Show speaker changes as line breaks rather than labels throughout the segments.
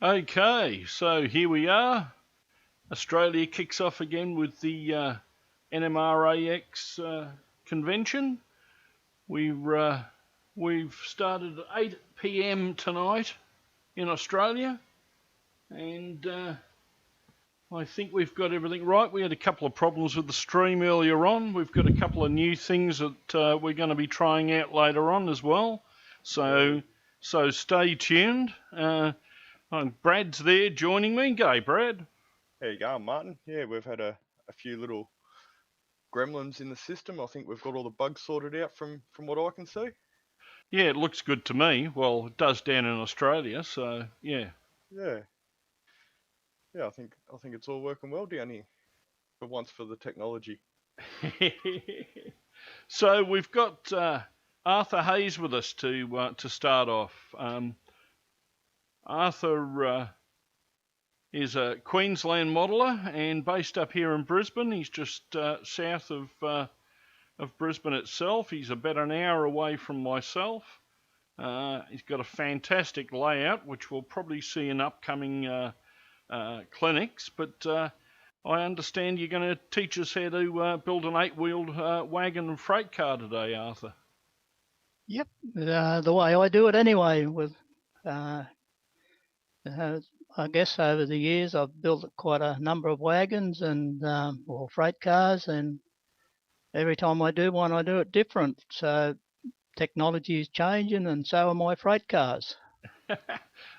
Okay, so here we are. Australia kicks off again with the NMRAx convention. We've started at 8 p.m. tonight in Australia, and I think we've got everything right. We had a couple of problems with the stream earlier on. We've got a couple of new things that we're going to be trying out later on as well. So stay tuned. Brad's there joining me. G'day, Brad.
How you going, Martin? Yeah, we've had a few little gremlins in the system. I think we've got all the bugs sorted out from what I can see.
Yeah, it looks good to me. Well, it does down in Australia, so yeah.
Yeah. I think it's all working well down here. For once, for the technology.
So we've got Arthur Hayes with us to start off. Arthur is a Queensland modeller and based up here in Brisbane. He's just south of Brisbane itself. He's about an hour away from myself. He's got a fantastic layout, which we'll probably see in upcoming clinics. But I understand you're going to teach us how to build an 8-wheeled wagon and freight car today, Arthur.
Yep, the way I do it anyway. With I guess over the years I've built quite a number of wagons and or freight cars, and every time I do one, I do it different. So technology is changing, and so are my freight cars.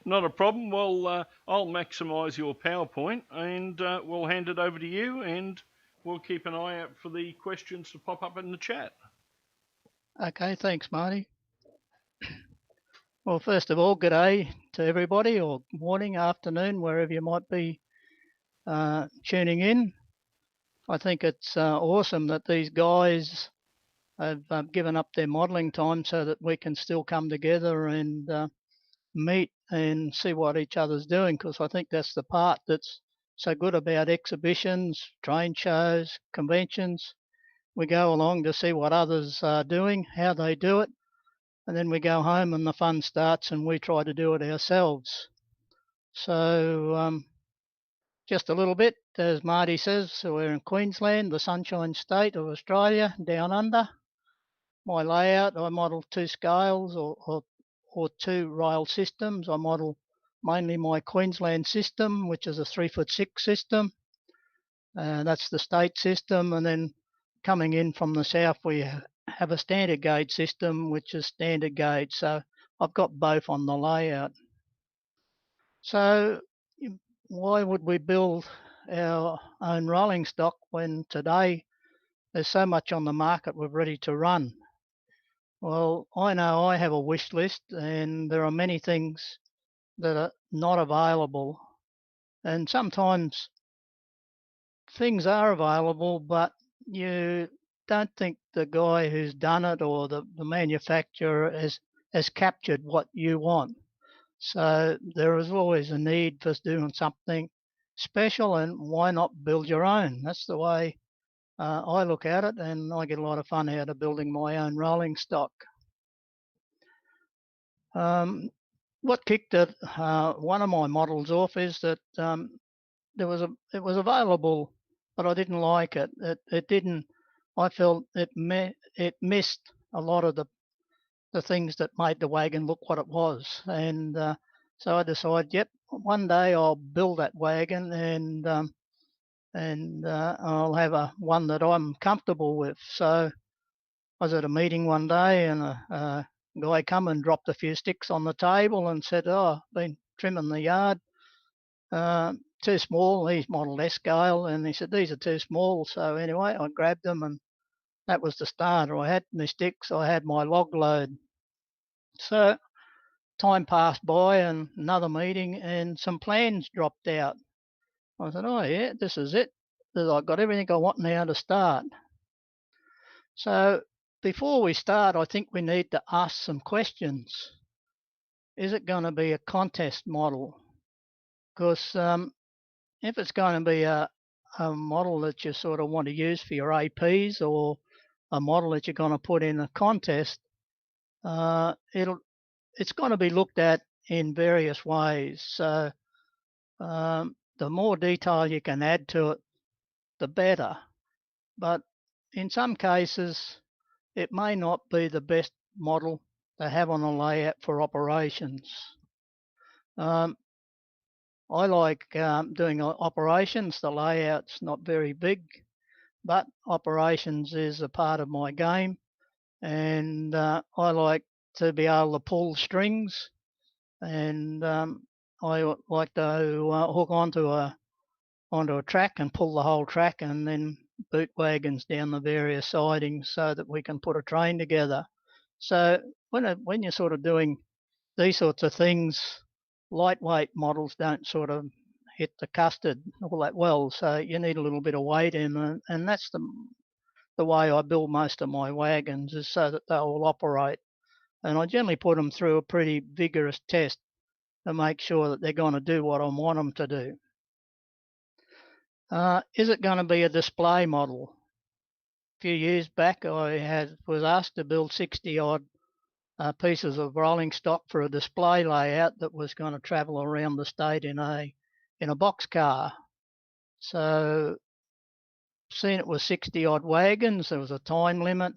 Not a problem. Well, I'll maximise your PowerPoint and we'll hand it over to you, and we'll keep an eye out for the questions to pop up in the chat.
Okay, thanks, Marty. Well, first of all, good day to everybody, or morning, afternoon, wherever you might be tuning in. I think it's awesome that these guys have given up their modelling time so that we can still come together and meet and see what each other's doing, because I think that's the part that's so good about exhibitions, trade shows, conventions. We go along to see what others are doing, how they do it, and then we go home and the fun starts and we try to do it ourselves. So just a little bit, as Marty says, so we're in Queensland, the Sunshine State of Australia, down under. My layout, I model 2 scales or 2 rail systems. I model mainly my Queensland system, which is a 3'6" system. That's the state system, and then coming in from the south, we have a standard gauge system, which is standard gauge. So I've got both on the layout. So why would we build our own rolling stock when today there's so much on the market we're ready to run? Well, I know I have a wish list, and there are many things that are not available. And sometimes things are available, but you don't think the guy who's done it or the manufacturer has captured what you want. So there is always a need for doing something special, and why not build your own? That's the way I look at it, and I get a lot of fun out of building my own rolling stock. What kicked it, one of my models off is that it was available, but I didn't like it. It didn't. I felt it missed a lot of the things that made the wagon look what it was, and so I decided, yep, one day I'll build that wagon, and I'll have one that I'm comfortable with. So I was at a meeting one day, and a guy come and dropped a few sticks on the table and said, "Oh, I've been trimming the yard. Too small." He's modelled S scale, and he said, "These are too small." So anyway, I grabbed them, and that was the starter. I had my sticks, I had my log load. So time passed by, and another meeting, and some plans dropped out. I said, "Oh yeah, this is it. I've got everything I want now to start." So before we start, I think we need to ask some questions. Is it going to be a contest model? Because if it's going to be a model that you sort of want to use for your APs, or a model that you're going to put in a contest, it's going to be looked at in various ways. So the more detail you can add to it, the better. But in some cases, it may not be the best model to have on a layout for operations. I like doing operations. The layout's not very big, but operations is a part of my game, and I like to be able to pull strings, and I like to hook onto a track and pull the whole track, and then boot wagons down the various sidings so that we can put a train together. So when you're sort of doing these sorts of things, lightweight models don't sort of hit the custard all that well. So you need a little bit of weight in, and that's the way I build most of my wagons, is so that they will operate. And I generally put them through a pretty vigorous test to make sure that they're going to do what I want them to do. Is it going to be a display model? A few years back, I was asked to build 60 odd pieces of rolling stock for a display layout that was going to travel around the state in a box car. So, seeing it was 60 odd wagons, there was a time limit,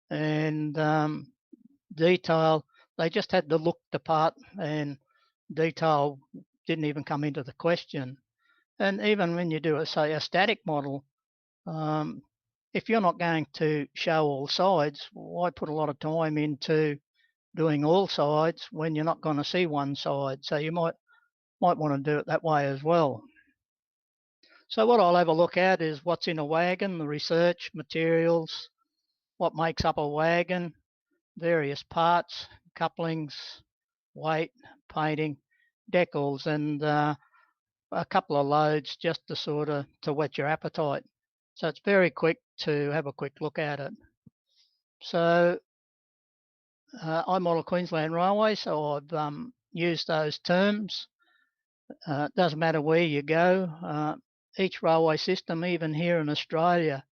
and detail, they just had to look the part, and detail didn't even come into the question. And even when you do, say, a static model, if you're not going to show all sides, why put a lot of time into doing all sides when you're not going to see one side? So you might want to do it that way as well. So what I'll have a look at is what's in a wagon, the research, materials, what makes up a wagon, various parts, couplings, weight, painting, decals, and a couple of loads just to sort of to whet your appetite. So it's very quick to have a quick look at it. So I model Queensland Railway, so I've used those terms. It doesn't matter where you go. Each railway system, even here in Australia,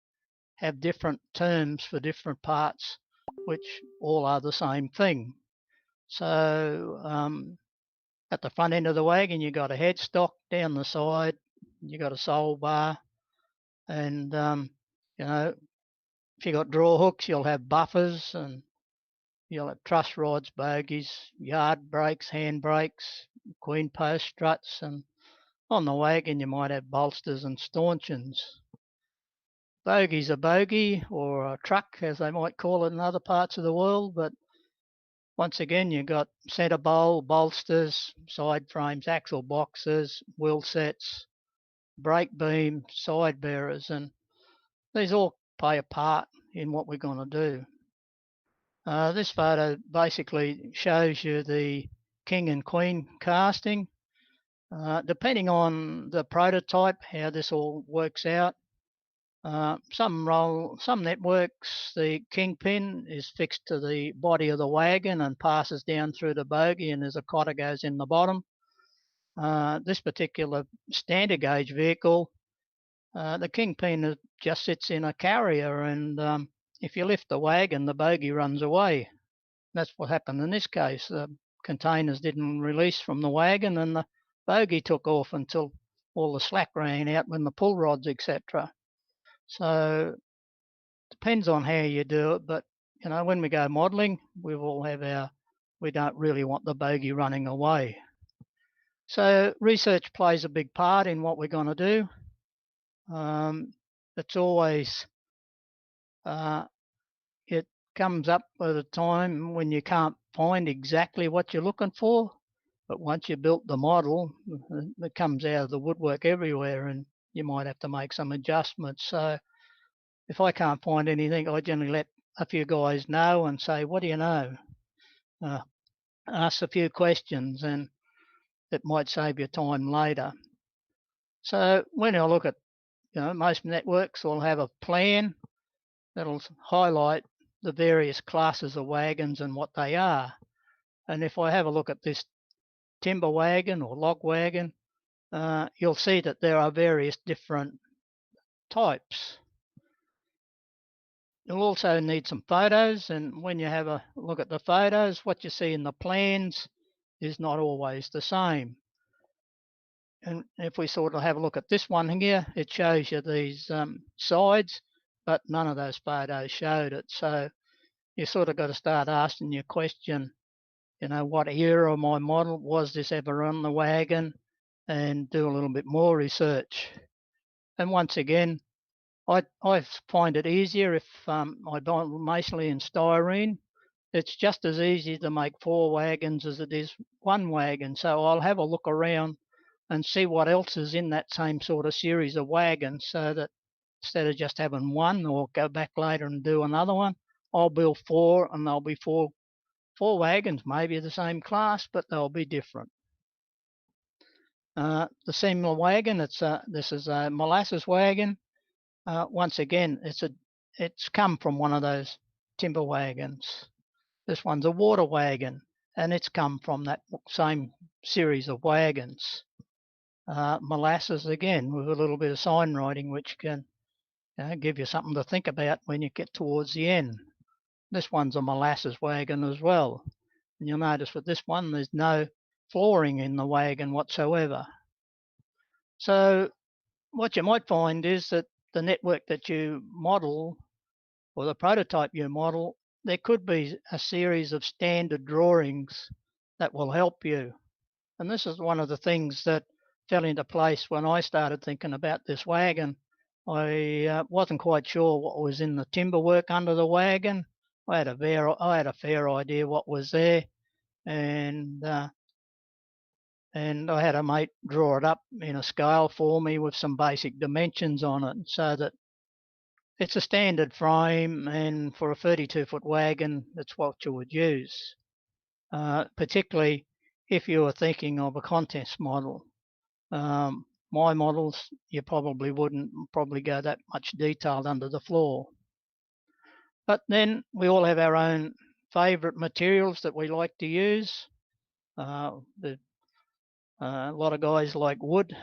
have different terms for different parts, which all are the same thing. So at the front end of the wagon, you got a headstock. Down the side, you got a sole bar, and you know, if you got draw hooks, you'll have buffers, and you'll have truss rods, bogeys, yard brakes, hand brakes, queen post struts, and on the wagon you might have bolsters and stanchions. Bogey's a bogey, or a truck as they might call it in other parts of the world, but once again you've got centre bowl, bolsters, side frames, axle boxes, wheel sets, brake beam, side bearers, and these all play a part in what we're going to do. This photo basically shows you the king and queen casting. Depending on the prototype, how this all works out. Some networks, the kingpin is fixed to the body of the wagon and passes down through the bogie, and there's a cotter goes in the bottom. This particular standard gauge vehicle, the kingpin just sits in a carrier, and if you lift the wagon, the bogie runs away. That's what happened in this case. The containers didn't release from the wagon, and the bogie took off until all the slack ran out when the pull rods, etc. So depends on how you do it, but when we go modelling, we don't really want the bogie running away. So research plays a big part in what we're going to do. It's always it comes up at a time when you can't find exactly what you're looking for, but once you built the model, it comes out of the woodwork everywhere, and you might have to make some adjustments. So if I can't find anything, I generally let a few guys know and say, what do you know? Ask a few questions, and it might save you time later. So when I look at, most networks will have a plan that'll highlight the various classes of wagons and what they are. And if I have a look at this timber wagon or log wagon, you'll see that there are various different types. You'll also need some photos, and when you have a look at the photos, what you see in the plans is not always the same. and if we sort of have a look at this one here, it shows you these sides, but none of those photos showed it. So you sort of got to start asking your question, you know, what era of my model, was this ever on the wagon, and do a little bit more research. And once again, I find it easier if I buy mostly in styrene. It's just as easy to make 4 wagons as it is 1 wagon. So I'll have a look around and see what else is in that same sort of series of wagons, so that instead of just having one or go back later and do another one, I'll build 4, and they'll be four wagons, maybe the same class, but they'll be different. The similar wagon, this is a molasses wagon. Once again, it's come from one of those timber wagons. This one's a water wagon, and it's come from that same series of wagons. Molasses, again, with a little bit of sign writing, which can give you something to think about when you get towards the end. This one's a molasses wagon as well. And you'll notice with this one, there's no flooring in the wagon whatsoever. So what you might find is that the network that you model, or the prototype you model, there could be a series of standard drawings that will help you. And this is one of the things that fell into place when I started thinking about this wagon. I wasn't quite sure what was in the timber work under the wagon. I had a fair idea what was there, and I had a mate draw it up in a scale for me with some basic dimensions on it, so that it's a standard frame, and for a 32-foot wagon, that's what you would use, particularly if you were thinking of a contest model. My models, you probably wouldn't go that much detailed under the floor. But then we all have our own favourite materials that we like to use. A lot of guys like wood,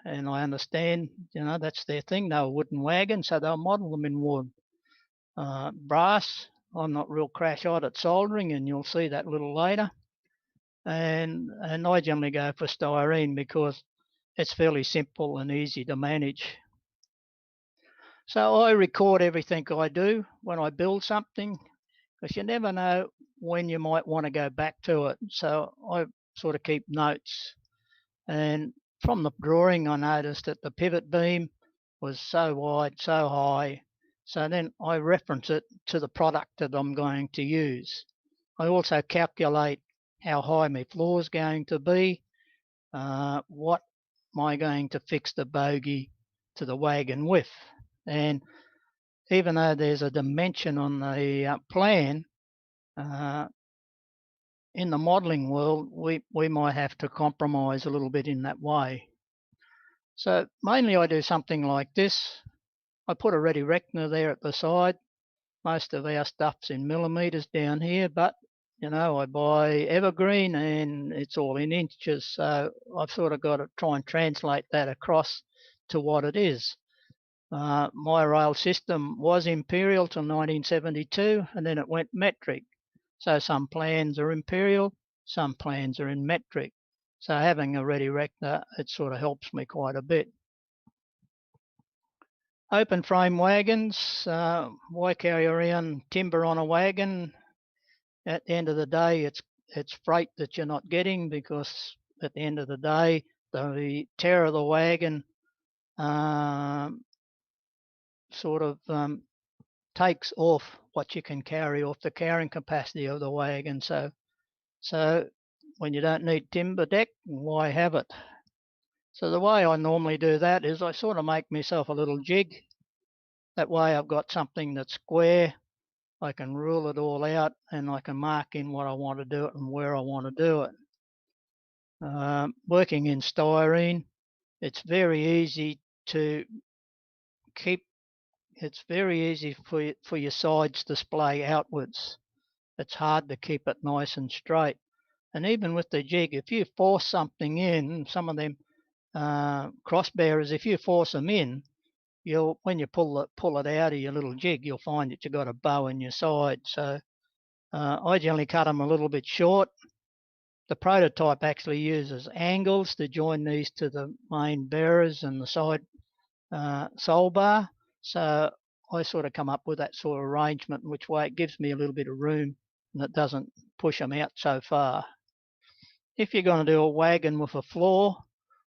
and I understand, that's their thing. They're a wooden wagon, so they'll model them in wood. Brass, I'm not real crash hot at soldering, and you'll see that a little later. And I generally go for styrene because it's fairly simple and easy to manage. So I record everything I do when I build something, because you never know when you might want to go back to it. So I sort of keep notes. And from the drawing, I noticed that the pivot beam was so wide, so high. So then I reference it to the product that I'm going to use. I also calculate how high my floor is going to be, what am I going to fix the bogey to the wagon with. And even though there's a dimension on the plan, in the modelling world, we might have to compromise a little bit in that way. So mainly I do something like this. I put a ready reckoner there at the side. Most of our stuff's in millimetres down here, but I buy evergreen and it's all in inches. So I've sort of got to try and translate that across to what it is. My rail system was imperial till 1972, and then it went metric. So some plans are imperial, some plans are in metric. So having a ready reckoner, it sort of helps me quite a bit. Open frame wagons, why carry around timber on a wagon? At the end of the day, it's freight that you're not getting, because at the end of the day, the tear of the wagon sort of takes off what you can carry off the carrying capacity of the wagon. So when you don't need timber deck, why have it? So the way I normally do that is I sort of make myself a little jig. That way I've got something that's square. I can rule it all out, and I can mark in what I want to do it and where I want to do it. Working in styrene, it's very easy to keep. It's very easy for your sides to splay outwards. It's hard to keep it nice and straight. And even with the jig, if you force something in, some of them cross bearers, if you force them in, when you pull it out of your little jig, you'll find that you've got a bow in your side. So I generally cut them a little bit short, the prototype actually uses angles to join these to the main bearers and the side sole bar. So I sort of come up with that sort of arrangement, in which way it gives me a little bit of room and it doesn't push them out so far. If you're going to do a wagon with a floor,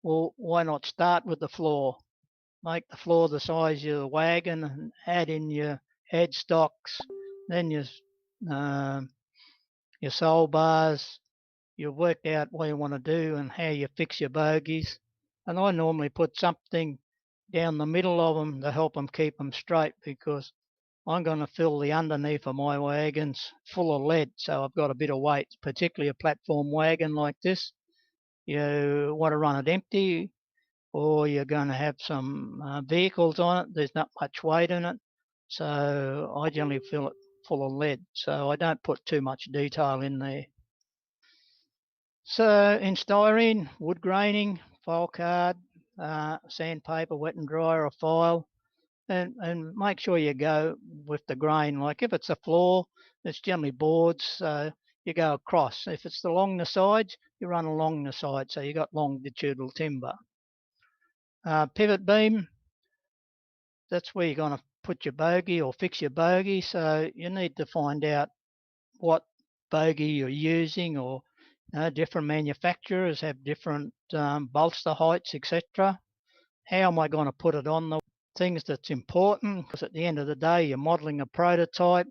well, why not start with the floor? Make the floor the size of the wagon and add in your headstocks, then your sole bars. You work out what you want to do and how you fix your bogeys. And I normally put something down the middle of them to help them keep them straight, because I'm going to fill the underneath of my wagons full of lead, so I've got a bit of weight, particularly a platform wagon like this. You want to run it empty, or you're going to have some vehicles on it. There's not much weight in it, so I generally fill it full of lead, so I don't put too much detail in there. So in styrene, wood graining, file card, sandpaper, wet and dry, or file, and make sure you go with the grain. Like if it's a floor, it's generally boards, so you go across. If it's along the sides, you run along the side, so you got longitudinal timber. Pivot beam, that's where you're going to put your bogey or fix your bogey, so you need to find out what bogey you're using, or different manufacturers have different bolster heights, etc. How am I going to put it on? The things that's important, because at the end of the day, you're modelling a prototype.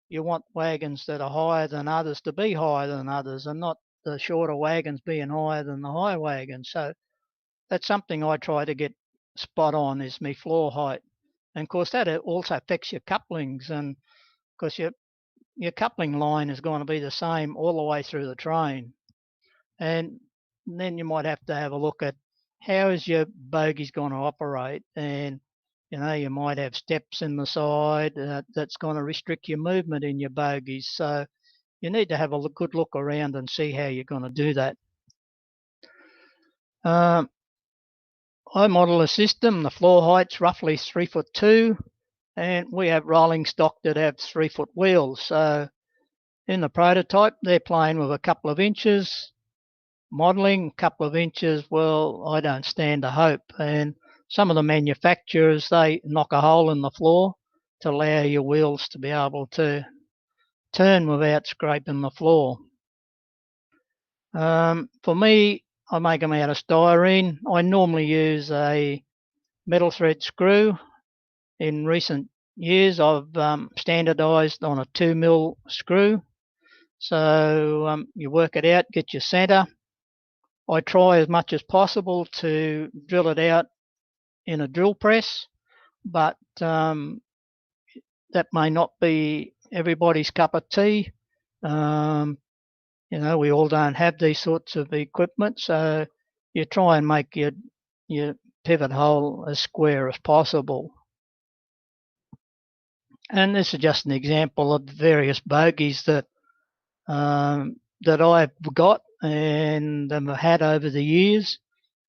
You want wagons that are higher than others to be higher than others, and not the shorter wagons being higher than the high wagons. So that's something I try to get spot on, is my floor height. And of course that also affects your couplings, and because your coupling line is going to be the same all the way through the train. And then you might have to have a look at how is your bogies going to operate, and you might have steps in the side that's going to restrict your movement in your bogies. So you need to have a good look around and see how you're going to do that. I model a system. The floor height's roughly 3'2", and we have rolling stock that have 3-foot wheels. So in the prototype, they're playing with a couple of inches. Modelling, a couple of inches, well, I don't stand a hope. And some of the manufacturers, they knock a hole in the floor to allow your wheels to be able to turn without scraping the floor. For me, I make them out of styrene. I normally use a metal thread screw. In recent years, I've standardised on a 2mm screw. So you work it out, get your centre. I try as much as possible to drill it out in a drill press, but that may not be everybody's cup of tea. We all don't have these sorts of equipment, so you try and make your pivot hole as square as possible. And this is just an example of the various bogies that I've got and have had over the years.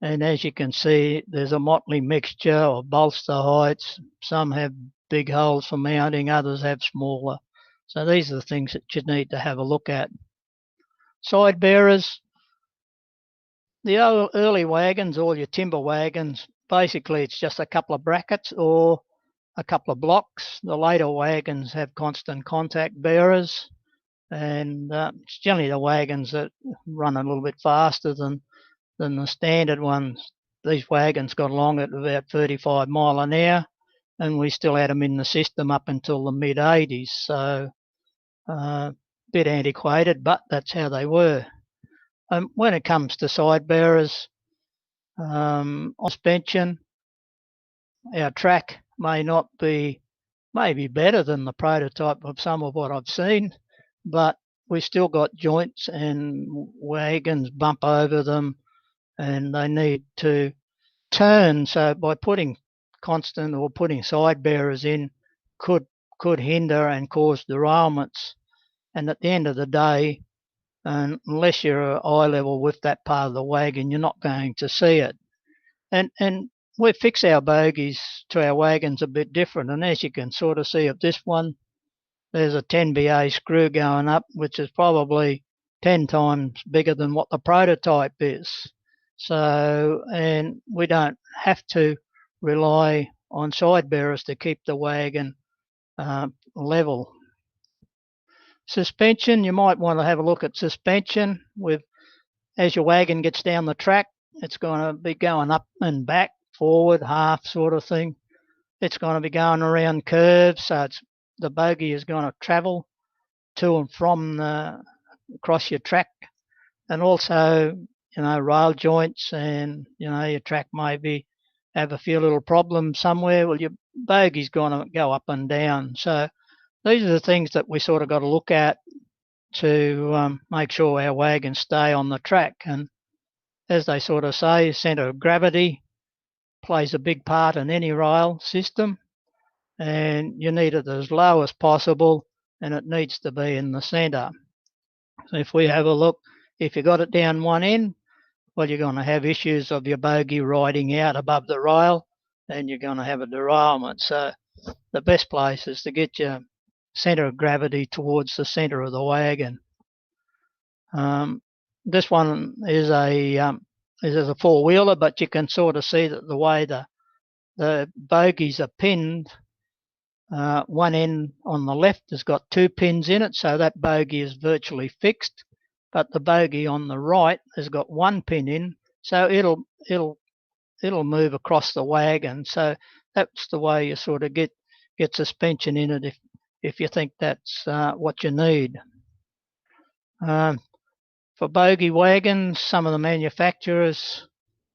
And as you can see, there's a motley mixture of bolster heights. Some have big holes for mounting, others have smaller. So these are the things that you need to have a look at. Side bearers. The early wagons, all your timber wagons, basically it's just a couple of brackets or a couple of blocks. The later wagons have constant contact bearers, and it's generally the wagons that run a little bit faster than the standard ones. These wagons got along at about 35 mile an hour, and we still had them in the system up until the mid-80s. So a bit antiquated, but that's how they were. When it comes to side bearers, on suspension, our track may be better than the prototype of some of what I've seen, but we still got joints and wagons bump over them, and they need to turn. So by putting constant or putting side bearers in could hinder and cause derailments. And at the end of the day, unless you're eye level with that part of the wagon, you're not going to see it. And we fix our bogies to our wagons a bit different. And as you can sort of see of this one, there's a 10 BA screw going up, which is probably 10 times bigger than what the prototype is. So, and we don't have to rely on side bearers to keep the wagon level. Suspension, you might want to have a look at suspension. As your wagon gets down the track, it's going to be going up and back, forward, half sort of thing. It's going to be going around curves, so the bogie is going to travel to and from across your track, and also, rail joints, and your track maybe have a few little problems somewhere. Well, your bogey's going to go up and down. So these are the things that we sort of got to look at to make sure our wagons stay on the track. And as they sort of say, centre of gravity plays a big part in any rail system, and you need it as low as possible, and it needs to be in the centre. So if we have a look, if you got it down one end, well, you're going to have issues of your bogie riding out above the rail, and you're going to have a derailment. So the best place is to get your centre of gravity towards the centre of the wagon. This one is a four-wheeler, but you can sort of see that the way the bogies are pinned, one end on the left has got 2 pins in it, so that bogie is virtually fixed. But the bogie on the right has got 1 pin in, so it'll move across the wagon. So that's the way you sort of get suspension in it if you think that's what you need. For bogie wagons, some of the manufacturers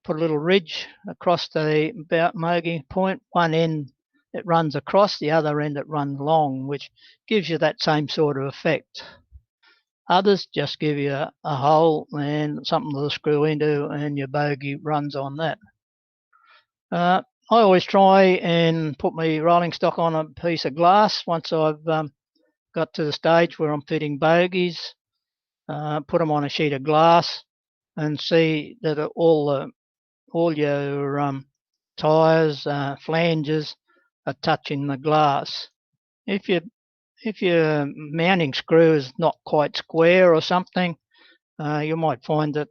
put a little ridge across the bogie point. One end it runs across, the other end it runs long, which gives you that same sort of effect. Others just give you a hole and something to screw into, and your bogie runs on that. I always try and put my rolling stock on a piece of glass once I've got to the stage where I'm fitting bogies. Put them on a sheet of glass and see that all your tyres, flanges are touching the glass. If your mounting screw is not quite square or something, you might find that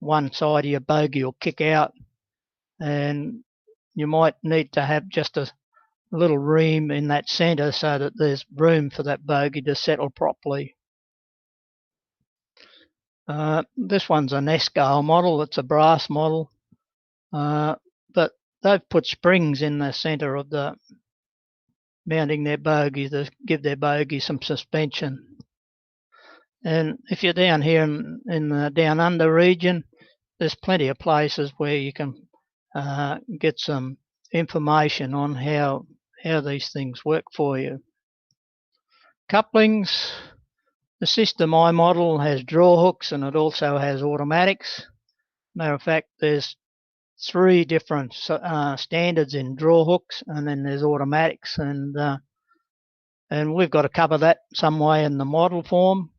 one side of your bogie will kick out, and you might need to have just a little ream in that centre so that there's room for that bogie to settle properly. This one's an S-scale model. It's a brass model, but they've put springs in the centre of the mounting their bogie to give their bogie some suspension. And if you're down here in the down under region, there's plenty of places where you can get some information on how these things work for you. Couplings. The system I model has draw hooks, and it also has automatics. Matter of fact, there's 3 different standards in draw hooks, and then there's automatics, and we've got to cover that some way in the model form.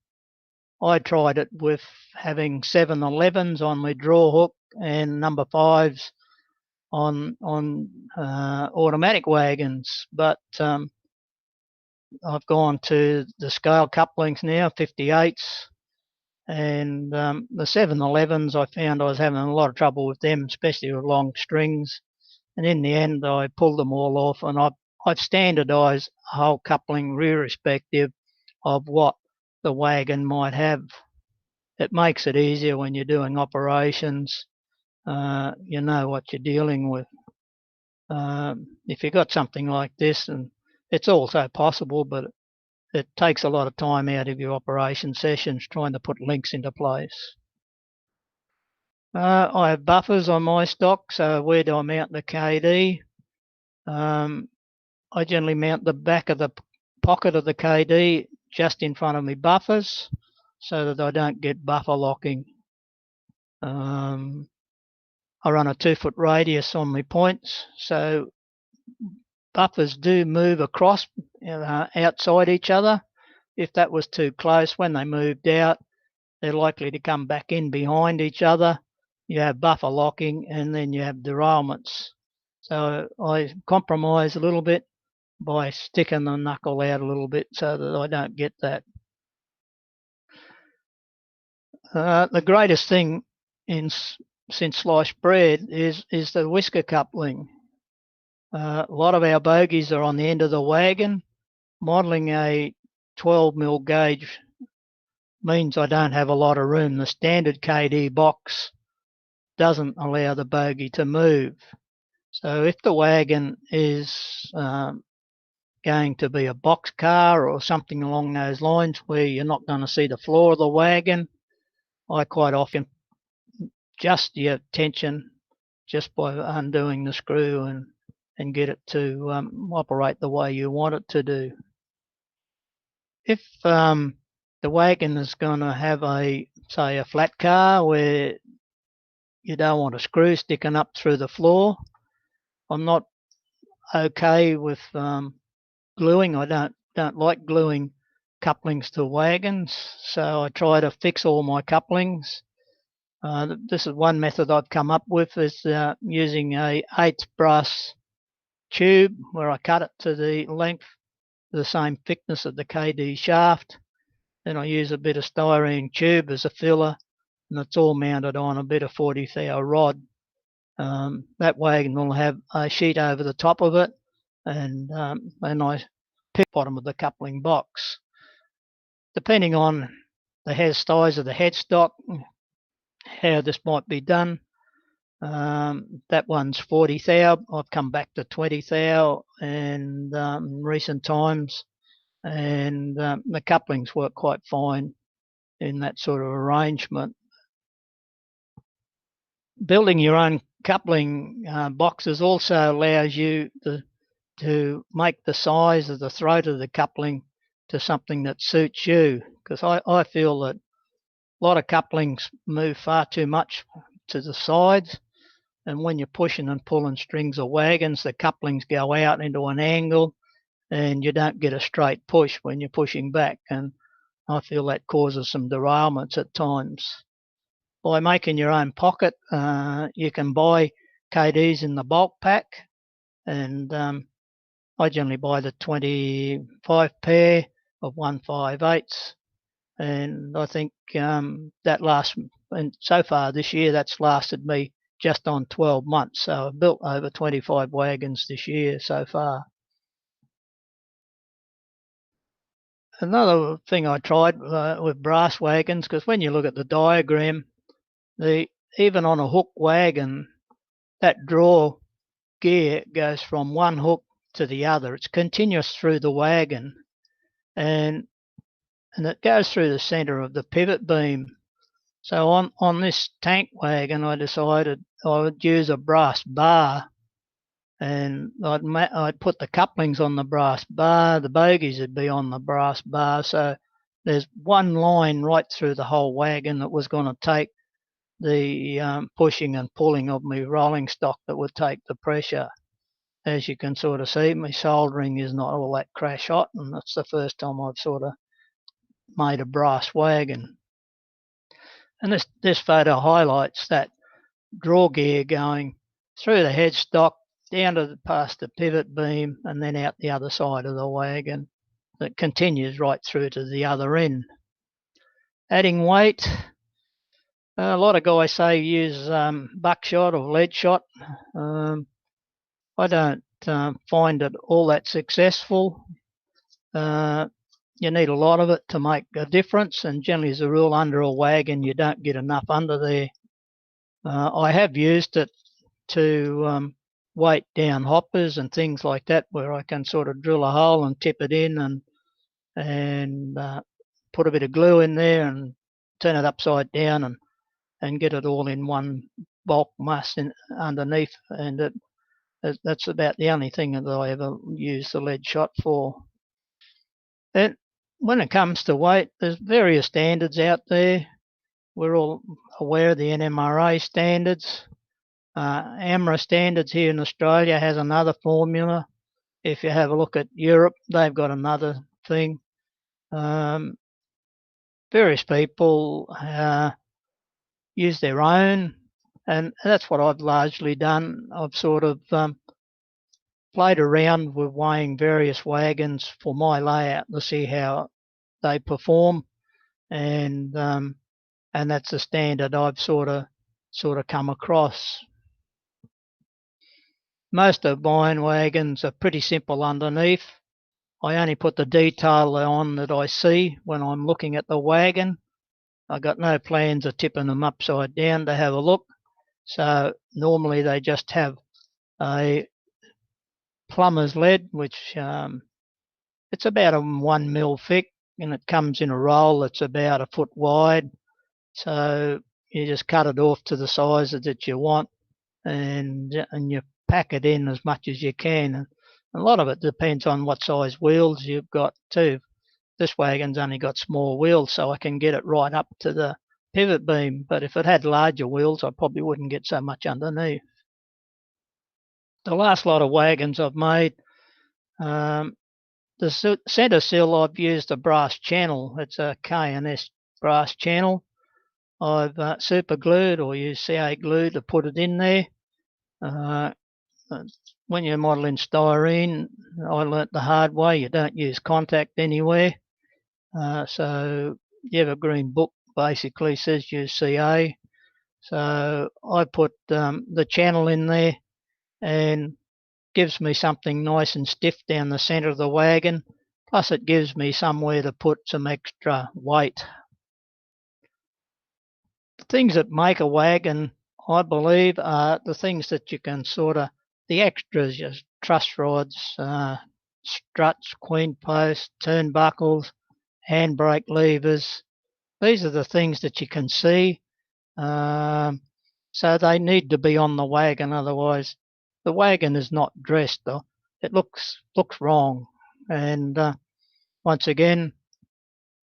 I tried it with having 711s on my draw hook and number 5s on automatic wagons, but I've gone to the scale couplings now, 58s, and the 711s I found I was having a lot of trouble with them, especially with long strings, and in the end I pulled them all off, and I've standardised a whole coupling irrespective of what the wagon might have. It makes it easier when you're doing operations. You know what you're dealing with. If you've got something like this, and it's also possible, but it takes a lot of time out of your operation sessions trying to put links into place. I have buffers on my stock, so where do I mount the KD? I generally mount the back of the pocket of the KD just in front of my buffers so that I don't get buffer locking. I run a 2-foot radius on my points, so buffers do move across outside each other. If that was too close, when they moved out, they're likely to come back in behind each other. You have buffer locking, and then you have derailments. So I compromise a little bit by sticking the knuckle out a little bit so that I don't get that. The greatest thing since sliced bread is the whisker coupling. A lot of our bogeys are on the end of the wagon. Modelling a 12mm gauge means I don't have a lot of room. The standard KD box doesn't allow the bogey to move. So if the wagon is going to be a box car or something along those lines where you're not going to see the floor of the wagon, I quite often adjust the tension just by undoing the screw and get it to operate the way you want it to do. If the wagon is going to have say a flat car where you don't want a screw sticking up through the floor, I'm not okay with gluing. I don't like gluing couplings to wagons, so I try to fix all my couplings. This is one method I've come up with, is using a 1/8 brass tube where I cut it to the length, the same thickness of the KD shaft. Then I use a bit of styrene tube as a filler, and it's all mounted on a bit of 40 thou rod. That wagon will have a sheet over the top of it, and I pick the bottom of the coupling box. Depending on the size of the headstock, how this might be done. That one's 40 thou. I've come back to 20 thou in recent times, and the couplings work quite fine in that sort of arrangement. Building your own coupling boxes also allows you to make the size of the throat of the coupling to something that suits you, because I feel that a lot of couplings move far too much to the sides, and when you're pushing and pulling strings of wagons, the couplings go out into an angle and you don't get a straight push when you're pushing back, and I feel that causes some derailments at times. By making your own pocket, you can buy KDs in the bulk pack, and I generally buy the 25 pair of 1/5/8, and I think that lasts, and so far this year that's lasted me just on 12 months. So I've built over 25 wagons this year so far. Another thing I tried with brass wagons, because when you look at the diagram, even on a hook wagon, that draw gear goes from one hook to the other. It's continuous through the wagon, and it goes through the centre of the pivot beam. So on this tank wagon, I decided I would use a brass bar, and I'd put the couplings on the brass bar, the bogeys would be on the brass bar, so there's one line right through the whole wagon that was going to take the pushing and pulling of my rolling stock, that would take the pressure. As you can sort of see, my soldering is not all that crash hot, and that's the first time I've sort of made a brass wagon. And this photo highlights that draw gear going through the headstock, down to past the pivot beam, and then out the other side of the wagon that continues right through to the other end. Adding weight, a lot of guys say use buckshot or lead shot. I don't find it all that successful. You need a lot of it to make a difference, and generally as a rule under a wagon you don't get enough under there. I have used it to weight down hoppers and things like that, where I can sort of drill a hole and tip it in and put a bit of glue in there and turn it upside down and get it all in one bulk mass underneath, and that's about the only thing that I ever use the lead shot for. And when it comes to weight, there's various standards out there. We're all aware of the NMRA standards. AMRA standards here in Australia has another formula. If you have a look at Europe, they've got another thing. Various people use their own, and that's what I've largely done. I've sort of played around with weighing various wagons for my layout to see how they perform, and and that's the standard I've sort of come across. Most of mine wagons are pretty simple underneath. I only put the detail on that I see when I'm looking at the wagon. I got no plans of tipping them upside down to have a look. So normally they just have a plumber's lead, which it's about a 1 mil thick, and it comes in a roll that's about 1 foot wide. So you just cut it off to the size that you want, and you pack it in as much as you can. And a lot of it depends on what size wheels you've got too. This wagon's only got small wheels, so I can get it right up to the pivot beam. But if it had larger wheels, I probably wouldn't get so much underneath. The last lot of wagons I've made, the centre sill, I've used a brass channel. It's a K&S brass channel. I've super glued or used CA glue to put it in there. When you're modelling styrene, I learnt the hard way, you don't use contact anywhere. So the Evergreen book basically says use CA. So I put the channel in there, and gives me something nice and stiff down the centre of the wagon. Plus it gives me somewhere to put some extra weight. The things that make a wagon, I believe, are the things that you can the extras, your truss rods, struts, queen posts, turnbuckles, handbrake levers. These are the things that you can see. So they need to be on the wagon, otherwise the wagon is not dressed. It looks wrong. And once again,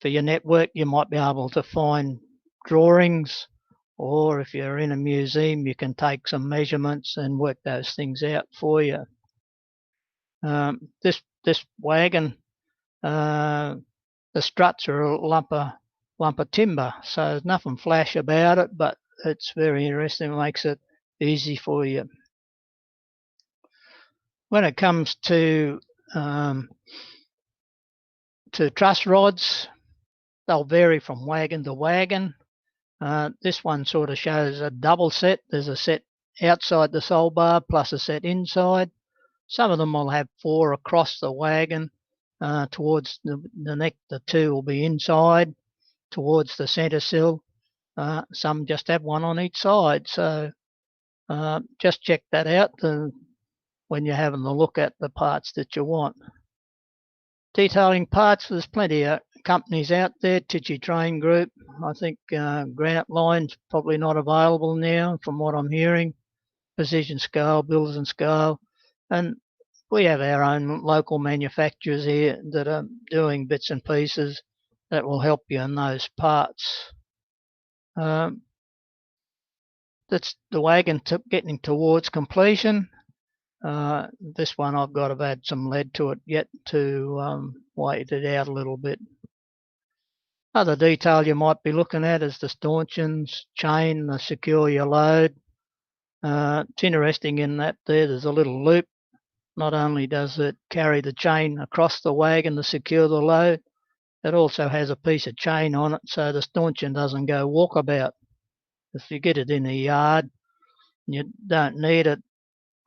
for your network, you might be able to find drawings, or if you're in a museum, you can take some measurements and work those things out for you. This wagon, the struts are a lump of timber, so there's nothing flash about it, but it's very interesting. It makes it easy for you. When it comes to truss rods, they'll vary from wagon to wagon. This one sort of shows a double set. There's a set outside the sole bar plus a set inside. Some of them will have 4 across the wagon. Towards the neck, the 2 will be inside. Towards the centre sill, some just have 1 on each side. So just check that out when you're having a look at the parts that you want. Detailing parts, there's plenty of companies out there. Tichy Train Group, I think Granite Line's probably not available now from what I'm hearing. Precision Scale, Builders and Scale, and we have our own local manufacturers here that are doing bits and pieces that will help you in those parts. That's the wagon getting towards completion. This one I've got to add some lead to it yet to weight it out a little bit. Other detail you might be looking at is the stanchions, chain, the secure your load. It's interesting in that there's a little loop. Not only does it carry the chain across the wagon to secure the load, it also has a piece of chain on it so the stanchion doesn't go walkabout. If you get it in a yard and you don't need it,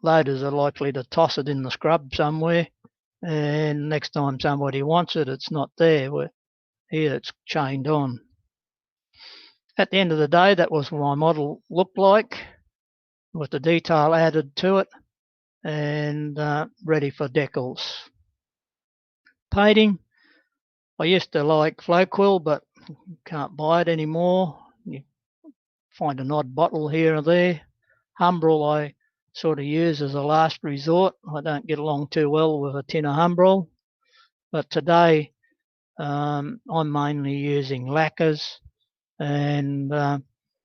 loaders are likely to toss it in the scrub somewhere, and next time somebody wants it, it's not there. Here it's chained on. At the end of the day, that was what my model looked like, with the detail added to it, and ready for decals. Painting, I used to like Flowquill, but can't buy it anymore. You find an odd bottle here or there. Humbrol I sort of use as a last resort. I don't get along too well with a tin of Humbrol, but today I'm mainly using lacquers, and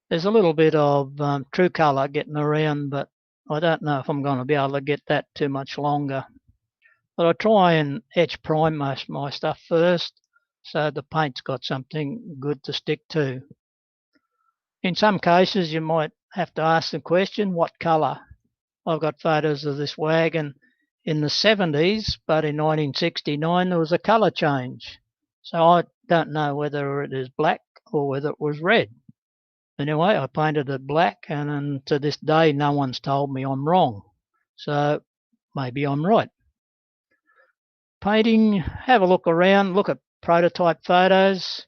there's a little bit of True Colour getting around, but I don't know if I'm going to be able to get that too much longer. But I try and etch prime most of my stuff first, so the paint's got something good to stick to. In some cases, you might have to ask the question, what colour? I've got photos of this wagon in the 70s, but in 1969 there was a colour change. So I don't know whether it is black or whether it was red. Anyway, I painted it black, and to this day, no one's told me I'm wrong. So maybe I'm right. Painting, have a look around, look at prototype photos.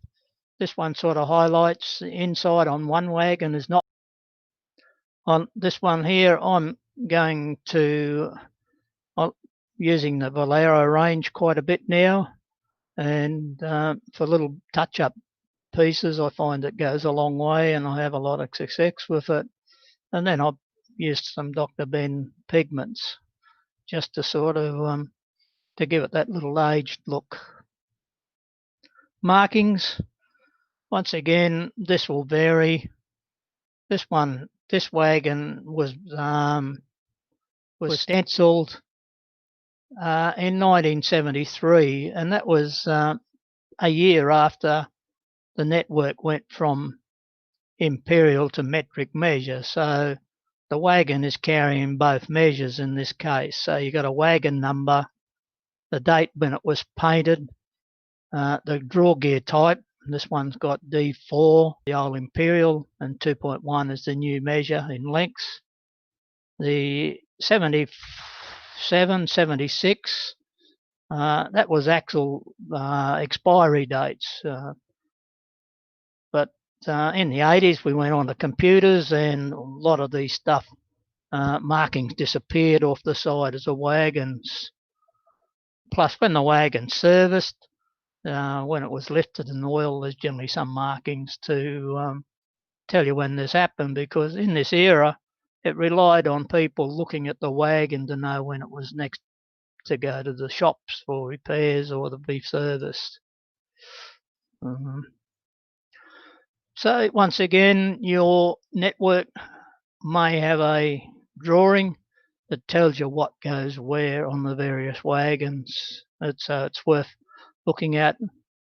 This one sort of highlights the inside on one wagon is not. On this one here, I'm going to, using the Valero range quite a bit now, and for little touch-up pieces, I find it goes a long way, and I have a lot of success with it. And then I've used some Dr. Ben pigments just to sort of to give it that little aged look. Markings, once again, this will vary. This wagon was stenciled in 1973, and that was a year after the network went from imperial to metric measure. So the wagon is carrying both measures in this case. So you got a wagon number, the date when it was painted, the draw gear type. This one's got D4, the old imperial, and 2.1 is the new measure in lengths. The 77, 76, that was actual expiry dates. But in the 80s, we went on to computers, and a lot of these stuff, markings disappeared off the side of the wagons. Plus, when the wagon's serviced, when it was lifted in oil, there's generally some markings to tell you when this happened, because in this era, it relied on people looking at the wagon to know when it was next to go to the shops for repairs or to be serviced. So once again, your network may have a drawing that tells you what goes where on the various wagons. It's worth looking at.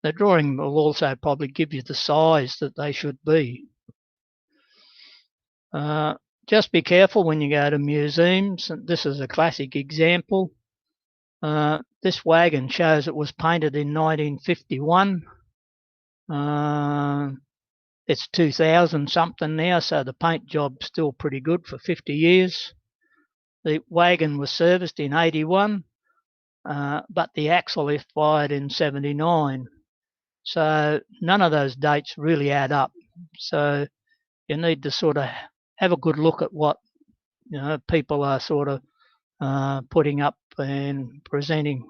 The drawing will also probably give you the size that they should be. Just be careful when you go to museums. This is a classic example. This wagon shows it was painted in 1951. It's 2000 something now, so the paint job's still pretty good for 50 years. The wagon was serviced in 81, but the axle expired in 79. So none of those dates really add up. So you need to sort of have a good look at what people are sort of putting up and presenting.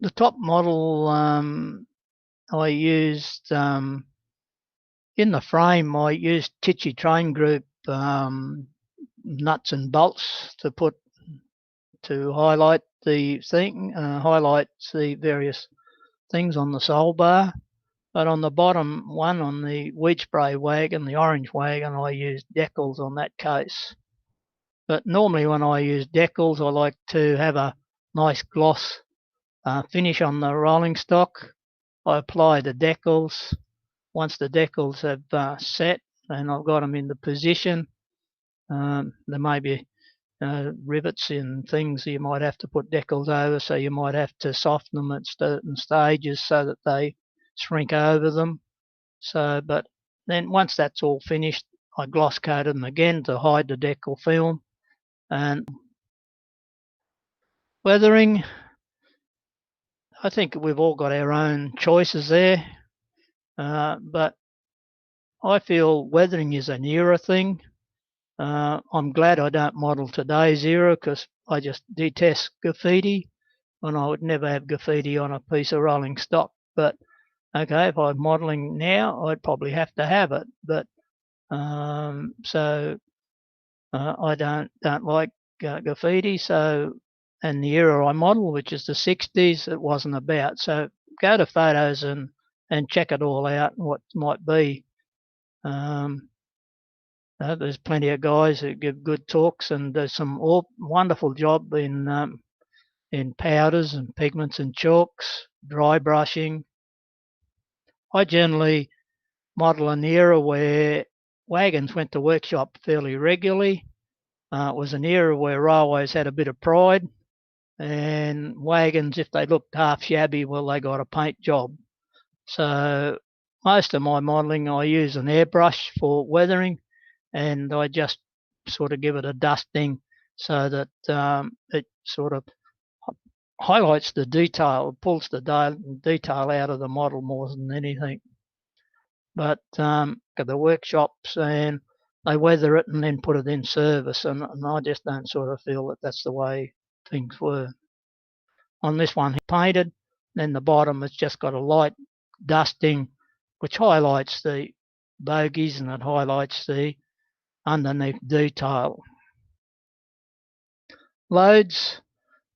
The top model I used in the frame, I used Tichy Train Group nuts and bolts to highlight the thing, highlights the various things on the sole bar. But on the bottom one, on the weed spray wagon, the orange wagon, I used decals on that case. But normally when I use decals, I like to have a nice gloss finish on the rolling stock. I apply the decals. Once the decals have set and I've got them in the position, there may be rivets and things you might have to put decals over, so you might have to soften them at certain stages so that they shrink over them. So, but then once that's all finished, I gloss coated them again to hide the decal film. And weathering, I think we've all got our own choices there, but I feel weathering is an era thing. I'm glad I don't model today's era because I just detest graffiti, and I would never have graffiti on a piece of rolling stock. But okay, if I'm modeling now, I'd probably have to have it. But so I don't like graffiti. So, and the era I model, which is the 60s, it wasn't about. So go to photos and check it all out and what might be. There's plenty of guys who give good talks, and there's some wonderful job in powders and pigments and chalks, dry brushing. I generally model an era where wagons went to workshop fairly regularly. It was an era where railways had a bit of pride, and wagons, if they looked half shabby, well, they got a paint job. So most of my modelling, I use an airbrush for weathering, and I just sort of give it a dusting so that it sort of highlights the detail, pulls the detail out of the model more than anything. But at the workshops, and they weather it and then put it in service, and I just don't sort of feel that that's the way things were. On this one, he painted, then the bottom it's just got a light dusting, which highlights the bogeys and it highlights the underneath detail. Loads,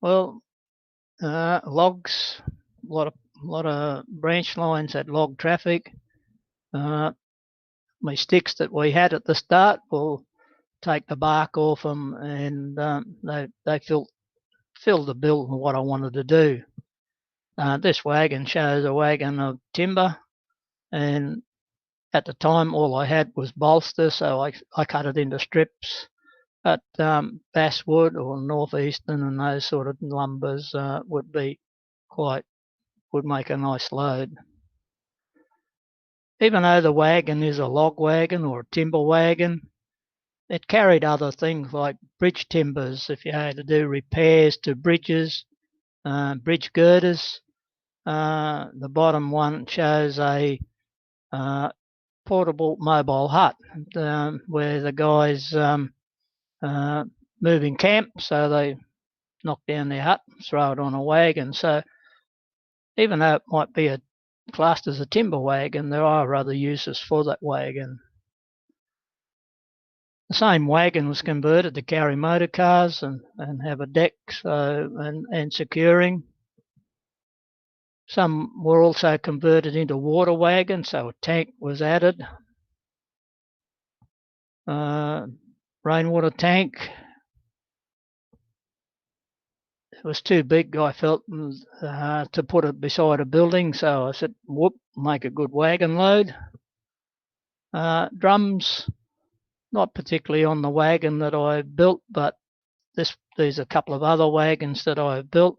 well, logs, a lot of branch lines that log traffic. My sticks that we had at the start, we'll take the bark off them, and they fill the bill of what I wanted to do. This wagon shows a wagon of timber, and at the time all I had was bolster, so I cut it into strips. But basswood or northeastern and those sort of lumbers would make a nice load. Even though the wagon is a log wagon or a timber wagon, it carried other things like bridge timbers if you had to do repairs to bridges, bridge girders. The bottom one shows a portable mobile hut where the guys moving camp, so they knock down their hut, throw it on a wagon. So even though it might be classed as a timber wagon, there are other uses for that wagon. The same wagon was converted to carry motor cars and have a deck and securing. Some were also converted into water wagons, so a tank was added. Rainwater tank. It was too big, I felt, to put it beside a building, so I said, whoop, make a good wagon load. Drums, not particularly on the wagon that I built, but there's a couple of other wagons that I've built,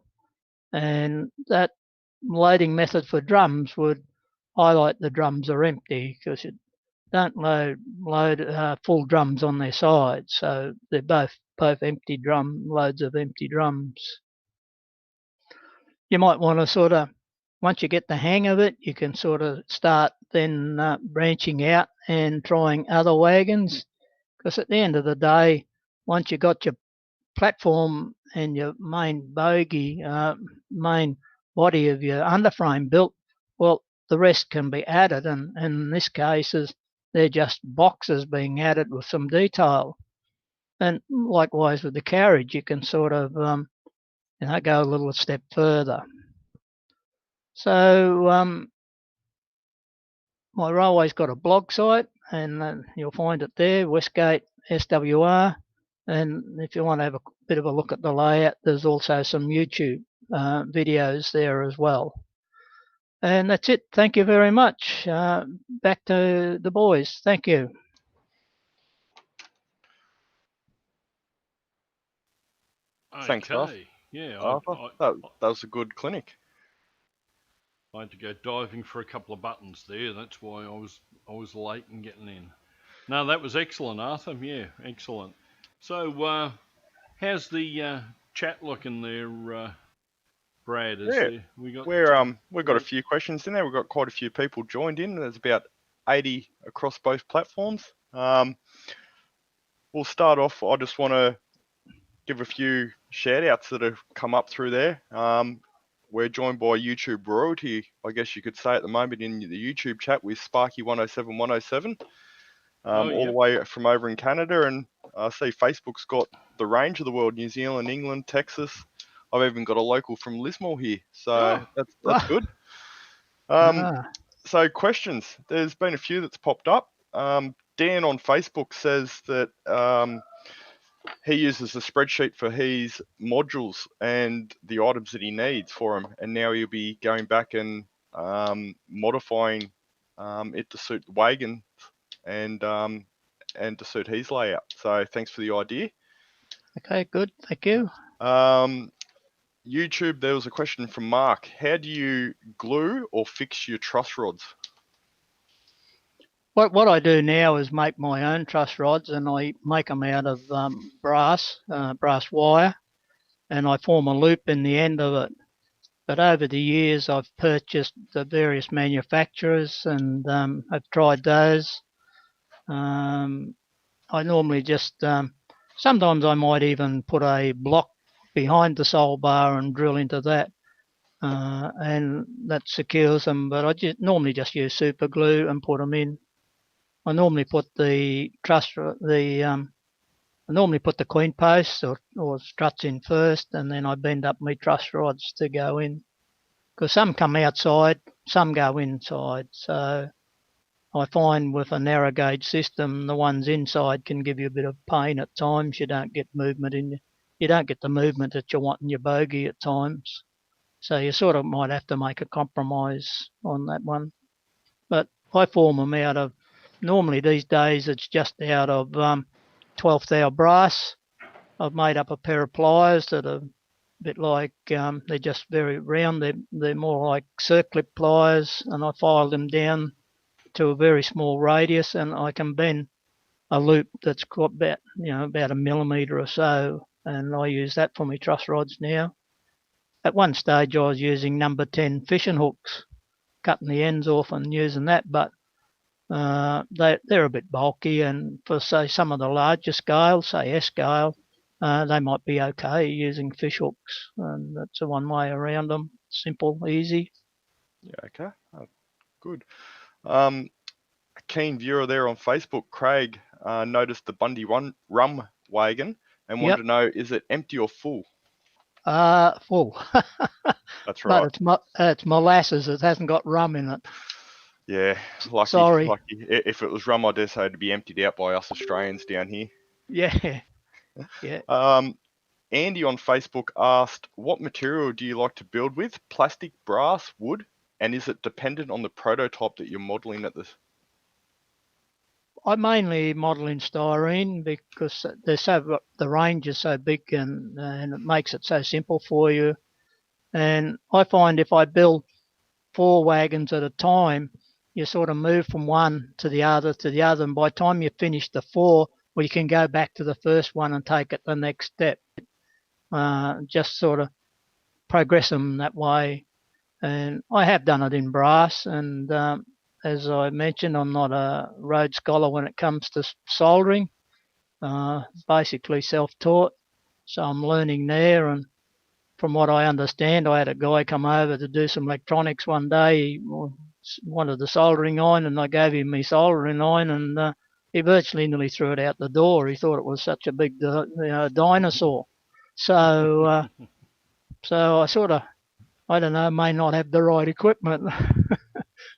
and that loading method for drums would highlight the drums are empty, because you don't load full drums on their sides, so they're both empty loads of empty drums. You might want to sort of, once you get the hang of it, you can sort of start then branching out and trying other wagons, because at the end of the day, once you got your platform and your main bogey, main body of your underframe built, well, the rest can be added, and in this case, they're just boxes being added with some detail. And likewise with the carriage, you can sort of go a little step further. So my railway's got a blog site, and you'll find it there, Westgate SWR. And if you want to have a bit of a look at the layout, there's also some YouTube videos there as well. And that's it. Thank you very much. Back to the boys. Thank you.
Thanks, Arthur.
Okay. Yeah,
that was a good clinic.
I had to go diving for a couple of buttons there. That's why I was late in getting in. No, that was excellent, Arthur. Yeah, excellent. So, how's the chat looking there, Brad?
We've got a few questions in there. We've got quite a few people joined in. There's about 80 across both platforms. We'll start off. I just want to give a few shout outs that have come up through there. We're joined by YouTube royalty, I guess you could say at the moment, in the YouTube chat with Sparky107107, all the way from over in Canada. And I see Facebook's got the range of the world: New Zealand, England, Texas. I've even got a local from Lismore here, so that's good. So questions. There's been a few that's popped up. Dan on Facebook says that he uses a spreadsheet for his modules and the items that he needs for them, and now he'll be going back and modifying it to suit the wagon and to suit his layout. So thanks for the idea.
Okay, good. Thank you.
YouTube, there was a question from Mark. How do you glue or fix your truss rods?
What I do now is make my own truss rods, and I make them out of brass wire, and I form a loop in the end of it. But over the years, I've purchased the various manufacturers and have tried those. I normally just, sometimes I might even put a block behind the sole bar and drill into that, and that secures them. But I normally just use super glue and put them in. I normally put the I normally put the queen posts or struts in first, and then I bend up my truss rods to go in. Because some come outside, some go inside. So I find with a narrow gauge system, the ones inside can give you a bit of pain at times. You don't get movement you don't get the movement that you want in your bogey at times. So you sort of might have to make a compromise on that one. But I form them out of, normally these days it's just out of 12th hour brass. I've made up a pair of pliers that are a bit like, they're just very round. They're more like circlip pliers, and I file them down to a very small radius, and I can bend a loop that's got about a millimetre or so, and I use that for my truss rods now. At one stage I was using number 10 fishing hooks, cutting the ends off and using that, but they're a bit bulky, and for say some of the larger scales, say S scale, they might be okay using fish hooks, and that's the one way around them. Simple, easy.
Yeah, okay, good. A keen viewer there on Facebook, Craig, noticed the Bundy rum wagon and wanted
Yep.
to know, is it empty or full?
Full.
That's
But
right.
it's molasses. It hasn't got rum in it.
Yeah, lucky.
Sorry.
If it was rum, I dare say it'd be emptied out by us Australians down here.
Yeah. Yeah.
Andy on Facebook asked, what material do you like to build with? Plastic, brass, wood? And is it dependent on the prototype that you're modelling at this?
I mainly model in styrene because the range is so big, and it makes it so simple for you. And I find if I build 4 wagons at a time, you sort of move from one to the other, and by the time you finish the 4, well, you can go back to the first one and take it the next step. Just sort of progress them that way. And I have done it in brass, and as I mentioned, I'm not a Rhodes Scholar when it comes to soldering, basically self-taught, so I'm learning there. And from what I understand, I had a guy come over to do some electronics one day. He wanted the soldering iron, and I gave him my soldering iron, and he virtually nearly threw it out the door. He thought it was such a big dinosaur. So, so I sort of, I don't know, may not have the right equipment,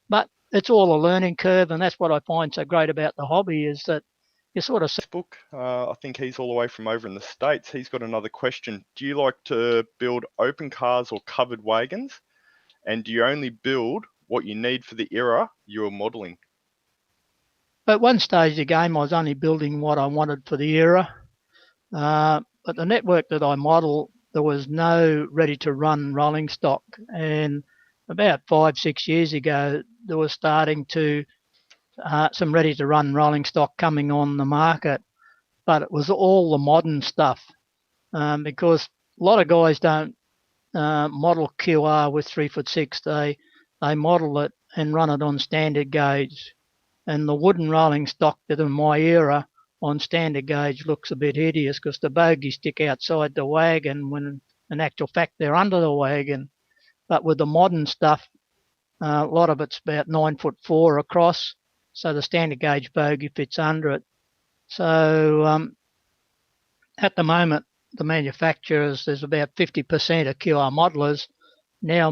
but it's all a learning curve, and that's what I find so great about the hobby is that you sort of.
Facebook, I think he's all the way from over in the States. He's got another question. Do you like to build open cars or covered wagons? And do you only build what you need for the era you're modelling?
At one stage of the game, I was only building what I wanted for the era, but the network that I model, there was no ready-to-run rolling stock, and about 5-6 years ago, there was starting to some ready-to-run rolling stock coming on the market, but it was all the modern stuff, because a lot of guys don't model QR with 3'6". They model it and run it on standard gauge, and the wooden rolling stock that in my era on standard gauge looks a bit hideous because the bogeys stick outside the wagon when in actual fact they're under the wagon. But with the modern stuff, a lot of it's about 9'4" across, so the standard gauge bogey fits under it. So at the moment, the manufacturers, there's about 50% of QR modelers now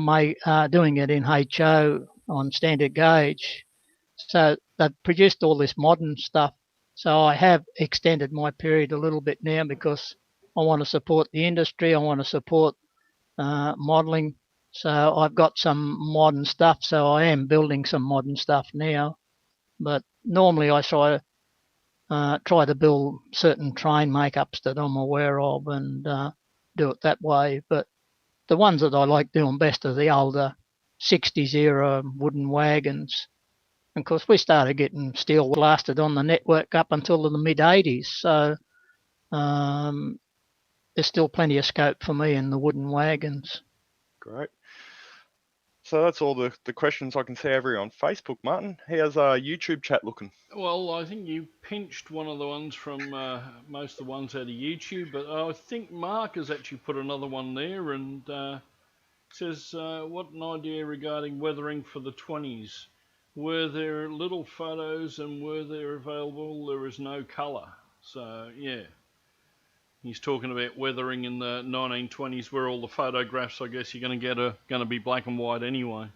doing it in HO on standard gauge. So they've produced all this modern stuff. So I have extended my period a little bit now because I want to support the industry. I want to support modelling. So I've got some modern stuff. So I am building some modern stuff now. But normally I try to build certain train makeups that I'm aware of and do it that way. But the ones that I like doing best are the older 60s era wooden wagons. And of course, we started getting steel blasted on the network up until the mid 80s. So there's still plenty of scope for me in the wooden wagons.
Great. So that's all the questions I can see over on Facebook, Martin. How's our YouTube chat looking?
Well, I think you pinched one of the ones from most of the ones out of YouTube, but I think Mark has actually put another one there and says, what an idea regarding weathering for the 20s. Were there little photos and were they available? There is no colour. So, yeah. He's talking about weathering in the 1920s, where all the photographs, I guess, you're going to get are going to be black and white anyway.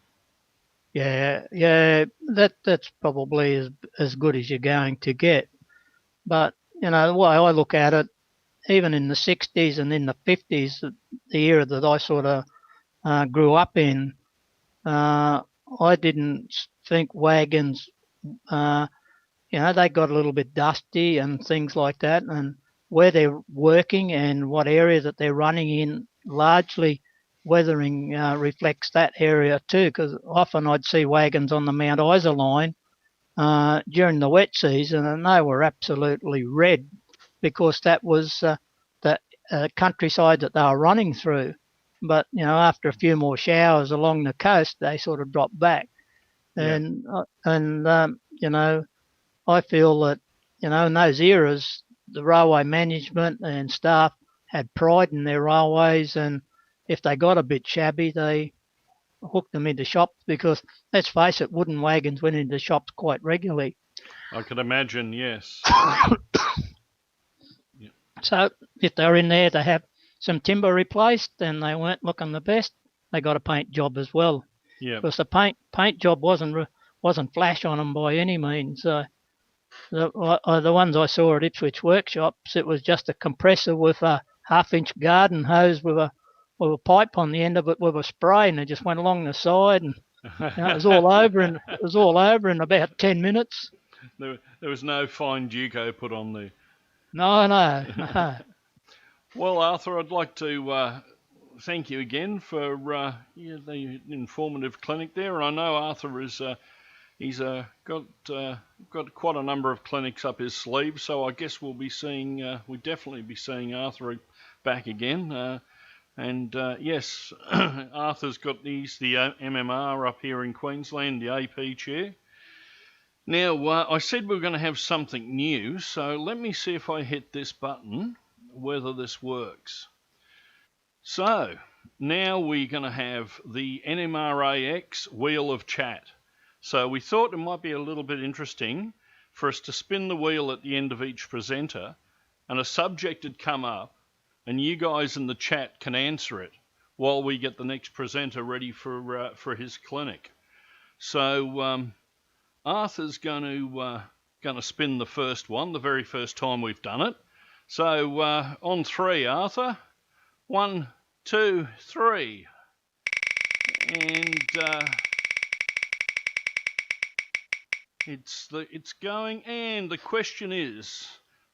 Yeah, that's probably as good as you're going to get. But you know, the way I look at it, even in the 60s and in the 50s, the era that I sort of grew up in, I didn't think wagons, they got a little bit dusty and things like that, and where they're working and what area that they're running in, largely weathering reflects that area too, because often I'd see wagons on the Mount Isa line during the wet season and they were absolutely red because that was the countryside that they were running through. But, after a few more showers along the coast, they sort of dropped back.
Yeah.
And I feel that, in those eras, the railway management and staff had pride in their railways, and if they got a bit shabby, they hooked them into shops because, let's face it, wooden wagons went into shops quite regularly.
I can imagine, yes.
Yeah. So if they're in there to have some timber replaced and they weren't looking the best, they got a paint job as well.
Yeah.
Because the paint job wasn't flash on them by any means. The ones I saw at Ipswich workshops, it was just a compressor with a half-inch garden hose with a pipe on the end of it with a spray, and it just went along the side, and it was all over in about 10 minutes.
There was no fine Duco put on there.
No.
Well, Arthur, I'd like to thank you again for the informative clinic there. I know Arthur is he's got quite a number of clinics up his sleeve, so I guess we'll definitely be seeing Arthur back again. And yes, Arthur's got the MMR up here in Queensland, the AP chair. Now, I said we were going to have something new, so let me see if I hit this button, whether this works. So, now we're going to have the NMRAx Wheel of Chat. So we thought it might be a little bit interesting for us to spin the wheel at the end of each presenter, and a subject had come up, and you guys in the chat can answer it while we get the next presenter ready for his clinic. So Arthur's going to spin the first one, the very first time we've done it. So on 3, Arthur. 1, 2, 3. And it's going, and the question is,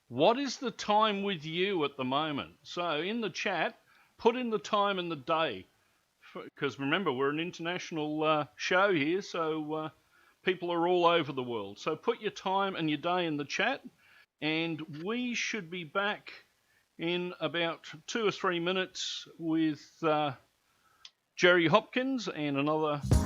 what is the time with you at the moment? So in the chat, put in the time and the day, because remember, we're an international show here, so people are all over the world. So put your time and your day in the chat, and we should be back in about 2 or 3 minutes with Jerry Hopkins and another video.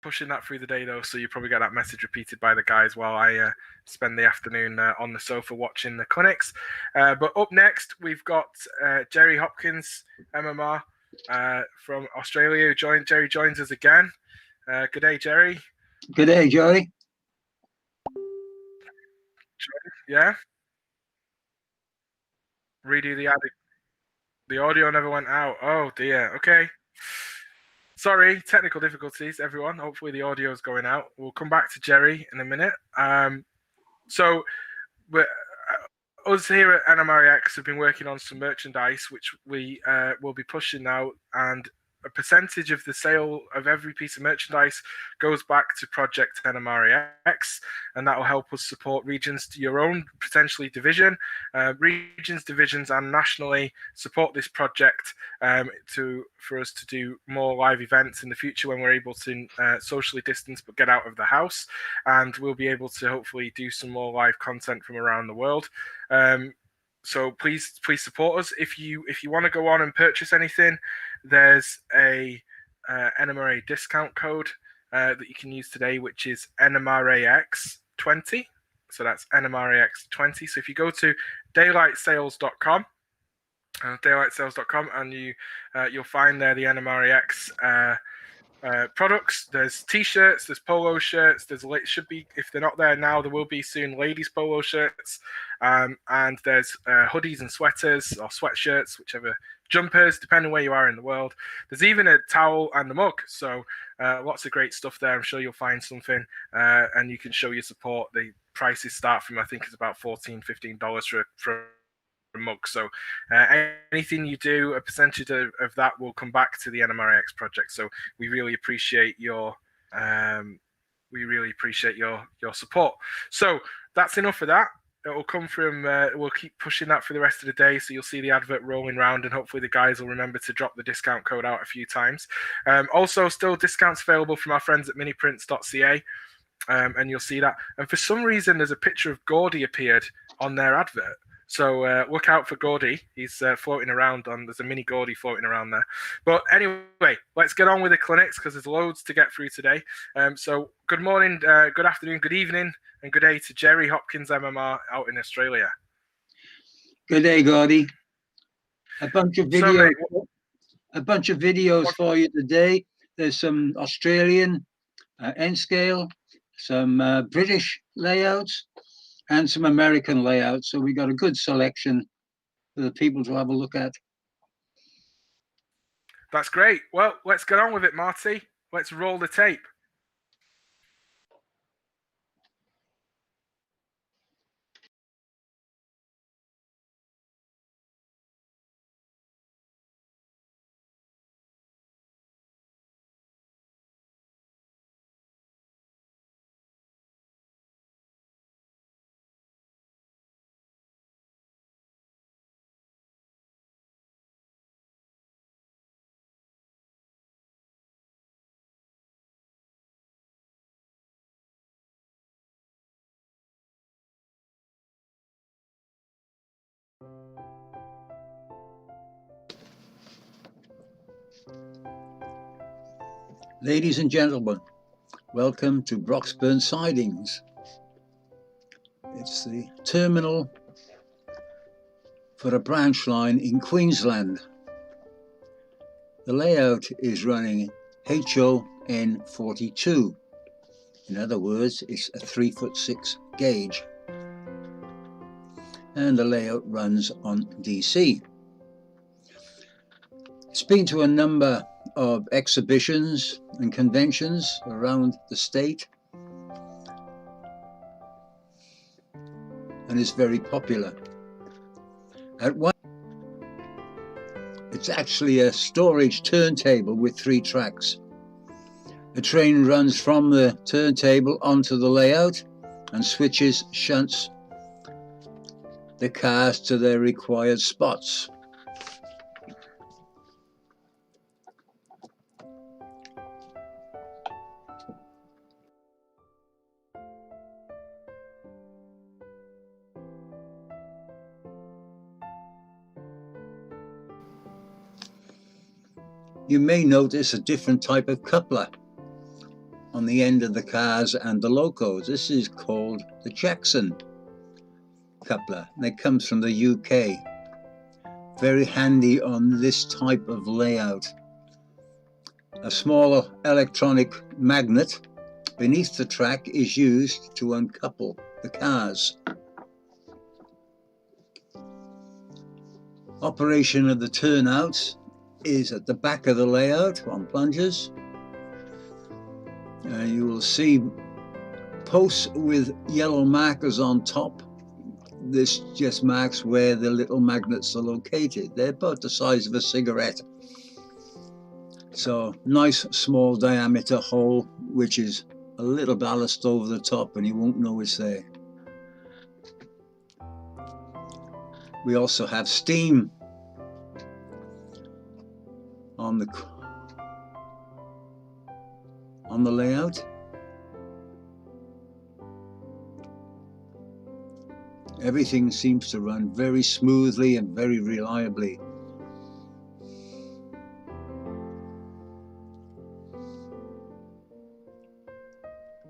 pushing that through the day though, so you probably get that message repeated by the guys while I spend the afternoon on the sofa watching the clinics. But up next, we've got Jerry Hopkins, MMR from Australia, who joined. Jerry joins us again. Good day, Jerry.
Good day, Jerry.
Yeah. Redo the ad. The audio never went out. Oh dear. Okay. Sorry, technical difficulties, everyone. Hopefully the audio is going out. We'll come back to Jerry in a minute. So, us here at NMRAx have been working on some merchandise, which we will be pushing now, and a percentage of the sale of every piece of merchandise goes back to Project NMRAx, and that will help us support regions to your own potentially division, regions, divisions, and nationally support this project for us to do more live events in the future when we're able to socially distance but get out of the house, and we'll be able to hopefully do some more live content from around the world. So please support us. If you want to go on and purchase anything, there's a NMRA discount code that you can use today, which is NMRAx20. So that's NMRAx20. So if you go to daylightsales.com, and you'll find there the NMRAx products. There's t-shirts, there's polo shirts, should be, if they're not there now, there will be soon, ladies polo shirts, and there's hoodies and sweaters or sweatshirts, whichever, jumpers, depending where you are in the world. There's even a towel and a mug, so lots of great stuff there. I'm sure you'll find something, and you can show your support. The prices start from, I think it's about $14-15 for a mug. So anything you do, a percentage of that will come back to the NMRAx project. So we really appreciate your support. So that's enough of that. It will come from, we'll keep pushing that for the rest of the day, so you'll see the advert rolling around, and hopefully the guys will remember to drop the discount code out a few times. Also, still discounts available from our friends at miniprints.ca, and you'll see that. And for some reason, there's a picture of Gordy appeared on their advert. So look out for Gordy. He's floating around there's a mini Gordy floating around there. But anyway, let's get on with the clinics because there's loads to get through today. So good morning, good afternoon, good evening, and good day to Jerry Hopkins, MMR, out in Australia.
Good day, Gordy. A bunch of videos for you today. There's some Australian N-scale, some British layouts, and some American layouts. So we got a good selection for the people to have a look at.
That's great. Well, let's get on with it, Marty. Let's roll the tape.
Ladies and gentlemen, welcome to Broxburn Sidings. It's the terminal for a branch line in Queensland. The layout is running HON42. In other words, it's a 3'6" gauge. And the layout runs on DC. It's been to a number of exhibitions and conventions around the state, and is very popular. It's actually a storage turntable with 3 tracks. The train runs from the turntable onto the layout and shunts the cars to their required spots. You may notice a different type of coupler on the end of the cars and the locos. This is called the Jackson coupler, and it comes from the UK. Very handy on this type of layout. A smaller electronic magnet beneath the track is used to uncouple the cars. Operation of the turnouts is at the back of the layout on plungers. You will see posts with yellow markers on top. This just marks where the little magnets are located. They're about the size of a cigarette. So nice small diameter hole, which is a little ballast over the top and you won't know it's there. We also have steam on the layout. Everything seems to run very smoothly and very reliably.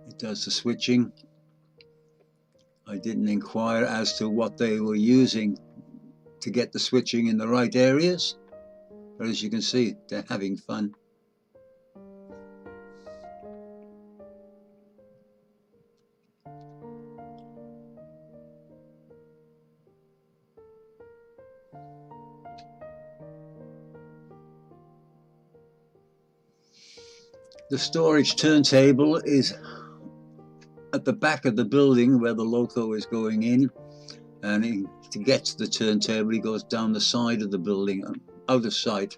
It does the switching. I didn't inquire as to what they were using to get the switching in the right areas, but as you can see, they're having fun. The storage turntable is at the back of the building where the loco is going in, and to get to the turntable he goes down the side of the building, out of sight.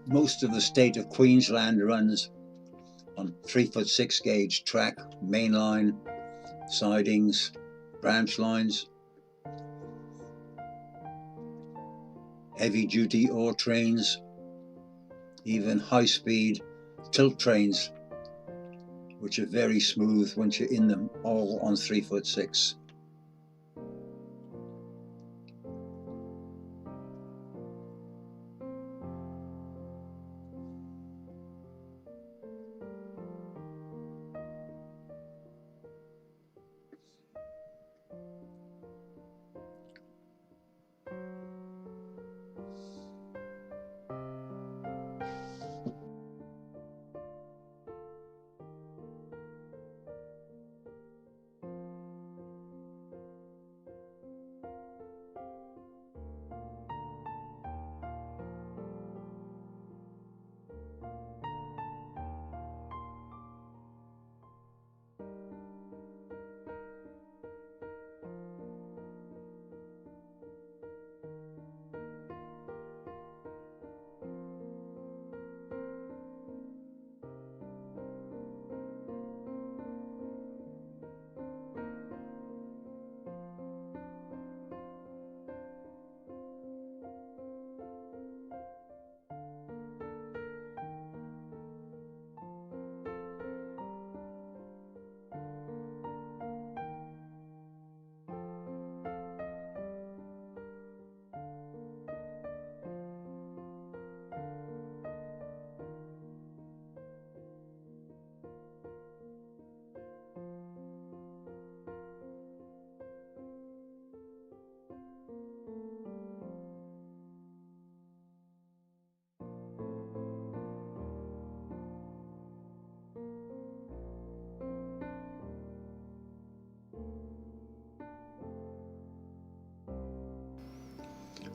Most of the state of Queensland runs on 3'6" gauge track, mainline, sidings, branch lines, heavy duty ore trains, even high speed tilt trains, which are very smooth once you're in them, all on 3'6".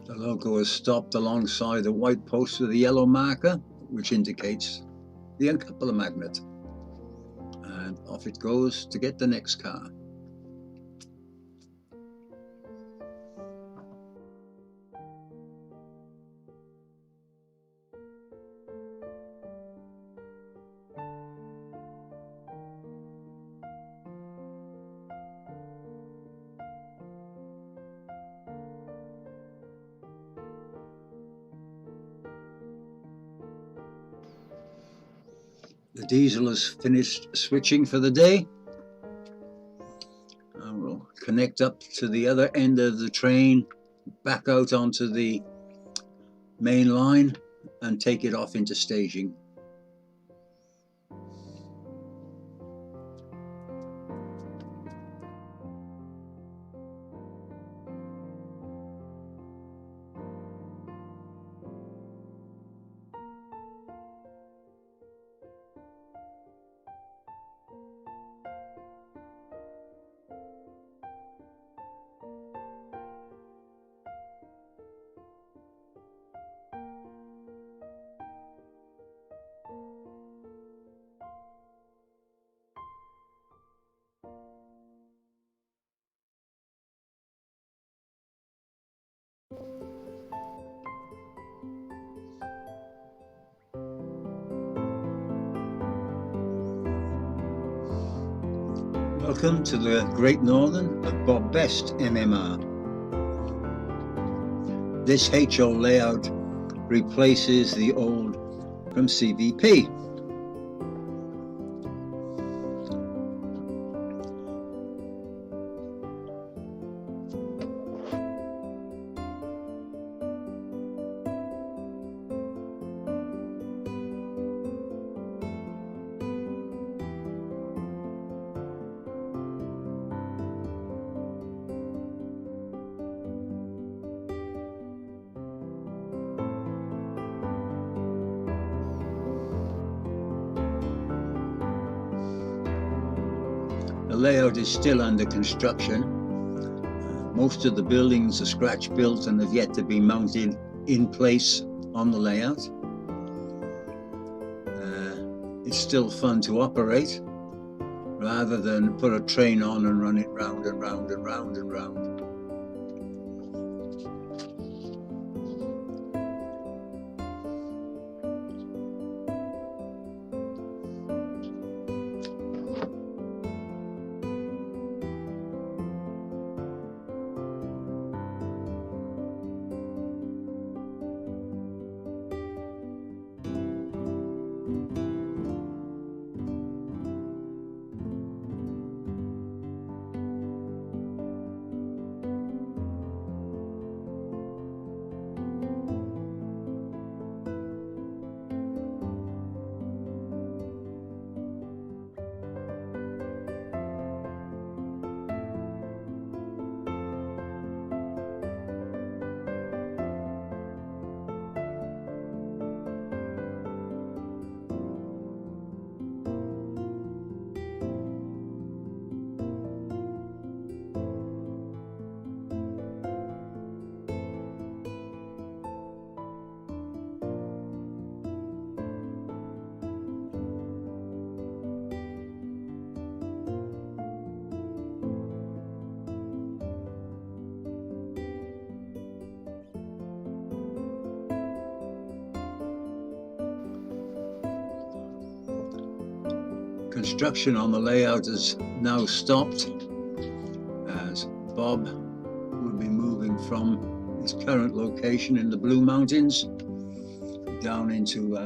The loco is stopped alongside the white post with a yellow marker, which indicates the uncoupler magnet. And off it goes to get the next car. The diesel has finished switching for the day. I will connect up to the other end of the train, back out onto the main line and take it off into staging. Welcome to the Great Northern of Bob Best MMR. This HO layout replaces the old from CVP. The layout is still under construction. Most of the buildings are scratch built and have yet to be mounted in place on the layout. It's still fun to operate rather than put a train on and run it round and round and round and round. Construction on the layout has now stopped as Bob will be moving from his current location in the Blue Mountains down into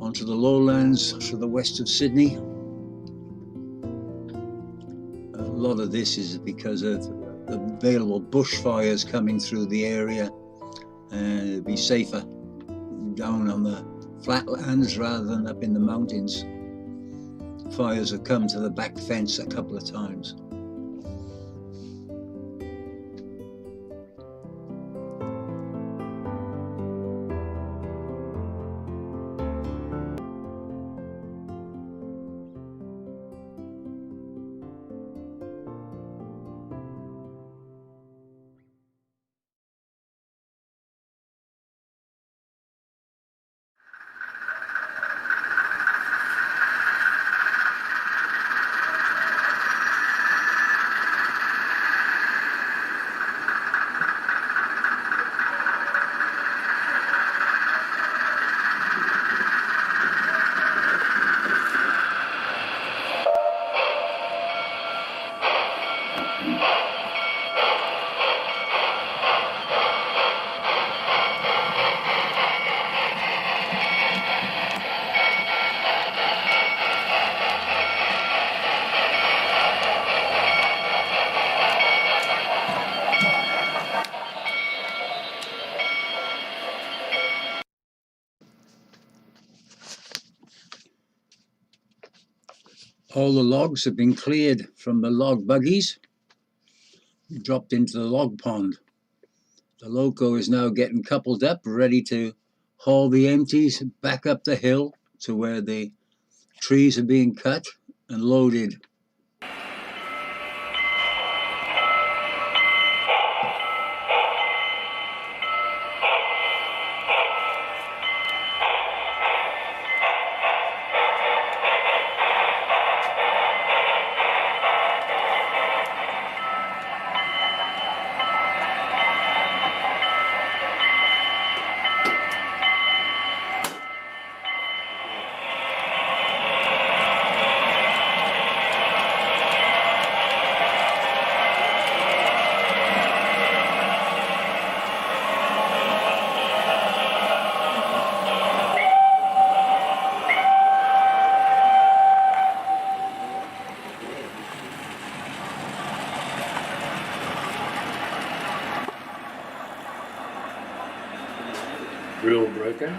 onto the lowlands to the west of Sydney. A lot of this is because of available bushfires coming through the area, and it'd be safer down on the flatlands rather than up in the mountains. Fires have come to the back fence a couple of times. All the logs have been cleared from the log buggies, dropped into the log pond. The loco is now getting coupled up, ready to haul the empties back up the hill to where the trees are being cut and loaded.
Real broken.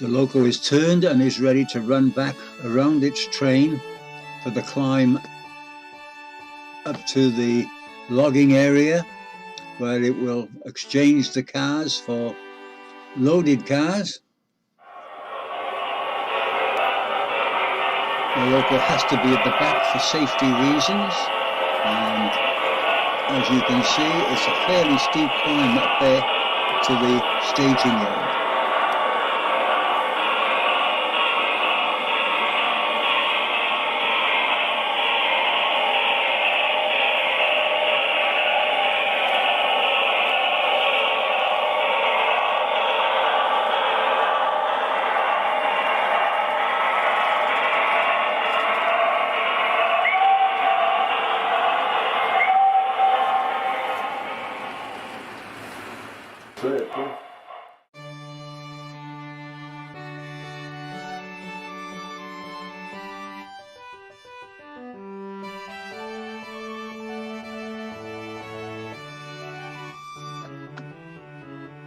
The loco is turned and is ready to run back around its train for the climb up to the logging area, where it will exchange the cars for loaded cars. The loco has to be at the back for safety reasons, and as you can see, it's a fairly steep climb up there to the staging yard.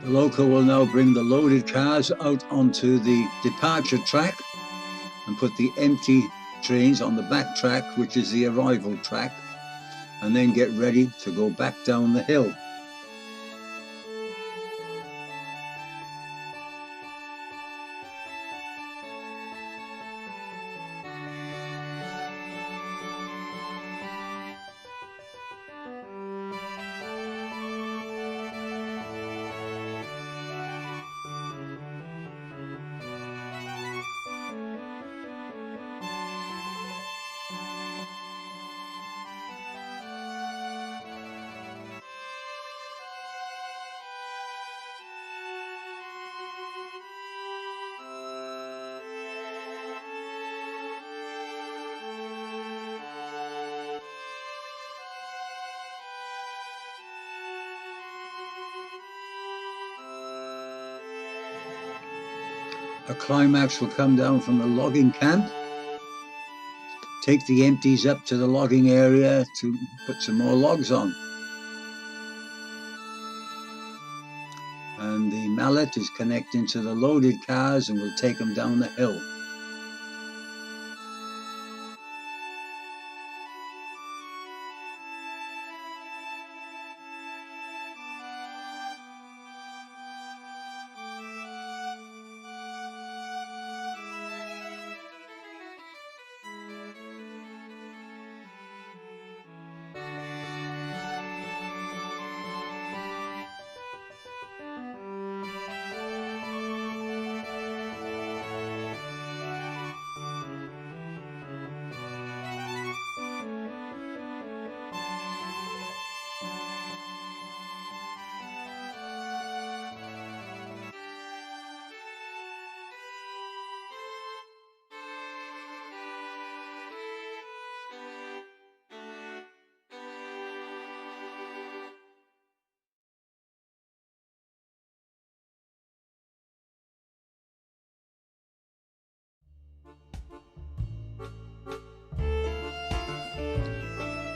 The loco will now bring the loaded cars out onto the departure track and put the empty trains on the back track, which is the arrival track, and then get ready to go back down the hill. A climax will come down from the logging camp, take the empties up to the logging area to put some more logs on. And the mallet is connecting to the loaded cars and will take them down the hill.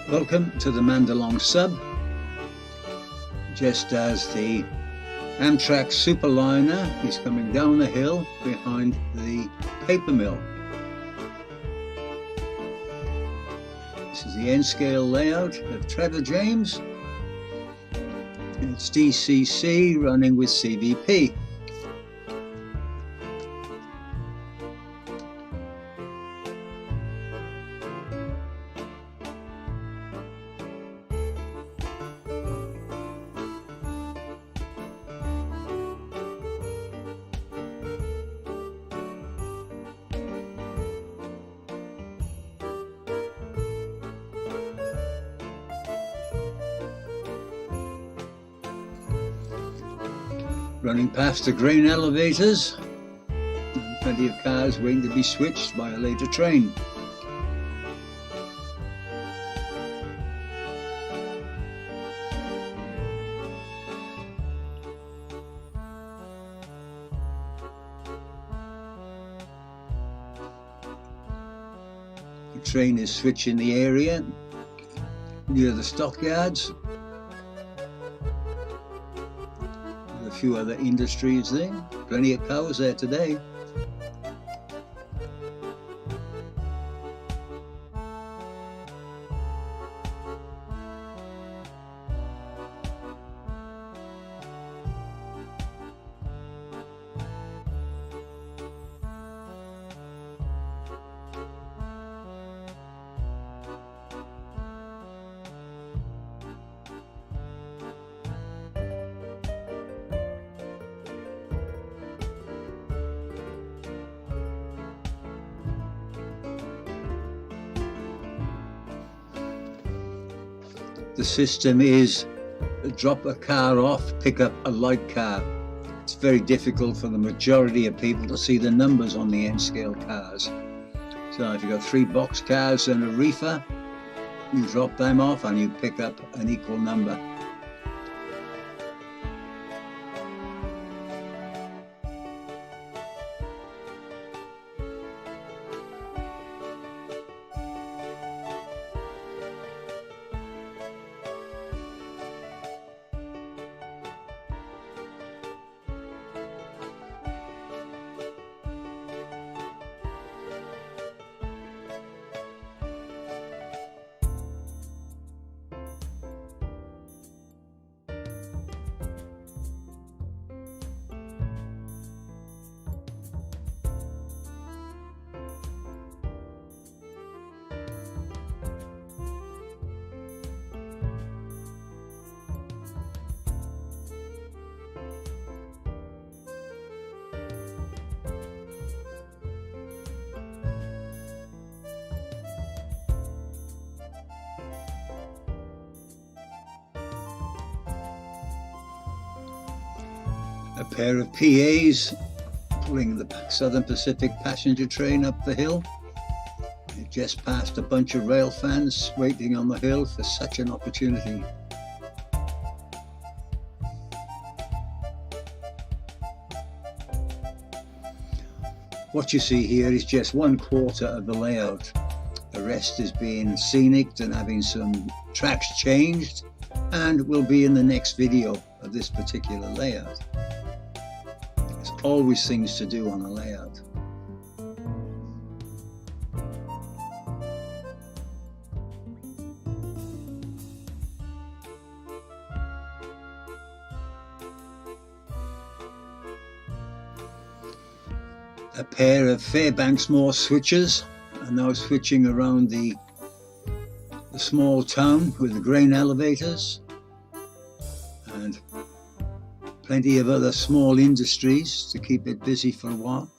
Welcome to the Mandalong sub. Just as the NMRAx superliner is coming down the hill behind the paper mill. This is the N-scale layout of Trevor James. It's DCC running with CVP. Running past the grain elevators, and plenty of cars waiting to be switched by a later train. The train is switching the area near the stockyards. A few other industries there, plenty of cows there today. The system is drop a car off, pick up a light car. It's very difficult for the majority of people to see the numbers on the N-scale cars. So if you've got 3 box cars and a reefer, you drop them off and you pick up an equal number. A pair of PAs pulling the Southern Pacific passenger train up the hill. It just passed a bunch of rail fans waiting on the hill for such an opportunity. What you see here is just 1/4 of the layout. The rest is being scenic and having some tracks changed, and will be in the next video of this particular layout. There's always things to do on a layout. A pair of Fairbanksmore switches are now switching around the small town with the grain elevators and plenty of other small industries to keep it busy for a while.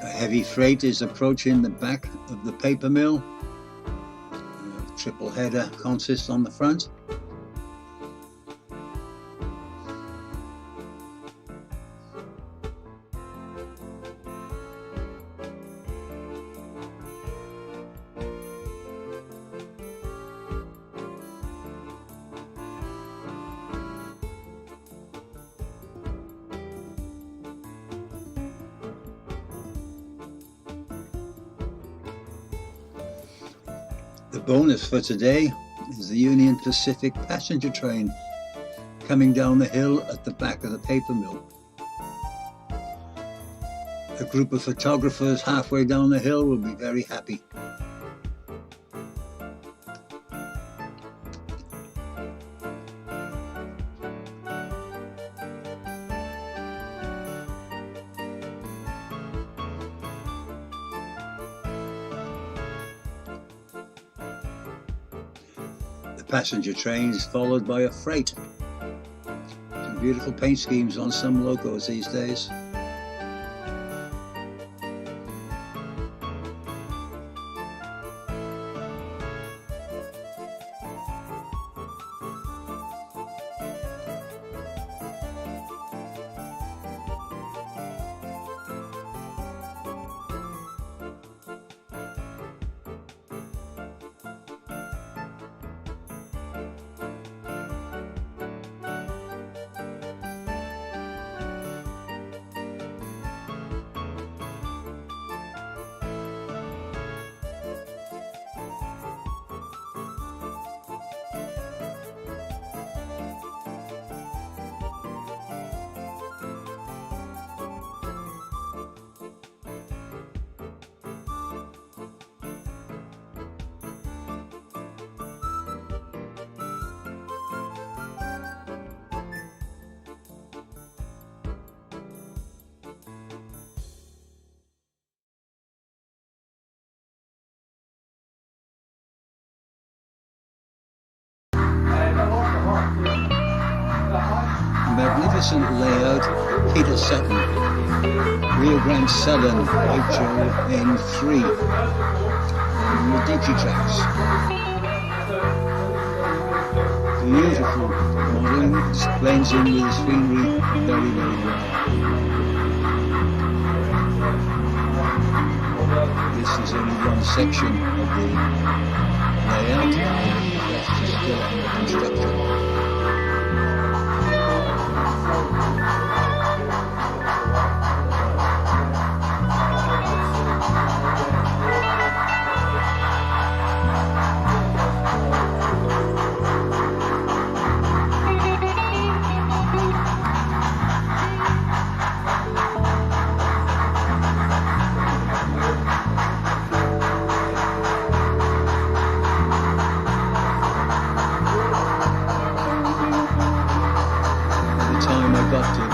A heavy freight is approaching the back of the paper mill. A triple header consists on the front. The bonus for today is the Union Pacific passenger train coming down the hill at the back of the paper mill. A group of photographers halfway down the hill will be very happy. Passenger train is followed by a freight. Some beautiful paint schemes on some locos these days. Magnificent layout, Peter Sutton, Rio Grande Southern, HON3, and the Digitracks. Beautiful modelling, just blends in with the scenery very, very well. This is only one section of the layout, the rest is still under construction.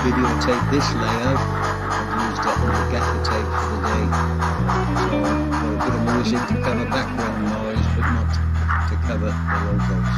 videotape this layout. I've used up my gaffer tape for the day. So got a bit of music to cover background noise, but not to cover the locals.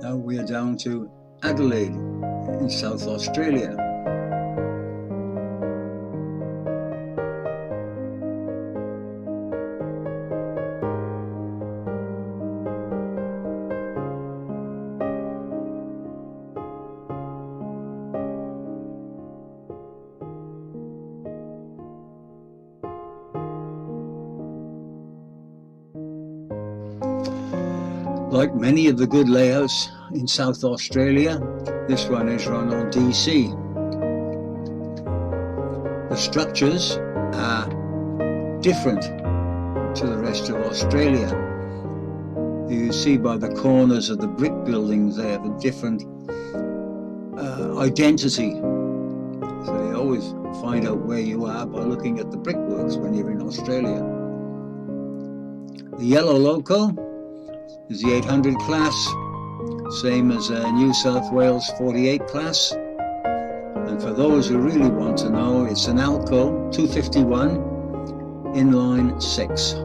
Now we are down to Adelaide in South Australia. Like many of the good layouts in South Australia, this one is run on DC. The structures are different to the rest of Australia. You see by the corners of the brick buildings they have a different identity. So you always find out where you are by looking at the brickworks when you're in Australia. The yellow loco is the 800 class, same as a New South Wales 48 class. And for those who really want to know, it's an Alco 251 inline 6.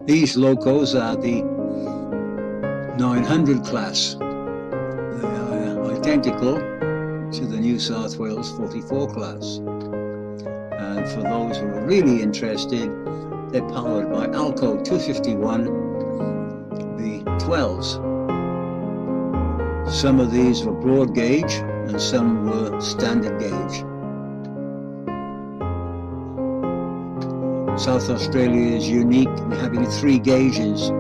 These locos are the 900 class. They are identical to the New South Wales 44 class. And for those who are really interested, they're powered by Alco 251 V12s. Some of these were broad gauge and some were standard gauge. South Australia is unique in having 3 gauges,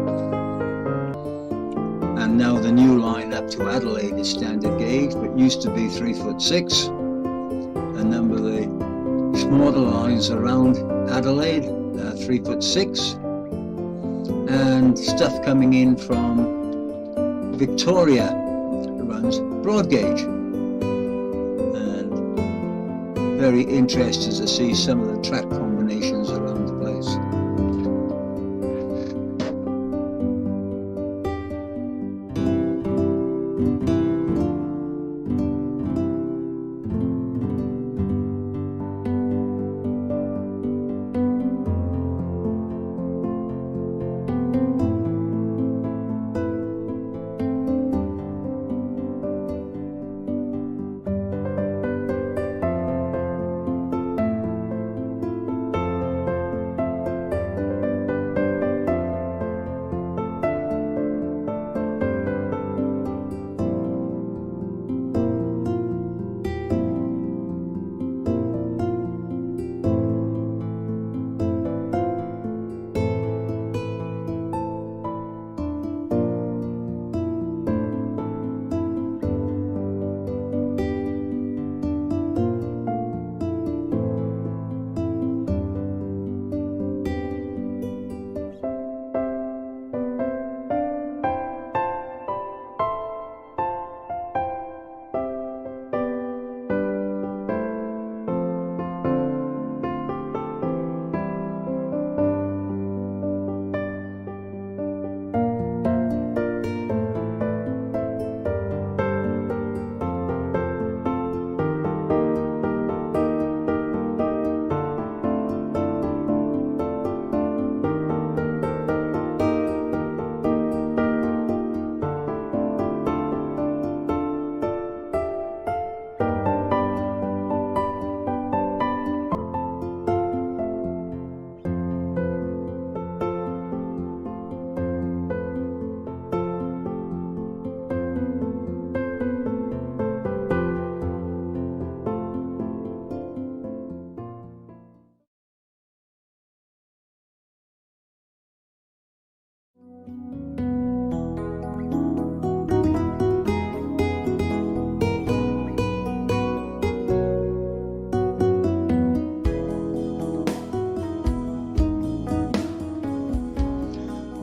and now the new line up to Adelaide is standard gauge, but used to be 3'6". A number of the smaller lines around Adelaide are 3'6", and stuff coming in from Victoria runs broad gauge. And very interested to see some of the track combinations around the place.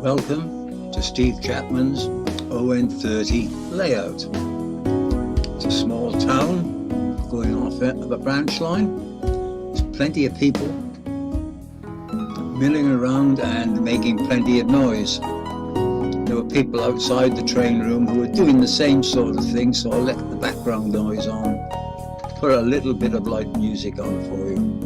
Welcome to Steve Chapman's ON30 layout. It's a small town going off of a branch line. There's plenty of people milling around and making plenty of noise. There were people outside the train room who were doing the same sort of thing, so I left the background noise on, put a little bit of light music on for you.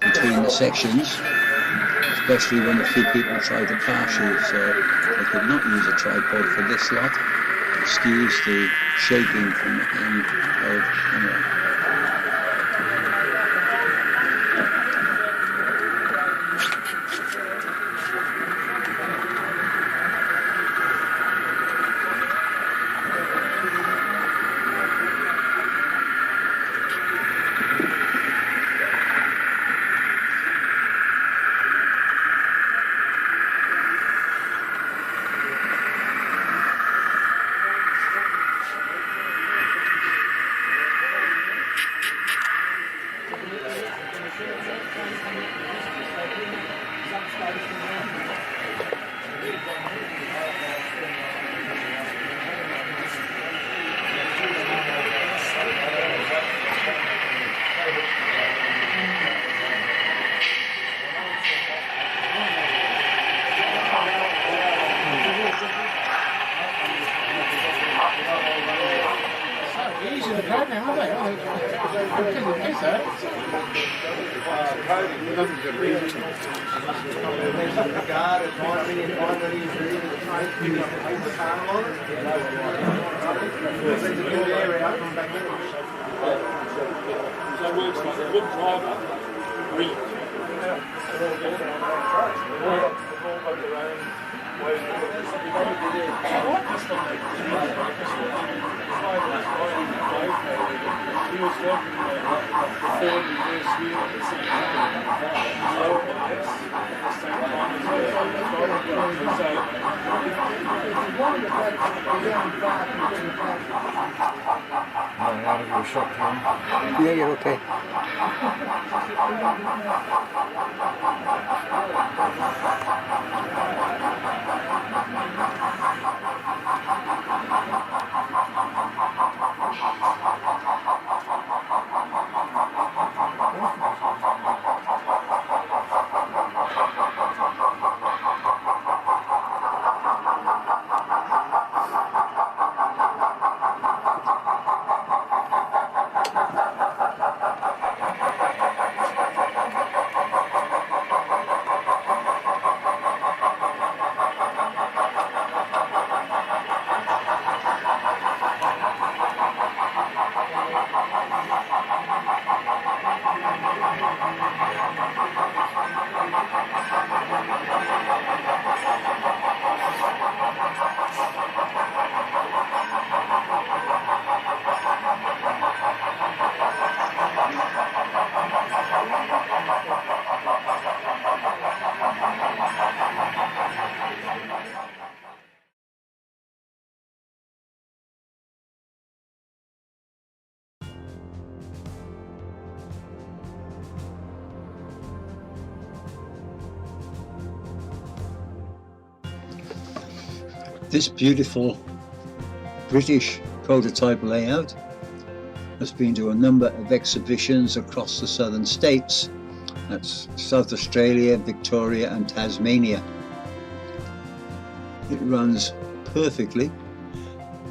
Between the sections, especially when a few people try to pass you, so I could not use a tripod for this lot. Excuse the shaking from the end of camera.
Easy to pad now, aren't they?
So it works like a good driver.
Out of your shot, Tom.
Yeah, you're okay. This beautiful British prototype layout has been to a number of exhibitions across the southern states. That's South Australia, Victoria and Tasmania. It runs perfectly,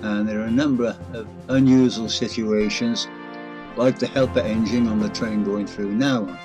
and there are a number of unusual situations like the helper engine on the train going through now.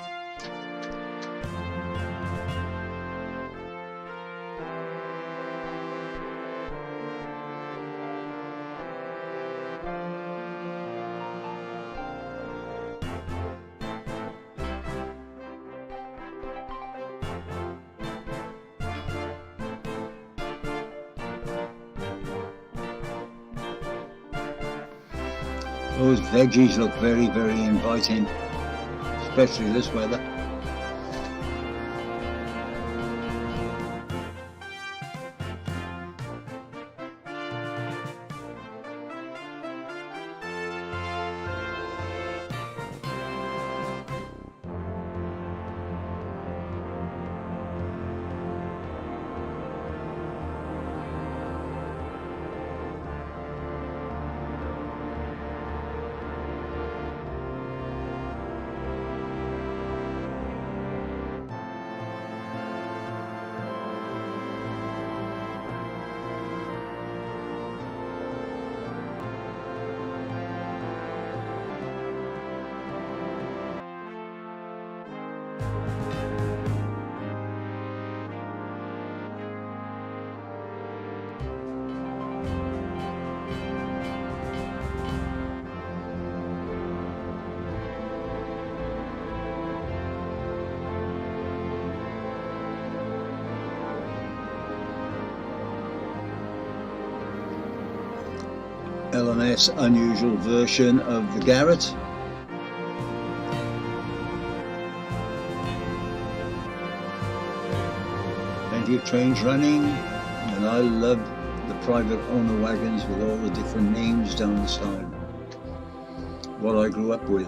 Those veggies look very, very inviting, especially this weather. LMS unusual version of the Garrett. Plenty of trains running, and I love the private owner wagons with all the different names down the side. What I grew up with.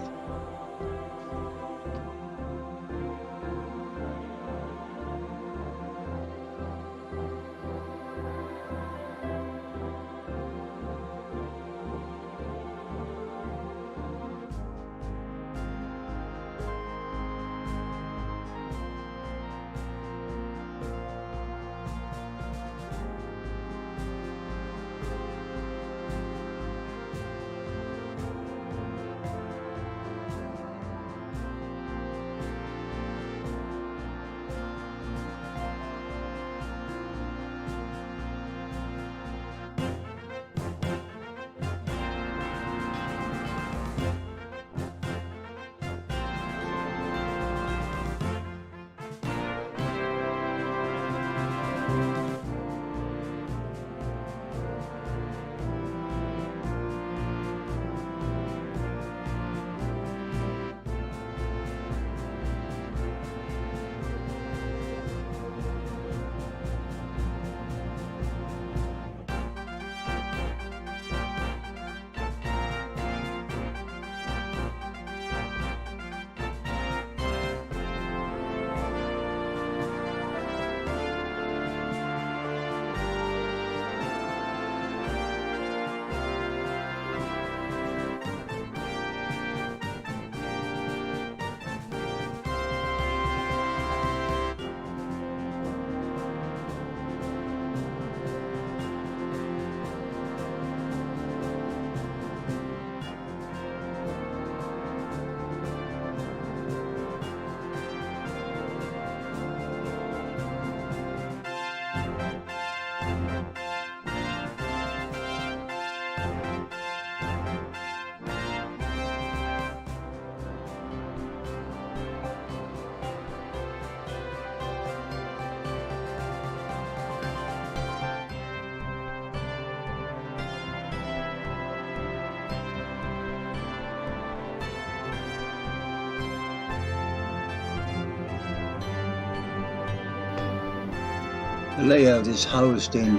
The layout is housed in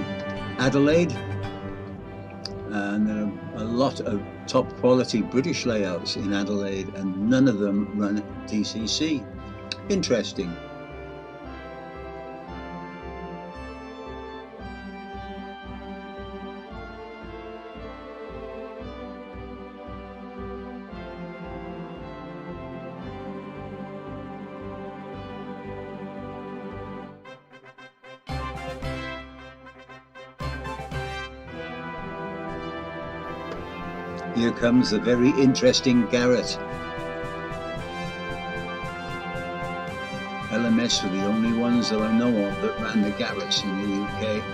Adelaide, and there are a lot of top quality British layouts in Adelaide, and none of them run DCC. Interesting. Here comes the very interesting Garrett. LMS were the only ones that I know of that ran the Garretts in the UK.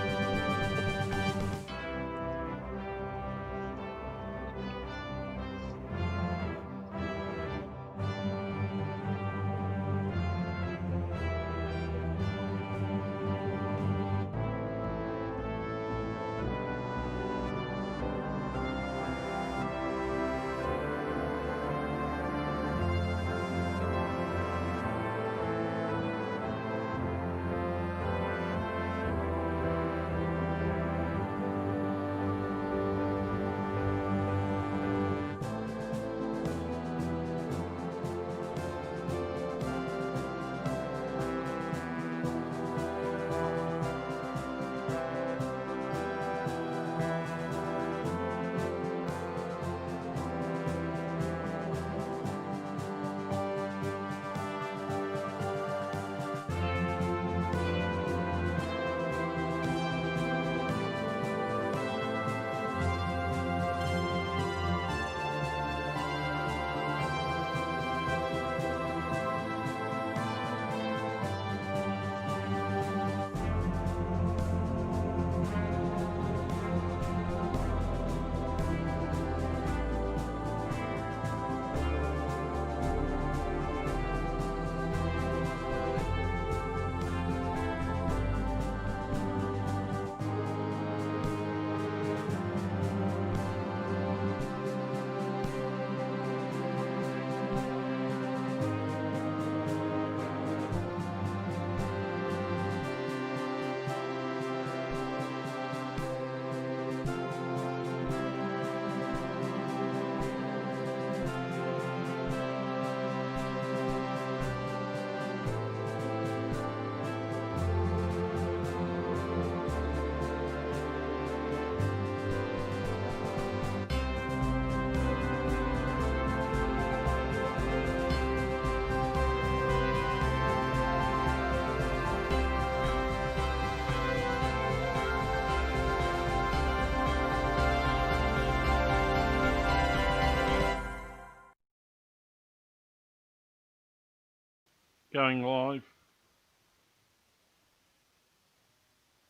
Going live.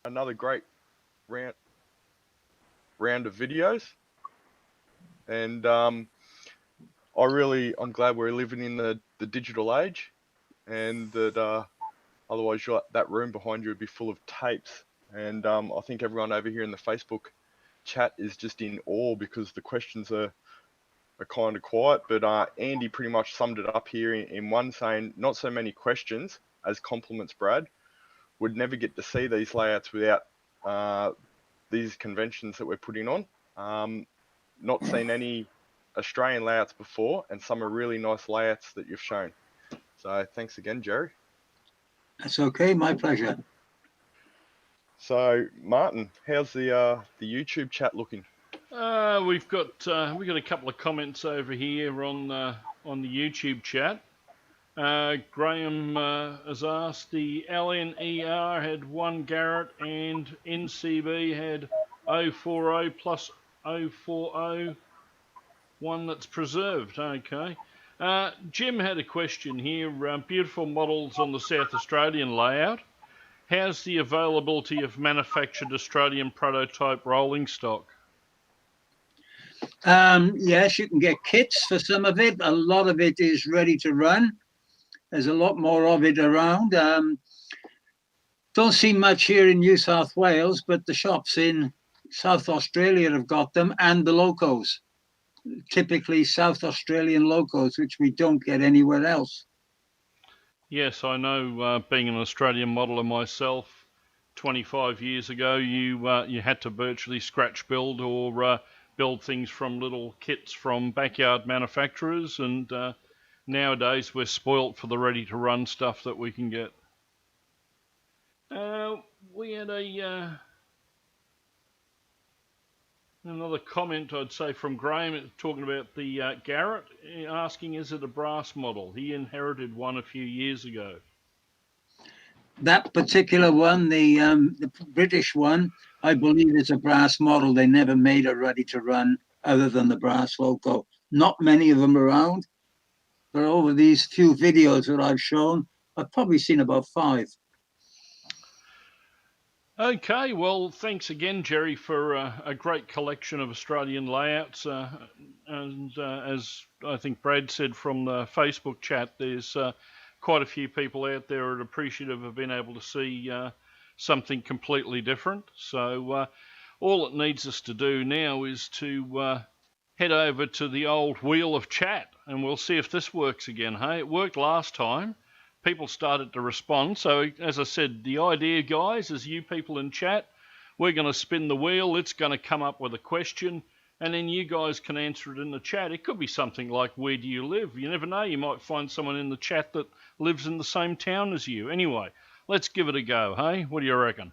Another great round of videos, and I'm glad we're living in the digital age, and that otherwise that room behind you would be full of tapes. And I think everyone over here in the Facebook chat is just in awe because the questions are kind of quiet. But Andy pretty much summed it up here in one, saying not so many questions as compliments, Brad. Would never get to see these layouts without these conventions that we're putting on. Not seen any Australian layouts before, and some are really nice layouts that you've shown. So thanks again, Jerry.
That's okay, my pleasure.
So Martin, how's the YouTube chat looking?
We've got a couple of comments over here on the YouTube chat. Graham has asked, the LNER had one Garrett and NCB had 040 plus 040, one that's preserved. Okay. Jim had a question here. Beautiful models on the South Australian layout. How's the availability of manufactured Australian prototype rolling stock?
Yes, you can get kits for some of it. A lot of it is ready to run. There's a lot more of it around. Don't see much here in New South Wales, but the shops in South Australia have got them, and the locos, typically South Australian locos, which we don't get anywhere else.
Yes, I know, being an Australian modeler myself, 25 years ago, you had to virtually scratch build or build things from little kits from backyard manufacturers, and nowadays we're spoilt for the ready-to-run stuff that we can get. We had another comment, I'd say, from Graham talking about the Garrett, asking, is it a brass model? He inherited one a few years ago.
That particular one, the British one, I believe is a brass model. They never made a ready to run other than the brass loco. Not many of them around, but over these few videos that I've shown, I've probably seen about 5.
Okay, well, thanks again, Jerry, for a great collection of Australian layouts. And as I think Brad said from the Facebook chat, there's quite a few people out there that are appreciative of being able to see something completely different. So all it needs us to do now is to head over to the old wheel of chat, and we'll see if this works again. Hey, it worked last time. People started to respond. So, as I said, the idea, guys, is you people in chat, we're going to spin the wheel. It's going to come up with a question, and then you guys can answer it in the chat. It could be something like, where do you live? You never know. You might find someone in the chat that lives in the same town as you. Anyway, let's give it a go, hey? What do you reckon?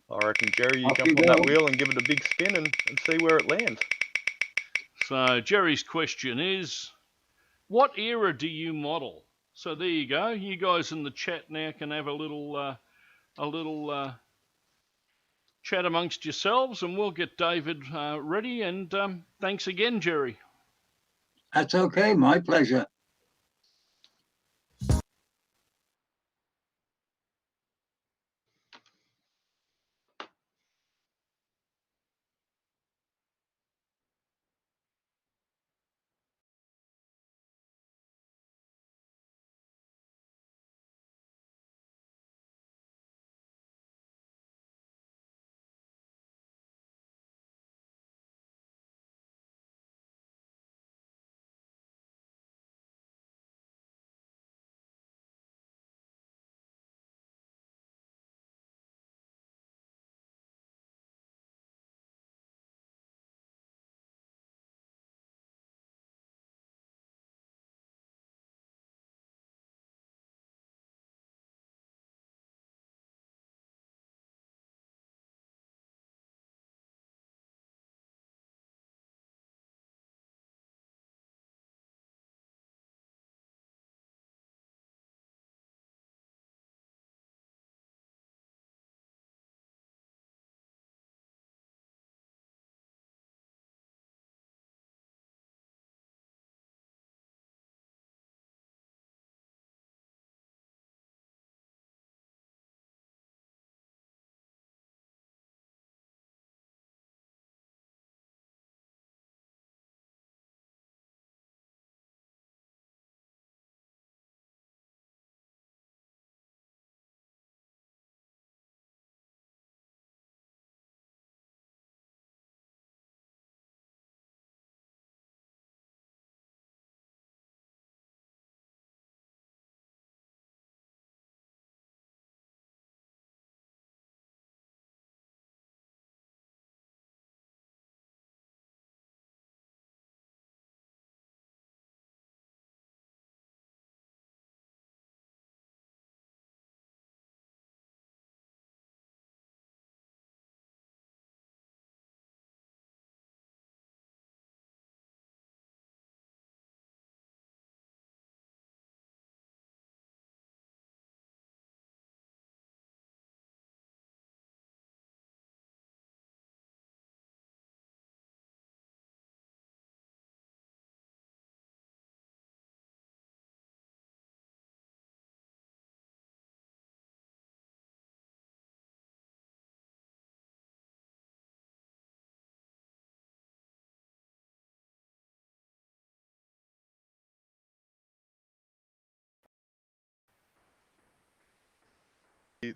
I reckon, Jerry, you
Off
jump
you
on
go.
that wheel and give it a big spin and see where it lands.
So, Jerry's question is, what era do you model? So there you go. You guys in the chat now can have a little chat amongst yourselves, and we'll get David ready. And thanks again, Jerry.
That's okay, my pleasure.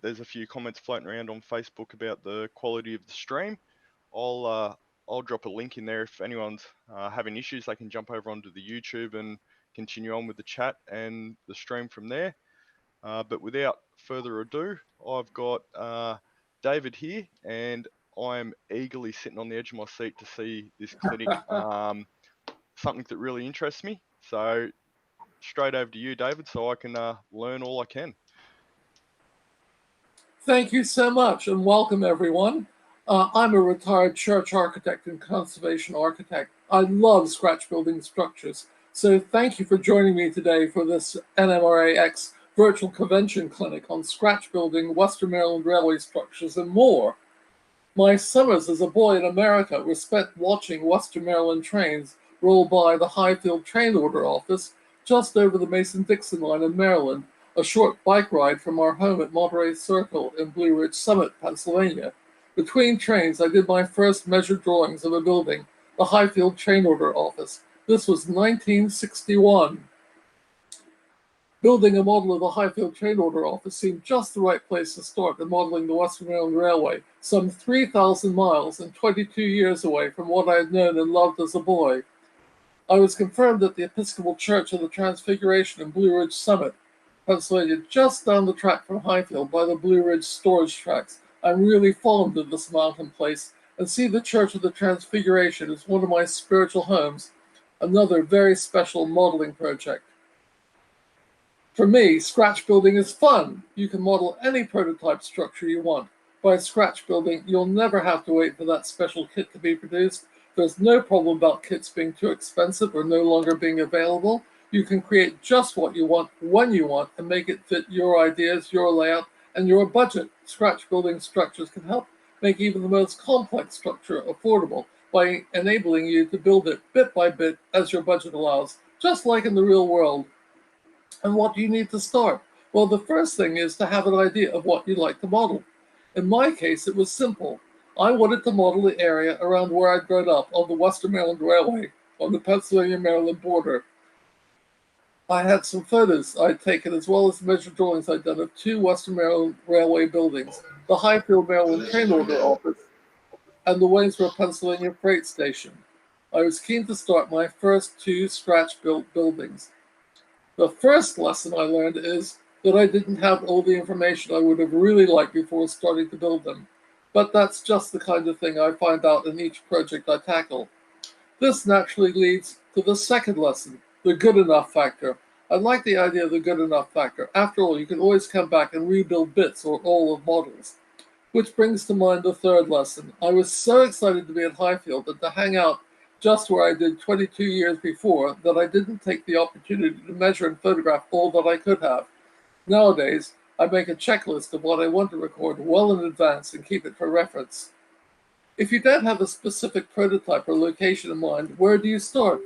There's a few comments floating around on Facebook about the quality of the stream. I'll drop a link in there if anyone's having issues. They can jump over onto the YouTube and continue on with the chat and the stream from there. But without further ado, I've got David here, and I'm eagerly sitting on the edge of my seat to see this clinic. Something that really interests me. So straight over to you, David, so I can learn all I can.
Thank you so much, and welcome everyone. I'm a retired church architect and conservation architect. I love scratch building structures, so thank you for joining me today for this NMRAx virtual convention clinic on scratch building Western Maryland railway structures and more. My summers as a boy in America were spent watching Western Maryland trains roll by the Highfield Train Order Office just over the Mason-Dixon line in Maryland, a short bike ride from our home at Monterey Circle in Blue Ridge Summit, Pennsylvania. Between trains, I did my first measured drawings of a building, the Highfield Train Order Office. This was 1961. Building a model of the Highfield Train Order Office seemed just the right place to start in modeling the Western Maryland Railway, some 3,000 miles and 22 years away from what I had known and loved as a boy. I was confirmed at the Episcopal Church of the Transfiguration in Blue Ridge Summit, Pennsylvania, just down the track from Highfield by the Blue Ridge storage tracks. I'm really fond of this mountain place and see the Church of the Transfiguration as one of my spiritual homes, another very special modeling project. For me, scratch building is fun. You can model any prototype structure you want. By scratch building, you'll never have to wait for that special kit to be produced. There's no problem about kits being too expensive or no longer being available. You can create just what you want, when you want, and make it fit your ideas, your layout, and your budget. Scratch building structures can help make even the most complex structure affordable by enabling you to build it bit by bit as your budget allows, just like in the real world. And what do you need to start? Well, the first thing is to have an idea of what you'd like to model. In my case, it was simple. I wanted to model the area around where I'd grown up on the Western Maryland Railway on the Pennsylvania-Maryland border. I had some photos I'd taken as well as measured drawings I'd done of two Western Maryland Railway buildings, the Highfield Maryland Train Order Office and the Waynesboro, Pennsylvania Freight Station. I was keen to start my first two scratch-built buildings. The first lesson I learned is that I didn't have all the information I would have really liked before starting to build them. But that's just the kind of thing I find out in each project I tackle. This naturally leads to the second lesson, the good enough factor. I like the idea of the good enough factor. After all, you can always come back and rebuild bits or all of models. Which brings to mind the third lesson. I was so excited to be at Highfield and to hang out just where I did 22 years before that I didn't take the opportunity to measure and photograph all that I could have. Nowadays, I make a checklist of what I want to record well in advance and keep it for reference. If you don't have a specific prototype or location in mind, where do you start?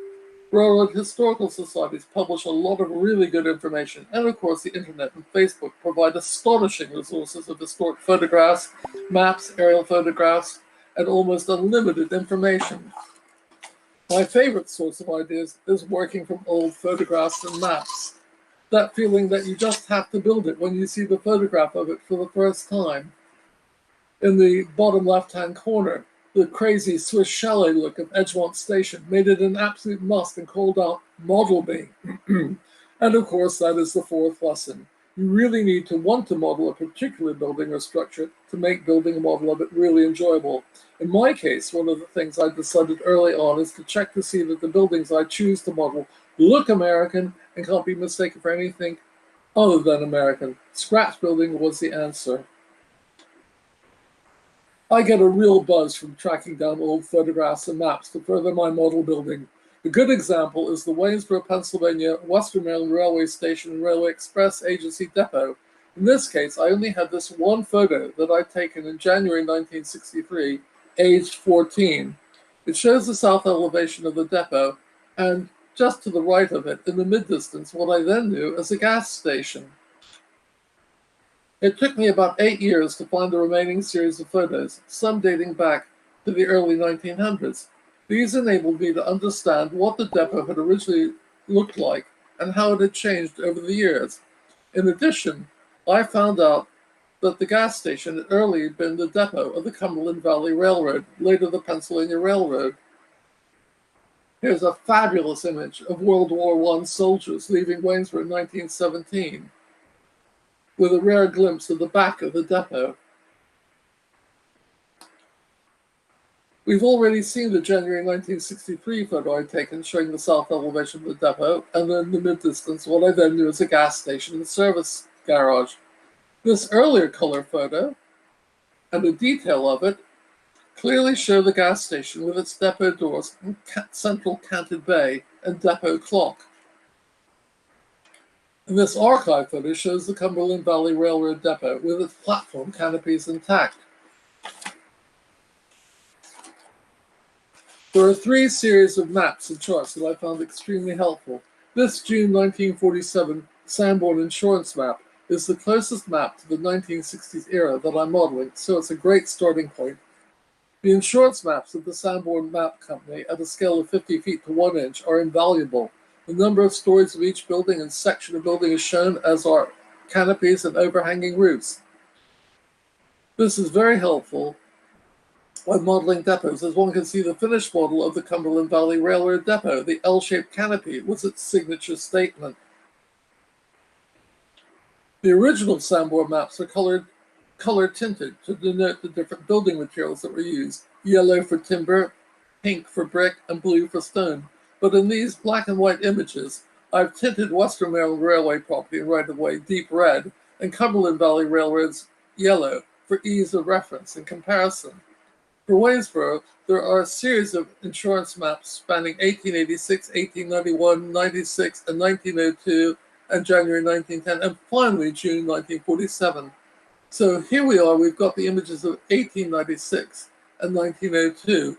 Railroad historical societies publish a lot of really good information, and of course the internet and Facebook provide astonishing resources of historic photographs, maps, aerial photographs, and almost unlimited information. My favorite source of ideas is working from old photographs and maps. That feeling that you just have to build it when you see the photograph of it for the first time. In the bottom left-hand corner, the crazy Swiss chalet look of Edgemont Station made it an absolute must and called out, "Model me." And of course, that is the fourth lesson. You really need to want to model a particular building or structure to make building a model of it really enjoyable. In my case, one of the things I decided early on is to check to see that the buildings I choose to model look American and can't be mistaken for anything other than American. Scratch building was the answer. I get a real buzz from tracking down old photographs and maps to further my model building. A good example is the Waynesboro, Pennsylvania Western Maryland Railway Station and Railway Express Agency Depot. In this case, I only had this one photo that I'd taken in January 1963, aged 14. It shows the south elevation of the depot, and just to the right of it, in the mid-distance, what I then knew as a gas station. It took me about 8 years to find the remaining series of photos, some dating back to the early 1900s. These enabled me to understand what the depot had originally looked like and how it had changed over the years. In addition, I found out that the gas station had earlier been the depot of the Cumberland Valley Railroad, later the Pennsylvania Railroad. Here's a fabulous image of World War I soldiers leaving Waynesboro in 1917. with a rare glimpse of the back of the depot. We've already seen the January 1963 photo I'd taken showing the south elevation of the depot, and then the mid-distance what I then knew as a gas station and service garage. This earlier color photo, and a detail of it, clearly show the gas station with its depot doors and central canted bay and depot clock. And this archive photo shows the Cumberland Valley Railroad depot with its platform canopies intact. There are 3 series of maps and charts that I found extremely helpful. This June 1947 Sanborn insurance map is the closest map to the 1960s era that I'm modeling, so it's a great starting point. The insurance maps of the Sanborn Map Company at a scale of 50 feet to 1 inch are invaluable. The number of stories of each building and section of building is shown, as are canopies and overhanging roofs. This is very helpful when modeling depots, as one can see the finished model of the Cumberland Valley Railroad depot. The L-shaped canopy was its signature statement. The original Sanborn maps are color tinted to denote the different building materials that were used: yellow for timber, pink for brick, and blue for stone. But in these black and white images, I've tinted Western Maryland Railway property and right-of-way deep red and Cumberland Valley Railroad's yellow for ease of reference and comparison. For Waynesboro, there are a series of insurance maps spanning 1886, 1891, 96, and 1902, and January 1910, and finally June 1947. So here we are, we've got the images of 1896 and 1902.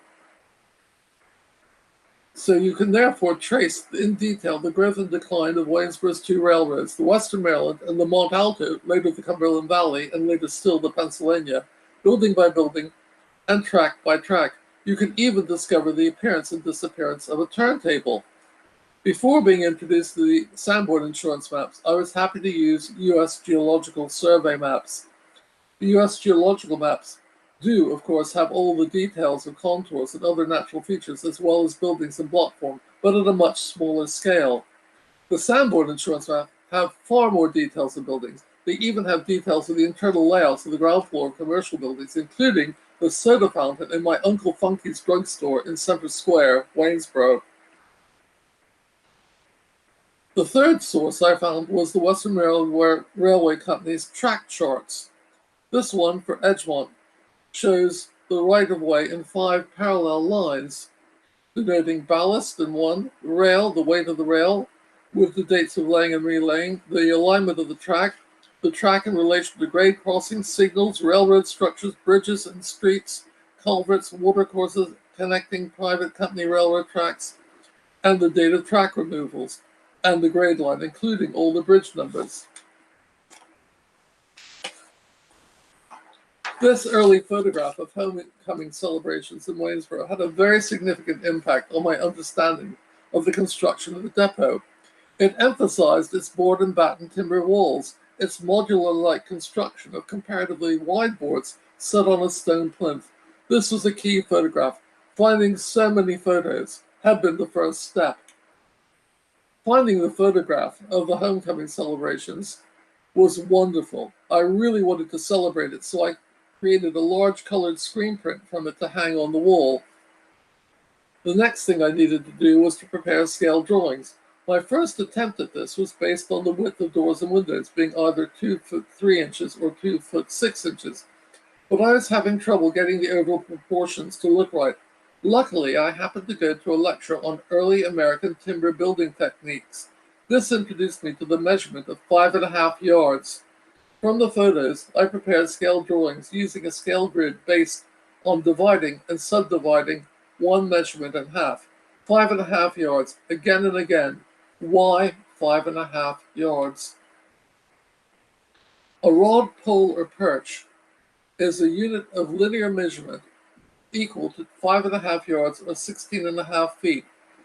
So you can therefore trace in detail the growth and decline of Waynesboro's 2 railroads, the Western Maryland and the Mont Alto, later the Cumberland Valley, and later still the Pennsylvania, building by building and track by track. You can even discover the appearance and disappearance of a turntable. Before being introduced to the Sanborn insurance maps, I was happy to use U.S. Geological Survey maps. The U.S. Geological maps do, of course, have all the details of contours and other natural features, as well as buildings and block form, but at a much smaller scale. The Sanborn insurance maps have far more details of buildings. They even have details of the internal layouts of the ground floor of commercial buildings, including the soda fountain in my Uncle Funky's drugstore in Center Square, Waynesboro. The third source I found was the Western Maryland Railway Company's track charts. This one for Edgemont shows the right-of-way in 5 parallel lines, denoting ballast in 1, rail, the weight of the rail, with the dates of laying and relaying, the alignment of the track in relation to grade crossings, signals, railroad structures, bridges and streets, culverts, watercourses connecting private company railroad tracks, and the date of track removals, and the grade line, including all the bridge numbers. This early photograph of homecoming celebrations in Waynesboro had a very significant impact on my understanding of the construction of the depot. It emphasized its board and batten timber walls, its modular-like construction of comparatively wide boards set on a stone plinth. This was a key photograph. Finding so many photos had been the first step. Finding the photograph of the homecoming celebrations was wonderful. I really wanted to celebrate it, so I created a large colored screen print from it to hang on the wall. The next thing I needed to do was to prepare scale drawings. My first attempt at this was based on the width of doors and windows being either 2 foot 3 inches or 2 foot 6 inches, but I was having trouble getting the overall proportions to look right. Luckily, I happened to go to a lecture on early American timber building techniques. This introduced me to the measurement of 5.5 yards. From the photos, I prepared scale drawings using a scale grid based on dividing and subdividing one measurement in half. 5.5 yards, again and again. Why 5.5 yards? A rod, pole, or perch is a unit of linear measurement equal to 5.5 yards or 16.5 feet.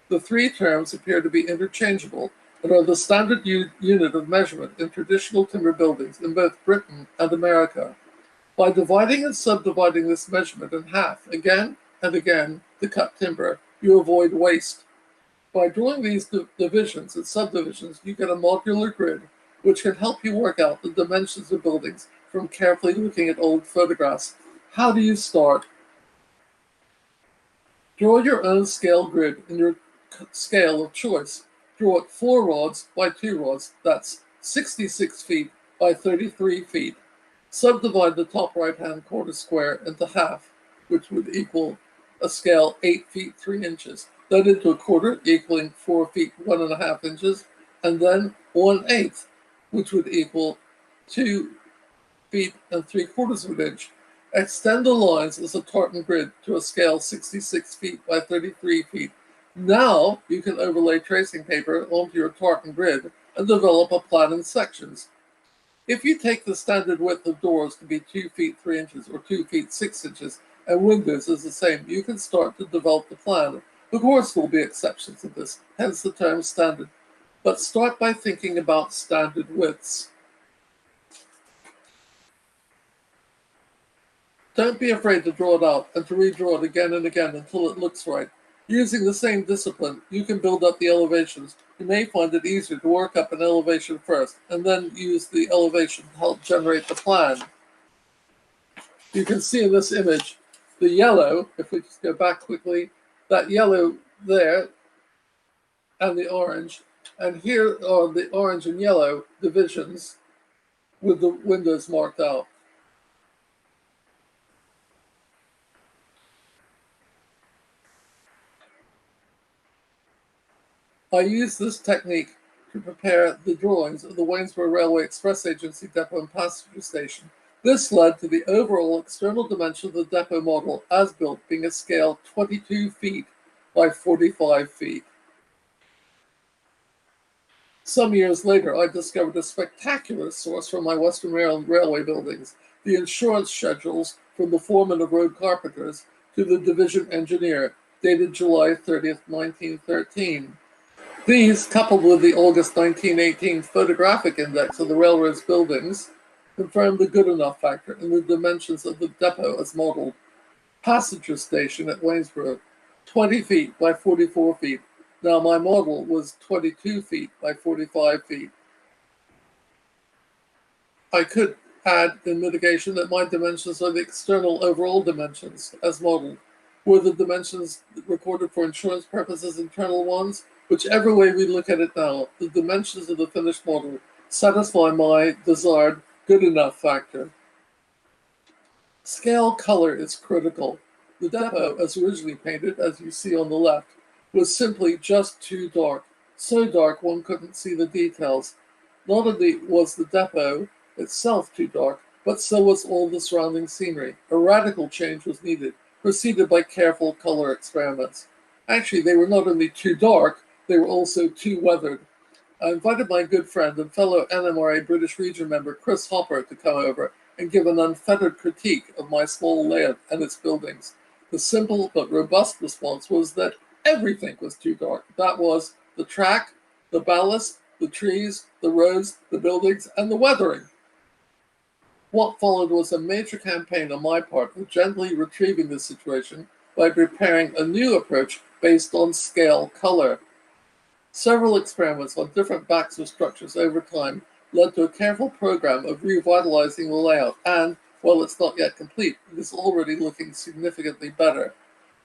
The 3 terms appear to be interchangeable and are the standard unit of measurement in traditional timber buildings in both Britain and America. By dividing and subdividing this measurement in half again and again to cut timber, you avoid waste. By drawing these divisions and subdivisions, you get a modular grid which can help you work out the dimensions of buildings from carefully looking at old photographs. How do you start? Draw your own scale grid in your scale of choice. Draw it 4 rods by 2 rods. That's 66 feet by 33 feet. Subdivide the top right-hand quarter square into half, which would equal a scale 8 feet 3 inches. Then into a quarter, equaling 4 feet 1.5 inches, and then 1/8, which would equal 2 feet and 3/4 of an inch. Extend the lines as a tartan grid to a scale 66 feet by 33 feet. Now you can overlay tracing paper onto your tartan grid and develop a plan in sections. If you take the standard width of doors to be 2 feet 3 inches or 2 feet 6 inches, and windows is the same, you can start to develop the plan. Of course, there will be exceptions to this, hence the term standard. But start by thinking about standard widths. Don't be afraid to draw it out and to redraw it again and again until it looks right. Using the same discipline, you can build up the elevations. You may find it easier to work up an elevation first and then use the elevation to help generate the plan. You can see in this image the yellow, if we just go back quickly, that yellow there and the orange. And here are the orange and yellow divisions with the windows marked out. I used this technique to prepare the drawings of the Waynesboro Railway Express Agency depot and passenger station. This led to the overall external dimension of the depot model as built being a scale 22 feet by 45 feet. Some years later, I discovered a spectacular source for my Western Maryland Railway buildings, the insurance schedules from the foreman of road carpenters to the division engineer, dated July 30th, 1913. These, coupled with the August 1918 photographic index of the railroad's buildings, confirmed the good enough factor in the dimensions of the depot as modeled. Passenger station at Waynesboro, 20 feet by 44 feet. Now my model was 22 feet by 45 feet. I could add in mitigation that my dimensions are the external overall dimensions as modeled. Were the dimensions recorded for insurance purposes internal ones? Whichever way we look at it now, the dimensions of the finished model satisfy my desired good enough factor. Scale color is critical. The depot, as originally painted, as you see on the left, was simply just too dark. So dark one couldn't see the details. Not only was the depot itself too dark, but so was all the surrounding scenery. A radical change was needed, preceded by careful color experiments. Actually, they were not only too dark, they were also too weathered. I invited my good friend and fellow NMRA British Region member Chris Hopper to come over and give an unfettered critique of my small layout and its buildings. The simple but robust response was that everything was too dark. That was the track, the ballast, the trees, the roads, the buildings, and the weathering. What followed was a major campaign on my part of gently retrieving the situation by preparing a new approach based on scale color. Several experiments on different backs of structures over time led to a careful program of revitalizing the layout, and, while it's not yet complete, it is already looking significantly better.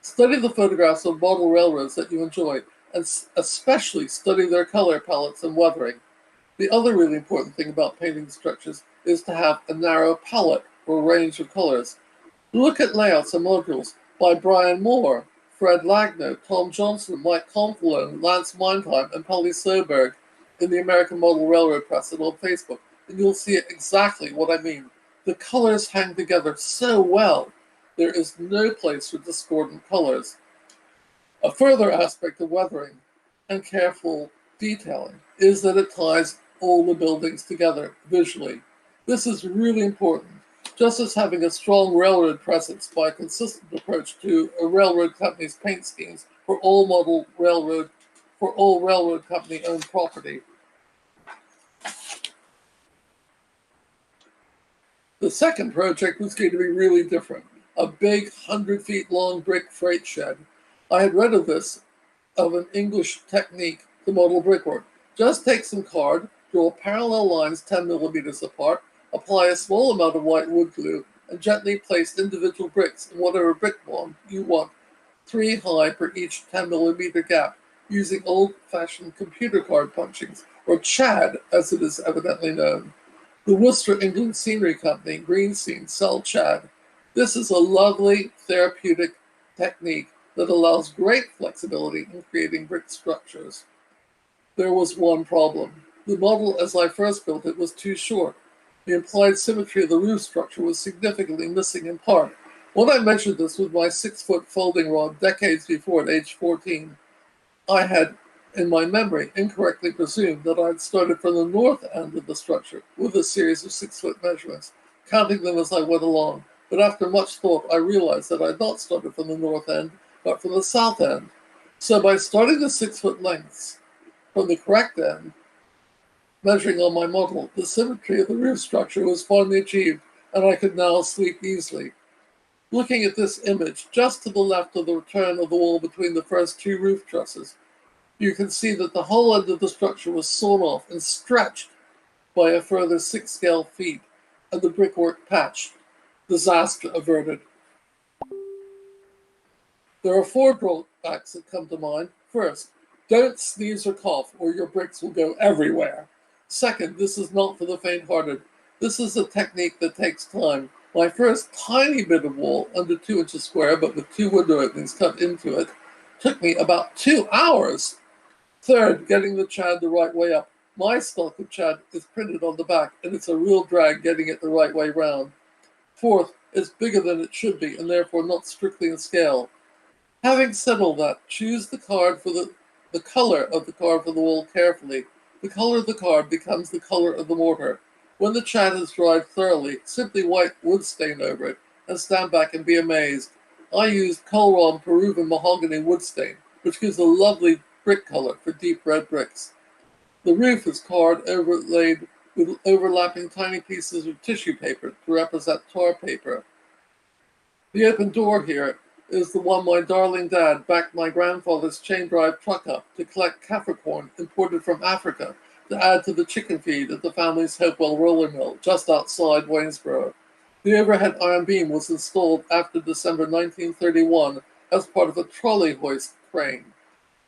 Study the photographs of model railroads that you enjoy, and especially study their color palettes and weathering. The other really important thing about painting structures is to have a narrow palette or range of colors. Look at layouts and modules by Brian Moore, Fred Lagno, Tom Johnson, Mike Confalone, Lance Mindheim, and Polly Soberg in the American Model Railroad Press and on Facebook, and you'll see exactly what I mean. The colors hang together so well. There is no place for discordant colors. A further aspect of weathering and careful detailing is that it ties all the buildings together visually. This is really important. Just as having a strong railroad presence by a consistent approach to a railroad company's paint schemes for all railroad company owned property. The second project was going to be really different. A big 100 feet long brick freight shed. I had read of an English technique to model brickwork. Just take some card, Draw parallel lines 10 millimeters apart, apply a small amount of white wood glue, and gently place individual bricks in whatever brick bond you want, 3 high per each 10 millimeter gap, using old-fashioned computer card punchings, or CHAD as it is evidently known. The Worcester, England Scenery Company, Green Scene, sell CHAD. This is a lovely therapeutic technique that allows great flexibility in creating brick structures. There was one problem. The model as I first built it was too short. The implied symmetry of the roof structure was significantly missing in part. When I measured this with my 6-foot folding rod decades before at age 14, I had, in my memory, incorrectly presumed that I had started from the north end of the structure with a series of 6-foot measurements, counting them as I went along. But after much thought, I realized that I had not started from the north end, but from the south end. So by starting the 6-foot lengths from the correct end, measuring on my model, the symmetry of the roof structure was finally achieved, and I could now sleep easily. Looking at this image, just to the left of the turn of the wall between the first 2 roof trusses, you can see that the whole end of the structure was sawn off and stretched by a further 6 scale feet, and the brickwork patched. Disaster averted. There are 4 drawbacks that come to mind. First, don't sneeze or cough, or your bricks will go everywhere. Second, this is not for the faint-hearted. This is a technique that takes time. My first tiny bit of wall, under 2 inches square, but with 2 window openings cut into it, took me about 2 hours. Third, getting the CHAD the right way up. My stock of CHAD is printed on the back, and it's a real drag getting it the right way round. Fourth, it's bigger than it should be, and therefore not strictly in scale. Having said all that, choose the card for the color of the card for the wall carefully. The color of the card becomes the color of the mortar. When the CHAD is dried thoroughly, simply wipe wood stain over it and stand back and be amazed. I used Colron Peruvian mahogany wood stain, which gives a lovely brick color for deep red bricks. The roof is card overlaid with overlapping tiny pieces of tissue paper to represent tar paper. The open door here is the one my darling dad backed my grandfather's chain drive truck up to collect kaffir corn imported from Africa to add to the chicken feed at the family's Hopewell roller mill just outside Waynesboro. The overhead iron beam was installed after December 1931 as part of a trolley hoist crane.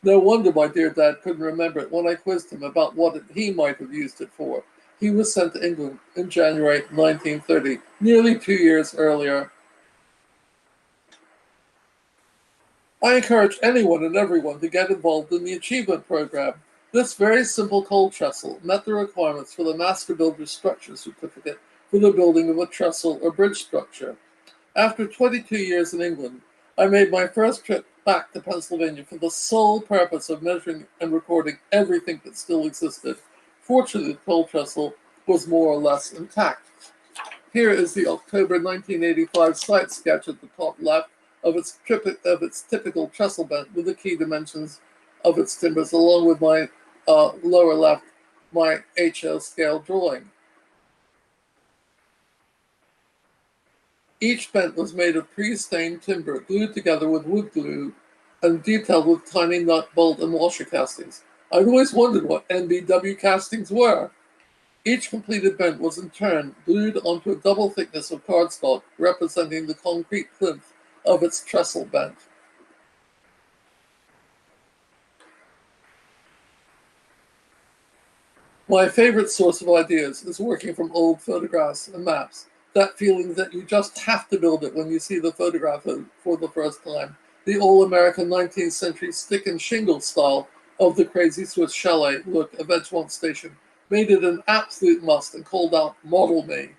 No wonder my dear dad couldn't remember it when I quizzed him about what he might have used it for. He was sent to England in January 1930, nearly 2 years earlier. I encourage anyone and everyone to get involved in the Achievement Program. This very simple cold trestle met the requirements for the Master Builder's Structure Certificate for the building of a trestle or bridge structure. After 22 years in England, I made my first trip back to Pennsylvania for the sole purpose of measuring and recording everything that still existed. Fortunately, the cold trestle was more or less intact. Here is the October 1985 site sketch at the top left of its typical trestle bent with the key dimensions of its timbers, along with my lower left, my HO scale drawing. Each bent was made of pre-stained timber, glued together with wood glue and detailed with tiny nut, bolt, and washer castings. I'd always wondered what NBW castings were. Each completed bent was in turn glued onto a double thickness of cardstock, representing the concrete plinth of its trestle bent. My favorite source of ideas is working from old photographs and maps. That feeling that you just have to build it when you see the photograph for the first time. The all-American 19th century stick and shingle style of the Crazy Swiss chalet look of Edgemont Station made it an absolute must and called out, "Model me."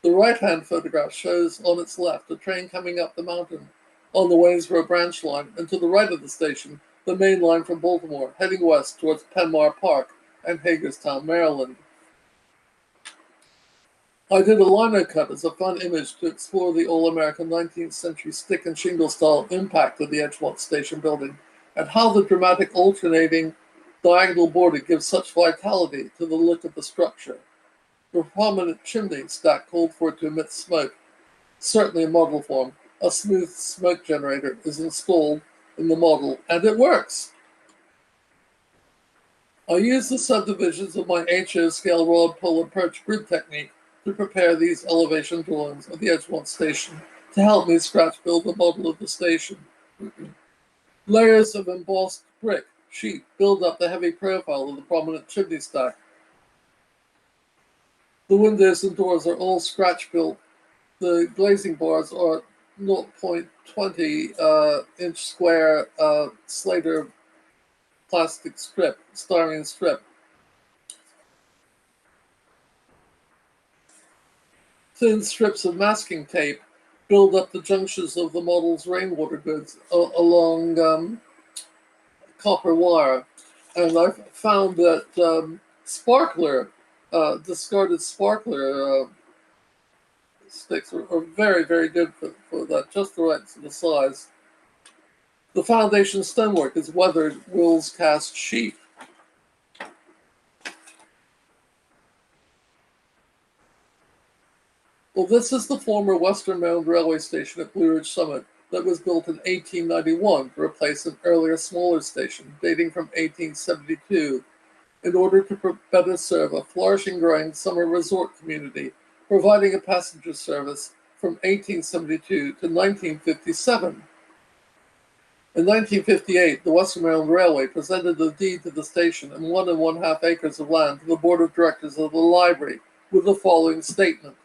The right-hand photograph shows on its left a train coming up the mountain on the Waynesboro branch line, and to the right of the station, the main line from Baltimore, heading west towards Penmar Park and Hagerstown, Maryland. I did a lino cut as a fun image to explore the all-American 19th century stick and shingle style impact of the Edgemont Station building, and how the dramatic alternating diagonal border gives such vitality to the look of the structure. The prominent chimney stack called for it to emit smoke. Certainly in model form, a smooth smoke generator is installed in the model, and it works. I use the subdivisions of my HO scale rod pull and perch grid technique to prepare these elevation drawings of the Edgemont station to help me scratch build the model of the station. Layers of embossed brick sheet build up the heavy profile of the prominent chimney stack. The windows and doors are all scratch built. The glazing bars are 0.20 inch square Slater plastic strip, styrene strip. Thin strips of masking tape build up the junctions of the model's rainwater goods along copper wire. And I found that sparkler, discarded sparkler sticks are very, very good for that, just the right sort of size. The foundation stonework is weathered Wills cast sheet. Well, this is the former Western Mound Railway Station at Blue Ridge Summit that was built in 1891 to replace an earlier smaller station dating from 1872 in order to better serve a flourishing growing summer resort community, providing a passenger service from 1872 to 1957. In 1958, the Western Maryland Railway presented a deed to the station and 1 1/2 acres of land to the Board of Directors of the library with the following statement.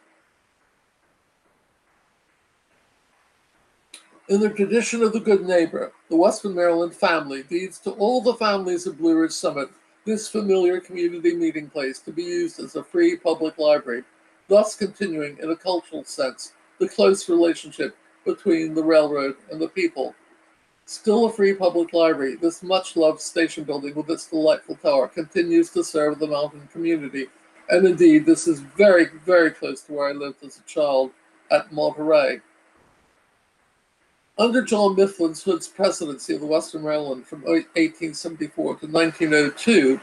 In the tradition of the good neighbor, the Western Maryland family deeds to all the families of Blue Ridge Summit this familiar community meeting place to be used as a free public library, thus continuing in a cultural sense the close relationship between the railroad and the people. Still a free public library, this much-loved station building with its delightful tower continues to serve the mountain community. And indeed, this is very, very close to where I lived as a child at Monterey. Under John Mifflin's Hood's presidency of the Western Maryland from 1874 to 1902,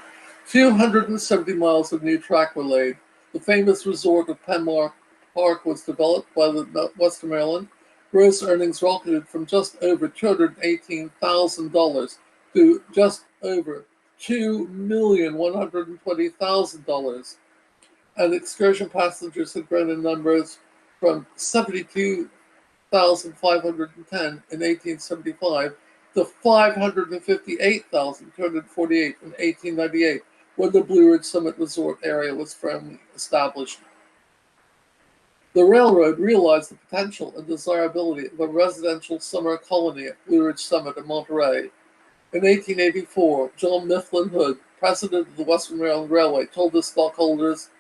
270 miles of new track were laid. The famous resort of Penmar Park was developed by the Western Maryland. Gross earnings rocketed from just over $218,000 to just over $2,120,000. And excursion passengers had grown in numbers from 72,510 in 1875 to 558,248 in 1898, when the Blue Ridge Summit Resort area was firmly established. The railroad realized the potential and desirability of a residential summer colony at Blue Ridge Summit in Monterey. In 1884, John Mifflin Hood, president of the Western Maryland Railway, told the stockholders,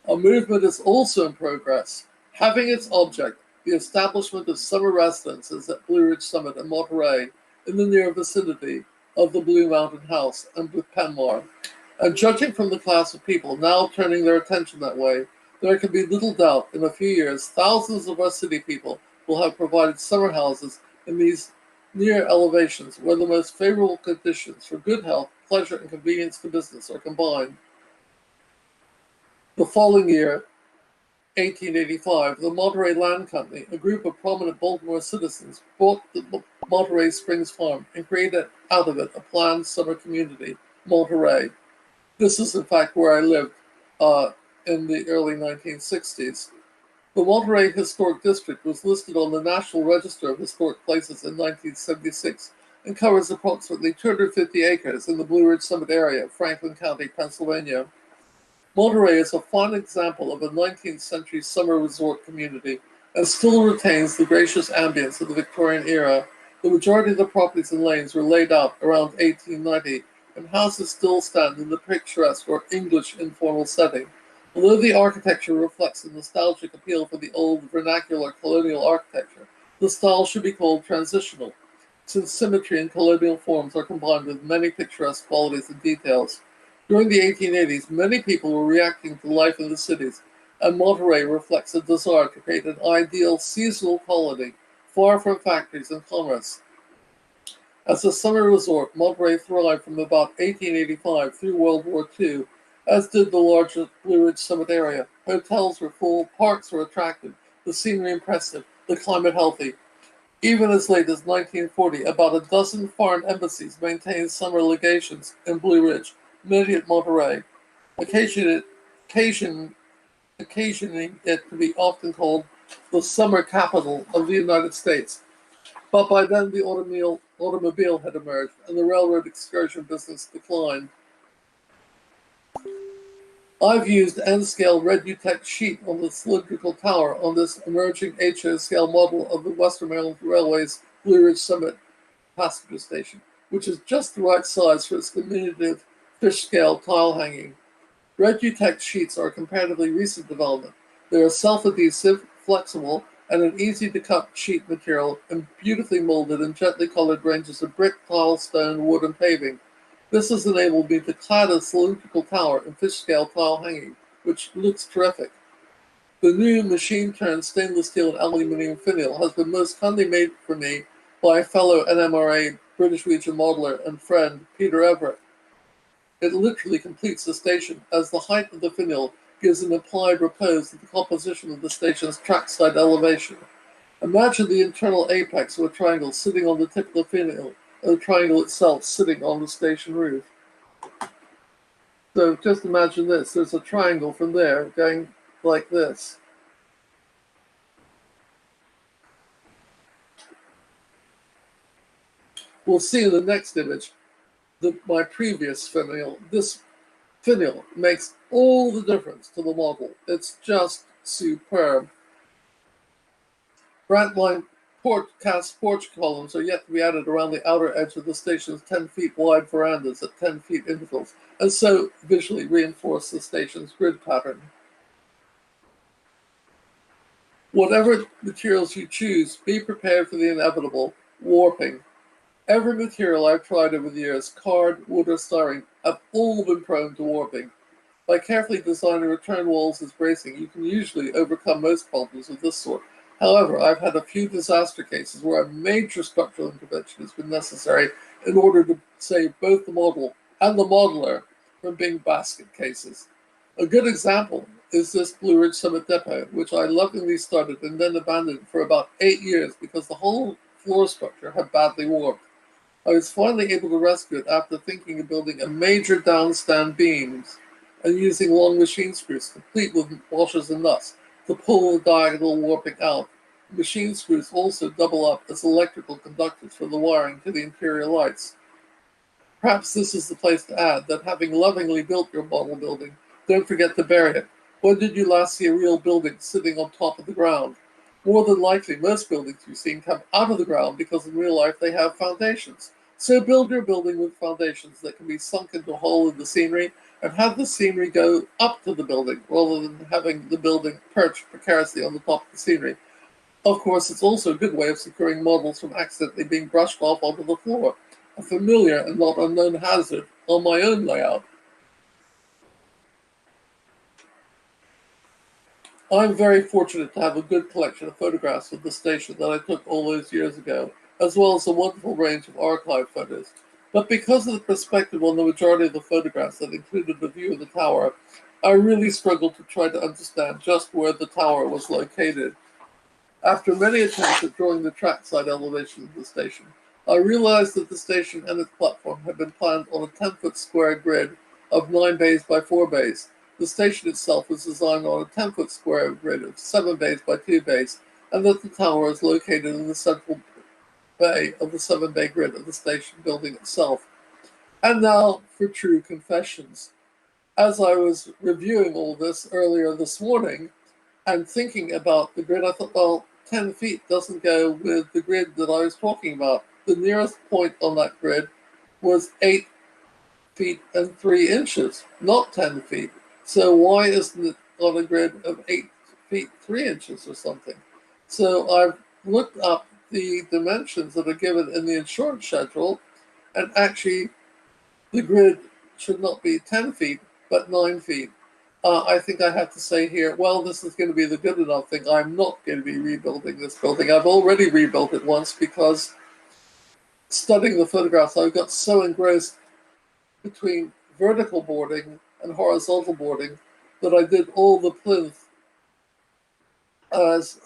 "A movement is also in progress, having its object the establishment of summer residences at Blue Ridge Summit in Monterey in the near vicinity of the Blue Mountain House and with Penmar. And judging from the class of people now turning their attention that way, there can be little doubt in a few years thousands of our city people will have provided summer houses in these near elevations where the most favorable conditions for good health, pleasure, and convenience to business are combined." The following year, 1885, the Monterey Land Company, a group of prominent Baltimore citizens, bought the Monterey Springs Farm and created out of it a planned summer community, Monterey. This is, in fact, where I lived in the early 1960s. The Monterey Historic District was listed on the National Register of Historic Places in 1976 and covers approximately 250 acres in the Blue Ridge Summit area of Franklin County, Pennsylvania. Monterey is a fine example of a 19th century summer resort community and still retains the gracious ambience of the Victorian era. The majority of the properties and lanes were laid out around 1890, and houses still stand in the picturesque or English informal setting. Although the architecture reflects a nostalgic appeal for the old vernacular colonial architecture, the style should be called transitional, since symmetry and colonial forms are combined with many picturesque qualities and details. During the 1880s, many people were reacting to life in the cities, and Monterey reflects a desire to create an ideal seasonal colony, far from factories and commerce. As a summer resort, Monterey thrived from about 1885 through World War II, as did the larger Blue Ridge Summit area. Hotels were full, parks were attractive, the scenery impressive, the climate healthy. Even as late as 1940, about a dozen foreign embassies maintained summer legations in Blue Ridge, many at Monterey, occasioning it to be often called the summer capital of the United States. But by then the automobile had emerged and the railroad excursion business declined. I've used N-scale Redutex sheet on the cylindrical tower on this emerging HO scale model of the Western Maryland Railway's Blue Ridge Summit passenger station, which is just the right size for its diminutive fish scale tile hanging. Redutex sheets are a comparatively recent development. They are self-adhesive, flexible, and an easy-to-cut sheet material and beautifully molded in gently colored ranges of brick, tile, stone, wood, and paving. This has enabled me to clad a cylindrical tower in fish-scale tile hanging, which looks terrific. The new machine-turned stainless steel and aluminium finial has been most kindly made for me by a fellow NMRA British Region modeler and friend, Peter Everett. It literally completes the station, as the height of the finial gives an implied repose to the composition of the station's trackside elevation. Imagine the internal apex of a triangle sitting on the tip of the finial, and the triangle itself sitting on the station roof. So just imagine this. There's a triangle from there going like this. We'll see in the next image my previous finial. This finial makes all the difference to the model. It's just superb. Brantline cast porch columns are yet to be added around the outer edge of the station's 10 feet wide verandas at 10 feet intervals, and so visually reinforce the station's grid pattern. Whatever materials you choose, be prepared for the inevitable, warping. Every material I've tried over the years, card, wood, or styrene, have all been prone to warping. By carefully designing return walls as bracing, you can usually overcome most problems of this sort. However, I've had a few disaster cases where a major structural intervention has been necessary in order to save both the model and the modeler from being basket cases. A good example is this Blue Ridge Summit depot, which I lovingly started and then abandoned for about 8 years because the whole floor structure had badly warped. I was finally able to rescue it after thinking of building a major downstand beams and using long machine screws, complete with washers and nuts, to pull the diagonal warping out. Machine screws also double up as electrical conductors for the wiring to the interior lights. Perhaps this is the place to add that having lovingly built your model building, don't forget to bury it. When did you last see a real building sitting on top of the ground? More than likely, most buildings you've seen come out of the ground because in real life they have foundations. So build your building with foundations that can be sunk into a hole in the scenery and have the scenery go up to the building rather than having the building perched precariously on the top of the scenery. Of course, it's also a good way of securing models from accidentally being brushed off onto the floor, a familiar and not unknown hazard on my own layout. I'm very fortunate to have a good collection of photographs of the station that I took all those years ago, as well as a wonderful range of archive photos. But because of the perspective on the majority of the photographs that included a view of the tower, I really struggled to try to understand just where the tower was located. After many attempts at drawing the trackside elevation of the station, I realized that the station and its platform had been planned on a 10-foot square grid of 9 bays by 4 bays. The station itself was designed on a 10-foot square grid of 7 bays by 2 bays, and that the tower is located in the central bay of the 7-bay grid of the station building itself. And now for true confessions. As I was reviewing all this earlier this morning and thinking about the grid, I thought, well, 10 feet doesn't go with the grid that I was talking about. The nearest point on that grid was 8 feet and 3 inches, not 10 feet. So why isn't it on a grid of 8 feet 3 inches or something? So I've looked up the dimensions that are given in the insurance schedule, and actually the grid should not be 10 feet, but 9 feet. I think I have to say here, well, this is going to be the good enough thing. I'm not going to be rebuilding this building. I've already rebuilt it once because studying the photographs, I got so engrossed between vertical boarding and horizontal boarding that I did all the plinth as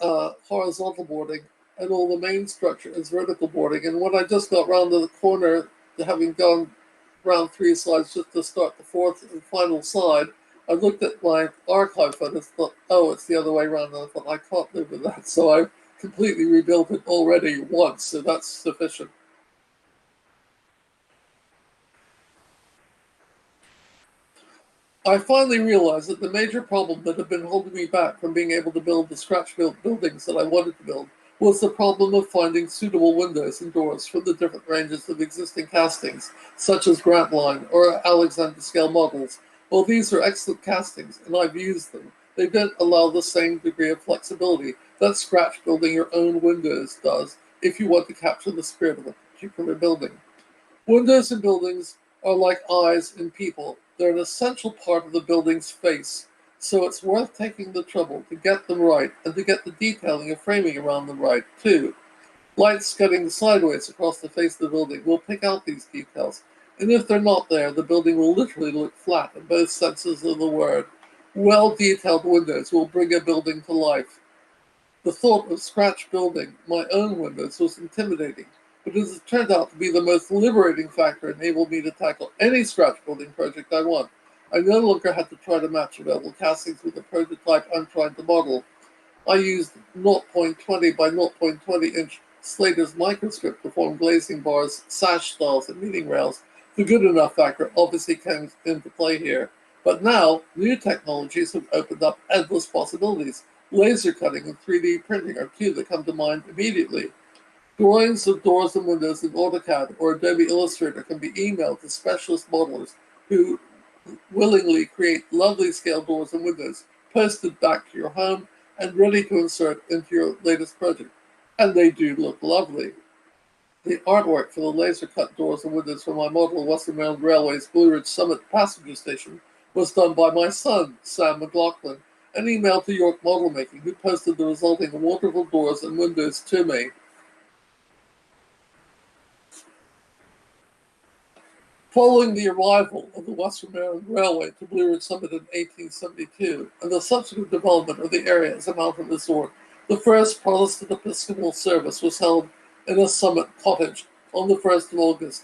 horizontal boarding and all the main structure as vertical boarding. And when I just got round to the corner to having gone around 3 slides just to start the fourth and final slide, I looked at my archive photos and thought, oh, it's the other way around. And I thought, I can't live with that. So I completely rebuilt it already once, so that's sufficient. I finally realized that the major problem that had been holding me back from being able to build the scratch-built buildings that I wanted to build was the problem of finding suitable windows and doors for the different ranges of existing castings, such as Grantline or Alexander scale models. While these are excellent castings, and I've used them, they don't allow the same degree of flexibility that scratch building your own windows does if you want to capture the spirit of a particular building. Windows in buildings are like eyes in people. They're an essential part of the building's face, so it's worth taking the trouble to get them right and to get the detailing and framing around them right, too. Light scudding sideways across the face of the building will pick out these details, and if they're not there, the building will literally look flat in both senses of the word. Well-detailed windows will bring a building to life. The thought of scratch building my own windows was intimidating, but it has turned out to be the most liberating factor enabling me to tackle any scratch building project I want. I no longer had to try to match available castings with the prototype I'm trying to model. I used 0.20 by 0.20 inch Slater's microscript to form glazing bars, sash stalls, and meeting rails. The good enough factor obviously came into play here. But now, new technologies have opened up endless possibilities. Laser cutting and 3D printing are two that come to mind immediately. Drawings of doors and windows in AutoCAD or Adobe Illustrator can be emailed to specialist modelers who willingly create lovely scale doors and windows, posted back to your home and ready to insert into your latest project. And they do look lovely. The artwork for the laser cut doors and windows for my model of Western Maryland Railway's Blue Ridge Summit passenger station was done by my son, Sam McLaughlin, and emailed to York Model Making, who posted the resulting wonderful doors and windows to me. Following the arrival of the Western Maryland Railway to Blue Ridge Summit in 1872 and the subsequent development of the area as a mountain resort, the first Protestant Episcopal service was held in a summit cottage on the 1st of August,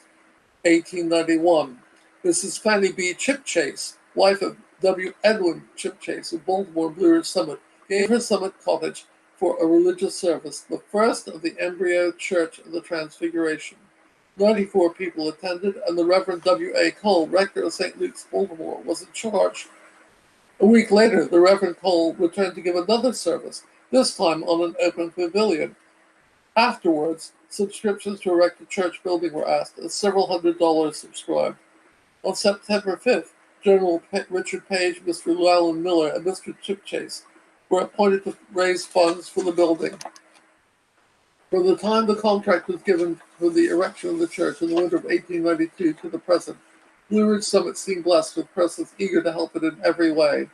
1891. Mrs. Fanny B. Chipchase, wife of W. Edwin Chipchase of Baltimore Blue Ridge Summit, gave her summit cottage for a religious service, the first of the embryo Church of the Transfiguration. 94 people attended, and the Reverend W. A. Cole, rector of St. Luke's, Baltimore, was in charge. A week later, the Reverend Cole returned to give another service, this time on an open pavilion. Afterwards, subscriptions to erect a church building were asked, and several $100s subscribed. On September 5th, General Richard Page, Mr. Llewellyn Miller, and Mr. Chipchase were appointed to raise funds for the building. From the time the contract was given for the erection of the church in the winter of 1892 to the present, Blue Ridge Summit seemed blessed with persons eager to help it in every way.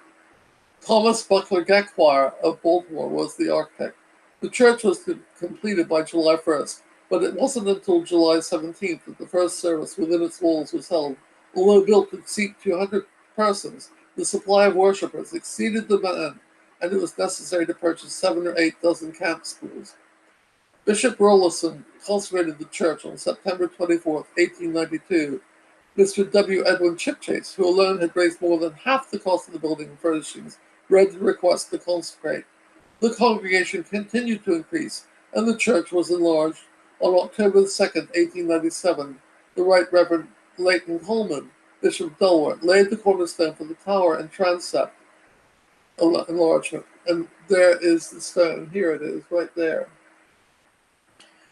Thomas Buckler Gackquire of Baltimore was the architect. The church was completed by July 1st, but it wasn't until July 17th that the first service within its walls was held. Although built to seat 200 persons, the supply of worshippers exceeded demand, and it was necessary to purchase 7 or 8 dozen camp stools. Bishop Rollison consecrated the church on September 24, 1892. Mr. W. Edwin Chipchase, who alone had raised more than half the cost of the building and furnishings, read the request to consecrate. The congregation continued to increase, and the church was enlarged. On October 2, 1897, the Right Reverend Leighton Coleman, Bishop of Delaware, laid the cornerstone for the tower and transept enlargement. And there is the stone. Here it is, right there.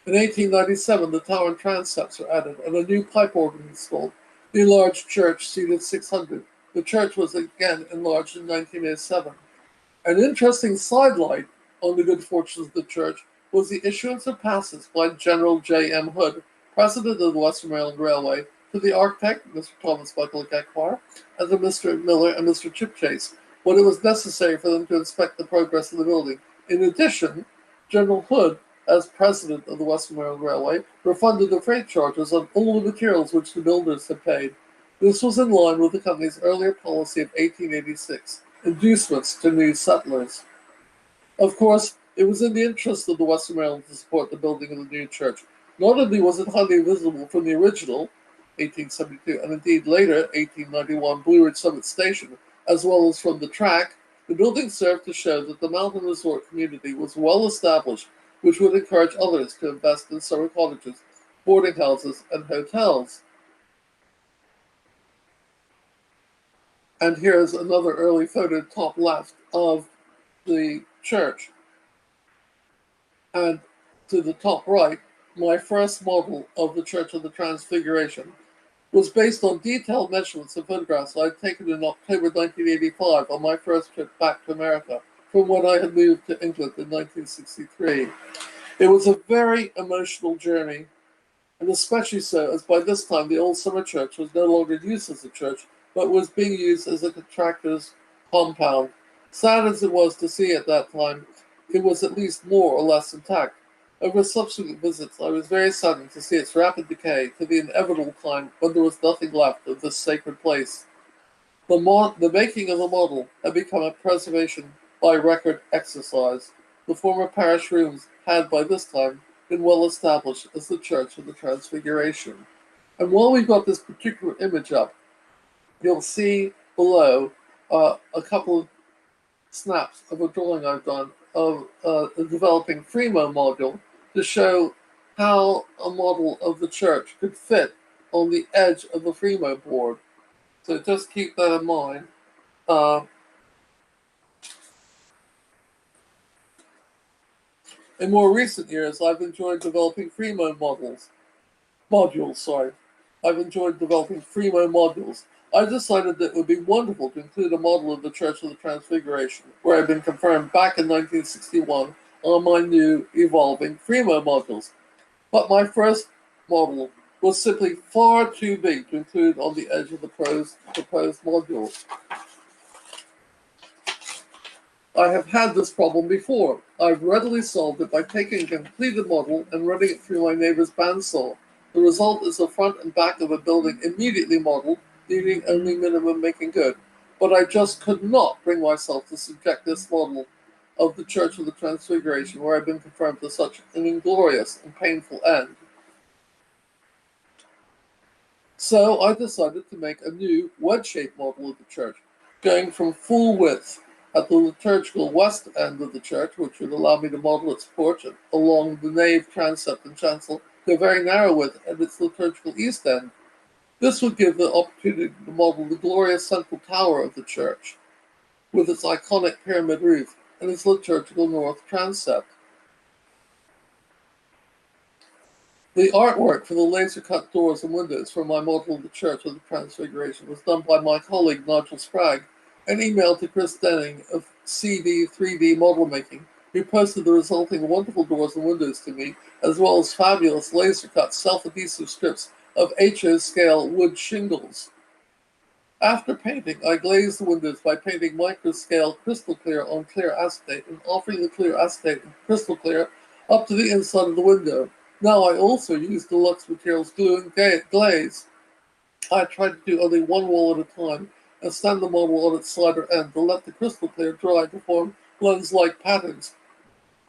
In 1897, the tower and transepts were added, and a new pipe organ installed. The enlarged church seated 600. The church was again enlarged in 1907. An interesting sidelight on the good fortunes of the church was the issuance of passes by General J. M. Hood, president of the Western Maryland Railway, to the architect, Mr. Thomas Buckler Gackquire, and to Mr. Miller and Mr. Chipchase, when it was necessary for them to inspect the progress of the building. In addition, General Hood, as president of the Western Maryland Railway, refunded the freight charges on all the materials which the builders had paid. This was in line with the company's earlier policy of 1886, inducements to new settlers. Of course, it was in the interest of the Western Maryland to support the building of the new church. Not only was it highly visible from the original, 1872, and indeed later, 1891, Blue Ridge Summit Station, as well as from the track, the building served to show that the mountain resort community was well established, which would encourage others to invest in summer cottages, boarding houses, and hotels. And here's another early photo top left of the church. And to the top right, my first model of the Church of the Transfiguration was based on detailed measurements and photographs I had taken in October 1985 on my first trip back to America from when I had moved to England in 1963. It was a very emotional journey, and especially so as by this time the old summer church was no longer used as a church, but was being used as a contractor's compound. Sad as it was to see at that time, it was at least more or less intact. Over subsequent visits, I was very saddened to see its rapid decay to the inevitable time when there was nothing left of this sacred place. The making of the model had become a preservation by record exercise. The former parish rooms had by this time been well established as the Church of the Transfiguration. And while we've got this particular image up, you'll see below a couple of snaps of a drawing I've done of a developing Fremo module to show how a model of the church could fit on the edge of the Fremo board. So just keep that in mind. In more recent years, I've enjoyed developing Fremo modules. I've enjoyed developing Fremo modules. I decided that it would be wonderful to include a model of the Church of the Transfiguration, where I'd been confirmed back in 1961 on my new evolving Fremo modules. But my first model was simply far too big to include on the edge of the proposed module. I have had this problem before. I've readily solved it by taking a completed model and running it through my neighbor's bandsaw. The result is the front and back of a building immediately modeled, needing only minimum making good. But I just could not bring myself to subject this model of the Church of the Transfiguration, where I've been confirmed to such an inglorious and painful end. So I decided to make a new wedge-shaped model of the church, going from full width at the liturgical west end of the church, which would allow me to model its porch along the nave, transept, and chancel, to a very narrow width at its liturgical east end. This would give the opportunity to model the glorious central tower of the church, with its iconic pyramid roof and its liturgical north transept. The artwork for the laser-cut doors and windows for my model of the Church of the Transfiguration was done by my colleague Nigel Sprague and emailed to Chris Denning of CD 3D Model Making, who posted the resulting wonderful doors and windows to me, as well as fabulous laser-cut self-adhesive strips of HO scale wood shingles. After painting, I glazed the windows by painting micro-scale crystal clear on clear acetate and offering the clear acetate and crystal clear up to the inside of the window. Now I also use Deluxe Materials glue and glaze. I tried to do only one wall at a time and stand the model on its slider end to let the crystal clear dry to form lens-like patterns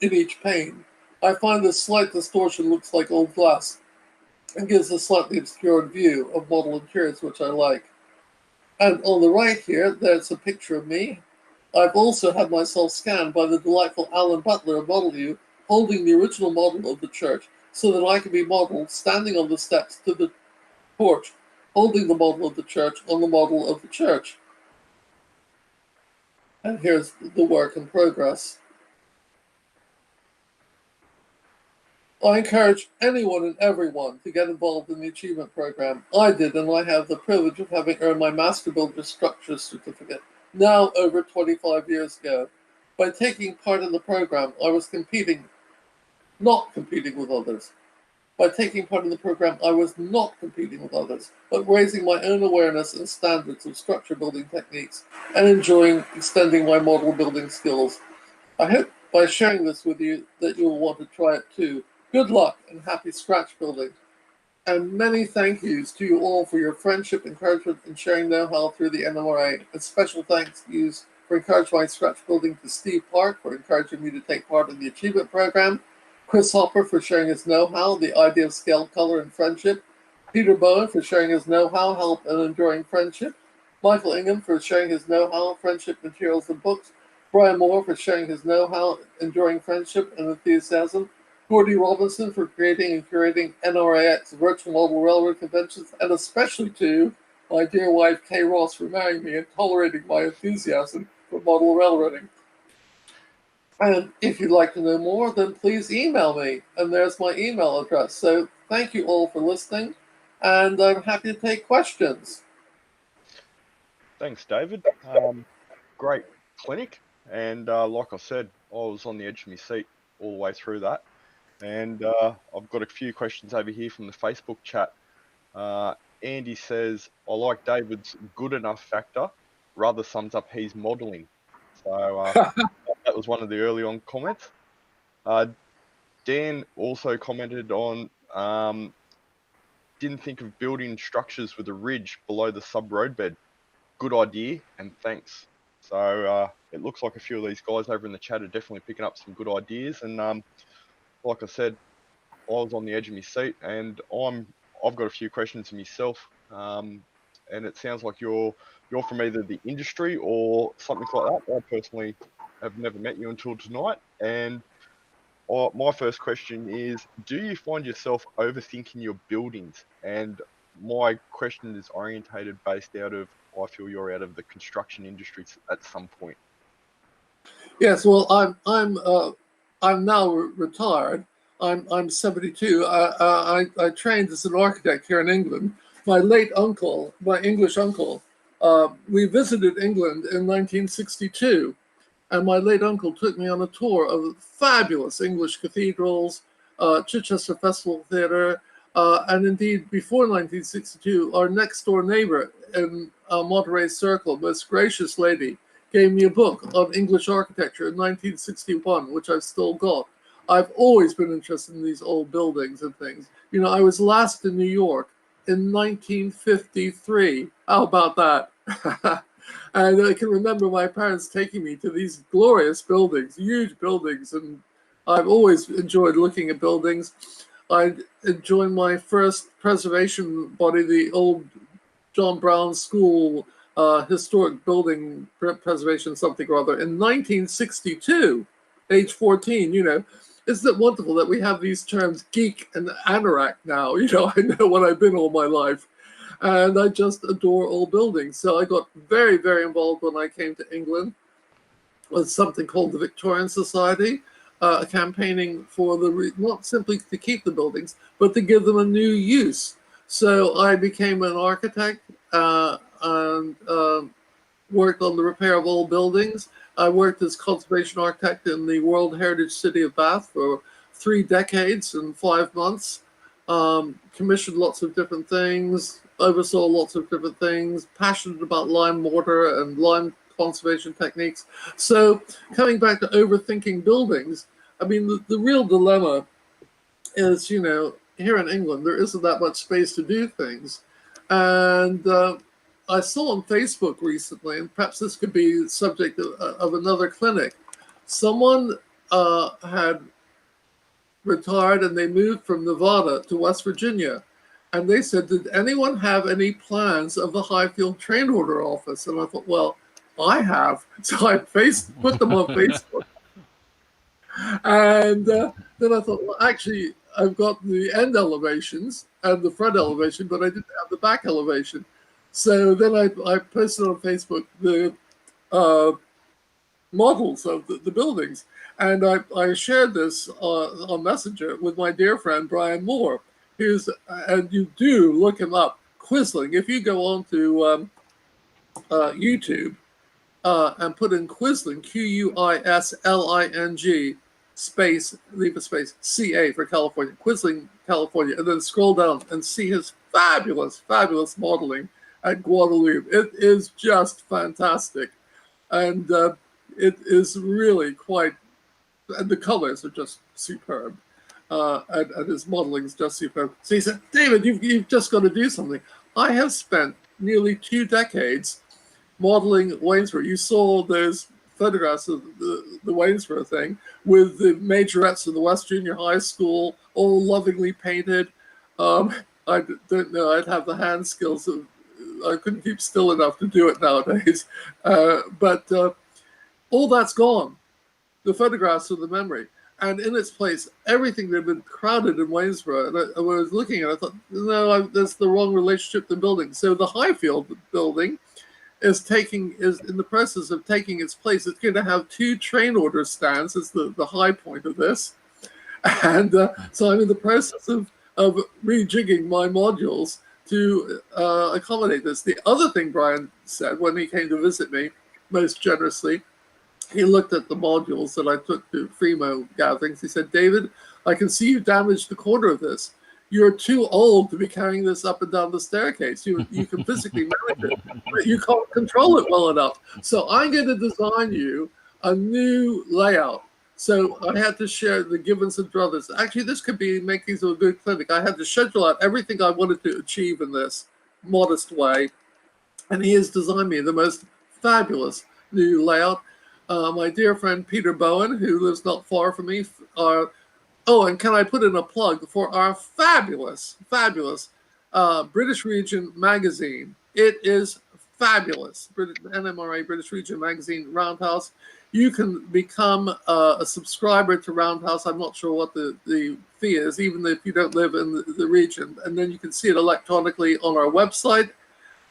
in each pane. I find this slight distortion looks like old glass and gives a slightly obscured view of model interiors, which I like. And on the right here, there's a picture of me. I've also had myself scanned by the delightful Alan Butler of Model U, holding the original model of the church, so that I can be modeled standing on the steps to the porch, holding the model of the church on the model of the church. And here's the work in progress. I encourage anyone and everyone to get involved in the achievement program. I did, and I have the privilege of having earned my Master Builder Structures certificate, now over 25 years ago. By taking part in the program, I was not competing with others. By taking part in the program, I was not competing with others, but raising my own awareness and standards of structure building techniques and enjoying extending my model building skills. I hope by sharing this with you that you'll want to try it too. Good luck and happy scratch building. And many thank yous to you all for your friendship, encouragement, and sharing know-how through the NMRA. And special thanks to you for encouraging my scratch building, to Steve Park for encouraging me to take part in the achievement program, Chris Hopper for sharing his know-how, the idea of scale, color, and friendship, Peter Bowen for sharing his know-how, help, and enduring friendship. Michael Ingham for sharing his know-how, friendship, materials, and books. Brian Moore for sharing his know-how, enduring friendship, and enthusiasm. Gordy Robinson for creating and curating NMRAx virtual model railroad conventions, and especially to my dear wife Kay Ross for marrying me and tolerating my enthusiasm for model railroading. And if you'd like to know more, then please email me, and there's my email address. So thank you all for listening, and I'm happy to take questions.
Thanks, David. Great clinic, and like I said, I was on the edge of my seat all the way through that. And I've got a few questions over here from the Facebook chat. Andy says, I like David's good enough factor, rather sums up his modelling. So that was one of the early on comments. Dan also commented on, didn't think of building structures with a ridge below the sub roadbed. Good idea, and thanks. So it looks like a few of these guys over in the chat are definitely picking up some good ideas. And like I said, I was on the edge of my seat, and I've got a few questions for myself. And it sounds like you're from either the industry or something like that. I personally have never met you until tonight. And my first question is, do you find yourself overthinking your buildings? And my question is orientated based out of, I feel you're out of the construction industry at some point.
Yes, well, I'm now retired. I'm 72. I trained as an architect here in England. My late uncle, my English uncle, we visited England in 1962, and my late uncle took me on a tour of fabulous English cathedrals, Chichester Festival Theatre, and indeed, before 1962, our next door neighbor in Monterey Circle, most gracious lady, gave me a book on English architecture in 1961, which I've still got. I've always been interested in these old buildings and things. You know, I was last in New York in 1953. How about that? And I can remember my parents taking me to these glorious buildings, huge buildings, and I've always enjoyed looking at buildings. I joined my first preservation body, the old John Brown School historic building preservation something or other in 1962, age 14. You know, isn't it wonderful that we have these terms geek and anorak now? You know, I know what I've been all my life, and I just adore old buildings. So I got very, very involved when I came to England with something called the Victorian Society, campaigning for not simply to keep the buildings, but to give them a new use. So I became an architect and worked on the repair of old buildings. I worked as conservation architect in the World Heritage City of Bath for 3 decades and 5 months. Commissioned lots of different things, oversaw lots of different things, passionate about lime mortar and lime conservation techniques. So coming back to overthinking buildings, I mean, the real dilemma is, you know, here in England, there isn't that much space to do things. And I saw on Facebook recently, and perhaps this could be the subject of another clinic, someone had retired and they moved from Nevada to West Virginia. And they said, did anyone have any plans of the Highfield Train Order Office? And I thought, well, I have. So I put them on Facebook. And then I thought, well, actually, I've got the end elevations and the front elevation, but I didn't have the back elevation. So then I posted on Facebook the models of the buildings. And I shared this on Messenger with my dear friend, Brian Moore, and you do look him up, Quisling. If you go on to YouTube and put in Quisling, Quisling, space, leave a space, CA for California, Quisling, California, and then scroll down and see his fabulous, fabulous modeling at Guadalupe. It is just fantastic. And it is really quite, and the colors are just superb. And his modeling is just superb. So he said, David, you've just got to do something. I have spent nearly 2 decades modeling Waynesboro. You saw those photographs of the Waynesboro thing with the majorettes of the West Junior High School, all lovingly painted. I don't know. I'd have the hand skills. I couldn't keep still enough to do it nowadays. But all that's gone. The photographs of the memory. And in its place, everything that had been crowded in Waynesboro. And I was looking at it, I thought, no, that's the wrong relationship to building. So the Highfield building is in the process of taking its place. It's going to have 2 train order stands as the high point of this. And so I'm in the process of rejigging my modules to accommodate this. The other thing Brian said when he came to visit me, most generously, he looked at the modules that I took to Fremo gatherings. He said, David, I can see you damaged the corner of this. You're too old to be carrying this up and down the staircase. You can physically manage it, but you can't control it well enough. So I'm going to design you a new layout. So I had to share the Gibbons and brothers. Actually, this could be making a good clinic. I had to schedule out everything I wanted to achieve in this modest way. And he has designed me the most fabulous new layout. My dear friend Peter Bowen, who lives not far from me. And can I put in a plug for our fabulous British Region magazine? It is fabulous. NMRA British Region magazine, Roundhouse. You can become a subscriber to Roundhouse. I'm not sure what the fee is, even if you don't live in the region. And then you can see it electronically on our website.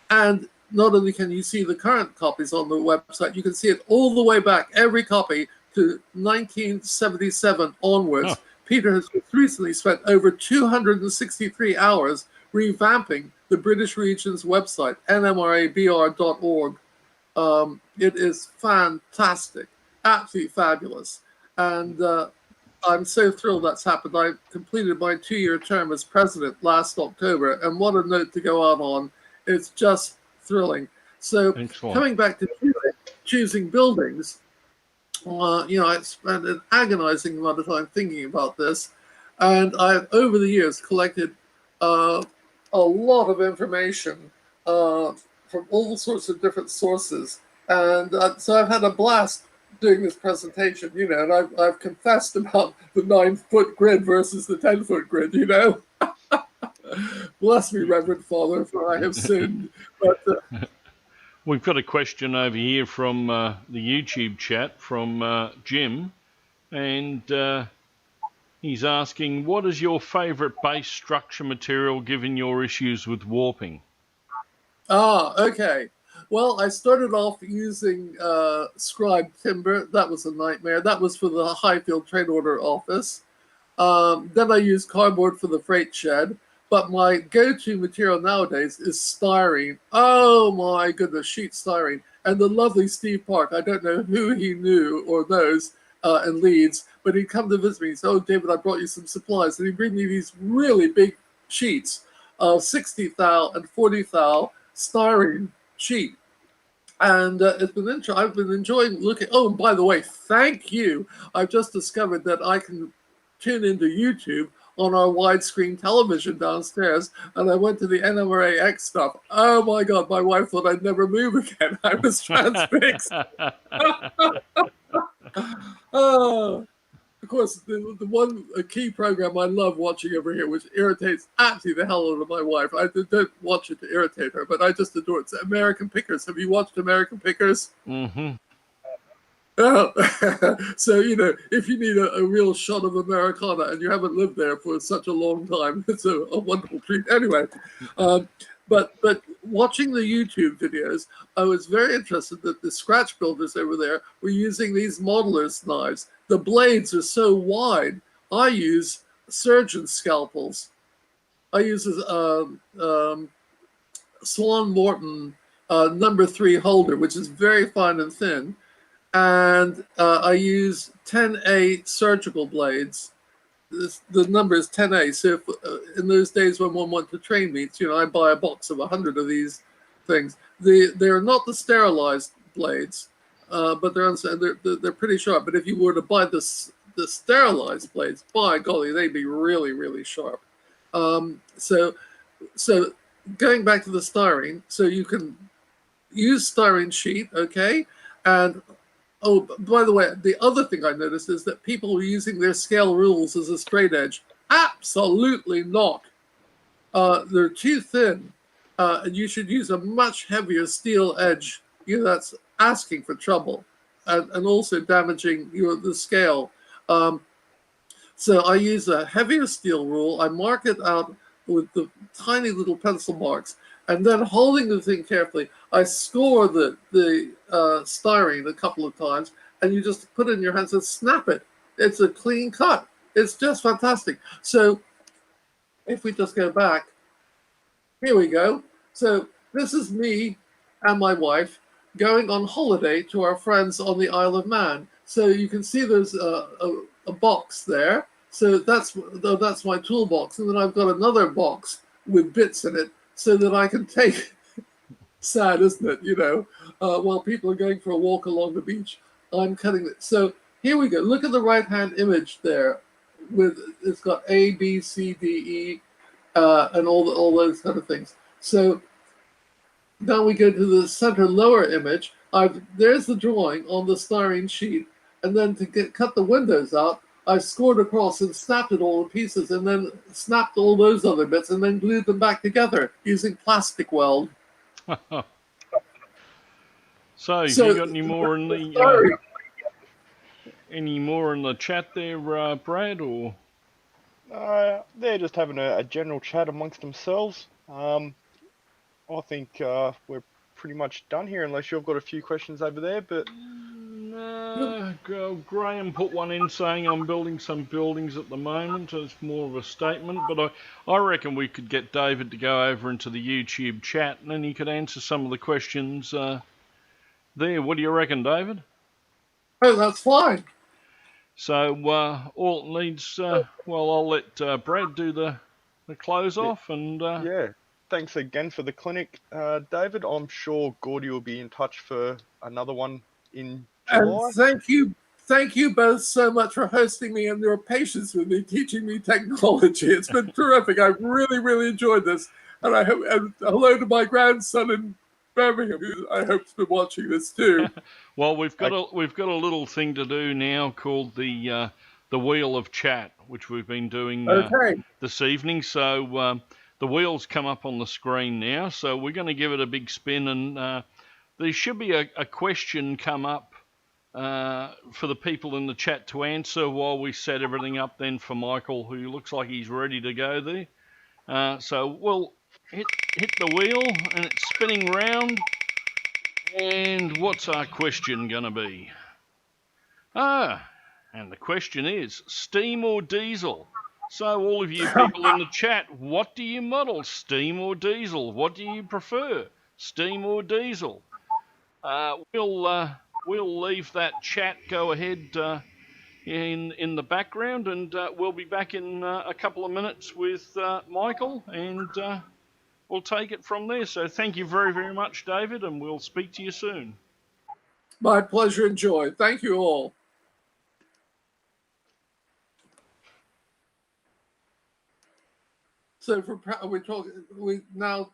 And not only can you see the current copies on the website, you can see it all the way back, every copy to 1977 onwards. Huh. Peter has recently spent over 263 hours revamping the British Region's website, nmrabr.org. It is fantastic, absolutely fabulous. And I'm so thrilled that's happened. I completed my 2-year term as president last October, and what a note to go out on. It's just thrilling. So coming back to choosing buildings, I spent an agonizing amount of time thinking about this, and I've over the years collected a lot of information from all sorts of different sources, and so I've had a blast doing this presentation, and I've confessed about the 9-foot grid versus the 10-foot grid, Bless me, Reverend Father, for I have sinned. But
we've got a question over here from the YouTube chat from Jim, and he's asking, what is your favourite base structure material given your issues with warping?
Okay. Well, I started off using scribe timber. That was a nightmare. That was for the Highfield trade order office. Then I used cardboard for the freight shed. But my go-to material nowadays is styrene. Oh my goodness, sheet styrene. And the lovely Steve Park, I don't know who he knew or knows in Leeds, but he'd come to visit me. He said, oh, David, I brought you some supplies. And he'd bring me these really big sheets of 60 thou and 40 thou styrene sheet. And I've been enjoying looking. Oh, and by the way, thank you. I've just discovered that I can tune into YouTube on our widescreen television downstairs, and I went to the NMRAx stuff. Oh my God, my wife thought I'd never move again. I was transfixed. Of course, the one key program I love watching over here, which irritates absolutely the hell out of my wife. I don't watch it to irritate her, but I just adore it. It's American Pickers. Have you watched American Pickers?
Mm-hmm.
So, if you need a real shot of Americana and you haven't lived there for such a long time, it's a wonderful treat. Anyway, but watching the YouTube videos, I was very interested that the scratch builders over there were using these modelers knives. The blades are so wide. I use surgeon scalpels. I use Swan Morton number 3 holder, which is very fine and thin. And I use 10A surgical blades. The number is 10A. So if, in those days when one went to train meets, I buy a box of 100 of these things. They're not the sterilized blades, but they're pretty sharp. But if you were to buy the sterilized blades, by golly, they'd be really, really sharp. So going back to the styrene, so you can use styrene sheet, okay, and oh, by the way, the other thing I noticed is that people were using their scale rules as a straight edge. Absolutely not. they're too thin, and you should use a much heavier steel edge. That's asking for trouble, and also damaging the scale. So I use a heavier steel rule. I mark it out with the tiny little pencil marks, and then holding the thing carefully, I score the styrene a couple of times, and you just put it in your hands and snap it. It's a clean cut. It's just fantastic. So if we just go back, here we go. So this is me and my wife going on holiday to our friends on the Isle of Man. So you can see there's a box there. So that's my toolbox. And then I've got another box with bits in it so that I can take, sad, isn't it? While people are going for a walk along the beach, I'm cutting it. So here we go. Look at the right-hand image there. It's got A, B, C, D, E, and all those kind of things. So now we go to the center lower image. There's the drawing on the styrene sheet, and then to cut the windows out, I scored across and snapped it all in pieces, and then snapped all those other bits, and then glued them back together using plastic weld.
So, have you got any more in the chat there, Brad, or?
They're just having a general chat amongst themselves. I think we're pretty much done here, unless you've got a few questions over there. But
Graham put one in saying I'm building some buildings at the moment. It's more of a statement, but I reckon we could get David to go over into the YouTube chat, and then he could answer some of the questions there. What do you reckon, David?
Oh, that's fine.
So all it needs, I'll let Brad do the close off, and
yeah. Thanks again for the clinic, David. I'm sure Gordy will be in touch for another one in July.
And thank you both so much for hosting me and your patience with me, teaching me technology. It's been terrific. I've really, really enjoyed this. And hello to my grandson in Birmingham, who I hope's been watching this too.
Well, we've got a little thing to do now called the Wheel of Chat, which we've been doing this evening. So the wheels come up on the screen now. So we're going to give it a big spin, and there should be a question come up for the people in the chat to answer while we set everything up then for Michael, who looks like he's ready to go there. So we'll hit the wheel, and it's spinning round. And what's our question going to be? And the question is, steam or diesel? So all of you people in the chat, what do you model, steam or diesel? What do you prefer, steam or diesel? We'll leave that chat go ahead in the background, and we'll be back in a couple of minutes with Michael, and we'll take it from there. So thank you very, very much, David, and we'll speak to you soon.
My pleasure and joy. Thank you all. So we now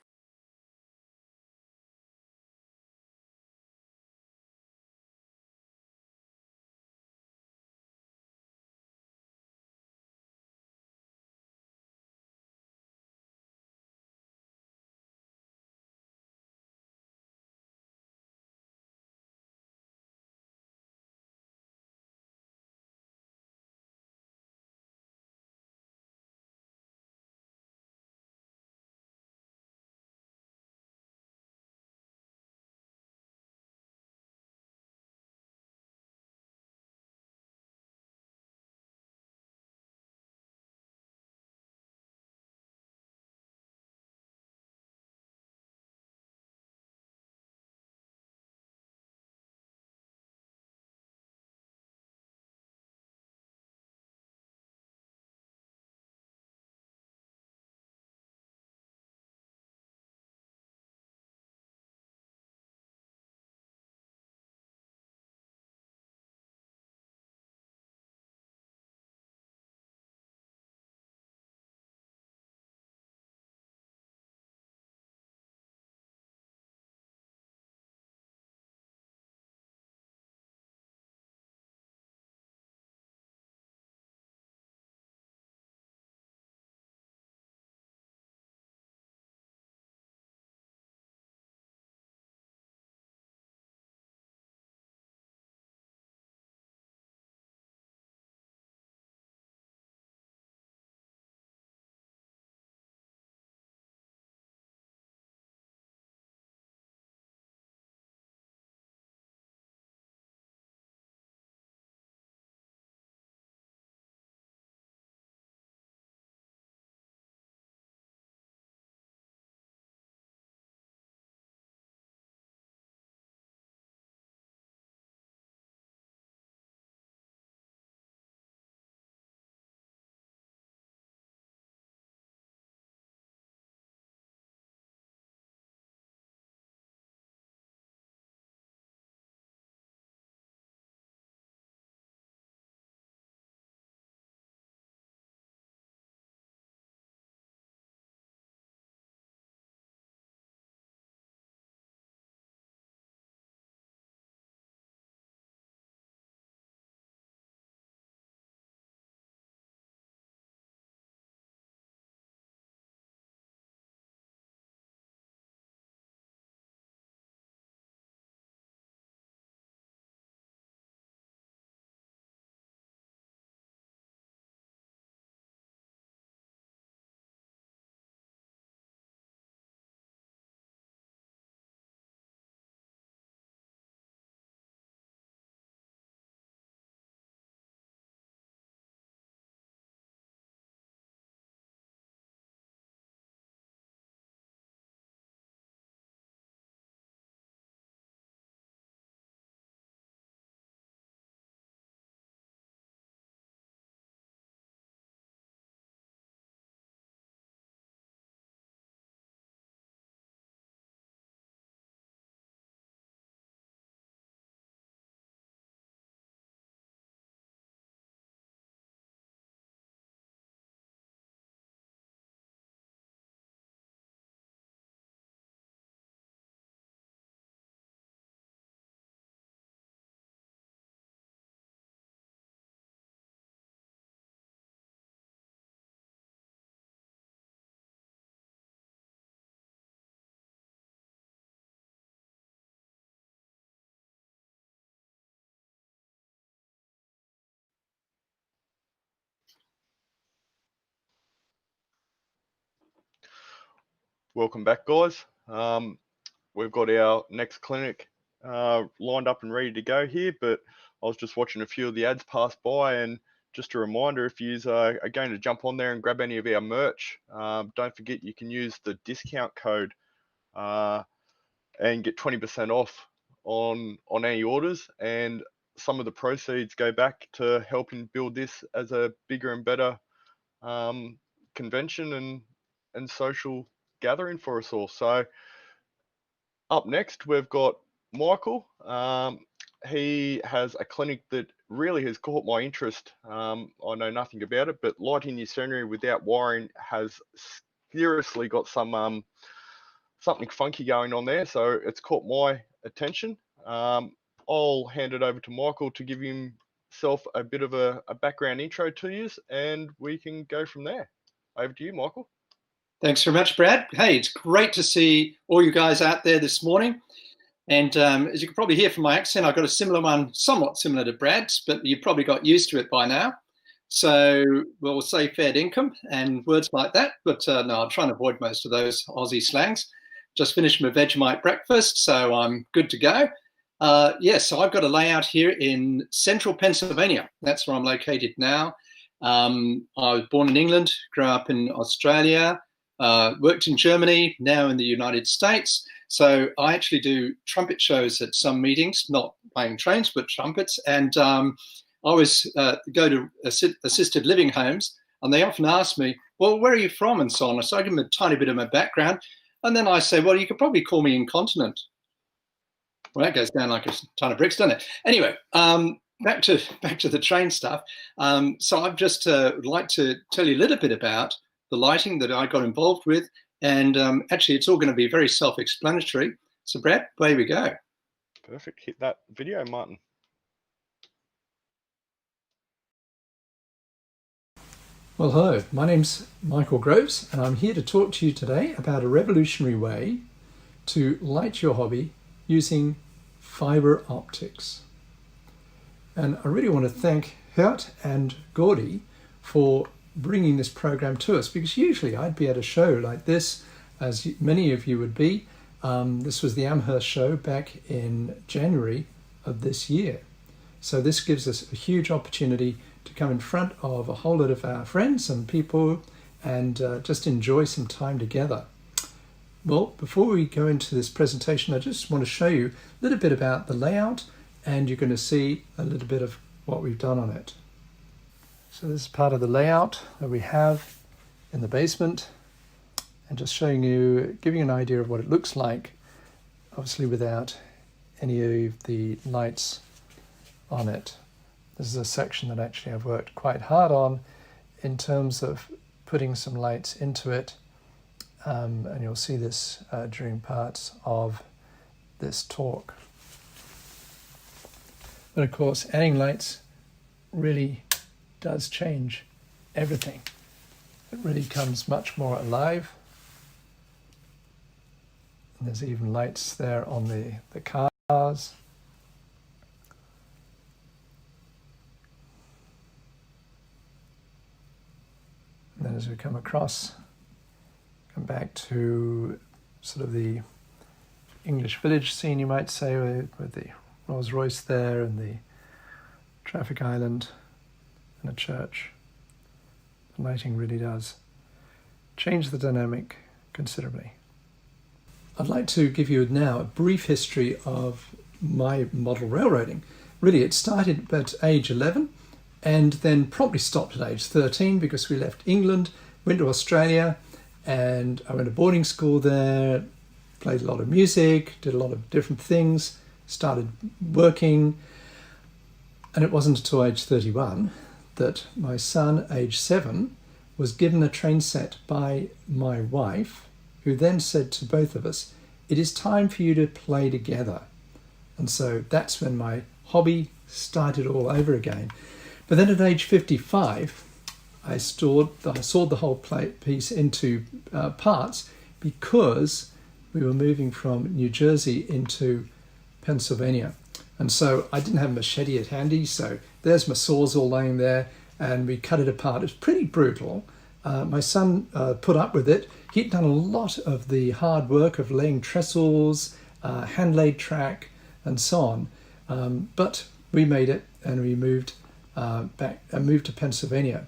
Welcome back, guys. We've got our next clinic lined up and ready to go here, but I was just watching a few of the ads pass by, and just a reminder, if you are going to jump on there and grab any of our merch, don't forget you can use the discount code and get 20% off on any orders, and some of the proceeds go back to helping build this as a bigger and better convention and social gathering for us all. So up next, we've got Michael. He has a clinic that really has caught my interest. I know nothing about it, but lighting your scenery without wiring has seriously got some something funky going on there. So it's caught my attention. I'll hand it over to Michael to give himself a bit of a background intro to you, and we can go from there. Over to you, Michael.
Thanks very much, Brad. Hey, it's great to see all you guys out there this morning. And as you can probably hear from my accent, I've got a similar one, somewhat similar to Brad's, but you've probably got used to it by now. So we'll say fair income and words like that. But no, I'll try and avoid most of those Aussie slangs. Just finished my Vegemite breakfast, so I'm good to go. So I've got a layout here in central Pennsylvania. That's where I'm located now. I was born in England, grew up in Australia, worked in Germany, now in the United States. So I actually do trumpet shows at some meetings, not playing trains, but trumpets. And I always go to assisted living homes, and they often ask me, well, where are you from and so on. So I give them a tiny bit of my background. And then I say, well, you could probably call me incontinent. Well, that goes down like a ton of bricks, doesn't it? Anyway, back to the train stuff. So I've just like to tell you a little bit about the lighting that I got involved with. And actually, it's all going to be very self-explanatory. So, Brad, away we go.
Perfect. Hit that video, Martin.
Well, hello. My name's Michael Groves, and I'm here to talk to you today about a revolutionary way to light your hobby using fiber optics. And I really want to thank Hert and Gordy for bringing this program to us, because usually I'd be at a show like this, as many of you would be. This was the Amherst show back in January of this year. So this gives us a huge opportunity to come in front of a whole lot of our friends and people and just enjoy some time together. Well, before we go into this presentation, I just want to show you a little bit about the layout, and you're going to see a little bit of what we've done on it. So this is part of the layout that we have in the basement, and just showing you, giving you an idea of what it looks like, obviously without any of the lights on it. This is a section that actually I've worked quite hard on in terms of putting some lights into it, and you'll see this during parts of this talk. But of course, adding lights really does change everything. It really comes much more alive. And there's even lights there on the cars. And then as we come across, come back to sort of the English village scene, you might say, with the Rolls Royce there and the traffic island and a church. The lighting really does change the dynamic considerably. I'd like to give you now a brief history of my model railroading. Really, it started at age 11 and then promptly stopped at age 13 because we left England, went to Australia, and I went to boarding school there, played a lot of music, did a lot of different things, started working, and it wasn't until age 31 that my son, age 7, was given a train set by my wife, who then said to both of us, "It is time for you to play together." And so that's when my hobby started all over again. But then at age 55, I sawed the whole piece into parts because we were moving from New Jersey into Pennsylvania. And so I didn't have a machete at handy, so there's my saws all laying there, and we cut it apart. It's pretty brutal, My son put up with it. He'd done a lot of the hard work of laying trestles, hand-laid track, and so on. But we made it, and we moved moved to Pennsylvania.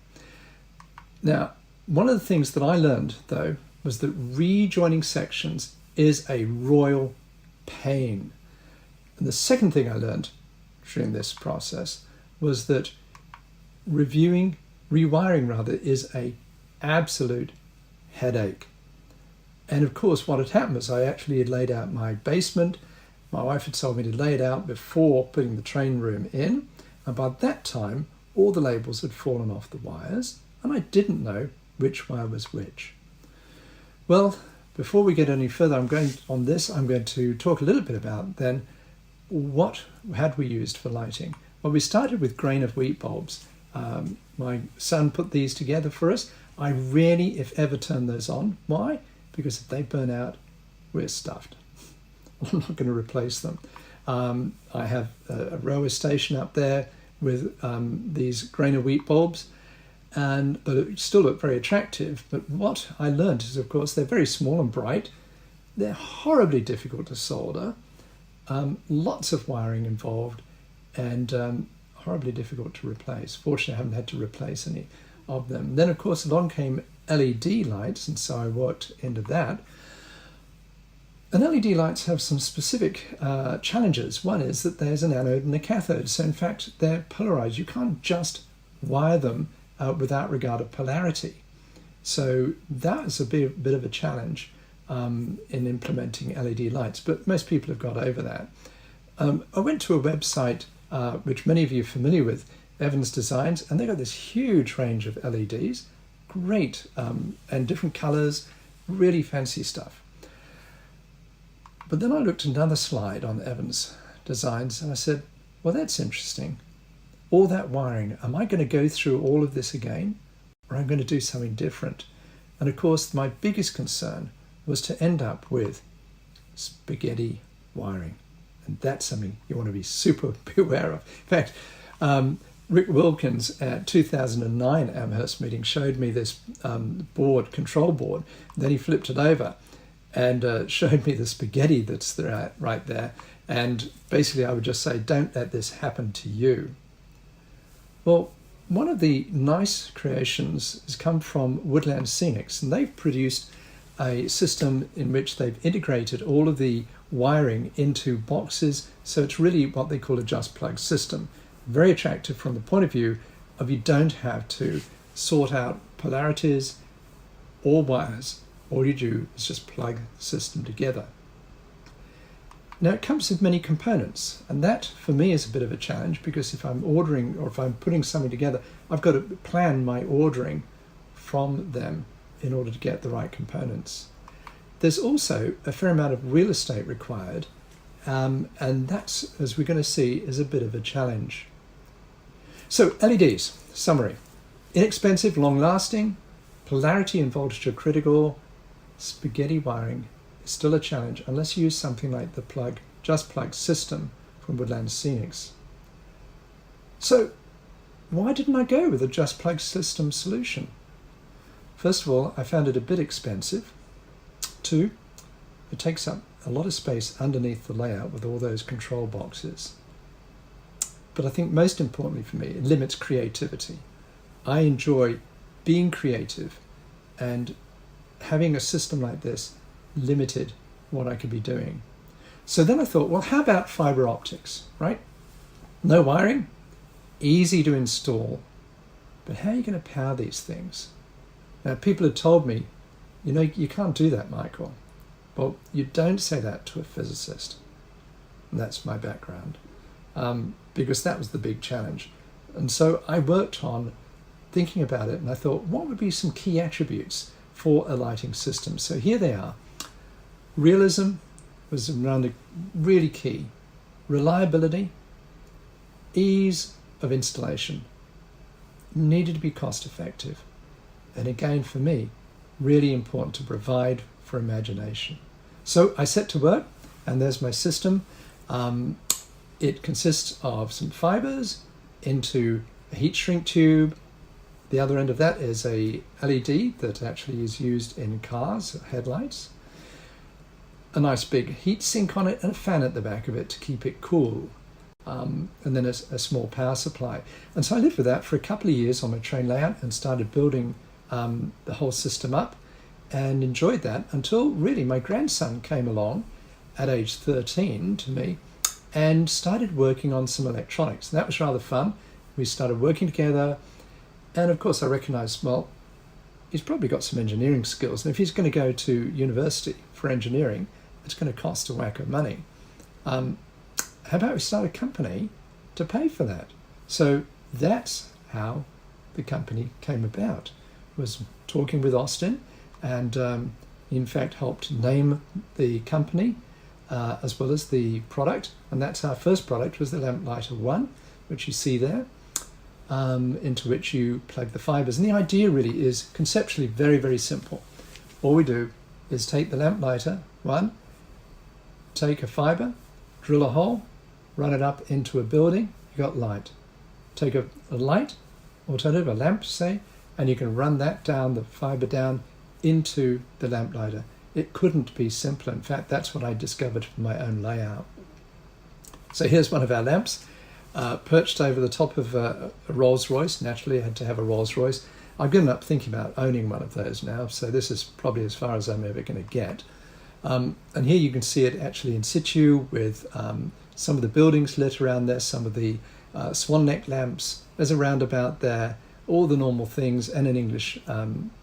Now, one of the things that I learned, though, was that rejoining sections is a royal pain. And the second thing I learned during this process was that rewiring is a absolute headache. And of course, what had happened was I actually had laid out my basement. My wife had told me to lay it out before putting the train room in. And by that time, all the labels had fallen off the wires, and I didn't know which wire was which. Well, before we get any further, I'm going to talk a little bit about then what had we used for lighting. Well, we started with grain of wheat bulbs. My son put these together for us. I rarely, if ever, turn those on. Why? Because if they burn out, we're stuffed. I'm not going to replace them. I have a rower station up there with these grain of wheat bulbs, but it still look very attractive. But what I learned is, of course, they're very small and bright. They're horribly difficult to solder, lots of wiring involved, and horribly difficult to replace. Fortunately, I haven't had to replace any of them. Then, of course, along came LED lights, and so I worked into that. And LED lights have some specific challenges. One is that there's an anode and a cathode. So, in fact, they're polarized. You can't just wire them without regard to polarity. So that is a bit of a challenge in implementing LED lights, but most people have got over that. I went to a website which many of you are familiar with, Evans Designs, and they got this huge range of LEDs, great, and different colors, really fancy stuff. But then I looked at another slide on Evans Designs and I said, well, that's interesting. All that wiring, am I going to go through all of this again, or am I going to do something different? And of course, my biggest concern was to end up with spaghetti wiring. And that's something you want to be super beware of. In fact, Rick Wilkins at 2009 Amherst meeting showed me this control board. Then he flipped it over and showed me the spaghetti that's there, right there. And basically I would just say, don't let this happen to you. Well, one of the nice creations has come from Woodland Scenics, and they've produced a system in which they've integrated all of the wiring into boxes, so it's really what they call a just plug system. Very attractive from the point of view of you don't have to sort out polarities or wires. All you do is just plug the system together. Now it comes with many components, and that for me is a bit of a challenge, because if I'm ordering or if I'm putting something together, I've got to plan my ordering from them in order to get the right components. There's also a fair amount of real estate required, and that's, as we're going to see, is a bit of a challenge. So LEDs, summary: inexpensive, long-lasting, polarity and voltage are critical, spaghetti wiring is still a challenge unless you use something like the just plug system from Woodland Scenics. So why didn't I go with a just plug system solution? First of all, I found it a bit expensive. Two, it takes up a lot of space underneath the layout with all those control boxes. But I think most importantly for me, it limits creativity. I enjoy being creative, and having a system like this limited what I could be doing. So then I thought, well, how about fiber optics, right? No wiring, easy to install, but how are you going to power these things? Now, people had told me, you can't do that, Michael. Well, you don't say that to a physicist. And that's my background, because that was the big challenge. And so I worked on thinking about it, and I thought, what would be some key attributes for a lighting system? So here they are. Realism was really key. Reliability, ease of installation, needed to be cost effective. And again, for me, really important to provide for imagination. So I set to work, and there's my system. It consists of some fibers into a heat shrink tube, the other end of that is a LED that actually is used in cars, headlights. A nice big heat sink on it and a fan at the back of it to keep it cool. And then a small power supply. And so I lived with that for a couple of years on my train layout and started building the whole system up and enjoyed that until really my grandson came along at age 13 to me and started working on some electronics. And that was rather fun. We started working together. And of course I recognized, well, he's probably got some engineering skills. And if he's going to go to university for engineering, it's going to cost a whack of money. How about we start a company to pay for that? So that's how the company came about. Was talking with Austin, and in fact helped name the company as well as the product. And that's our first product, was the Lamplighter 1, which you see there, into which you plug the fibers. And the idea really is conceptually very, very simple. All we do is take the Lamplighter 1, take a fiber, drill a hole, run it up into a building, you got light. Take a light, alternative, a lamp, say, and you can run that down, the fiber down, into the lamplighter. It couldn't be simpler. In fact, that's what I discovered from my own layout. So here's one of our lamps, perched over the top of a Rolls Royce. Naturally, I had to have a Rolls Royce. I've given up thinking about owning one of those now, so this is probably as far as I'm ever going to get. And here you can see it actually in situ with some of the buildings lit around there, some of the swan neck lamps. There's a roundabout there, all the normal things, and an English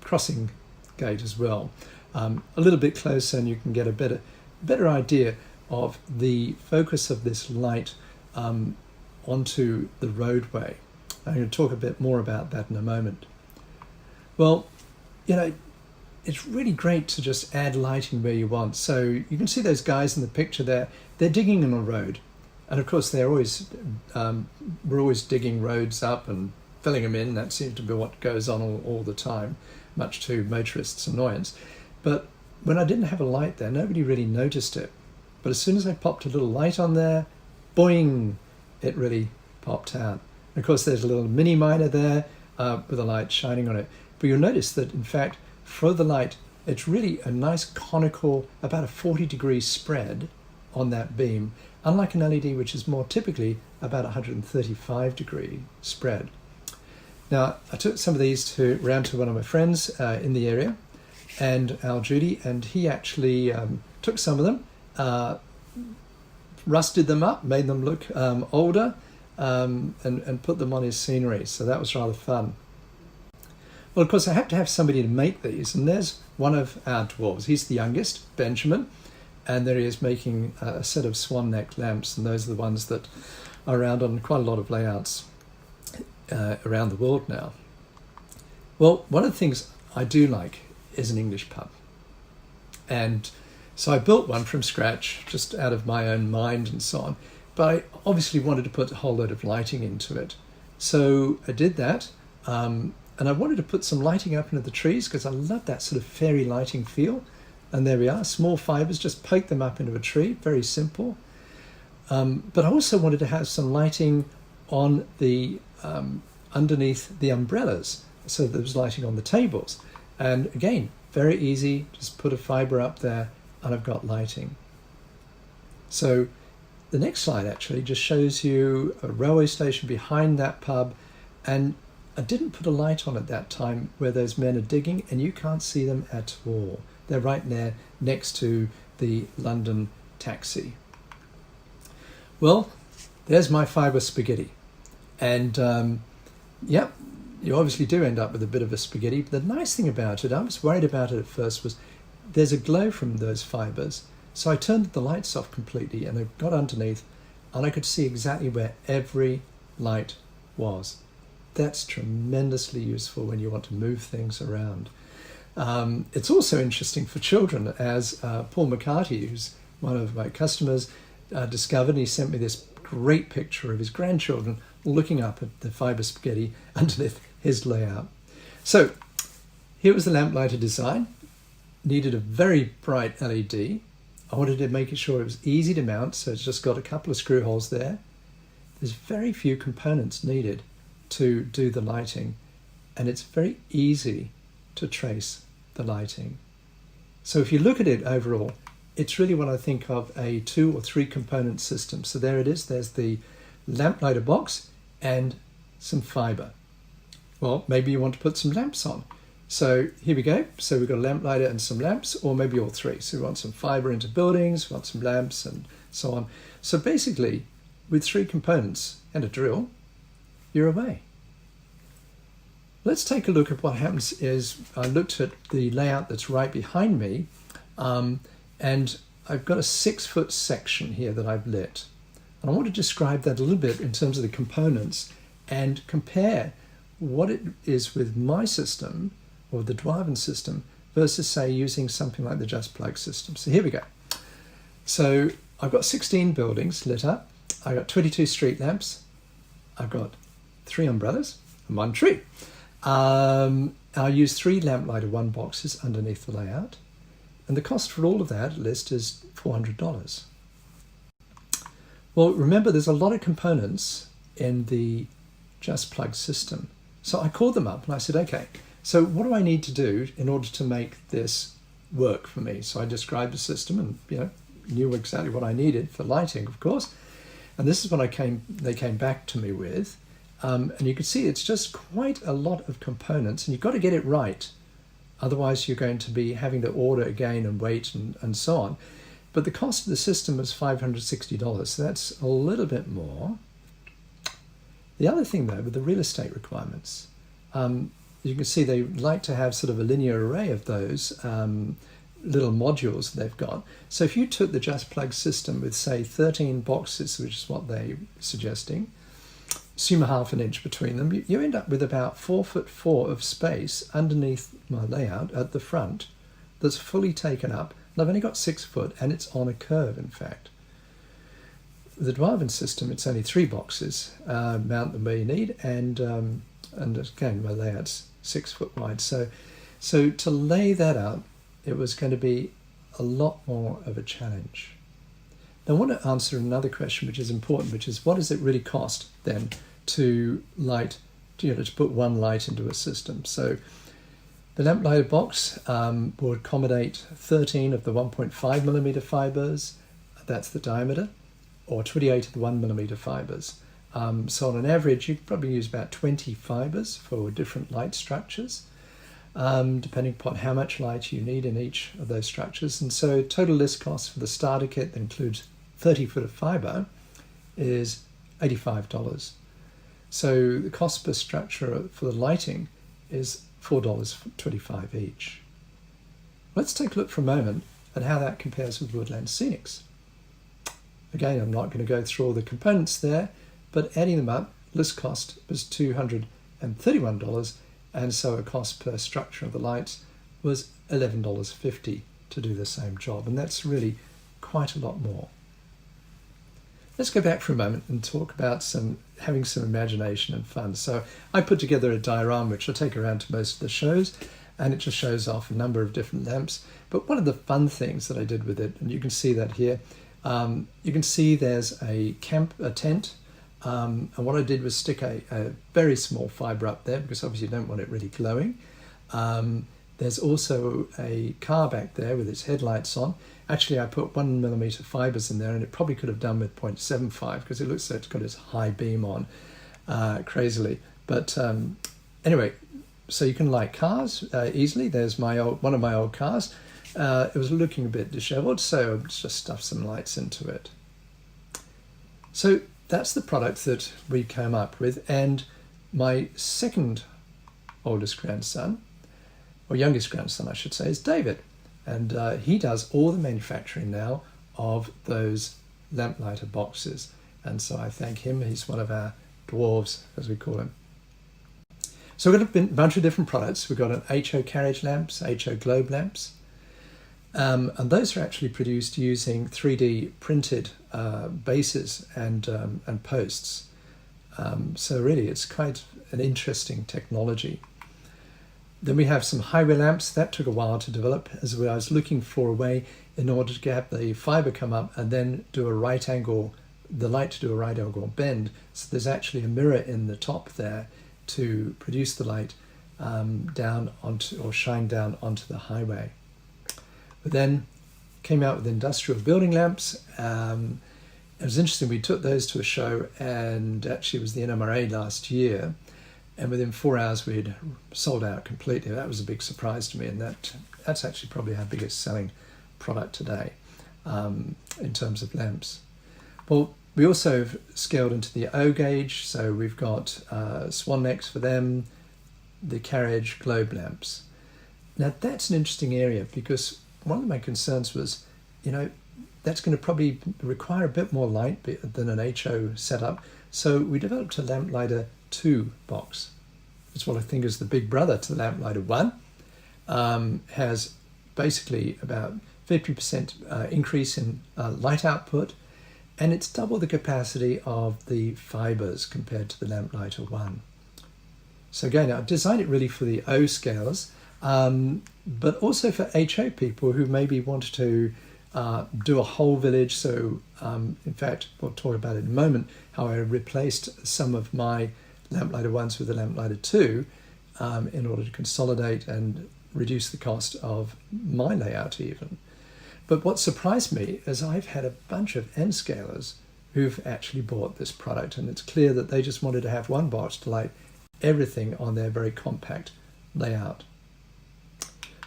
crossing gate as well. A little bit closer and you can get a better idea of the focus of this light onto the roadway. I'm going to talk a bit more about that in a moment. Well, you know, it's really great to just add lighting where you want. So you can see those guys in the picture there, they're digging on a road. And of course we're always digging roads up and filling them in. That seems to be what goes on all the time, much to motorists' annoyance. But when I didn't have a light there, nobody really noticed it. But as soon as I popped a little light on there, boing, it really popped out. And of course there's a little mini miner there with a light shining on it. But you'll notice that in fact, for the light, it's really a nice conical, about a 40-degree spread on that beam, unlike an LED, which is more typically about 135-degree spread. Now, I took some of these round to one of my friends in the area, and Al Judy, and he actually took some of them, rusted them up, made them look older, and put them on his scenery. So that was rather fun. Well, of course, I have to have somebody to make these, and there's one of our dwarves. He's the youngest, Benjamin, and there he is making a set of swan neck lamps, and those are the ones that are around on quite a lot of layouts around the world now. Well, one of the things I do like is an English pub. And so I built one from scratch, just out of my own mind and so on. But I obviously wanted to put a whole load of lighting into it. So I did that. And I wanted to put some lighting up into the trees because I love that sort of fairy lighting feel. And there we are, small fibers, just poke them up into a tree, very simple. But I also wanted to have some lighting on the underneath the umbrellas, so there was lighting on the tables. And again, very easy, just put a fiber up there and I've got lighting. So the next slide actually just shows you a railway station behind that pub, and I didn't put a light on at that time where those men are digging, and you can't see them at all. They're right there next to the London taxi. Well, there's my fibre spaghetti. And yeah, you obviously do end up with a bit of a spaghetti. But the nice thing about it, I was worried about it at first, was there's a glow from those fibres. So I turned the lights off completely and I got underneath and I could see exactly where every light was. That's tremendously useful when you want to move things around. It's also interesting for children, as Paul McCarthy, who's one of my customers, discovered. He sent me this great picture of his grandchildren looking up at the fibre spaghetti underneath his layout. So here was the lamplighter design. Needed a very bright LED. I wanted to make sure it was easy to mount, so it's just got a couple of screw holes there. There's very few components needed to do the lighting, and it's very easy to trace the lighting. So if you look at it overall, it's really what I think of a 2 or 3 component system. So there it is, there's the lamplighter box and some fiber. Well, maybe you want to put some lamps on. So here we go. So we've got a lamplighter and some lamps, or maybe all 3. So we want some fiber into buildings, we want some lamps and so on. So basically, with 3 components and a drill, you're away. Let's take a look at what happens is I looked at the layout that's right behind me, and I've got a 6-foot section here that I've lit. And I want to describe that a little bit in terms of the components and compare what it is with my system or the Dwarven system versus, say, using something like the Just Plug system. So here we go. So I've got 16 buildings lit up. I've got 22 street lamps. I've got 3 umbrellas and 1 tree. I'll use 3 lamplighter 1 boxes underneath the layout. And the cost for all of that list is $400. Well, remember, there's a lot of components in the Just Plug system. So I called them up and I said, okay, so what do I need to do in order to make this work for me? So I described the system and knew exactly what I needed for lighting, of course. And this is what they came back to me with. And you can see it's just quite a lot of components, and you've got to get it right. Otherwise, you're going to be having to order again and wait and so on. But the cost of the system was $560, so that's a little bit more. The other thing, though, with the real estate requirements, you can see they like to have sort of a linear array of those little modules they've got. So if you took the Just Plug system with, say, 13 boxes, which is what they're suggesting, assume a ½ an inch between them, you end up with about 4'4" of space underneath my layout at the front that's fully taken up. And I've only got 6 foot, and it's on a curve, in fact. The Dwarven system, it's only 3 boxes, mount them where you need, and again, my layout's 6 foot wide. So to lay that out, it was going to be a lot more of a challenge. Now I want to answer another question which is important, which is what does it really cost then to to put 1 light into a system? So the lamplighter box will accommodate 13 of the 1.5mm fibers, that's the diameter, or 28 of the 1mm fibers. So on an average, you could probably use about 20 fibers for different light structures, depending upon how much light you need in each of those structures. And so total list cost for the starter kit that includes 30 foot of fiber is $85. So the cost per structure for the lighting is $4.25 each. Let's take a look for a moment at how that compares with Woodland Scenics. Again, I'm not going to go through all the components there, but adding them up, list cost was $231, and so a cost per structure of the lights was $11.50 to do the same job, and that's really quite a lot more. Let's go back for a moment and talk about having some imagination and fun. So I put together a diorama which I take around to most of the shows, and it just shows off a number of different lamps. But one of the fun things that I did with it, and you can see that here, you can see there's a tent, and what I did was stick a very small fiber up there because obviously you don't want it really glowing. There's also a car back there with its headlights on. Actually, I put 1mm fibers in there, and it probably could have done with 0.75 because it looks like it's got its high beam on crazily. But anyway, so you can light cars easily. There's one of my old cars. It was looking a bit disheveled, so I just stuffed some lights into it. So that's the product that we came up with, and my second oldest grandson, or youngest grandson I should say, is David, and he does all the manufacturing now of those lamplighter boxes, and so I thank him. He's one of our dwarves, as we call him. So we've got a bunch of different products. We've got an HO carriage lamps, HO globe lamps, and those are actually produced using 3D printed bases and posts. So really it's quite an interesting technology. Then we have some highway lamps. That took a while to develop as I was looking for a way in order to have the fiber come up and then do a right angle, the light to do a right angle bend. So there's actually a mirror in the top there to produce the light down onto, or shine down onto the highway. But then came out with industrial building lamps. It was interesting, we took those to a show, and actually it was the NMRA last year, and within 4 hours we'd sold out completely. That was a big surprise to me, and that's actually probably our biggest selling product today in terms of lamps. Well, we also have scaled into the O gauge, so we've got swan necks for them, the carriage globe lamps. Now that's an interesting area, because one of my concerns was, that's going to probably require a bit more light than an HO setup. So we developed a Lamplighter 2 box. It's what I think is the big brother to the Lamplighter 1. Has basically about 50% increase in light output, and it's double the capacity of the fibers compared to the Lamplighter 1. So again, I designed it really for the O scalers, but also for HO people who maybe want to do a whole village. So in fact, we'll talk about it in a moment, how I replaced some of my Lamplighter 1s with the Lamplighter 2 in order to consolidate and reduce the cost of my layout even. But what surprised me is I've had a bunch of N scalers who've actually bought this product, and it's clear that they just wanted to have one box to light everything on their very compact layout.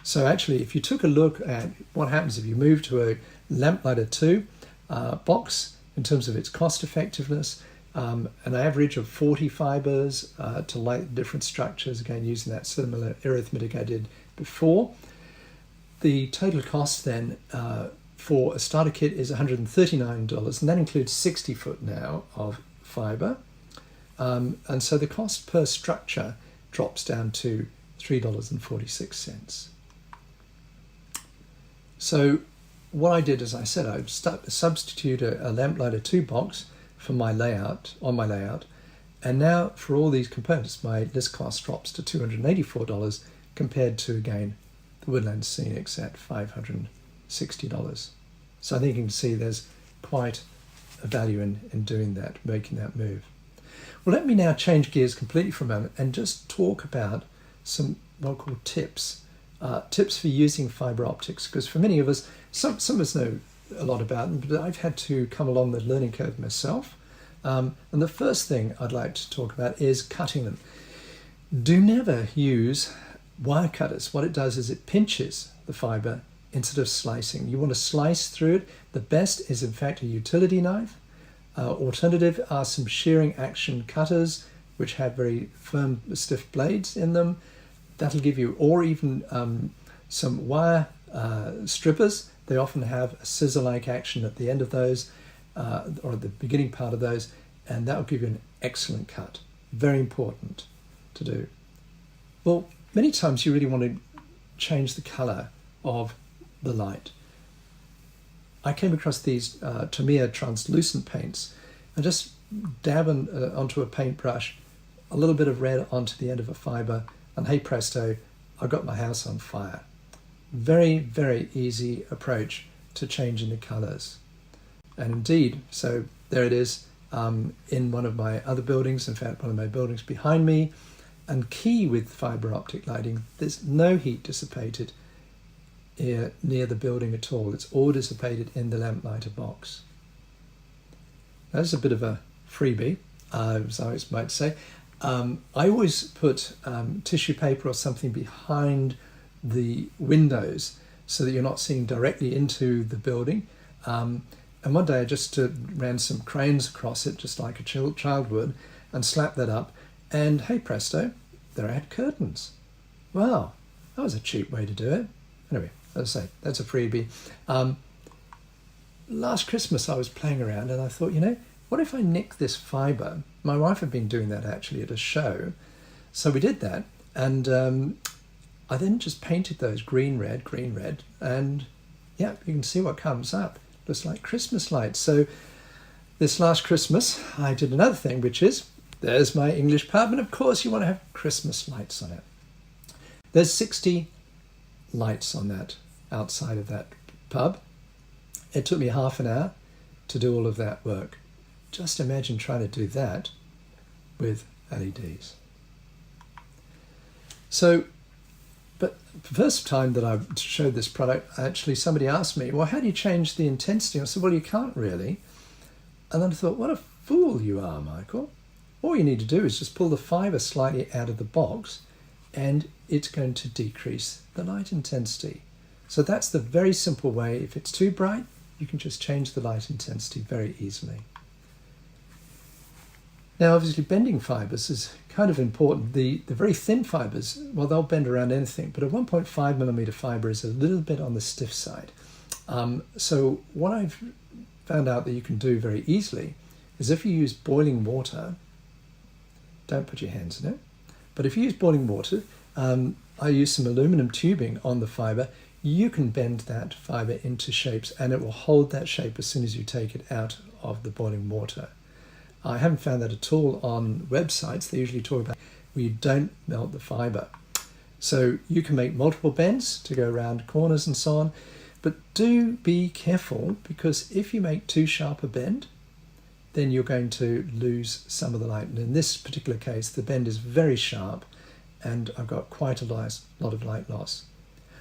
So actually, if you took a look at what happens if you move to a Lamplighter 2 box in terms of its cost effectiveness, an average of 40 fibers to light different structures, again using that similar arithmetic I did before. The total cost then for a starter kit is $139, and that includes 60 foot now of fiber. And so the cost per structure drops down to $3.46. So what I did, as I said, I substituted a Lamplighter 2 box for my layout, and now for all these components, my list cost drops to $284 compared to, again, the Woodland Scenics at $560. So I think you can see there's quite a value in doing that, making that move. Well, let me now change gears completely for a moment and just talk about some what I call tips for using fiber optics, because for many of us, some of us know a lot about them, but I've had to come along the learning curve myself. And the first thing I'd like to talk about is cutting them. Do never use wire cutters. What it does is it pinches the fiber instead of slicing. You want to slice through it. The best is in fact a utility knife. Alternative are some shearing action cutters, which have very firm, stiff blades in them. That'll give you, or even some wire strippers. They often have a scissor-like action at the end of those, or at the beginning part of those, and that will give you an excellent cut. Very important to do. Well, many times you really want to change the color of the light. I came across these Tamiya translucent paints, and just dab onto a paintbrush a little bit of red onto the end of a fiber, and hey presto, I got my house on fire. Very, very easy approach to changing the colors. And indeed, so there it is in one of my other buildings, in fact one of my buildings behind me. And key with fiber optic lighting, there's no heat dissipated near the building at all. It's all dissipated in the Lamplighter box. That's a bit of a freebie, as I might say. I always put tissue paper or something behind the windows so that you're not seeing directly into the building. And one day I just ran some crayons across it, just like a child would, and slapped that up. And hey presto, there I had curtains. Wow, that was a cheap way to do it. Anyway, as I say, that's a freebie. Last Christmas I was playing around and I thought, what if I nick this fiber? My wife had been doing that actually at a show. So we did that, and I then just painted those green, red, and yeah, you can see what comes up. Looks like Christmas lights. So this last Christmas I did another thing, which is, there's my English pub, and of course you want to have Christmas lights on it. There's 60 lights on that outside of that pub. It took me half an hour to do all of that work. Just imagine trying to do that with LEDs. So, but the first time that I showed this product, actually somebody asked me, well, how do you change the intensity? I said, well, you can't really. And then I thought, what a fool you are, Michael. All you need to do is just pull the fibre slightly out of the box and it's going to decrease the light intensity. So that's the very simple way. If it's too bright, you can just change the light intensity very easily. Now, obviously, bending fibres is kind of important. The very thin fibres, well, they'll bend around anything, but a 1.5mm fibre is a little bit on the stiff side. So what I've found out that you can do very easily is if you use boiling water, don't put your hands in it, but if you use boiling water, I use some aluminum tubing on the fibre, you can bend that fibre into shapes and it will hold that shape as soon as you take it out of the boiling water. I haven't found that at all on websites. They usually talk about where you don't melt the fibre. So you can make multiple bends to go around corners and so on, but do be careful because if you make too sharp a bend, then you're going to lose some of the light. And in this particular case, the bend is very sharp and I've got quite a lot of light loss.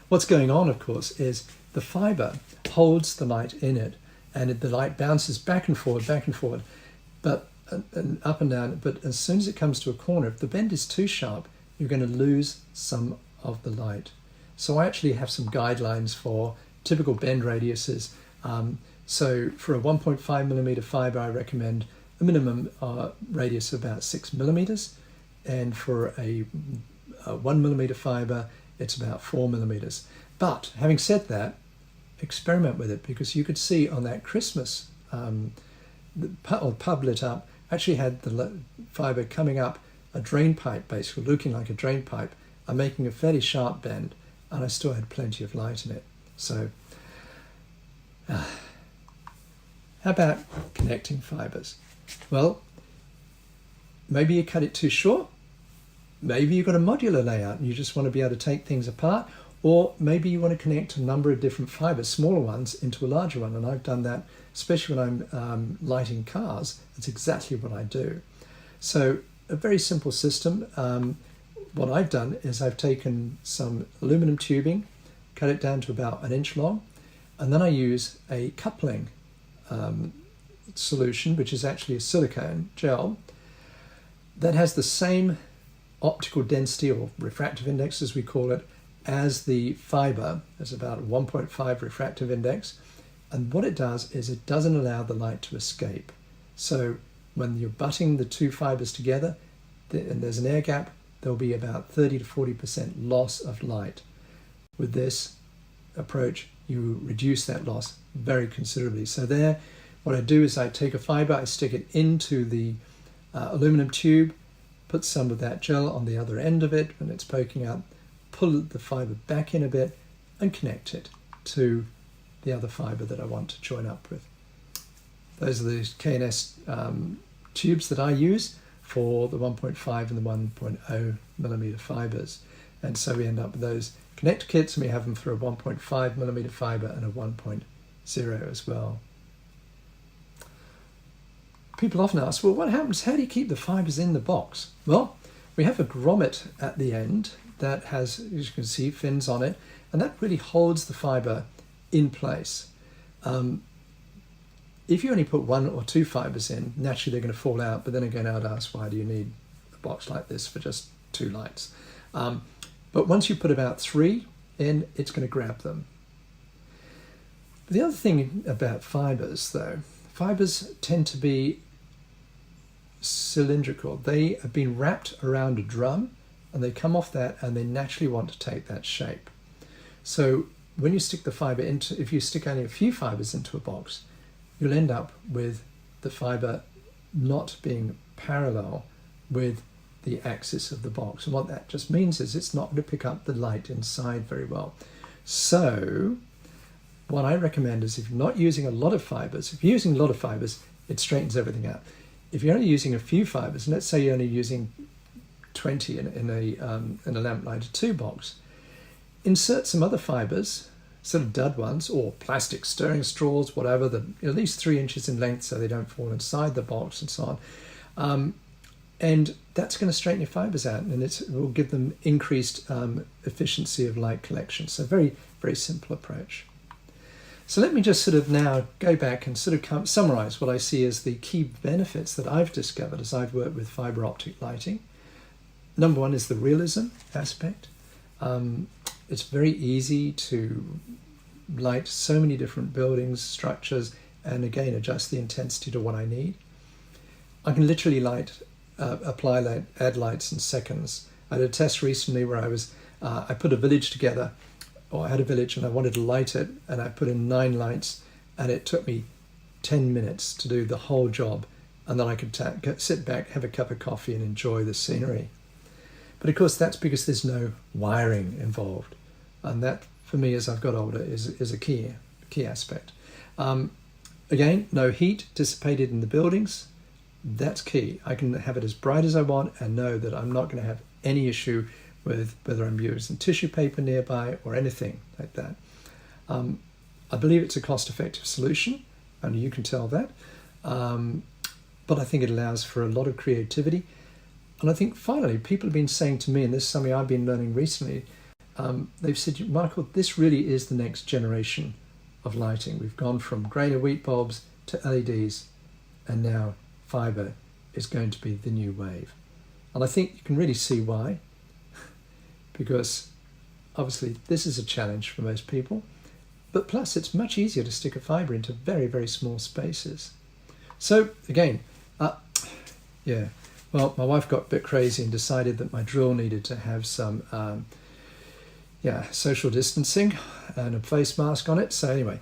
What's going on, of course, is the fibre holds the light in it and the light bounces back and forward, but and up and down. But as soon as it comes to a corner, if the bend is too sharp, you're going to lose some of the light. So I actually have some guidelines for typical bend radiuses. So for a 1.5mm fibre, I recommend a minimum radius of about 6mm, and for a 1mm fibre, it's about 4mm. But having said that, experiment with it, because you could see on that Christmas the pub lit up actually had the fibre coming up a drain pipe, basically looking like a drain pipe. I'm making a fairly sharp bend and I still had plenty of light in it. So how about connecting fibres? Well, maybe you cut it too short. Maybe you've got a modular layout and you just want to be able to take things apart, or maybe you want to connect a number of different fibres, smaller ones, into a larger one. And I've done that, especially when I'm lighting cars. That's exactly what I do. So a very simple system. What I've done is I've taken some aluminum tubing, cut it down to about 1 inch long, and then I use a coupling solution, which is actually a silicone gel that has the same optical density or refractive index, as we call it, as the fibre. There's about a 1.5 refractive index, and what it does is it doesn't allow the light to escape. So when you're butting the two fibres together and there's an air gap, there'll be about 30 to 40% loss of light. With this approach, you reduce that loss very considerably. So there, what I do is I take a fibre, I stick it into the aluminum tube, put some of that gel on the other end of it when it's poking out, pull the fibre back in a bit and connect it to the other fibre that I want to join up with. Those are the K&S tubes that I use for the 1.5 and the 1.0mm fibres. And so we end up with those connector kits, and we have them for a 1.5mm fibre and a 1.0 as well. People often ask, well, what happens? How do you keep the fibres in the box? Well, we have a grommet at the end that has, as you can see, fins on it, and that really holds the fibre in place. If you only put 1 or 2 fibres in, naturally they're going to fall out, but then again I would ask, why do you need a box like this for just 2 lights? But once you put about 3 in, it's going to grab them. The other thing about fibres, though, fibres tend to be cylindrical. They have been wrapped around a drum and they come off that and they naturally want to take that shape. So when you stick the fibre into, if you stick only a few fibres into a box, you'll end up with the fibre not being parallel with the axis of the box. And what that just means is it's not going to pick up the light inside very well. So what I recommend is if you're not using a lot of fibres, if you're using a lot of fibres, it straightens everything out. If you're only using a few fibres, and let's say you're only using 20 in a lamplighter 2 box, insert some other fibres, sort of dud ones, or plastic stirring straws, whatever, that at least 3 inches in length so they don't fall inside the box and so on. And that's going to straighten your fibers out, and it will give them increased efficiency of light collection. So very, very simple approach. So let me just sort of now go back and sort of summarize what I see as the key benefits that I've discovered as I've worked with fiber optic lighting. Number one is the realism aspect. It's very easy to light so many different buildings, structures, and again, adjust the intensity to what I need. I can literally add lights in seconds. I did a test recently where I put a village together, or I had a village and I wanted to light it, and I put in 9 lights, and it took me 10 minutes to do the whole job, and then I could sit back, have a cup of coffee, and enjoy the scenery. But of course, that's because there's no wiring involved, and that, for me, as I've got older, is a key aspect. Again, no heat dissipated in the buildings. That's key. I can have it as bright as I want and know that I'm not going to have any issue with whether I'm using tissue paper nearby or anything like that. I believe it's a cost-effective solution, and you can tell that. But I think it allows for a lot of creativity. And I think finally, people have been saying to me, and this is something I've been learning recently, they've said, Michael, this really is the next generation of lighting. We've gone from grey to wheat bulbs to LEDs, and now fibre is going to be the new wave. And I think you can really see why, because obviously this is a challenge for most people, but plus it's much easier to stick a fibre into very, very small spaces. So again, well, my wife got a bit crazy and decided that my drill needed to have some social distancing and a face mask on it. So anyway,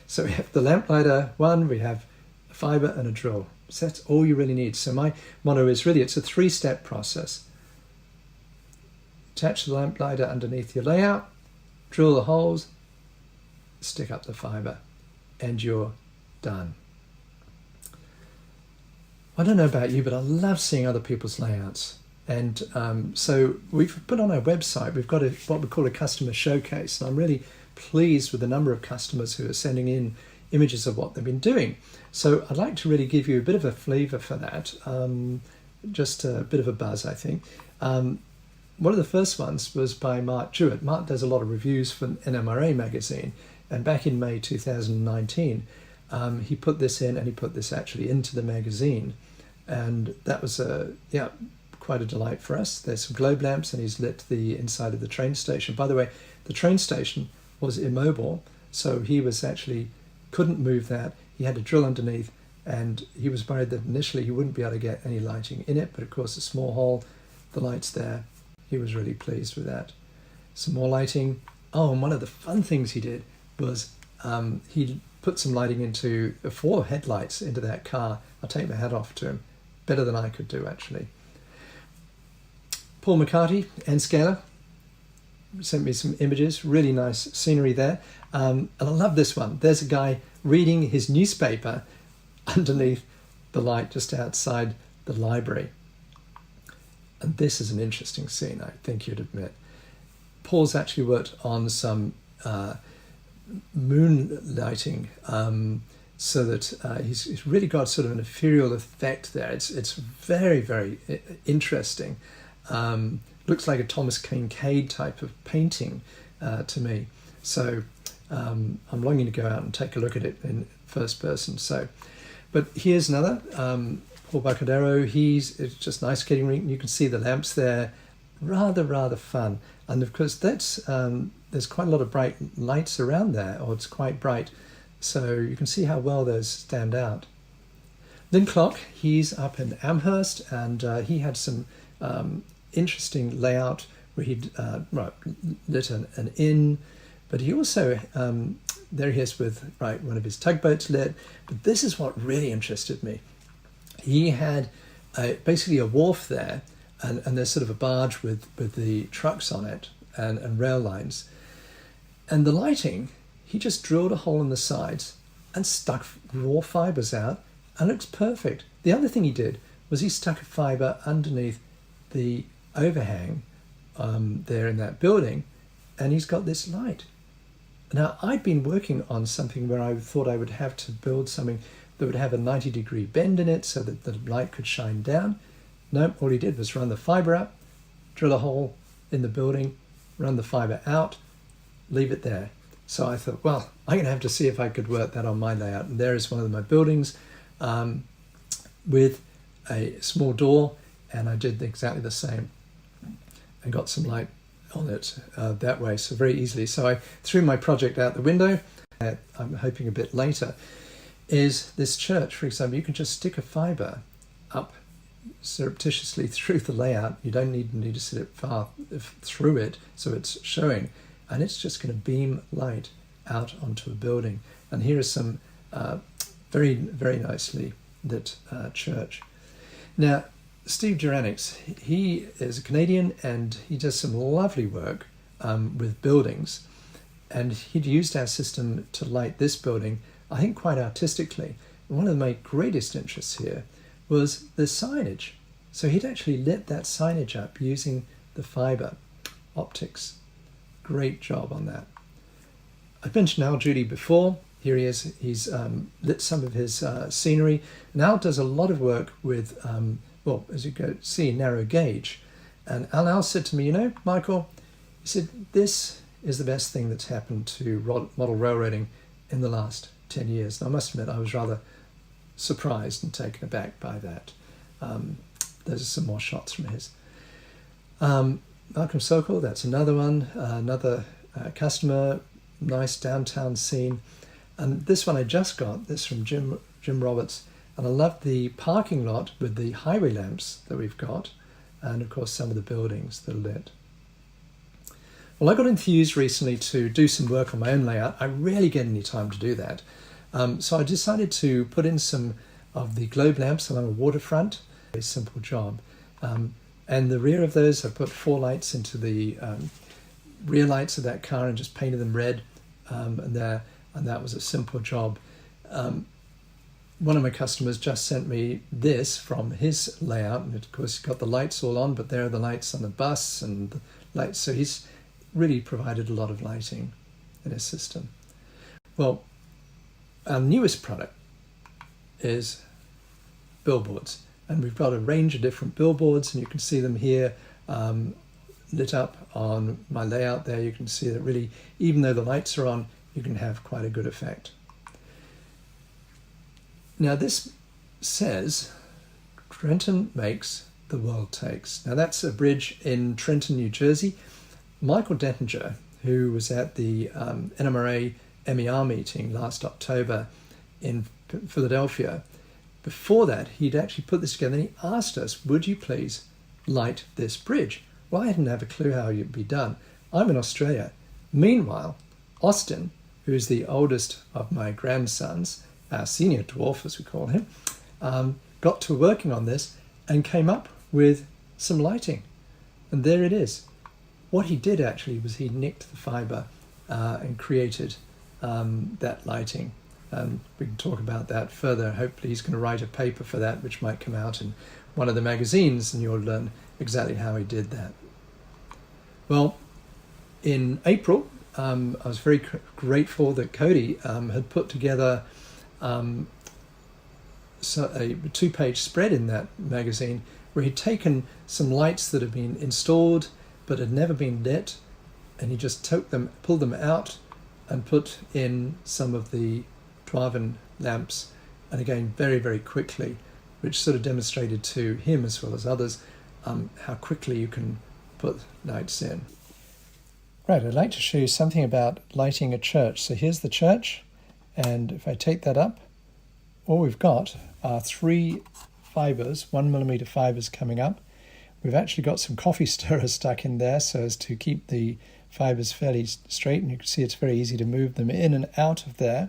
so we have the lamplighter one, we have a fibre and a drill. So that's all you really need. So my motto is really, it's a 3-step process. Attach the lamplighter underneath your layout, drill the holes, stick up the fibre, and you're done. I don't know about you, but I love seeing other people's layouts. And so we've put on our website, we've got what we call a customer showcase. And I'm really pleased with the number of customers who are sending in images of what they've been doing. So I'd like to really give you a bit of a flavour for that, just a bit of a buzz, I think. One of the first ones was by Mark Jewett. Mark does a lot of reviews for NMRA magazine, and back in May 2019, he put this in, and he put this actually into the magazine, and that was quite a delight for us. There's some globe lamps, and he's lit the inside of the train station. By the way, the train station was immobile, so he was actually couldn't move that. He had to drill underneath, and he was worried that initially he wouldn't be able to get any lighting in it, but of course a small hole, the light's there. He was really pleased with that. Some more lighting. Oh, and one of the fun things he did was he put some lighting into 4 headlights into that car. I'll take my hat off to him. Better than I could do, actually. Paul McCarty, N-Scaler, sent me some images. Really nice scenery there. And I love this one. There's a guy reading his newspaper underneath the light just outside the library. And this is an interesting scene, I think you'd admit. Paul's actually worked on some moon lighting, so that he's really got sort of an ethereal effect there. It's very, very interesting. Looks like a Thomas Kincaid type of painting to me. So I'm longing to go out and take a look at it in first person. So, but here's another. Paul Bacadero, it's just nice getting, you can see the lamps there, rather fun. And of course that's, there's quite a lot of bright lights around there, or it's quite bright. So you can see how well those stand out. Lynn Clock, he's up in Amherst, and he had some interesting layout where he'd lit an inn, but he also, there he is with one of his tugboats lit. But this is what really interested me. He had basically a wharf there, and there's sort of a barge with the trucks on it and rail lines. And the lighting, he just drilled a hole in the sides and stuck raw fibres out, and it looks perfect. The other thing he did was he stuck a fibre underneath the overhang there in that building, and he's got this light. Now, I'd been working on something where I thought I would have to build something that would have a 90-degree bend in it so that the light could shine down. No, all he did was run the fibre up, drill a hole in the building, run the fibre out, leave it there. So I thought, well, I'm going to have to see if I could work that on my layout. And there is one of my buildings with a small door, and I did exactly the same and got some light on it that way, so very easily. So I threw my project out the window. I'm hoping a bit later is this church, for example. You can just stick a fibre up surreptitiously through the layout. You don't need to sit it far through it so it's showing, and it's just going to beam light out onto a building. And here is some very, very nicely lit church. Now, Steve Duranix, he is a Canadian, and he does some lovely work with buildings, and he'd used our system to light this building, I think, quite artistically. And one of my greatest interests here was the signage. So he'd actually lit that signage up using the fibre optics. Great job on that. I've mentioned Al Judy before. Here he is. He's lit some of his scenery. And Al does a lot of work with, well, as you go see, narrow gauge. And Al said to me, you know, Michael, he said, this is the best thing that's happened to model railroading in the last 10 years. And I must admit, I was rather surprised and taken aback by that. There's some more shots from his. Malcolm Sokol, that's another one, another customer, nice downtown scene. And this one I just got, this from Jim Roberts. And I love the parking lot with the highway lamps that we've got, and of course some of the buildings that are lit. Well, I got enthused recently to do some work on my own layout. I rarely get any time to do that. So I decided to put in some of the globe lamps along a waterfront. A simple job. And the rear of those, I put 4 lights into the rear lights of that car and just painted them red. And that was a simple job. One of my customers just sent me this from his layout, and of course he's got the lights all on, but there are the lights on the bus and the lights. So he's really provided a lot of lighting in his system. Well, our newest product is billboards, and we've got a range of different billboards, and you can see them here lit up on my layout there. You can see that really, even though the lights are on, you can have quite a good effect. Now this says, Trenton makes, the world takes. Now that's a bridge in Trenton, New Jersey. Michael Dettinger, who was at the NMRA MER meeting last October in Philadelphia, before that he'd actually put this together, and he asked us, would you please light this bridge? Well, I didn't have a clue how it would be done. I'm in Australia. Meanwhile, Austin, who's the oldest of my grandsons, our senior dwarf, as we call him, got to working on this and came up with some lighting. And there it is. What he did actually was he nicked the fibre and created that lighting. And we can talk about that further. Hopefully he's going to write a paper for that, which might come out in one of the magazines, and you'll learn exactly how he did that. Well, in April, I was very grateful that Cody had put together a 2-page spread in that magazine where he'd taken some lights that had been installed but had never been lit, and he just pulled them out and put in some of the Dwarven lamps, and again very, very quickly, which sort of demonstrated to him as well as others how quickly you can put lights in. Right, I'd like to show you something about lighting a church. So here's the church, and if I take that up, all we've got are 3 fibres, 1mm fibres coming up. We've actually got some coffee stirrers stuck in there so as to keep the fibres fairly straight, and you can see it's very easy to move them in and out of there.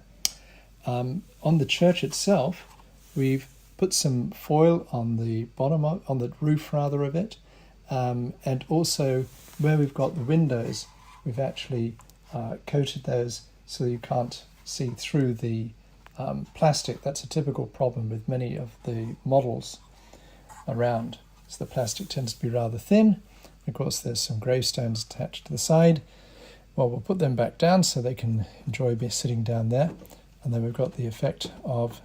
On the church itself, we've put some foil on the bottom, on the roof rather of it, and also where we've got the windows, we've actually coated those so you can't see through the plastic. That's a typical problem with many of the models around. So the plastic tends to be rather thin. Of course, there's some gravestones attached to the side. Well, we'll put them back down so they can enjoy sitting down there. And then we've got the effect of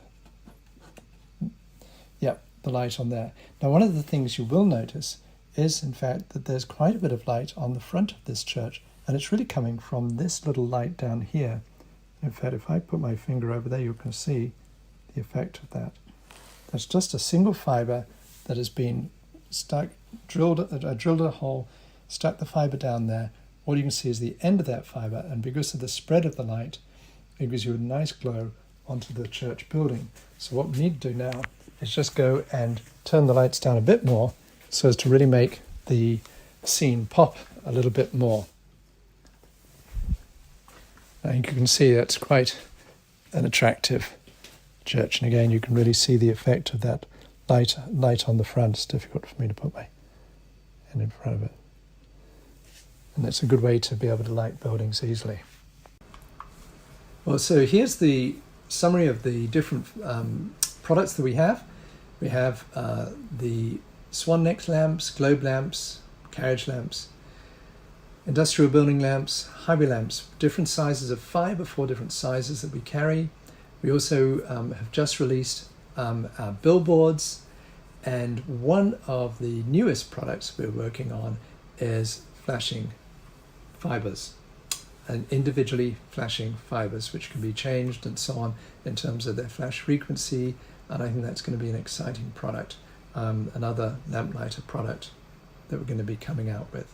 the light on there. Now, one of the things you will notice is, in fact, that there's quite a bit of light on the front of this church, and it's really coming from this little light down here. In fact, if I put my finger over there, you can see the effect of that. That's just a single fibre that has been stuck, drilled a hole, stuck the fibre down there. All you can see is the end of that fibre, and because of the spread of the light, it gives you a nice glow onto the church building. So what we need to do now is just go and turn the lights down a bit more so as to really make the scene pop a little bit more. I think you can see that's quite an attractive church, and again you can really see the effect of that light on the front. It's difficult for me to put my hand in front of it, and that's a good way to be able to light buildings easily. Well, so here's the summary of the different products that we have. We have the swan neck lamps, globe lamps, carriage lamps, industrial building lamps, highway lamps, different sizes of fibre, 4 different sizes that we carry. We also have just released our billboards, and one of the newest products we're working on is flashing fibres, and individually flashing fibres, which can be changed and so on in terms of their flash frequency, and I think that's going to be an exciting product, another lamplighter product that we're going to be coming out with.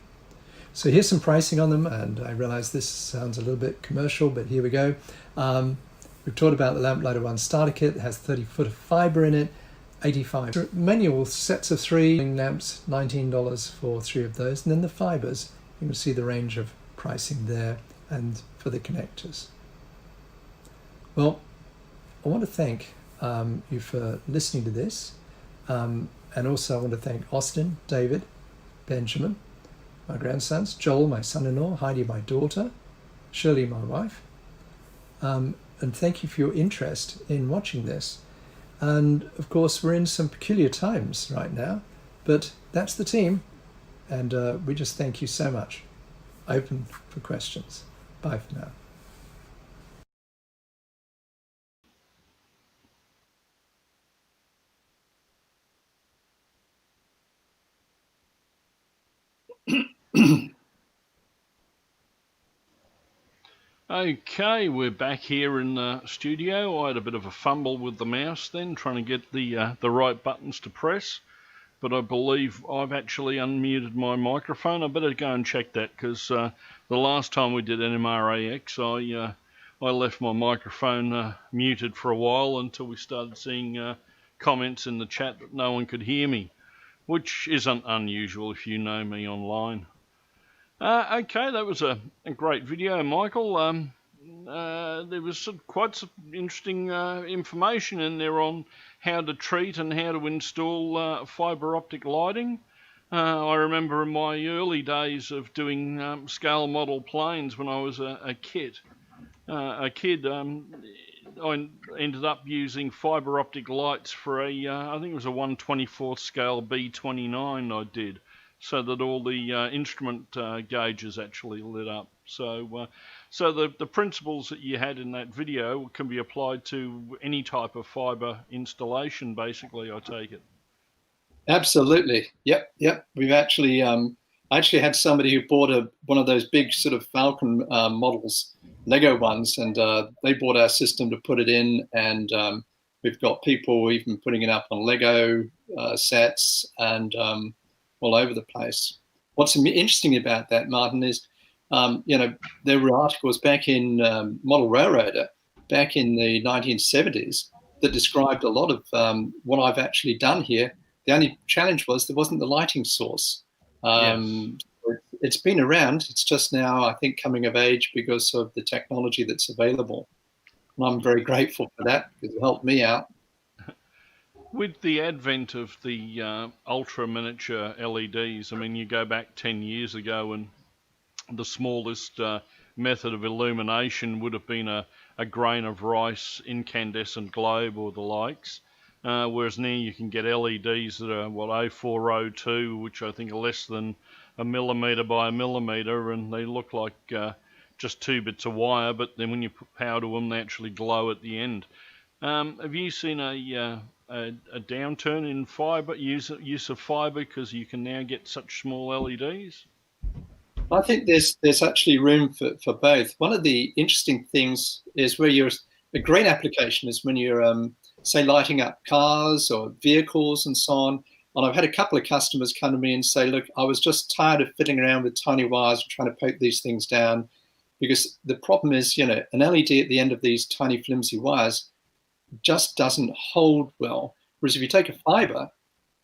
So here's some pricing on them, and I realize this sounds a little bit commercial, but here we go. We've talked about the Lamplighter 1 starter kit. It has 30 foot of fibre in it, 85 manual sets of 3 lamps, $19 for 3 of those, and then the fibres, you can see the range of pricing there, and for the connectors. Well, I want to thank you for listening to this, and also I want to thank Austin, David, Benjamin, my grandsons, Joel, my son-in-law, Heidi, my daughter, Shirley, my wife, and thank you for your interest in watching this. And of course, we're in some peculiar times right now, but that's the team, and we just thank you so much. Open for questions. Bye for now.
Okay, we're back here in the studio. I had a bit of a fumble with the mouse then, trying to get the right buttons to press, but I believe I've actually unmuted my microphone. I better go and check that, because the last time we did NMRAx, I left my microphone muted for a while until we started seeing comments in the chat that no one could hear me, which isn't unusual if you know me online. Okay, that was a great video, Michael. There was quite some interesting information in there on how to treat and how to install fibre optic lighting. I remember in my early days of doing scale model planes when I was a kid, I ended up using fibre optic lights for I think it was a 1/24th scale B29 I did, so that all the instrument gauges actually lit up. So the principles that you had in that video can be applied to any type of fibre installation, basically, I take it.
Absolutely. Yep. We've actually, I actually had somebody who bought one of those big sort of Falcon models, Lego ones, and they bought our system to put it in, and we've got people even putting it up on Lego sets and all over the place. What's interesting about that, Martin, is there were articles back in Model Railroader back in the 1970s that described a lot of what I've actually done here. The only challenge was there wasn't the lighting source.
Yes.
It's been around. It's just now, I think, coming of age because of the technology that's available. And I'm very grateful for that because it helped me out.
With the advent of the ultra miniature LEDs, I mean, you go back 10 years ago and the smallest method of illumination would have been a grain of rice incandescent globe or the likes, whereas now you can get LEDs that are, 0402, which I think are less than a millimetre by a millimetre, and they look like just 2 bits of wire, but then when you put power to them, they actually glow at the end. Have you seen a a downturn in fibre use of fibre because you can now get such small LEDs?
I think there's actually room for both. One of the interesting things is where a great application is when you're say lighting up cars or vehicles and so on. And I've had a couple of customers come to me and say, look, I was just tired of fiddling around with tiny wires and trying to poke these things down, because the problem is, an LED at the end of these tiny flimsy wires just doesn't hold well. Whereas if you take a fiber,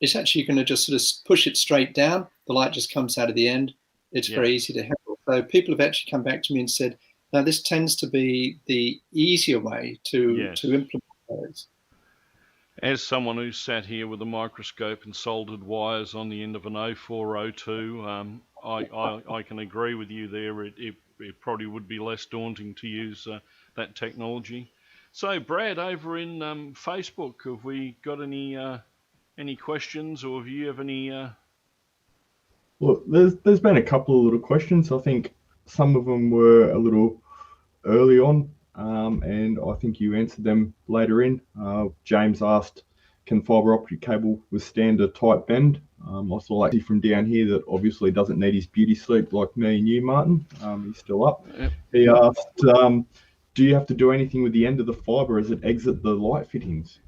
it's actually going to just sort of push it straight down. The light just comes out of the end. It's very easy to handle. So people have actually come back to me and said, no, this tends to be the easier way to implement those.
As someone who's sat here with a microscope and soldered wires on the end of an 0402, I can agree with you there. It probably would be less daunting to use that technology. So, Brad, over in Facebook, have we got any questions, or have you have any?
Look, there's been a couple of little questions. I think some of them were a little early on, and I think you answered them later in. James asked, can fibre optic cable withstand a tight bend? I saw like from down here that obviously doesn't need his beauty sleep like me and you, Martin. He's still up. Yep. He asked, do you have to do anything with the end of the fibre as it exits the light fittings?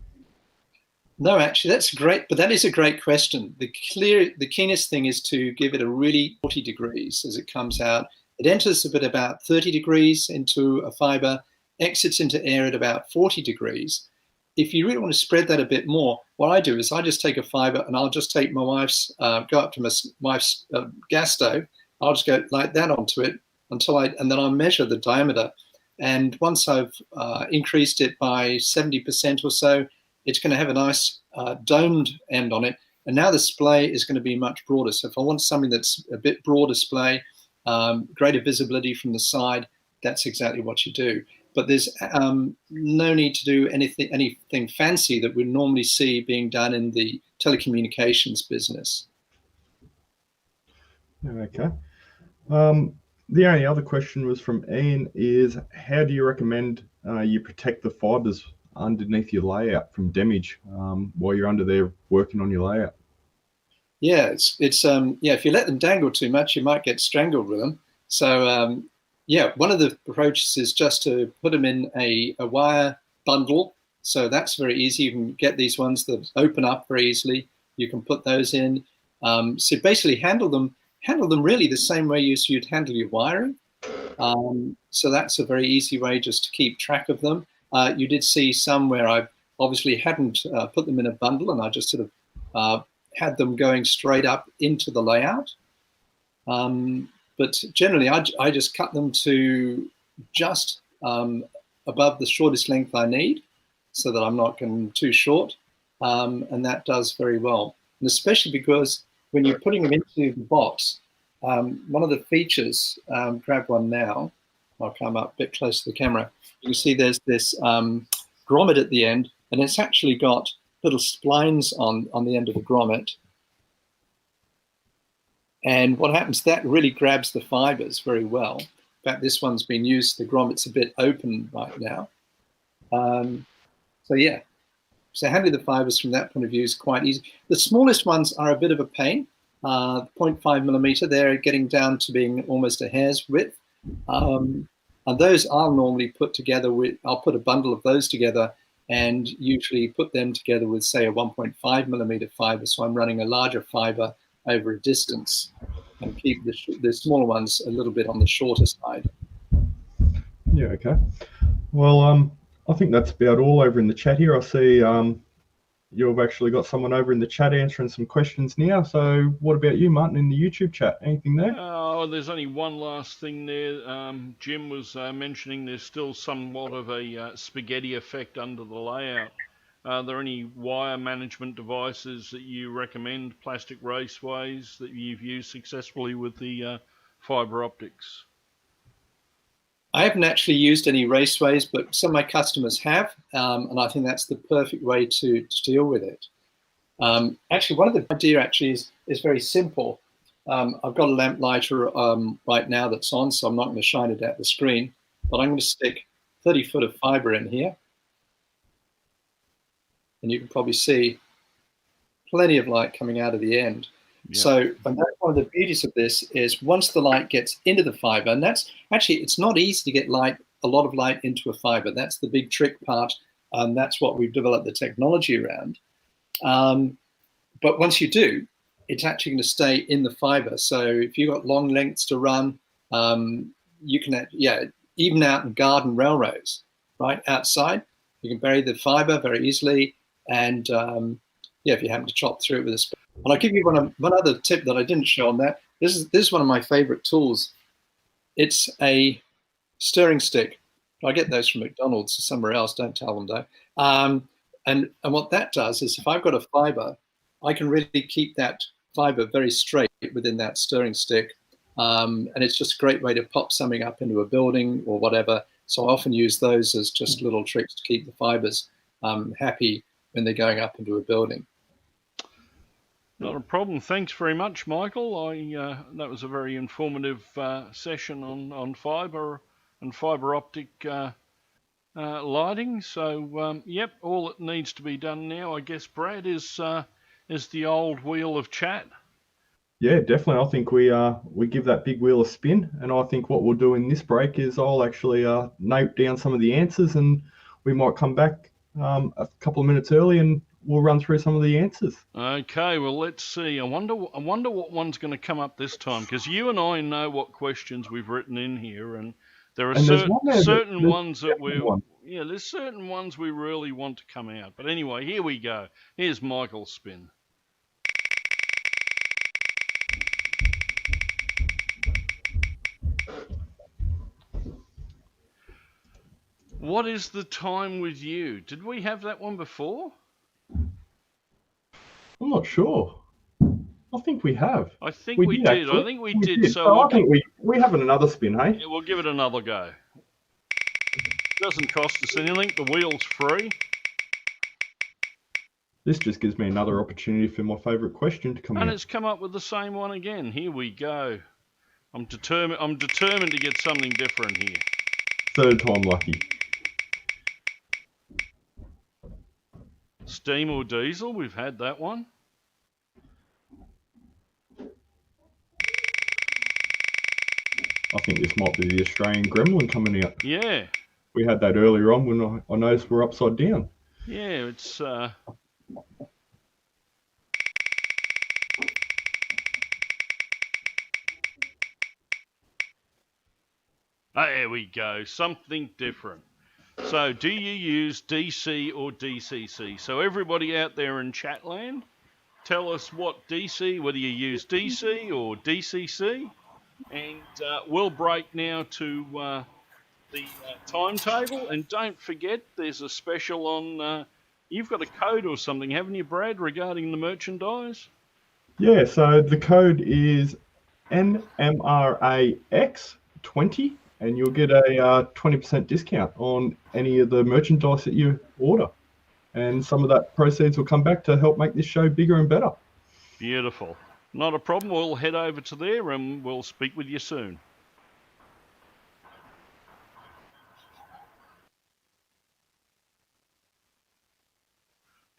No, actually, that's great, but that is a great question. The keenest thing is to give it a really 40 degrees as it comes out. It enters at about 30 degrees into a fiber, exits into air at about 40 degrees. If you really want to spread that a bit more, what I do is I just take a fiber and I'll just take my wife's, go up to my wife's gas stove. I'll just go like that onto it and then I'll measure the diameter. And once I've increased it by 70% or so, it's going to have a nice domed end on it. And now the display is going to be much broader. So if I want something that's a bit broader display, greater visibility from the side, that's exactly what you do. But there's no need to do anything fancy that we normally see being done in the telecommunications business.
Okay. The only other question was from Ian is, how do you recommend you protect the fibres underneath your layout from damage while you're under there working on your layout?
Yeah, it's if you let them dangle too much, you might get strangled with them. So one of the approaches is just to put them in a wire bundle. So that's very easy. You can get these ones that open up very easily. You can put those in. So basically handle them really the same way as you'd handle your wiring. So that's a very easy way just to keep track of them. You did see some where I obviously hadn't put them in a bundle and I just sort of had them going straight up into the layout. But generally, I just cut them to just above the shortest length I need so that I'm not getting too short. And that does very well. And especially because when you're putting them into the box, one of the features, grab one now, I'll come up a bit close to the camera. You can see there's this grommet at the end, and it's actually got little splines on the end of the grommet. And what happens, that really grabs the fibers very well. In fact, this one's been used, the grommet's a bit open right now. So handling the fibers from that point of view is quite easy. The smallest ones are a bit of a pain. 0.5 millimeter, they're getting down to being almost a hair's width. And those I'll normally put together I'll put a bundle of those together and usually put them together with, say, a 1.5 millimeter fiber. So I'm running a larger fiber over a distance and keep the smaller ones a little bit on the shorter side.
Yeah, okay. Well, I think that's about all over in the chat here. I see you've actually got someone over in the chat answering some questions now. So what about you, Martin, in the YouTube chat? Anything there?
Oh, there's only one last thing there. Jim was mentioning there's still somewhat of a spaghetti effect under the layout. Are there any wire management devices that you recommend, plastic raceways, that you've used successfully with the fibre optics?
I haven't actually used any raceways, but some of my customers have, and I think that's the perfect way to deal with it. Actually, one of the idea actually is very simple. I've got a lamp lighter right now that's on, so I'm not going to shine it at the screen, but I'm going to stick 30 foot of fibre in here. and you can probably see plenty of light coming out of the end.
Yeah.
So, and that's one of the beauties of this is once the light gets into the fiber, and that's actually, it's not easy to get a lot of light into a fiber. That's the big trick part, and that's what we've developed the technology around. But once you do, it's actually going to stay in the fiber. So if you've got long lengths to run, you can, even out in garden railroads, right outside, you can bury the fiber very easily. And if you happen to chop through it with a spoon. And I'll give you one other tip that I didn't show on that. This is one of my favorite tools. It's a stirring stick. I get those from McDonald's or somewhere else. Don't tell them though. And what that does is if I've got a fiber, I can really keep that fiber very straight within that stirring stick. And it's just a great way to pop something up into a building or whatever. So I often use those as just little tricks to keep the fibers happy when they're going up into a building.
Not a problem. Thanks very much, Michael. That was a very informative session on fibre and fibre optic lighting. So, yep, all that needs to be done now, I guess, Brad, is the old wheel of chat.
Yeah, definitely. I think we give that big wheel a spin, and I think what we'll do in this break is I'll actually note down some of the answers, and we might come back a couple of minutes early and we'll run through some of the answers.
Okay, well, let's see. I wonder what one's going to come up this time, because you and I know what questions we've written in here, and there are certain ones that there's certain ones we really want to come out. But anyway, here we go. Here's Michael's spin. What is the time with you? Did we have that one before?
I'm not sure. I think we have.
I think we did.
Actually.
I think we did.
So I think we have another spin, hey?
Yeah, we'll give it another go. Doesn't cost us anything. The wheel's free.
This just gives me another opportunity for my favourite question to come out.
And it's come up with the same one again. Here we go. I'm determined to get something different here.
Third time lucky.
Steam or diesel? We've had that one.
I think this might be the Australian Gremlin coming out.
Yeah.
We had that earlier on when I noticed we're upside down.
Yeah, it's... There we go. Something different. So, do you use DC or DCC? So, everybody out there in Chatland, tell us what DC, whether you use DC or DCC. And we'll break now to the timetable. And don't forget, there's a special on... you've got a code or something, haven't you, Brad, regarding the merchandise?
Yeah, so the code is NMRAx 20. And you'll get a 20% discount on any of the merchandise that you order. And some of that proceeds will come back to help make this show bigger and better.
Beautiful. Not a problem. We'll head over to there and we'll speak with you soon.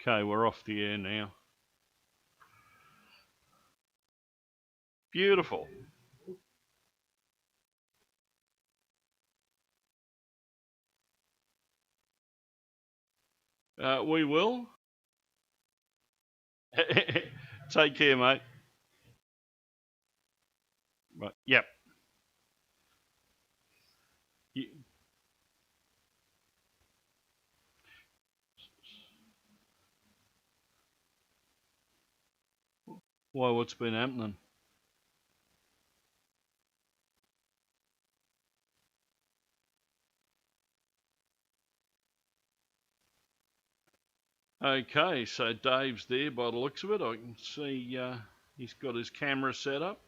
Okay, we're off the air now. Beautiful. We will. Take care, mate. Right. Yep. Why, what's been happening? Okay, so Dave's there by the looks of it. I can see he's got his camera set up.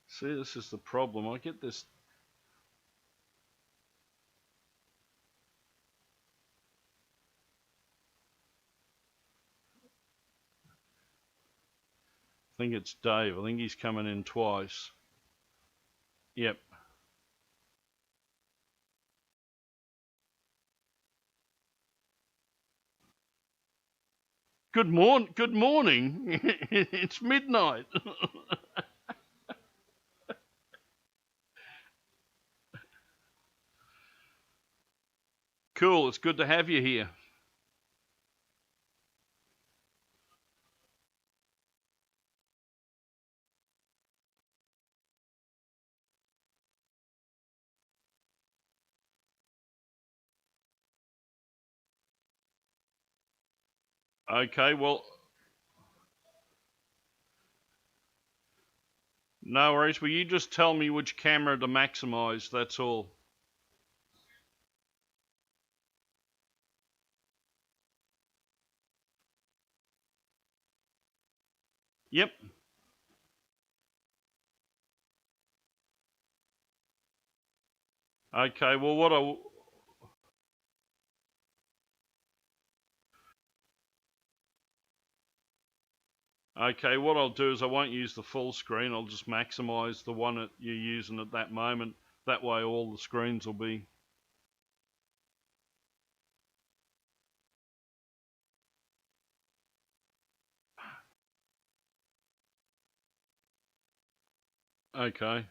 See, this is the problem. I get this. I think it's Dave. I think he's coming in twice. Yep. Good morning. It's midnight. Cool. It's good to have you here. Okay, well, no worries. Will you just tell me which camera to maximize? That's all. Yep. Okay, well, what I'll do is I won't use the full screen. I'll just maximize the one that you're using at that moment. That way all the screens will be. Okay.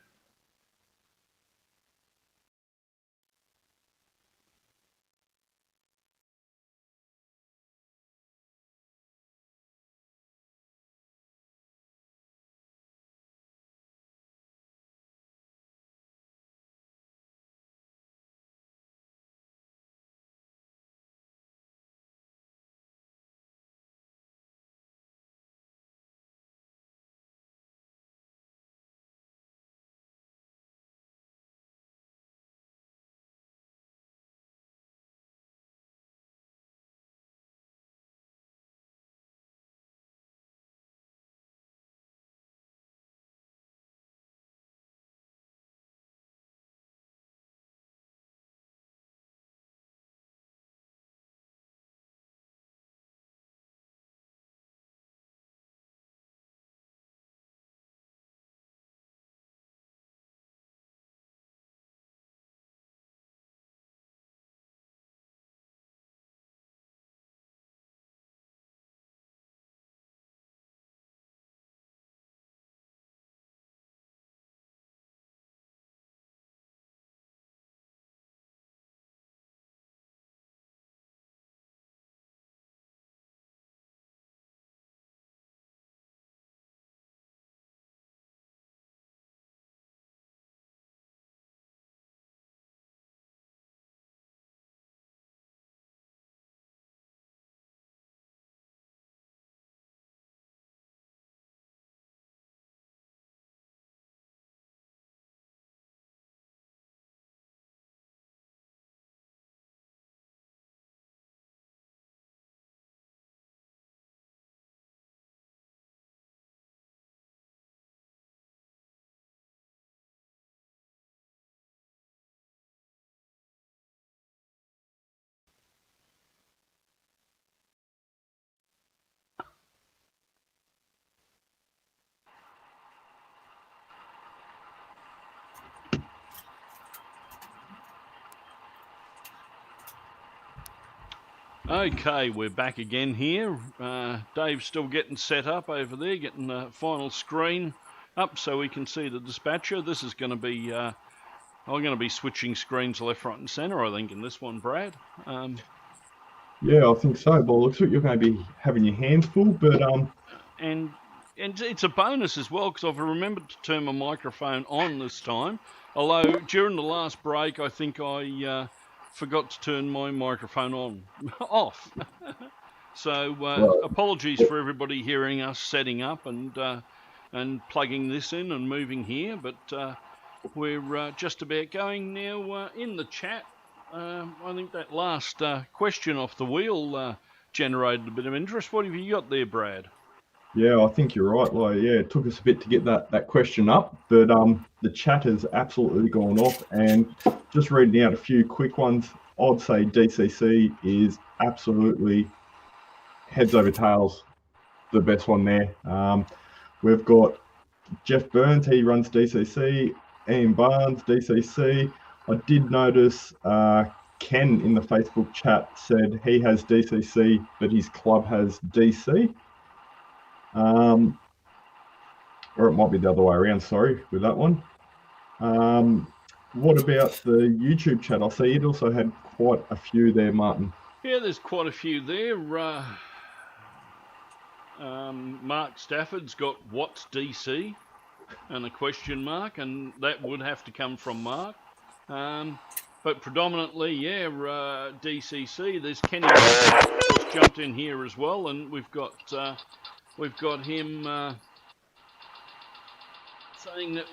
Okay, we're back again here. Dave's still getting set up over there, getting the final screen up so we can see the dispatcher. This is going to be, I'm going to be switching screens left, right and centre, I think, in this one, Brad.
Yeah, I think so. But looks like you're going to be having your hands full, but
And it's a bonus as well because I've remembered to turn my microphone on this time. Although during the last break, I think I forgot to turn my microphone off. So apologies for everybody hearing us setting up and plugging this in and moving here, but we're just about going now in the chat. I think that last question off the wheel generated a bit of interest. What have you got there, Brad?
yeah, I think you're right. Like, yeah, it took us a bit to get that question up, but the chat has absolutely gone off. And just reading out a few quick ones, I'd say DCC is absolutely heads over tails the best one there. We've got Jeff Burns, he runs DCC. Ian Barnes, DCC. I did notice Ken in the Facebook chat said he has DCC, but his club has DC. Or it might be the other way around, sorry, with that one. What about the YouTube chat? I see it also had quite a few there, Martin.
Yeah, there's quite a few there. Mark Stafford's got what's DC and a question mark, and that would have to come from Mark. But predominantly, yeah, DCC. There's Kenny who's jumped in here as well, and we've got him saying that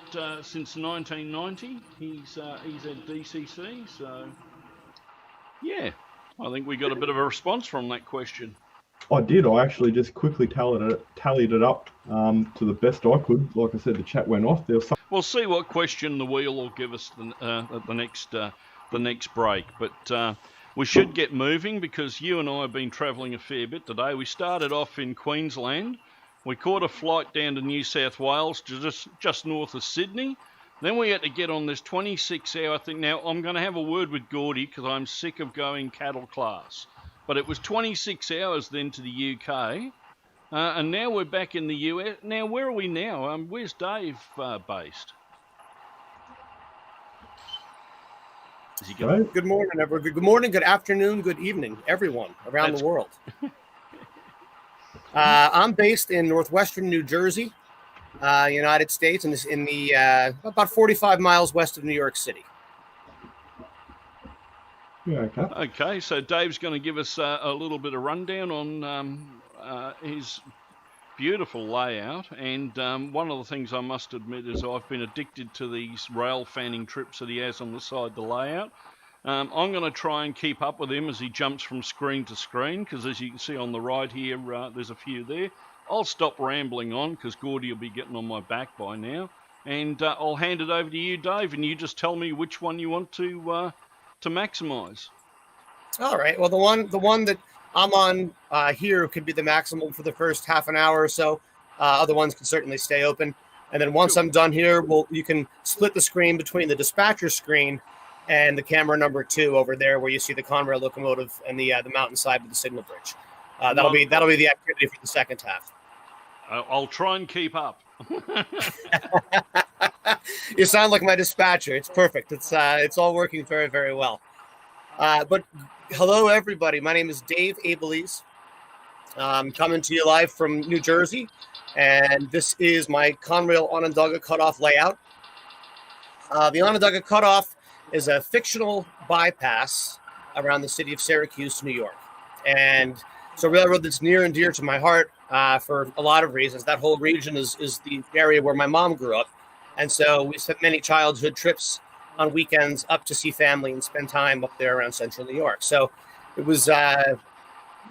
since 1990 he's at DCC. So yeah, I think we got a bit of a response from that question.
I did. I actually just quickly tallied it up to the best I could. Like I said, the chat went off. There was some...
We'll see what question the wheel will give us at the next break. But we should get moving because you and I have been travelling a fair bit today. We started off in Queensland. We caught a flight down to New South Wales, just north of Sydney. Then we had to get on this 26-hour thing. Now, I'm going to have a word with Gordy because I'm sick of going cattle class. But it was 26 hours then to the UK, and now we're back in the US. Now, where are we now? Where's Dave based? Is he going?
Good morning, everyone. Good morning, good afternoon, good evening, everyone around the world. I'm based in northwestern New Jersey, United States, and in the about 45 miles west of New York City.
Yeah, okay.
Okay, so Dave's going to give us a little bit of rundown on his beautiful layout. And one of the things I must admit is I've been addicted to these rail fanning trips that he has on the side of the layout. I'm going to try and keep up with him as he jumps from screen to screen, because as you can see on the right here, there's a few there. I'll stop rambling on because Gordy will be getting on my back by now. And I'll hand it over to you, Dave, and you just tell me which one you want to maximize.
All right. Well, the one that I'm on here could be the maximum for the first half an hour or so. Other ones can certainly stay open. And then once I'm done here, you can split the screen between the dispatcher screen and the camera number 2 over there, where you see the Conrail locomotive and the mountainside with the signal bridge. That'll be the activity for the second half.
I'll try and keep up.
You sound like my dispatcher. It's perfect. It's all working very, very well. But hello, everybody. My name is Dave Abelies. I'm coming to you live from New Jersey, and this is my Conrail Onondaga Cutoff layout. The Onondaga Cutoff is a fictional bypass around the city of Syracuse, New York. And it's a railroad that's near and dear to my heart for a lot of reasons. That whole region is the area where my mom grew up. And so we spent many childhood trips on weekends up to see family and spend time up there around central New York. So it was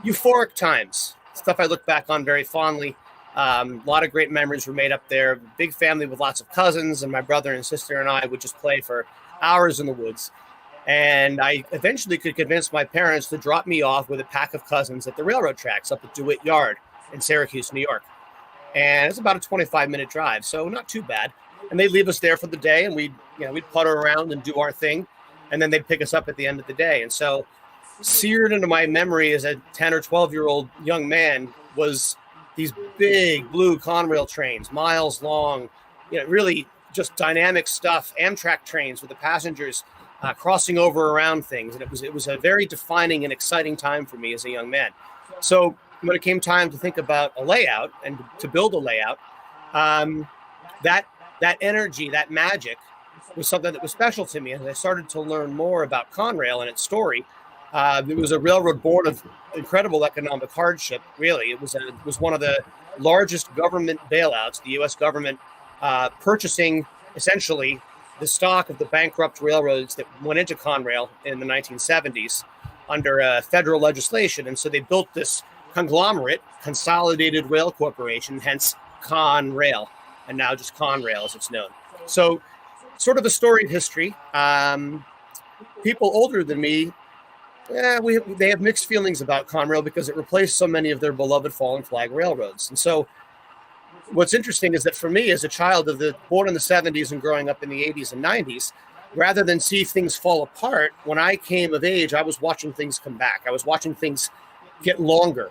euphoric times, stuff I look back on very fondly. A lot of great memories were made up there. Big family with lots of cousins, and my brother and sister and I would just play for hours in the woods. And I eventually could convince my parents to drop me off with a pack of cousins at the railroad tracks up at DeWitt Yard in Syracuse, New York. And it's about a 25-minute drive, so not too bad. And they'd leave us there for the day, and we'd putter around and do our thing, and then they'd pick us up at the end of the day. And so seared into my memory as a 10 or 12-year-old young man was these big blue Conrail trains, miles long, really just dynamic stuff, Amtrak trains with the passengers crossing over around things. And it was a very defining and exciting time for me as a young man. So when it came time to think about a layout and to build a layout, that energy, that magic was something that was special to me. As I started to learn more about Conrail and its story, it was a railroad born of incredible economic hardship, really. It was one of the largest government bailouts, the U.S. government purchasing essentially the stock of the bankrupt railroads that went into Conrail in the 1970s under federal legislation. And so they built this conglomerate, Consolidated Rail Corporation, hence Conrail, and now just Conrail as it's known. So sort of a storied history. People older than me, they have mixed feelings about Conrail because it replaced so many of their beloved fallen flag railroads. And so what's interesting is that for me, as a child born in the 70s and growing up in the 80s and 90s, rather than see things fall apart, when I came of age, I was watching things come back. I was watching things get longer.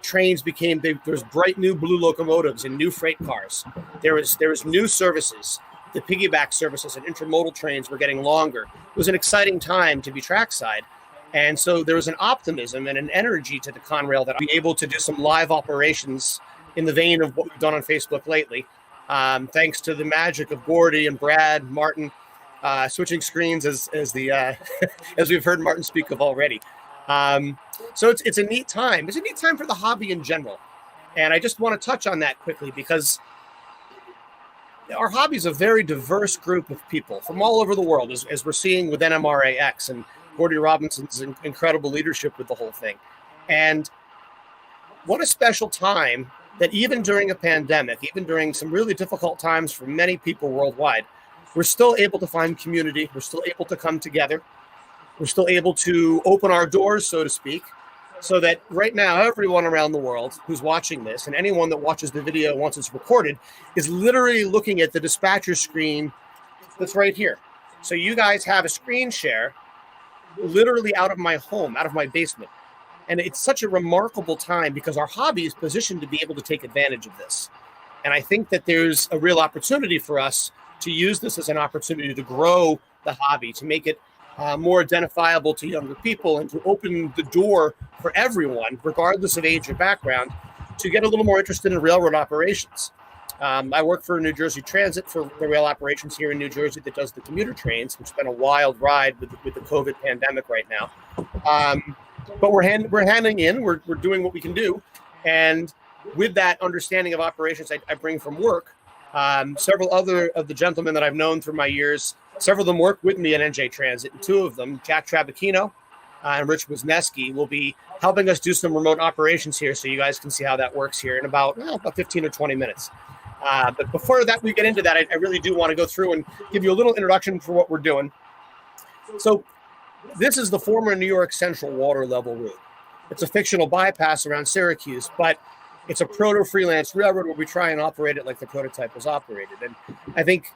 Trains became big. There was bright new blue locomotives and new freight cars. There was new services. The piggyback services and intermodal trains were getting longer. It was an exciting time to be trackside. And so there was an optimism and an energy to the Conrail that I'll be able to do some live operations in the vein of what we've done on Facebook lately. Thanks to the magic of Gordy and Brad, Martin, switching screens as we've heard Martin speak of already. So it's a neat time. It's a neat time for the hobby in general. And I just want to touch on that quickly because our hobby is a very diverse group of people from all over the world, as we're seeing with NMRAx and Gordy Robinson's incredible leadership with the whole thing. And what a special time that even during a pandemic, even during some really difficult times for many people worldwide, we're still able to find community. We're still able to come together. We're still able to open our doors, so to speak, so that right now, everyone around the world who's watching this and anyone that watches the video once it's recorded is literally looking at the dispatcher screen that's right here. So you guys have a screen share literally out of my home, out of my basement. And it's such a remarkable time because our hobby is positioned to be able to take advantage of this. And I think that there's a real opportunity for us to use this as an opportunity to grow the hobby, to make it more identifiable to younger people and to open the door for everyone, regardless of age or background, to get a little more interested in railroad operations. I work for New Jersey Transit for the rail operations here in New Jersey that does the commuter trains, which has been a wild ride with the COVID pandemic right now. But we're handing in, we're doing what we can do. And with that understanding of operations I bring from work, several other of the gentlemen that I've known through my years, several of them work with me at NJ Transit, and two of them, Jack Trabacchino and Rich Wisniewski, will be helping us do some remote operations here so you guys can see how that works here in about 15 or 20 minutes. But before that, we get into that, I really do want to go through and give you a little introduction for what we're doing. So this is the former New York Central water level route. It's a fictional bypass around Syracuse, but it's a proto-freelance railroad where we try and operate it like the prototype was operated. And I think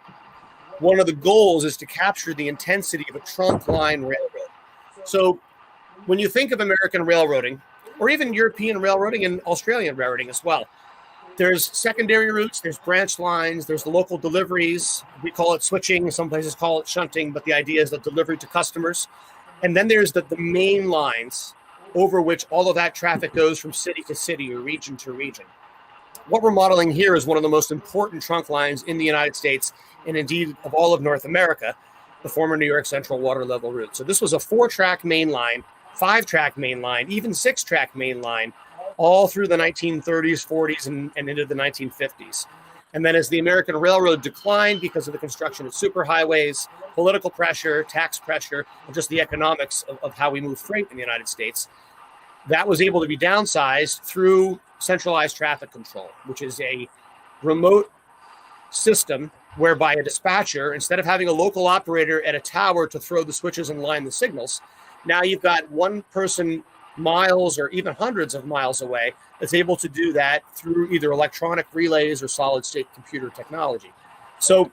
one of the goals is to capture the intensity of a trunk line railroad. So when you think of American railroading, or even European railroading and Australian railroading as well, there's secondary routes, there's branch lines, there's the local deliveries. We call it switching, some places call it shunting, but the idea is the delivery to customers. And then there's the main lines over which all of that traffic goes from city to city or region to region. What we're modeling here is one of the most important trunk lines in the United States, and indeed of all of North America, the former New York Central water level route. So this was a 4-track main line, 5-track main line, even 6-track main line, all through the 1930s, 40s, and into the 1950s. And then as the American Railroad declined because of the construction of superhighways, political pressure, tax pressure, and just the economics of how we move freight in the United States, that was able to be downsized through centralized traffic control, which is a remote system whereby a dispatcher, instead of having a local operator at a tower to throw the switches and line the signals, now you've got one person miles or even hundreds of miles away that's able to do that through either electronic relays or solid state computer technology. So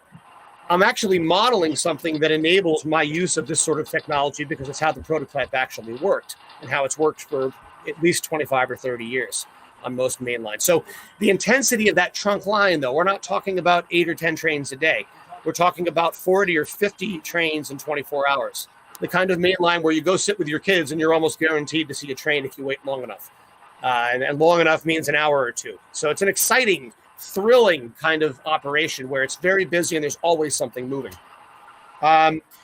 I'm actually modeling something that enables my use of this sort of technology because it's how the prototype actually worked and how it's worked for at least 25 or 30 years on most main lines. So the intensity of that trunk line, though, we're not talking about 8 or 10 trains a day. We're talking about 40 or 50 trains in 24 hours. The kind of main line where you go sit with your kids and you're almost guaranteed to see a train if you wait long enough. And long enough means an hour or two. So it's an exciting, thrilling kind of operation where it's very busy and there's always something moving.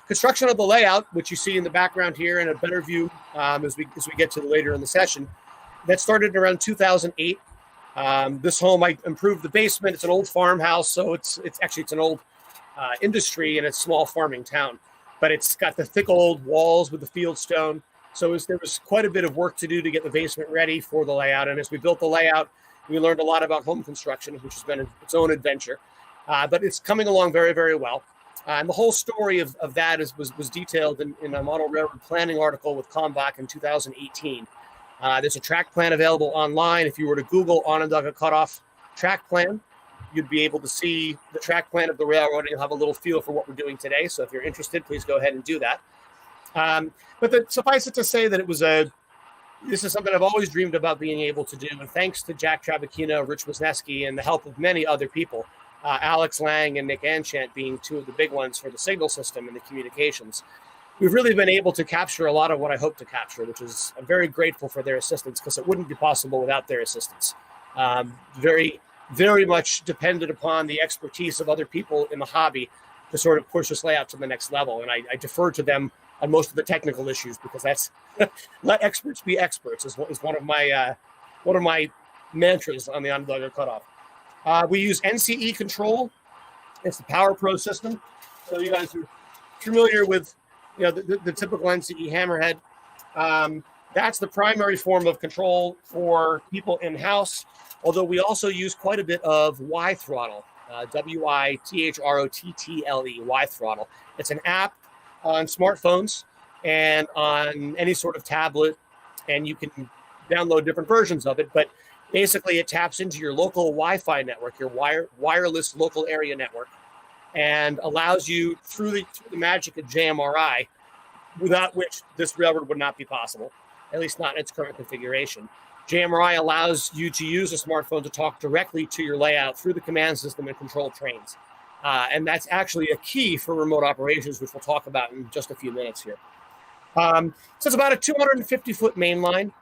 Construction of the layout, which you see in the background here in a better view as we get to later in the session, that started around 2008. This home, I improved the basement. It's an old farmhouse, so it's an old industry in a small farming town. But it's got the thick old walls with the field stone. So there was quite a bit of work to do to get the basement ready for the layout. And as we built the layout, we learned a lot about home construction, which has been its own adventure. But it's coming along very, very well. And the whole story of that was detailed in a model railroad planning article with Kalmbach in 2018. There's a track plan available online. If you were to Google Onondaga Cutoff track plan, you'd be able to see the track plan of the railroad, and you'll have a little feel for what we're doing today. So if you're interested, please go ahead and do that. But suffice it to say that this is something I've always dreamed about being able to do. And thanks to Jack Trabacchino, Rich Wisniewski, and the help of many other people, Alex Lang and Nick Anchant being two of the big ones for the signal system and the communications, we've really been able to capture a lot of what I hope to capture, which is I'm very grateful for their assistance, because it wouldn't be possible without their assistance. Very, very much dependent upon the expertise of other people in the hobby to sort of push this layout to the next level. And I defer to them on most of the technical issues, because that's let experts be experts is one of my mantras on the Undugger cutoff. We use NCE control. It's the Power Pro system. So you guys are familiar with the typical NCE hammerhead. That's the primary form of control for people in-house, although we also use quite a bit of Y throttle, WITHROTTLE, Y throttle. It's an app on smartphones and on any sort of tablet, and you can download different versions of it, but basically it taps into your local Wi-Fi network, your wireless local area network, and allows you through the magic of JMRI, without which this railroad would not be possible, at least not in its current configuration. JMRI allows you to use a smartphone to talk directly to your layout through the command system and control trains. And that's actually a key for remote operations, which we'll talk about in just a few minutes here. So it's about a 250-foot main line.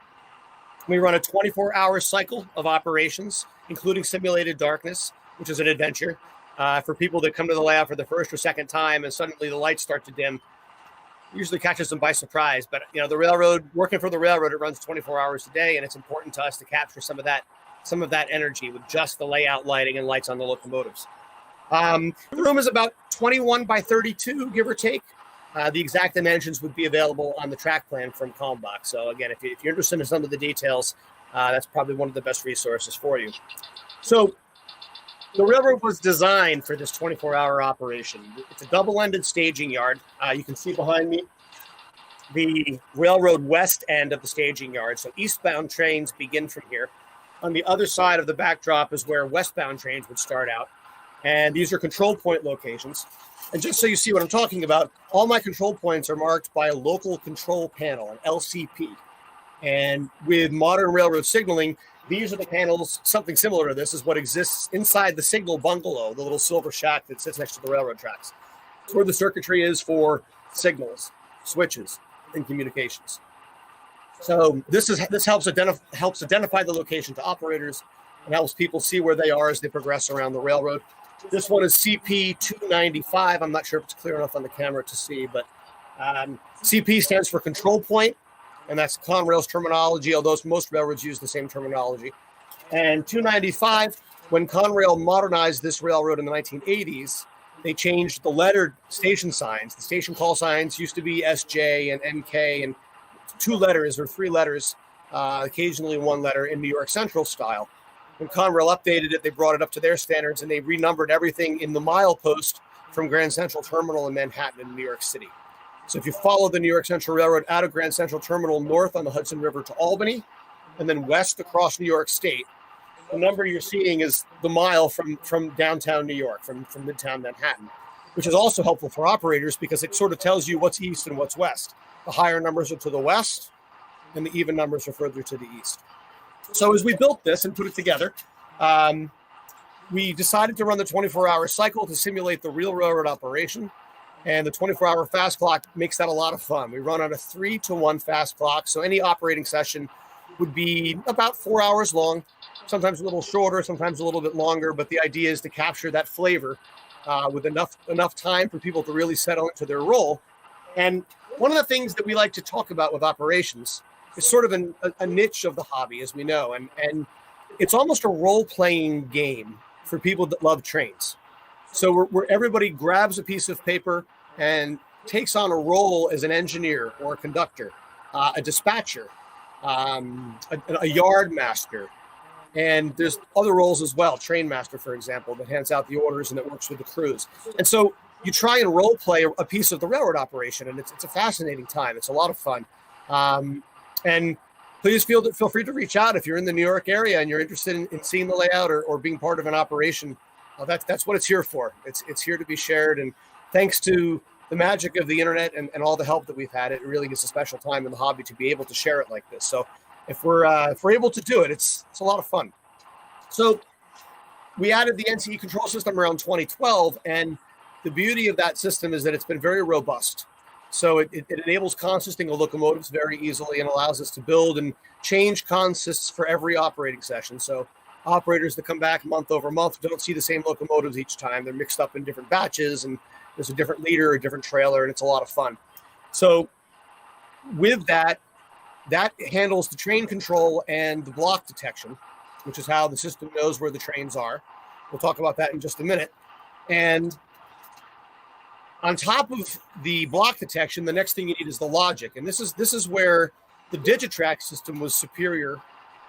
We run a 24-hour cycle of operations, including simulated darkness, which is an adventure for people that come to the layout for the first or second time, and suddenly the lights start to dim. Usually catches them by surprise, but the railroad, working for the railroad, it runs 24 hours a day, and it's important to us to capture some of that energy with just the layout lighting and lights on the locomotives. The room is about 21 by 32, give or take. The exact dimensions would be available on the track plan from Kalmbach. So again, if you're interested in some of the details, that's probably one of the best resources for you. So the railroad was designed for this 24-hour operation. It's a double-ended staging yard. You can see behind me the railroad west end of the staging yard. So eastbound trains begin from here. On the other side of the backdrop is where westbound trains would start out. And these are control point locations. And just so you see what I'm talking about, all my control points are marked by a local control panel, an LCP. And with modern railroad signaling, these are the panels. Something similar to this is what exists inside the signal bungalow, the little silver shack that sits next to the railroad tracks. It's where the circuitry is for signals, switches, and communications. So this helps identify the location to operators and helps people see where they are as they progress around the railroad. This one is CP 295. I'm not sure if it's clear enough on the camera to see, but CP stands for control point, and that's Conrail's terminology, although most railroads use the same terminology. And 295, when Conrail modernized this railroad in the 1980s, they changed the lettered station signs. The station call signs used to be SJ and NK, and 2 letters or 3 letters, occasionally 1 letter in New York Central style. When Conrail updated it, they brought it up to their standards, and they renumbered everything in the milepost from Grand Central Terminal in Manhattan in New York City. So if you follow the New York Central Railroad out of Grand Central Terminal north on the Hudson River to Albany, and then west across New York State, the number you're seeing is the mile from downtown New York, from Midtown Manhattan, which is also helpful for operators because it sort of tells you what's east and what's west. The higher numbers are to the west, and the even numbers are further to the east. So as we built this and put it together, we decided to run the 24-hour cycle to simulate the real railroad operation. And the 24-hour fast clock makes that a lot of fun. We run on a 3-to-1 fast clock. So any operating session would be about 4 hours long, sometimes a little shorter, sometimes a little bit longer. But the idea is to capture that flavor with enough time for people to really settle into their role. And one of the things that we like to talk about with operations is sort of a niche of the hobby, as we know. And it's almost a role-playing game for people that love trains. So where everybody grabs a piece of paper and takes on a role as an engineer or a conductor, a dispatcher, a yard master, and there's other roles as well, train master, for example, that hands out the orders and that works with the crews. And so you try and role play a piece of the railroad operation, and it's a fascinating time. It's a lot of fun. And please feel free to reach out if you're in the New York area and you're interested in seeing the layout or being part of an operation That's what it's here for. It's here to be shared, and thanks to the magic of the internet and all the help that we've had, it really is a special time in the hobby to be able to share it like this. So if we're able to do it, it's a lot of fun. So we added the NCE control system around 2012, and the beauty of that system is that it's been very robust. So it enables consisting of locomotives very easily and allows us to build and change consists for every operating session. So operators that come back month over month don't see the same locomotives each time. They're mixed up in different batches, and there's a different leader, a different trailer, and it's a lot of fun. So with that handles the train control and the block detection, which is how the system knows where the trains are. We'll talk about that in just a minute. And on top of the block detection, the next thing you need is the logic. And this is where the Digitrax system was superior.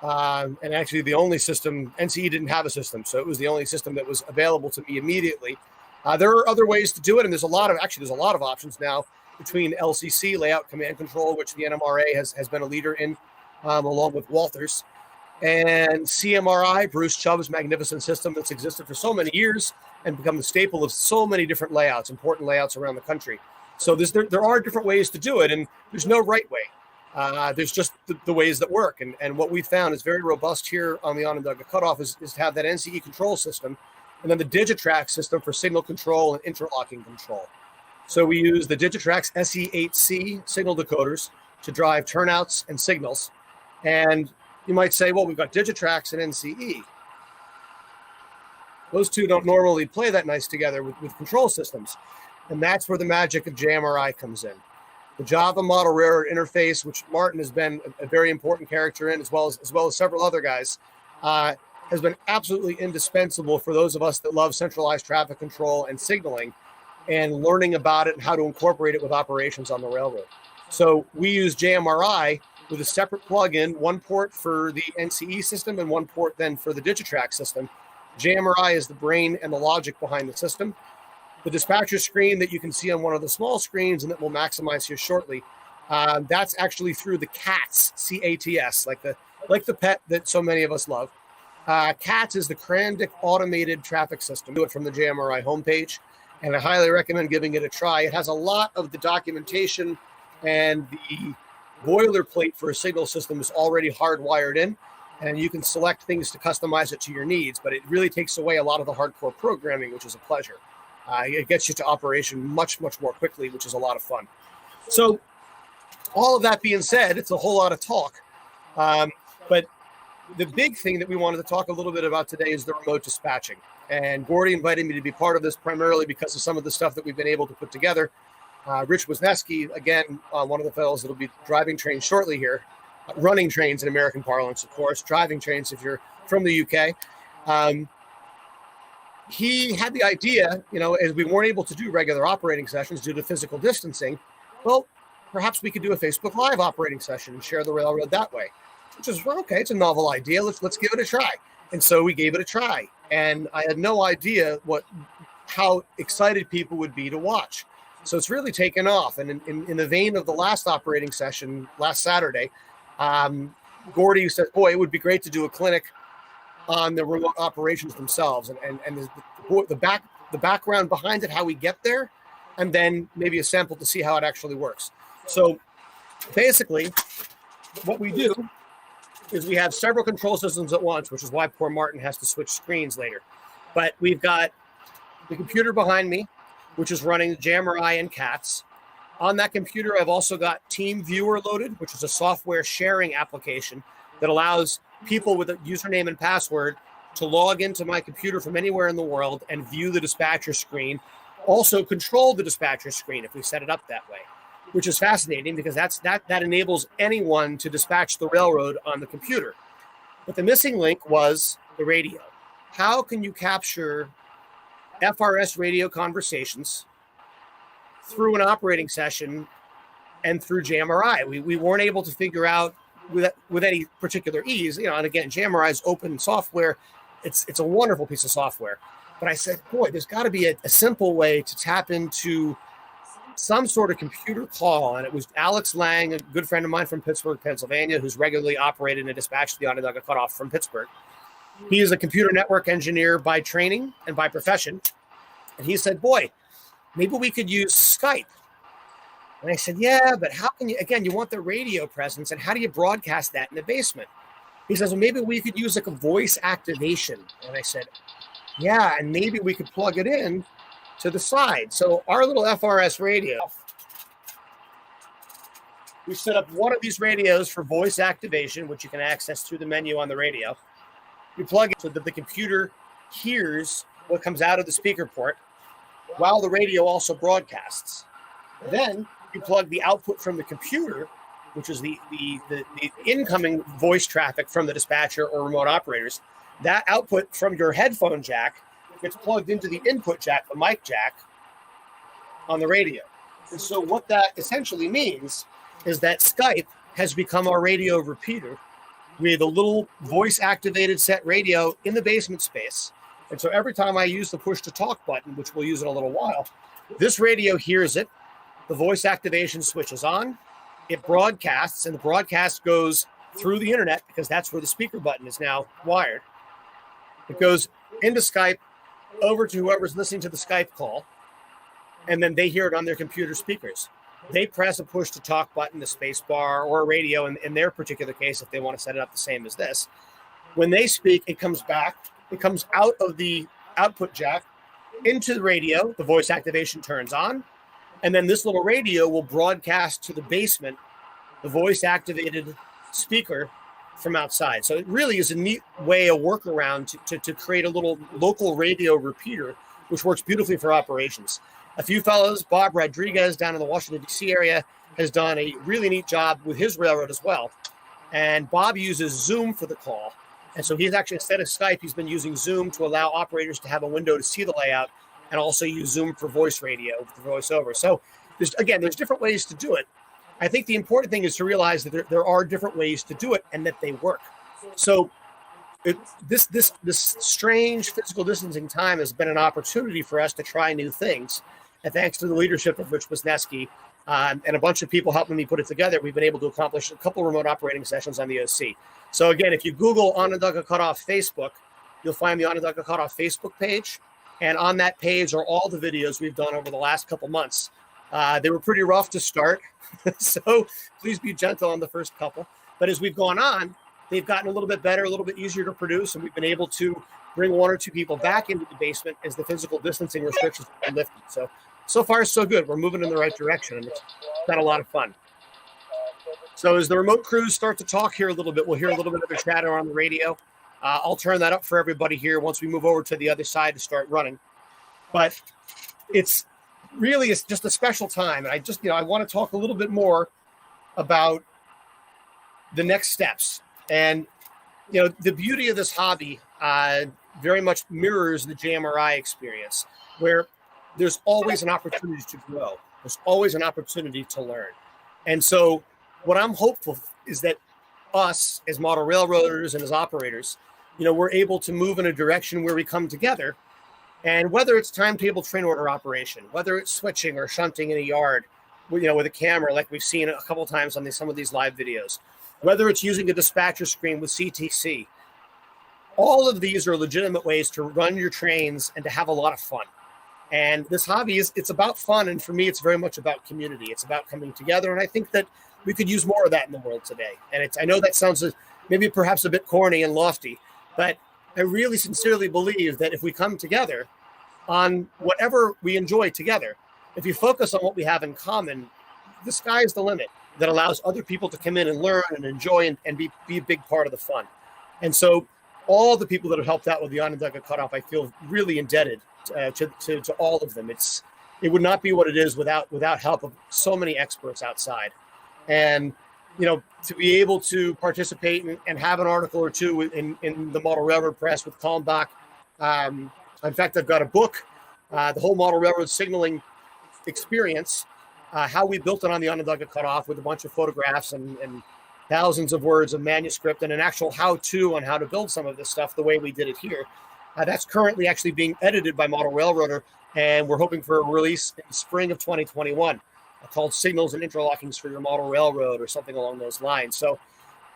And actually the only system, NCE didn't have a system, so it was the only system that was available to me immediately. There are other ways to do it, and there's a lot of options now between LCC, layout command control, which the NMRA has been a leader in, along with Walters, and CMRI, Bruce Chubb's magnificent system that's existed for so many years and become the staple of so many different layouts, important layouts around the country. So there are different ways to do it, and there's no right way. There's just the ways that work. And what we found is very robust here on the Onondaga Cutoff is to have that NCE control system, and then the Digitrax system for signal control and interlocking control. So we use the Digitrax SE8C signal decoders to drive turnouts and signals. And you might say, well, we've got Digitrax and NCE. Those two don't normally play that nice together with control systems. And that's where the magic of JMRI comes in. The Java model railroad interface, which Martin has been a very important character in, as well as several other guys, has been absolutely indispensable for those of us that love centralized traffic control and signaling, and learning about it and how to incorporate it with operations on the railroad. So we use JMRI with a separate plugin, one port for the NCE system and one port then for the Digitrax system. JMRI is the brain and the logic behind the system. The dispatcher screen that you can see on one of the small screens and that we'll maximize here shortly, that's actually through the CATS, C-A-T-S, like the pet that so many of us love. CATS is the Crandic Automated Traffic System. Do it from the JMRI homepage, and I highly recommend giving it a try. It has a lot of the documentation, and the boilerplate for a signal system is already hardwired in, and you can select things to customize it to your needs, but it really takes away a lot of the hardcore programming, which is a pleasure. It gets you to operation much, much more quickly, which is a lot of fun. So all of that being said, it's a whole lot of talk. But the big thing that we wanted to talk a little bit about today is the remote dispatching. And Gordy invited me to be part of this primarily because of some of the stuff that we've been able to put together. Rich Wisniewski, again, one of the fellows that will be driving trains shortly here, running trains in American parlance, of course, driving trains if you're from the UK. He had the idea, as we weren't able to do regular operating sessions due to physical distancing, well, perhaps we could do a Facebook Live operating session and share the railroad that way, which is, well, okay, it's a novel idea. Let's give it a try. And so we gave it a try. And I had no idea how excited people would be to watch. So it's really taken off. And in the vein of the last operating session last Saturday, Gordy said, boy, it would be great to do a clinic on the remote operations themselves and the background behind it, how we get there, and then maybe a sample to see how it actually works. So basically what we do is we have several control systems at once, which is why poor Martin has to switch screens later. But we've got the computer behind me, which is running JMRI and CATS. On that computer, I've also got Team Viewer loaded, which is a software sharing application that allows people with a username and password to log into my computer from anywhere in the world and view the dispatcher screen, also control the dispatcher screen if we set it up that way, which is fascinating because that enables anyone to dispatch the railroad on the computer. But the missing link was the radio. How can you capture FRS radio conversations through an operating session and through JMRI? We weren't able to figure out with any particular ease, and again, JMRI is open software. It's a wonderful piece of software. But I said, boy, there's got to be a simple way to tap into some sort of computer call. And it was Alex Lang, a good friend of mine from Pittsburgh, Pennsylvania, who's regularly operated and dispatched the Onondaga Cutoff from Pittsburgh. He is a computer network engineer by training and by profession. And he said, boy, maybe we could use Skype. And I said, yeah, but how can you, again, you want the radio presence, and how do you broadcast that in the basement? He says, well, maybe we could use like a voice activation. And I said, yeah, and maybe we could plug it in to the side. So our little FRS radio, we set up one of these radios for voice activation, which you can access through the menu on the radio. We plug it so that the computer hears what comes out of the speaker port while the radio also broadcasts. Then you plug the output from the computer, which is the incoming voice traffic from the dispatcher or remote operators. That output from your headphone jack gets plugged into the input jack, the mic jack, on the radio. And so what that essentially means is that Skype has become our radio repeater. We have a little voice-activated set radio in the basement space. And so every time I use the push-to-talk button, which we'll use in a little while, this radio hears it, the voice activation switches on, it broadcasts, and the broadcast goes through the internet because that's where the speaker button is now wired. It goes into Skype, over to whoever's listening to the Skype call, and then they hear it on their computer speakers. They press a push-to-talk button, the space bar, or a radio in their particular case, if they want to set it up the same as this. When they speak, it comes back. It comes out of the output jack into the radio. The voice activation turns on. And then this little radio will broadcast to the basement, the voice-activated speaker from outside. So it really is a neat way, a workaround to create a little local radio repeater, which works beautifully for operations. A few fellows, Bob Rodriguez down in the Washington, D.C. area, has done a really neat job with his railroad as well. And Bob uses Zoom for the call. And so he's actually, instead of Skype, he's been using Zoom to allow operators to have a window to see the layout, and also use Zoom for voice radio, for voiceover. So there's different ways to do it. I think the important thing is to realize that there are different ways to do it and that they work. So this strange physical distancing time has been an opportunity for us to try new things. And thanks to the leadership of Rich Wisniewski and a bunch of people helping me put it together, we've been able to accomplish a couple remote operating sessions on the OC. So again, if you Google Onondaga Cutoff Facebook, you'll find the Onondaga Cutoff Facebook page. And on that page are all the videos we've done over the last couple months. They were pretty rough to start, so please be gentle on the first couple. But as we've gone on, they've gotten a little bit better, a little bit easier to produce, and we've been able to bring one or two people back into the basement as the physical distancing restrictions have been lifted. So far, so good. We're moving in the right direction, and it's been a lot of fun. So as the remote crews start to talk here a little bit, we'll hear a little bit of a chatter on the radio. I'll turn that up for everybody here once we move over to the other side to start running. But it's just a special time. And I want to talk a little bit more about the next steps. And, the beauty of this hobby very much mirrors the JMRI experience, where there's always an opportunity to grow. There's always an opportunity to learn. And so what I'm hopeful is that us as model railroaders and as operators, we're able to move in a direction where we come together. And whether it's timetable train order operation, whether it's switching or shunting in a yard, with a camera like we've seen a couple of times on some of these live videos, whether it's using a dispatcher screen with CTC, all of these are legitimate ways to run your trains and to have a lot of fun. And this hobby it's about fun. And for me, it's very much about community. It's about coming together. And I think that we could use more of that in the world today. And I know that sounds maybe perhaps a bit corny and lofty, but I really sincerely believe that if we come together on whatever we enjoy together, if you focus on what we have in common, the sky is the limit that allows other people to come in and learn and enjoy and be a big part of the fun. And so all the people that have helped out with the Onondaga Cutoff, I feel really indebted to all of them. It would not be what it is without help of so many experts outside. And to be able to participate and have an article or two in the Model Railroad Press with Kalmbach. In fact, I've got a book, the whole Model Railroad signaling experience, how we built it on the Onondaga Cutoff with a bunch of photographs and thousands of words of manuscript and an actual how-to on how to build some of this stuff the way we did it here. That's currently actually being edited by Model Railroader, and we're hoping for a release in spring of 2021. Called Signals and Interlockings for Your Model Railroad or something along those lines. So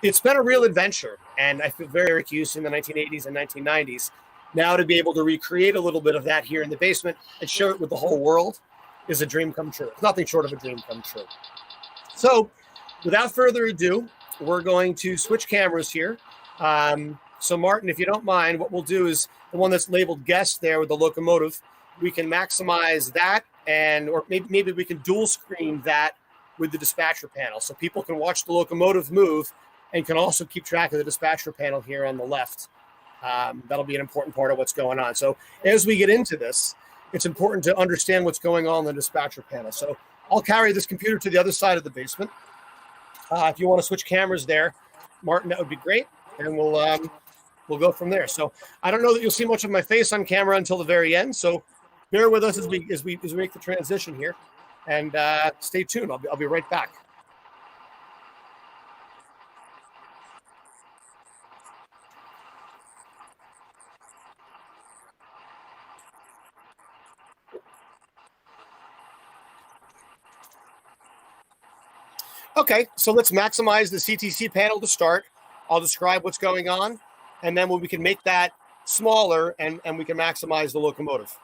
it's been a real adventure, and I feel very used in the 1980s and 1990s. Now to be able to recreate a little bit of that here in the basement and share it with the whole world is a dream come true. It's nothing short of a dream come true. So without further ado, we're going to switch cameras here. So Martin, if you don't mind, what we'll do is the one that's labeled guest there with the locomotive, we can maximize that, and or maybe we can dual screen that with the dispatcher panel, so people can watch the locomotive move and can also keep track of the dispatcher panel here on the left. That'll be an important part of what's going on. So as we get into this, it's important to understand what's going on in the dispatcher panel. So I'll carry this computer to the other side of the basement. If you want to switch cameras there, Martin, that would be great, and we'll go from there. So I don't know that you'll see much of my face on camera until the very end. So bear with us as we make the transition here, and stay tuned. I'll be right back. Okay, so let's maximize the CTC panel to start. I'll describe what's going on, and then we can make that smaller and we can maximize the locomotive.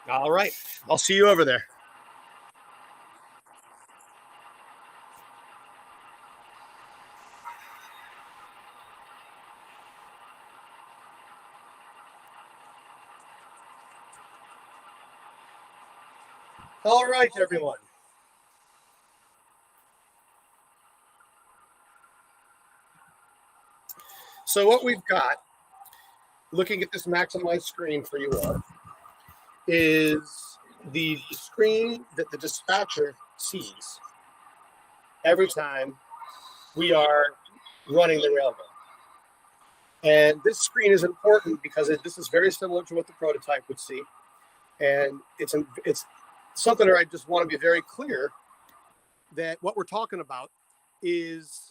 All right, I'll see you over there. All right, everyone. So what we've got, looking at this maximized screen for you all, is the screen that the dispatcher sees every time we are running the railroad. And this screen is important because this is very similar to what the prototype would see. And it's something that I just want to be very clear that what we're talking about is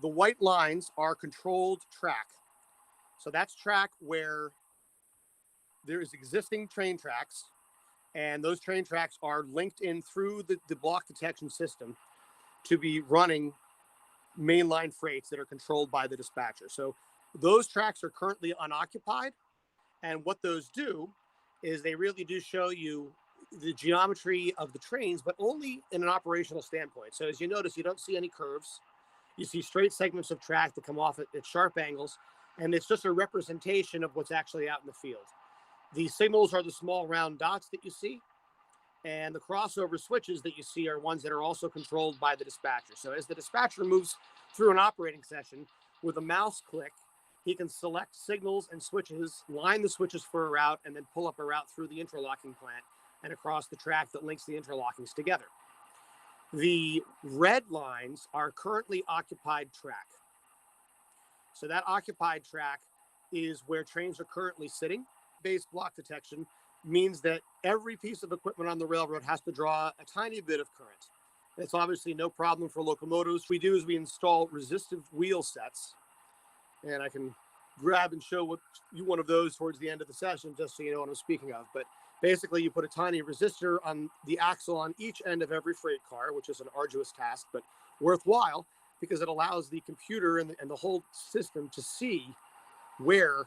the white lines are controlled track. So that's track where there is existing train tracks, and those train tracks are linked in through the block detection system to be running mainline freights that are controlled by the dispatcher. So those tracks are currently unoccupied, and what those do is they really do show you the geometry of the trains, but only in an operational standpoint. So as you notice, you don't see any curves. You see straight segments of track that come off at sharp angles, and it's just a representation of what's actually out in the field. The signals are the small round dots that you see, and the crossover switches that you see are ones that are also controlled by the dispatcher. So as the dispatcher moves through an operating session with a mouse click, he can select signals and switches, line the switches for a route, and then pull up a route through the interlocking plant and across the track that links the interlockings together. The red lines are currently occupied track. So that occupied track is where trains are currently sitting. Base block detection means that every piece of equipment on the railroad has to draw a tiny bit of current. It's obviously no problem for locomotives. What we do is we install resistive wheel sets, and I can grab and show you one of those towards the end of the session, just so you know what I'm speaking of. But basically, you put a tiny resistor on the axle on each end of every freight car, which is an arduous task, but worthwhile because it allows the computer and the whole system to see where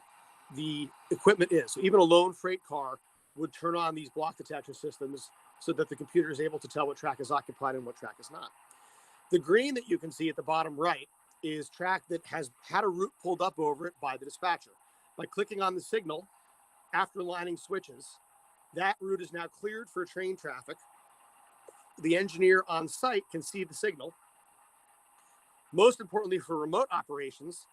the equipment is. So even a lone freight car would turn on these block detection systems so that the computer is able to tell what track is occupied and what track is not. The green that you can see at the bottom right is track that has had a route pulled up over it by the dispatcher. By clicking on the signal after lining switches, that route is now cleared for train traffic. The engineer on site can see the signal. Most importantly for remote operations,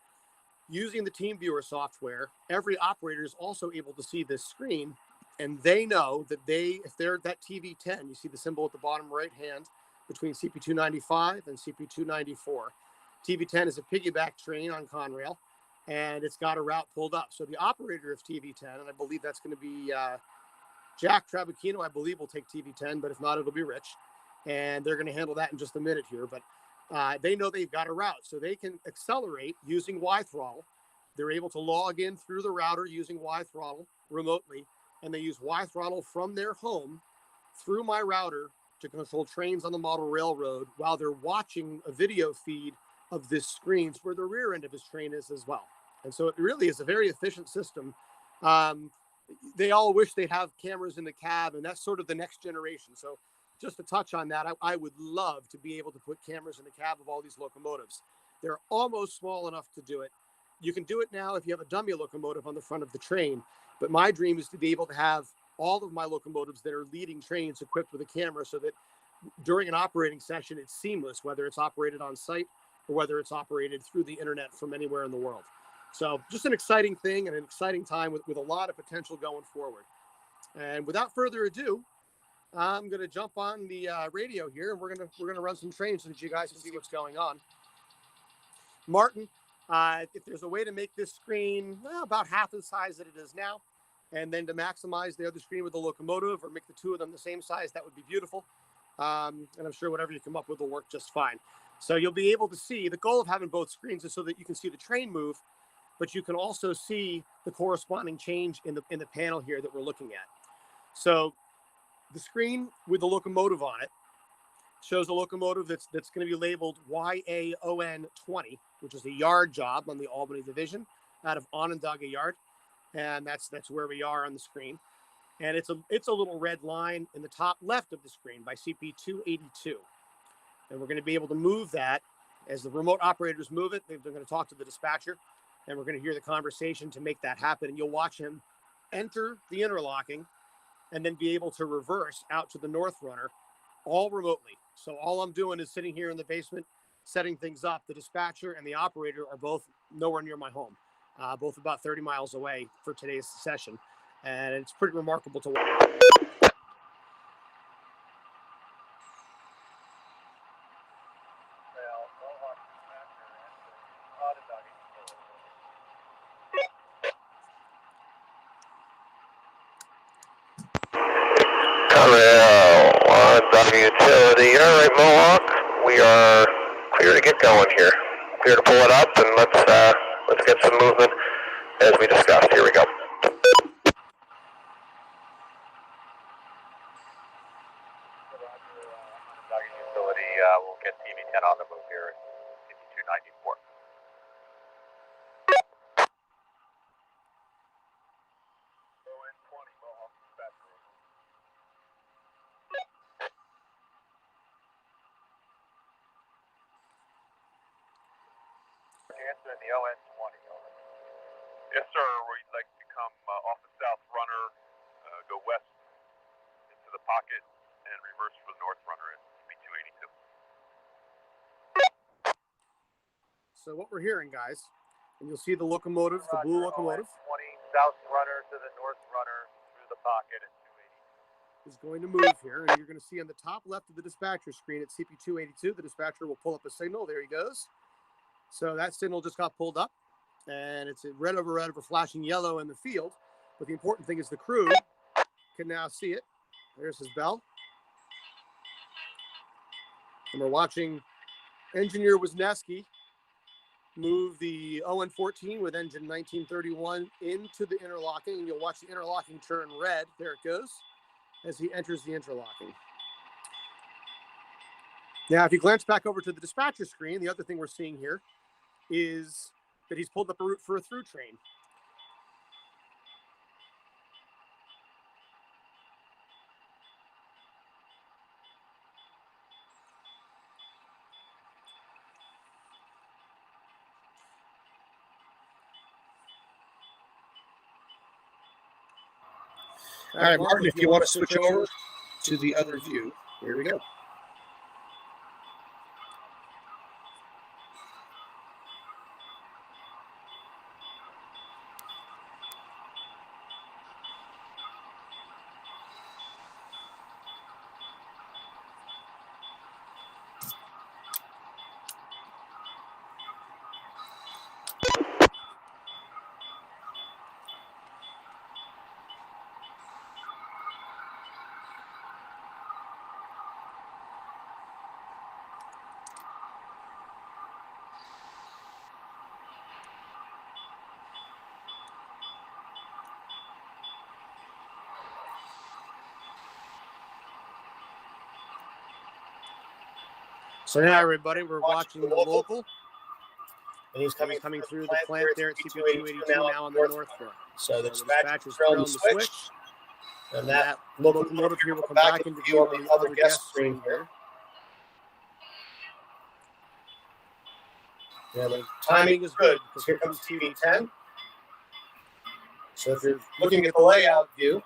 using the TeamViewer software, every operator is also able to see this screen, and they know that if they're at that TV10, you see the symbol at the bottom right hand between CP295 and CP294. TV10 is a piggyback train on Conrail, and it's got a route pulled up. So the operator of TV10, and I believe that's going to be Jack Trabacchino, I believe, will take TV10, but if not, it'll be Rich. And they're going to handle that in just a minute here. But they know they've got a route, so they can accelerate using Y-throttle. They're able to log in through the router using Y-throttle remotely, and they use Y-throttle from their home through my router to control trains on the model railroad while they're watching a video feed of this screen where the rear end of his train is as well. And so it really is a very efficient system. They all wish they'd have cameras in the cab, and that's sort of the next generation. So just to touch on that, I would love to be able to put cameras in the cab of all these locomotives. They're almost small enough to do it. You can do it now if you have a dummy locomotive on the front of the train, but my dream is to be able to have all of my locomotives that are leading trains equipped with a camera so that during an operating session, it's seamless, whether it's operated on site or whether it's operated through the internet from anywhere in the world. So just an exciting thing and an exciting time with a lot of potential going forward. And without further ado, I'm going to jump on the radio here, and we're going to run some trains so that you guys can see what's going on. Martin, if there's a way to make this screen about half the size that it is now, and then to maximize the other screen with the locomotive or make the two of them the same size, that would be beautiful. And I'm sure whatever you come up with will work just fine. So you'll be able to see, the goal of having both screens is so that you can see the train move, but you can also see the corresponding change in the panel here that we're looking at. So the screen with the locomotive on it shows a locomotive that's going to be labeled YAON 20, which is a yard job on the Albany Division out of Onondaga Yard. And that's where we are on the screen. And it's a little red line in the top left of the screen by CP 282. And we're going to be able to move that as the remote operators move it. They're going to talk to the dispatcher, and we're going to hear the conversation to make that happen. And you'll watch him enter the interlocking and then be able to reverse out to the north runner all remotely. So all I'm doing is sitting here in the basement, setting things up. The dispatcher and the operator are both nowhere near my home, both about 30 miles away for today's session. And it's pretty remarkable to watch.
Utility. All right, Mohawk. We are clear to get going here. Clear to pull it up, and let's get some movement as we discussed. Here we go. Utility. We'll get TV10 on the move here. TV294. Answer in the ON 20. Yes, sir. We'd like to come off the south runner, go west into the pocket, and reverse for the north runner at B282.
So what we're hearing, guys, and you'll see the locomotive, the blue locomotive.
20 south runner to the north runner through the pocket at 280.
Is going to move here, and you're going to see on the top left of the dispatcher screen at CP282, the dispatcher will pull up a signal. There he goes. So that signal just got pulled up, and it's red over flashing yellow in the field. But the important thing is the crew can now see it. There's his bell. And we're watching Engineer Wisniewski move the ON14 with engine 1931 into the interlocking, and you'll watch the interlocking turn red. There it goes as he enters the interlocking. Now, if you glance back over to the dispatcher screen, the other thing we're seeing here is that he's pulled up a route for a through train. All right, Martin, if you want to switch over to the other view, here we go. So now, everybody, we're watching the local, and he's coming through the plant there at CP282 now on the north front. So the dispatcher's thrown the switch, and that locomotive here will come back into view on the other guest screen here. Yeah, the timing is good because here comes TV10. So if you're looking at the layout view,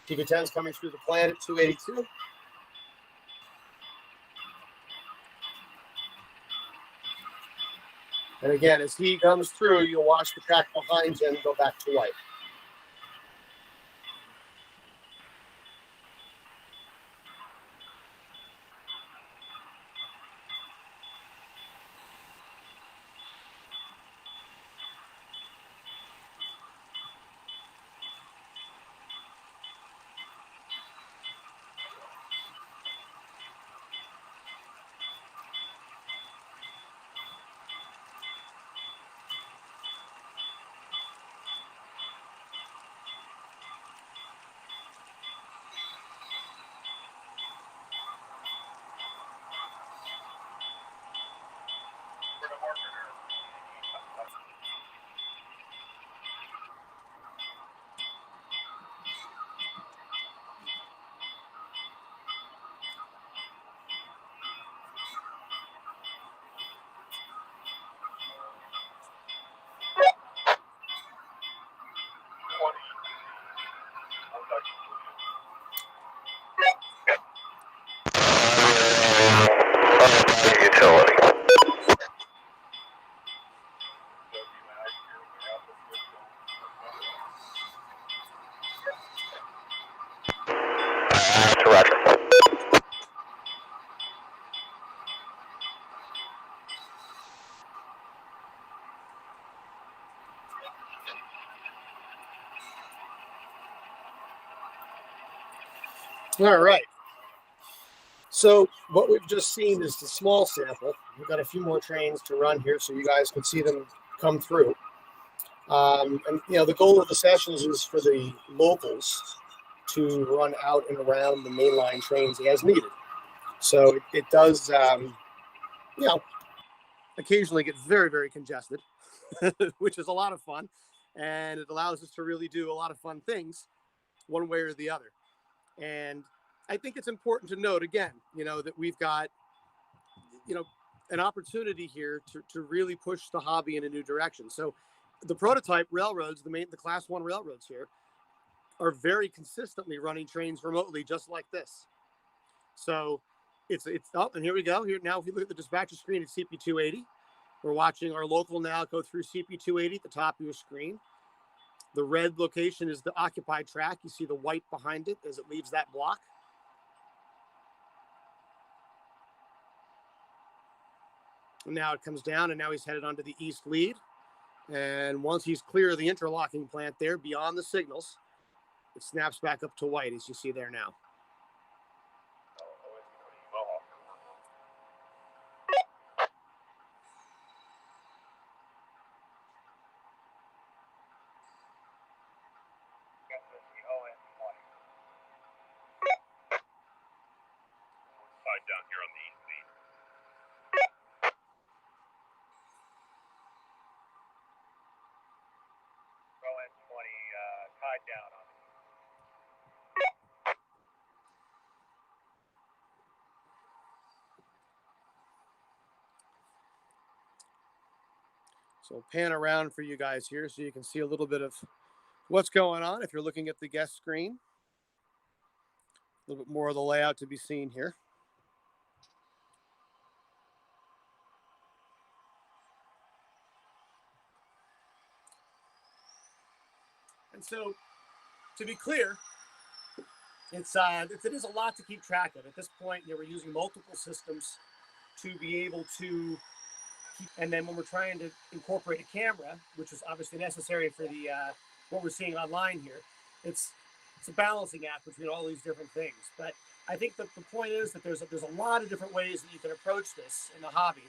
TV10 is coming through the plant at 282. And again, as he comes through, you'll watch the track behind him go back to white. All right. So what we've just seen is the small sample. We've got a few more trains to run here so you guys can see them come through. And, you know, the goal of the sessions is for the locals to run out and around the mainline trains as needed. So it does, you know, occasionally get very, very congested, which is a lot of fun. And it allows us to really do a lot of fun things one way or the other. And I think it's important to note again, you know, that we've got, you know, an opportunity here to really push the hobby in a new direction. So the prototype railroads, the class 1 railroads here, are very consistently running trains remotely just like this. So it's oh, and here we go. Here now, if you look at the dispatcher screen, it's CP280. We're watching our local now go through CP280 at the top of your screen. The red location is the occupied track. You see the white behind it as it leaves that block. And now it comes down, and now he's headed onto the east lead. And once he's clear of the interlocking plant there, beyond the signals, it snaps back up to white, as you see there now.
Down here on the east lead. LN20 tied down on
So pan around for you guys here so you can see a little bit of what's going on if you're looking at the guest screen. A little bit more of the layout to be seen here. And so, to be clear, it is a lot to keep track of. At this point, we're using multiple systems to be able to keep, and then when we're trying to incorporate a camera, which is obviously necessary for the what we're seeing online here, it's a balancing act between all these different things. But I think that the point is that there's a lot of different ways that you can approach this in the hobby,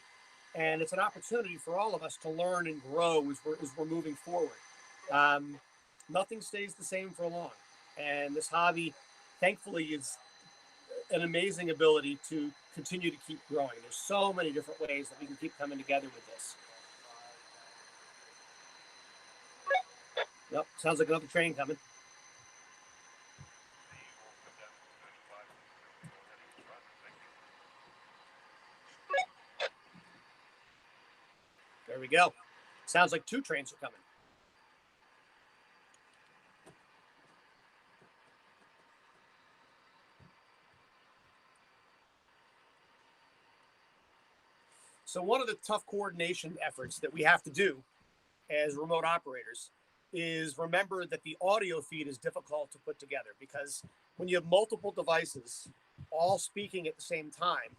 and it's an opportunity for all of us to learn and grow as we're moving forward. Nothing stays the same for long, and this hobby, thankfully, is an amazing ability to continue to keep growing. There's so many different ways that we can keep coming together with this. Yep, sounds like another train coming. There we go. Sounds like 2 trains are coming. So one of the tough coordination efforts that we have to do as remote operators is remember that the audio feed is difficult to put together, because when you have multiple devices all speaking at the same time,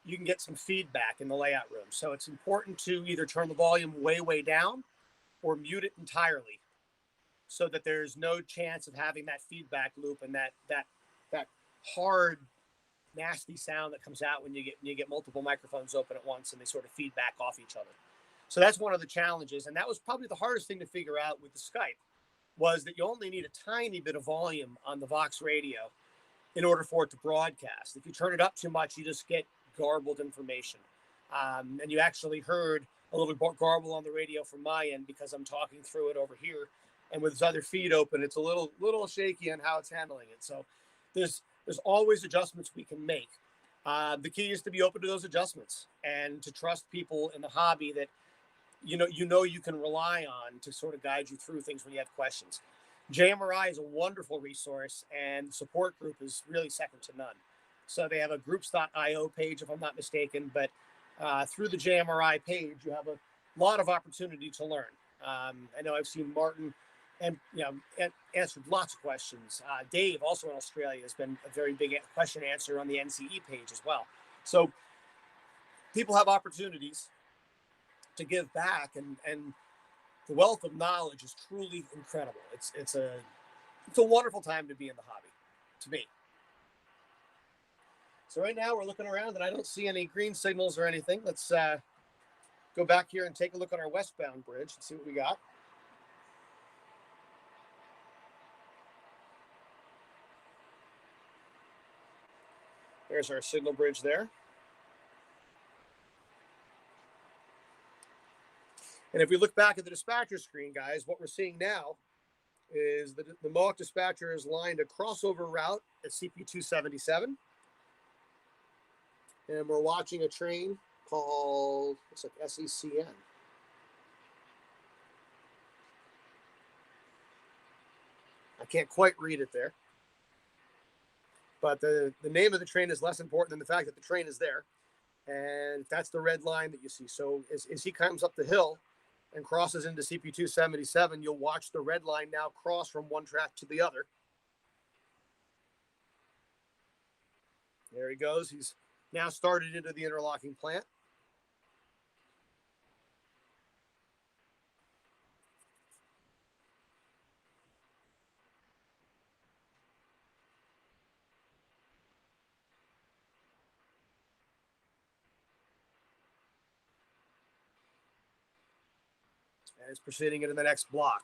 you can get some feedback in the layout room. So it's important to either turn the volume way, way down or mute it entirely so that there's no chance of having that feedback loop and that hard, nasty sound that comes out when you get multiple microphones open at once and they sort of feedback off each other. So that's one of the challenges, and that was probably the hardest thing to figure out with the Skype, was that you only need a tiny bit of volume on the Vox radio in order for it to broadcast. If you turn it up too much, you just get garbled information. And you actually heard a little garble on the radio from my end because I'm talking through it over here, and with this other feed open, it's a little shaky on how it's handling it. So there's always adjustments we can make. The key is to be open to those adjustments and to trust people in the hobby that you can rely on to sort of guide you through things when you have questions. JMRI is a wonderful resource, and the support group is really second to none. So they have a groups.io page, if I'm not mistaken, but through the JMRI page, you have a lot of opportunity to learn. I know I've seen Martin and answered lots of questions. Dave, also in Australia, has been a very big question answer on the NCE page as well. So people have opportunities to give back, and the wealth of knowledge is truly incredible. It's a wonderful time to be in the hobby, to me. So right now we're looking around and I don't see any green signals or anything. Let's go back here and take a look at our westbound bridge and see what we got. There's our signal bridge there. And if we look back at the dispatcher screen, guys, what we're seeing now is the Mohawk dispatcher is lined a crossover route at CP277. And we're watching a train called, looks like SECN. I can't quite read it there. But the name of the train is less important than the fact that the train is there. And that's the red line that you see. So as he comes up the hill and crosses into CP277, you'll watch the red line now cross from one track to the other. There he goes. He's now started into the interlocking plant. And is proceeding into the next block.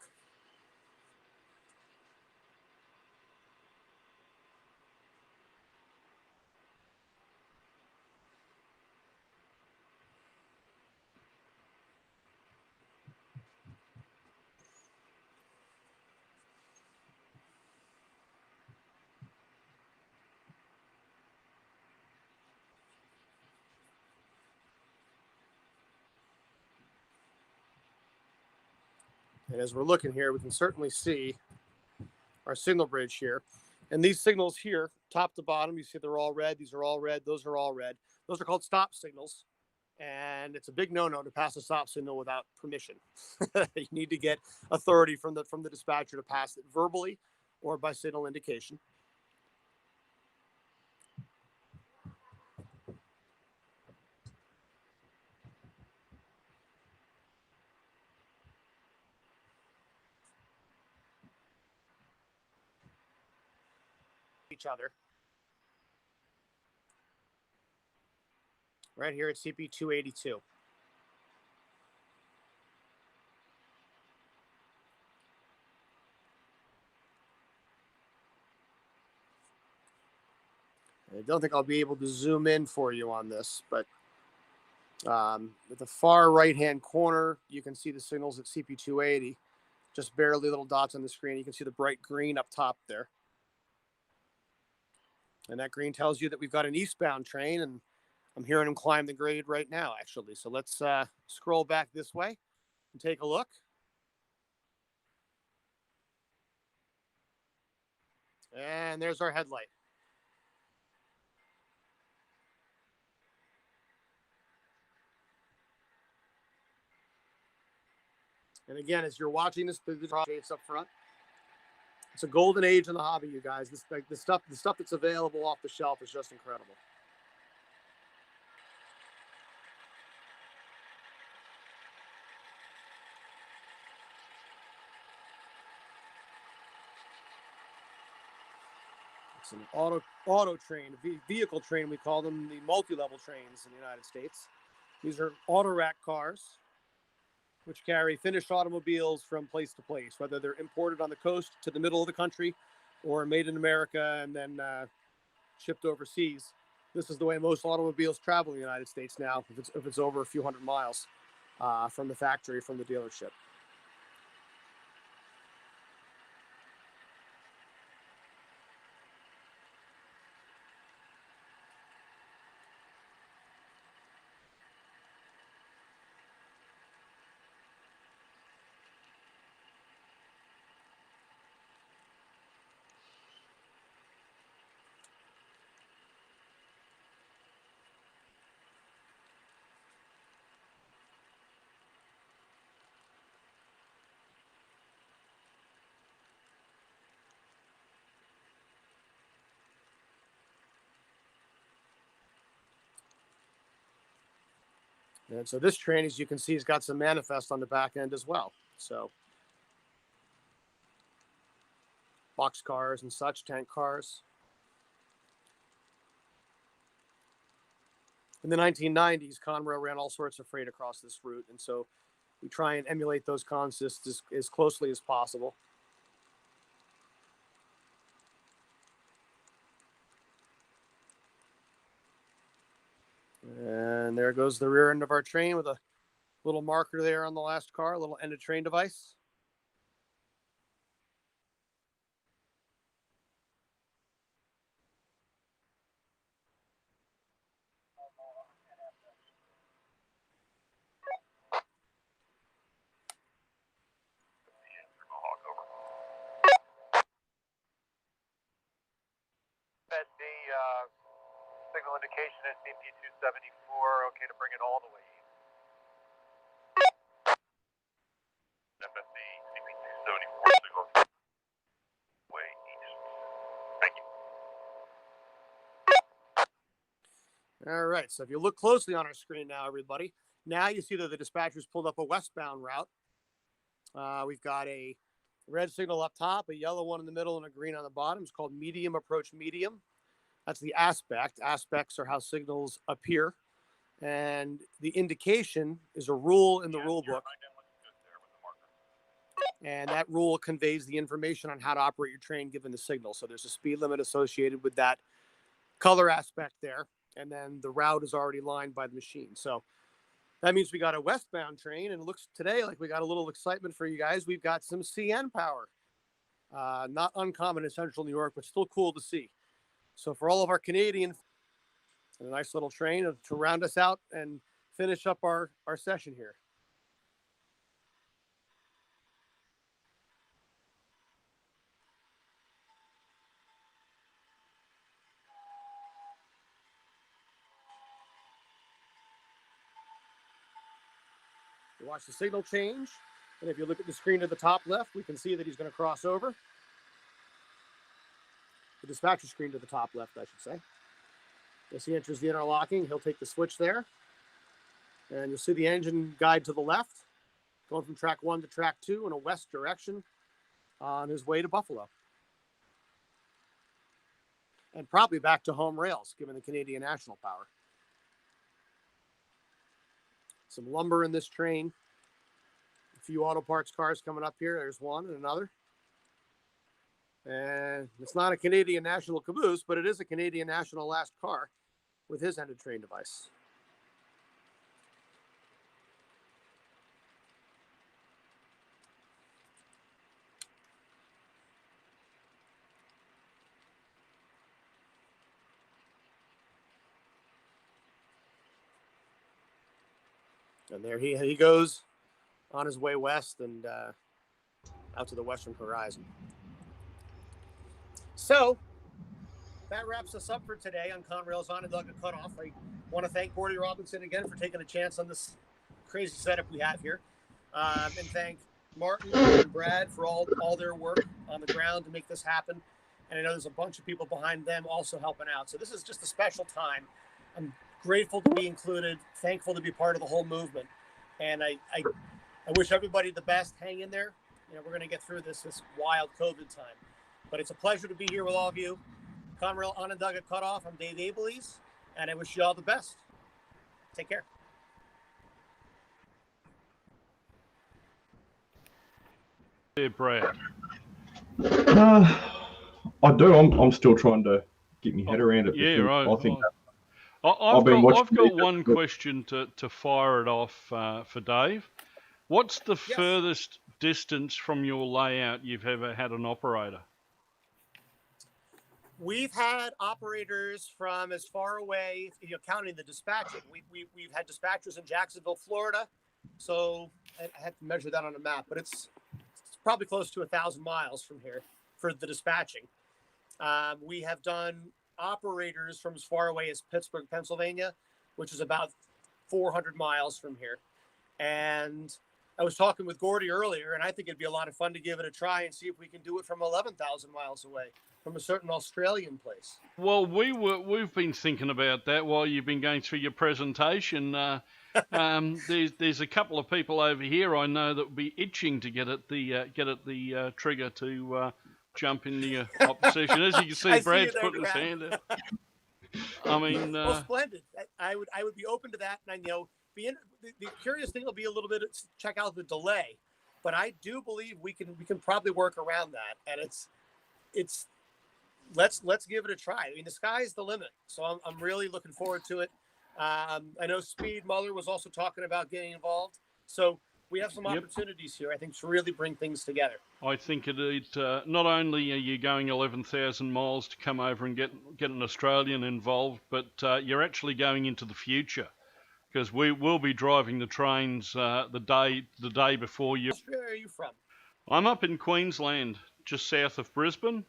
And as we're looking here, we can certainly see our signal bridge here. And these signals here, top to bottom, you see they're all red. These are all red. Those are all red. Those are called stop signals. And it's a big no-no to pass a stop signal without permission. You need to get authority from the dispatcher to pass it verbally or by signal indication. Each other. Right here at CP282. don't think I'll be able to zoom in for you on this, but at the far right-hand corner, you can see the signals at CP280, just barely little dots on the screen. You can see the bright green up top there. And that green tells you that we've got an eastbound train, and I'm hearing them climb the grade right now, actually. So let's scroll back this way and take a look. And there's our headlight. And again, as you're watching this, the projects up front, it's a golden age in the hobby, you guys. This, like, the stuff that's available off the shelf is just incredible. It's an auto train, vehicle train. We call them the multi-level trains in the United States. These are auto rack cars, which carry finished automobiles from place to place, whether they're imported on the coast to the middle of the country or made in America and then shipped overseas. This is the way most automobiles travel in the United States now, if it's over a few hundred miles from the factory, from the dealership. And so this train, as you can see, has got some manifest on the back end as well. So box cars and such, tank cars. In the 1990s, Conrail ran all sorts of freight across this route. And so we try and emulate those consists as closely as possible. And there goes the rear end of our train with a little marker there on the last car, a little end of train device.
FSD signal indication at CP274. Okay to bring it all the way east. FSD CP274 signal way east. Thank you.
All right, so if you look closely on our screen now, everybody, now you see that the dispatcher's pulled up a westbound route. We've got a red signal up top, a yellow one in the middle, and a green on the bottom. It's called medium approach medium. That's the aspect. Aspects are how signals appear. And the indication is a rule in the rule book. And that rule conveys the information on how to operate your train given the signal. So there's a speed limit associated with that color aspect there. And then the route is already lined by the machine. So that means we got a westbound train, and it looks today like we got a little excitement for you guys. We've got some CN power. Not uncommon in central New York, but still cool to see. So for all of our Canadian, a nice little train to round us out and finish up our session here. You watch the signal change, and if you look at the screen to the top left, we can see that he's going to cross over. The dispatcher screen to the top left, I should say. As he enters the interlocking, he'll take the switch there. And you'll see the engine guide to the left, going from track 1 to track 2 in a west direction on his way to Buffalo. And probably back to home rails, given the Canadian National power. Some lumber in this train. A few auto parts cars coming up here. There's one and another. And it's not a Canadian National caboose, but it is a Canadian National last car with his end of train device. And there he goes on his way west and out to the western horizon. So that wraps us up for today on Conrail's Onondaga Cutoff. I want to thank Gordy Robinson again for taking a chance on this crazy setup we have here. And thank Martin and Brad for all their work on the ground to make this happen. And I know there's a bunch of people behind them also helping out. So this is just a special time. I'm grateful to be included, thankful to be part of the whole movement. And I wish everybody the best. Hang in there. You know, we're going to get through this wild COVID time. But it's a pleasure to be here with all of you. Conrail Onondaga Cutoff. I'm Dave Abelies, and I wish you all the best. Take care.
Yeah, Brad.
I do. I'm still trying to get my head around it.
Yeah, right.
I think
I've got one question to fire it off for Dave. What's the furthest distance from your layout you've ever had an operator?
We've had operators from as far away, counting the dispatching. We've had dispatchers in Jacksonville, Florida. So I had to measure that on a map, but it's probably close to 1,000 miles from here for the dispatching. We have done operators from as far away as Pittsburgh, Pennsylvania, which is about 400 miles from here. And I was talking with Gordy earlier, and I think it'd be a lot of fun to give it a try and see if we can do it from 11,000 miles away from a certain Australian place.
Well, we've been thinking about that while you've been going through your presentation. There's a couple of people over here I know that would be itching to get at the trigger to jump in the opposition. As you can see, Brad's putting his hand up. I mean,
well, splendid. I would be open to that, and the curious thing will be a little bit to check out the delay, but I do believe we can probably work around that, and it's let's give it a try. I mean, the sky's the limit, so I'm really looking forward to it. I know Speed Muller was also talking about getting involved, so we have some opportunities here, I think, to really bring things together.
I think not only are you going 11,000 miles to come over and get an Australian involved, but you're actually going into the future, because we will be driving the trains the day before you.
Where are you from?
I'm up in Queensland, just south of Brisbane.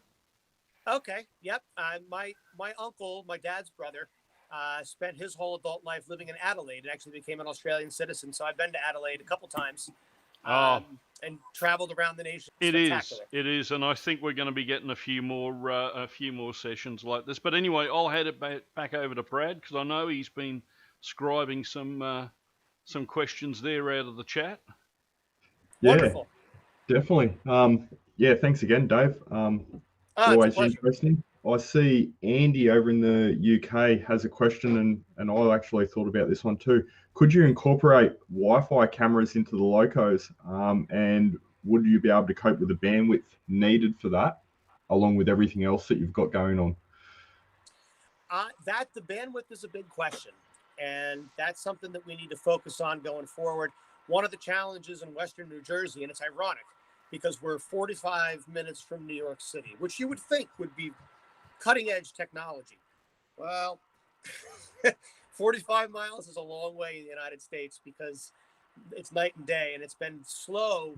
Okay. Yep. My uncle, my dad's brother, spent his whole adult life living in Adelaide and actually became an Australian citizen. So I've been to Adelaide a couple times and traveled around the nation.
It is, and I think we're going to be getting a few more sessions like this. But anyway, I'll head it back over to Brad, because I know he's been scribing some questions there out of the chat.
Yeah,
wonderful.
Definitely. Yeah, thanks again, Dave. Always interesting. I see Andy over in the UK has a question, and I actually thought about this one too. Could you incorporate Wi-Fi cameras into the locos, and would you be able to cope with the bandwidth needed for that, along with everything else that you've got going on?
The bandwidth is a big question, and that's something that we need to focus on going forward. One of the challenges in Western New Jersey, and it's ironic because we're 45 minutes from New York City, which you would think would be cutting edge technology. Well, 45 miles is a long way in the United States because it's night and day, and it's been slow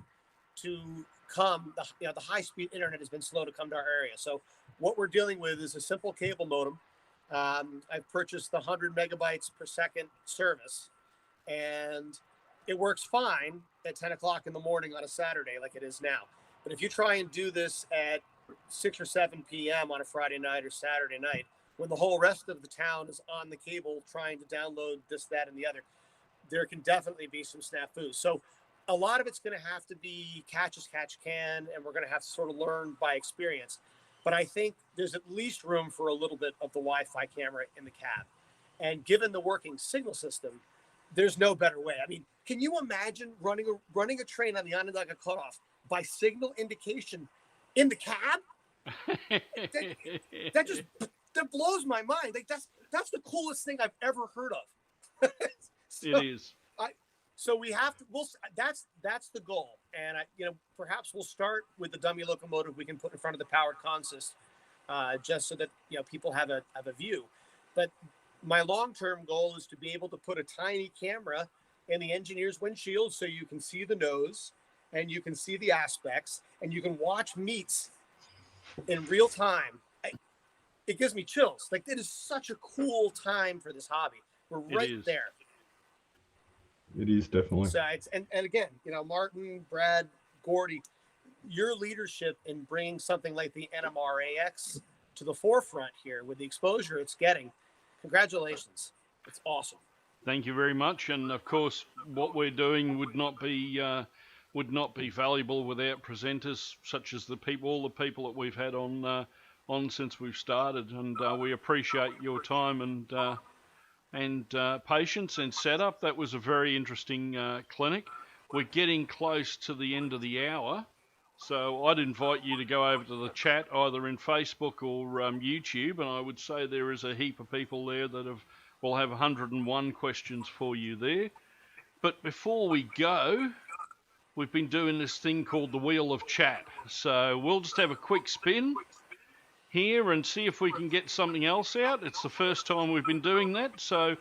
to come. The high-speed internet has been slow to come to our area. So what we're dealing with is a simple cable modem. I've purchased the 100 megabytes per second service, and it works fine at 10 o'clock in the morning on a Saturday like it is now. But if you try and do this at 6 or 7 p.m. on a Friday night or Saturday night, when the whole rest of the town is on the cable trying to download this, that, and the other, there can definitely be some snafus. So a lot of it's going to have to be catch as catch can, and we're going to have to sort of learn by experience. But I think there's at least room for a little bit of the Wi-Fi camera in the cab. And given the working signal system, there's no better way. I mean, can you imagine running a train on the Onondaga Cutoff by signal indication in the cab? that blows my mind. Like that's the coolest thing I've ever heard of.
It is.
So we have to. That's the goal, and perhaps we'll start with the dummy locomotive we can put in front of the powered consist, just so that people have a view. But my long-term goal is to be able to put a tiny camera in the engineer's windshield so you can see the nose and you can see the aspects and you can watch meets in real time. It gives me chills. Like, it is such a cool time for this hobby. We're right there.
It is definitely.
So and again, Martin, Brad, Gordy, your leadership in bringing something like the NMRAx to the forefront here with the exposure it's getting. Congratulations. It's awesome.
Thank you very much. And of course, what we're doing would not be valuable without presenters such as all the people that we've had on since we've started. And we appreciate your time and patience and setup. That was a very interesting clinic. We're getting close to the end of the hour. So I'd invite you to go over to the chat, either in Facebook or YouTube, and I would say there is a heap of people there that will have 101 questions for you there. But before we go, we've been doing this thing called the Wheel of Chat. So we'll just have a quick spin here and see if we can get something else out. It's the first time we've been doing that. So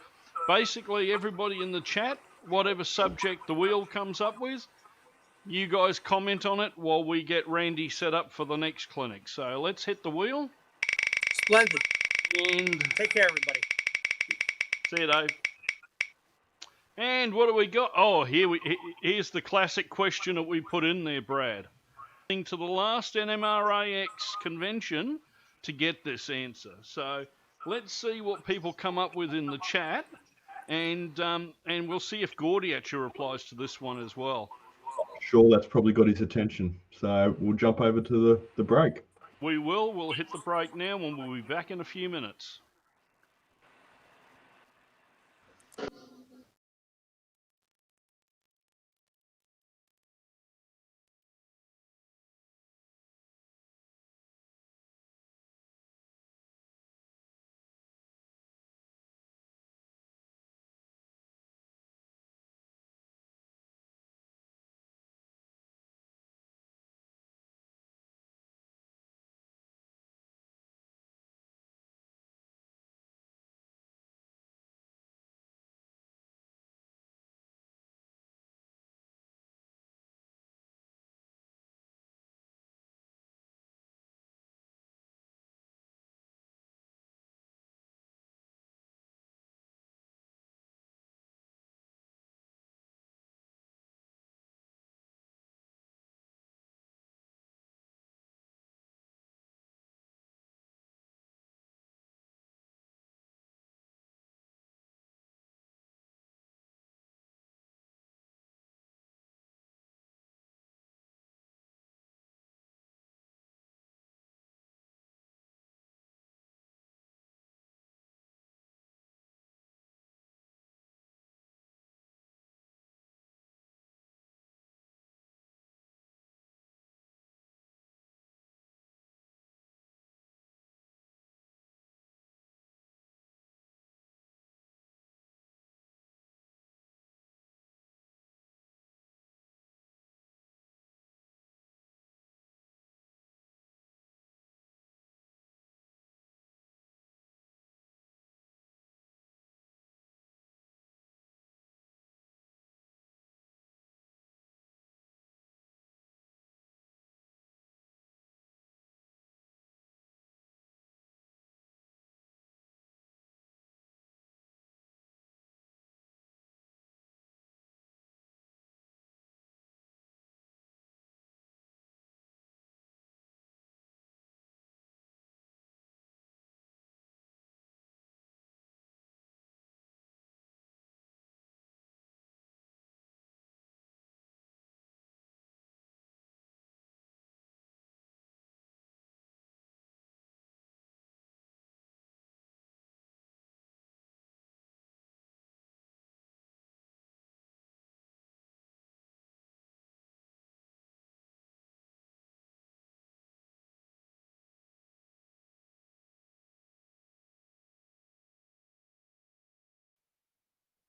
basically, everybody in the chat, whatever subject the wheel comes up with, you guys comment on it while we get Randy set up for the next clinic. So let's hit the wheel.
Splendid.
And
take care, everybody.
See you, Dave. And what do we got? Oh, here's the classic question that we put in there, Brad. To the last NMRAx convention to get this answer. So let's see what people come up with in the chat, and we'll see if Gordy actually replies to this one as well.
Sure, that's probably got his attention. So we'll jump over to the break.
We will. We'll hit the break now, and we'll be back in a few minutes.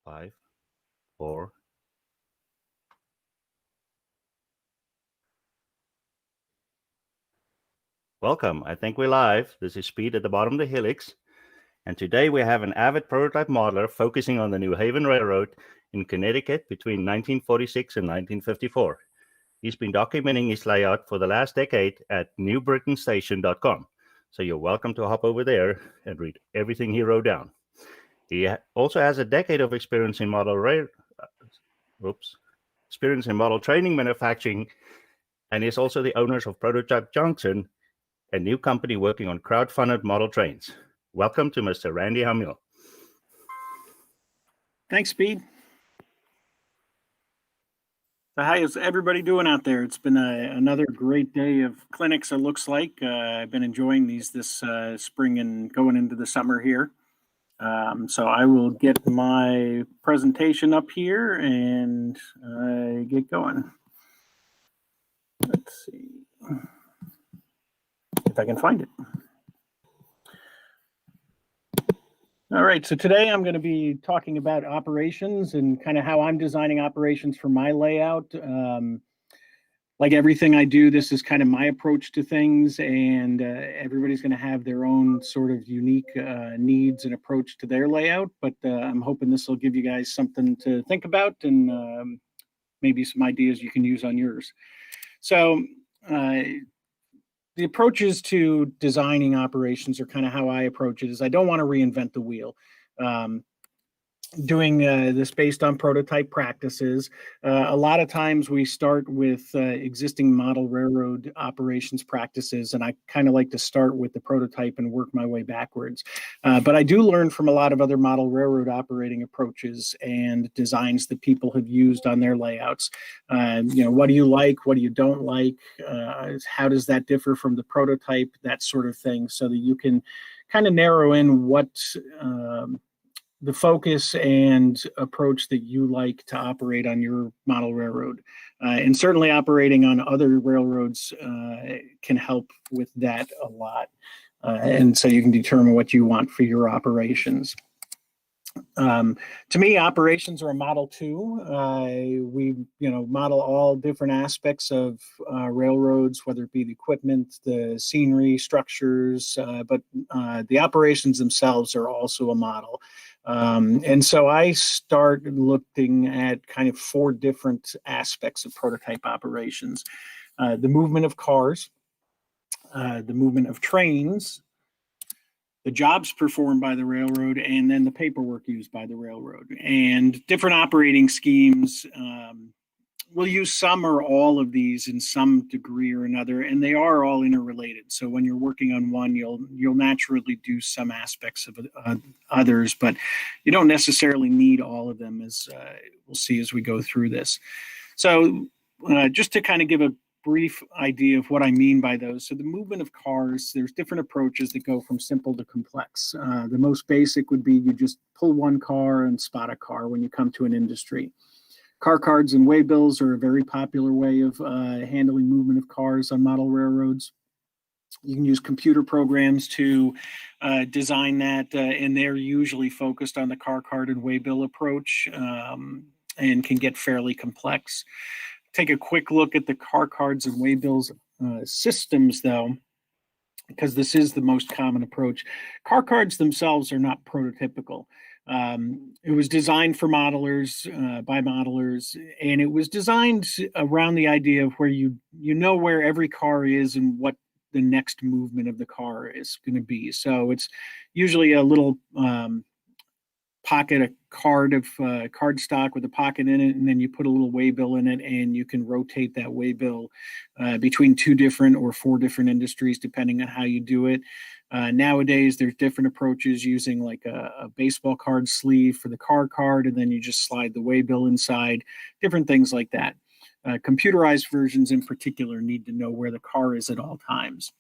5, 4. Welcome, I think we're live. This is Speed at the bottom of the helix. And today we have an avid prototype modeler focusing on the New Haven Railroad in Connecticut between 1946 and 1954. He's been documenting his layout for the last decade at newbritainstation.com. So you're welcome to hop over there and read everything he wrote down. He also has a decade of experience in model training, manufacturing, and is also the owners of Prototype Junction, a new company working on crowd-funded model trains. Welcome to Mr. Randy Hamill.
Thanks, Speed. So how is everybody doing out there? It's been another great day of clinics, it looks like. I've been enjoying these this spring and going into the summer here. So I will get my presentation up here and get going. Let's see if I can find it. All right, so today I'm going to be talking about operations and kind of how I'm designing operations for my layout. Like everything I do, this is kind of my approach to things, and everybody's going to have their own sort of unique needs and approach to their layout, but I'm hoping this will give you guys something to think about and maybe some ideas you can use on yours. So the approaches to designing operations are kind of how I approach it. Is I don't want to reinvent the wheel. Doing this based on prototype practices. A lot of times we start with existing model railroad operations practices, and I kind of like to start with the prototype and work my way backwards. But I do learn from a lot of other model railroad operating approaches and designs that people have used on their layouts. What do you like? What do you don't like? How does that differ from the prototype? That sort of thing, so that you can kind of narrow in what the focus and approach that you like to operate on your model railroad. And certainly operating on other railroads can help with that a lot. And so you can determine what you want for your operations. To me, operations are a model too. We model all different aspects of railroads, whether it be the equipment, the scenery, structures, but the operations themselves are also a model. And so I start looking at kind of 4 different aspects of prototype operations. The movement of cars, the movement of trains, the jobs performed by the railroad, and then the paperwork used by the railroad. And different operating schemes will use some or all of these in some degree or another, and they are all interrelated. So when you're working on one, you'll naturally do some aspects of others, but you don't necessarily need all of them, as we'll see as we go through this. So just to kind of give a brief idea of what I mean by those. So the movement of cars, there's different approaches that go from simple to complex. The most basic would be you just pull one car and spot a car when you come to an industry. Car cards and waybills are a very popular way of handling movement of cars on model railroads. You can use computer programs to design that, and they're usually focused on the car card and waybill approach and can get fairly complex. Take a quick look at the car cards and waybills systems, though, because this is the most common approach. Car cards themselves are not prototypical. It was designed for modelers, by modelers, and it was designed around the idea of where you know where every car is and what the next movement of the car is going to be. So it's usually a little pocket, a card of card stock with a pocket in it, and then you put a little waybill in it, and you can rotate that waybill between 2 different or 4 different industries, depending on how you do it. Nowadays, there's different approaches using like a baseball card sleeve for the car card, and then you just slide the waybill inside, different things like that. Computerized versions in particular need to know where the car is at all times.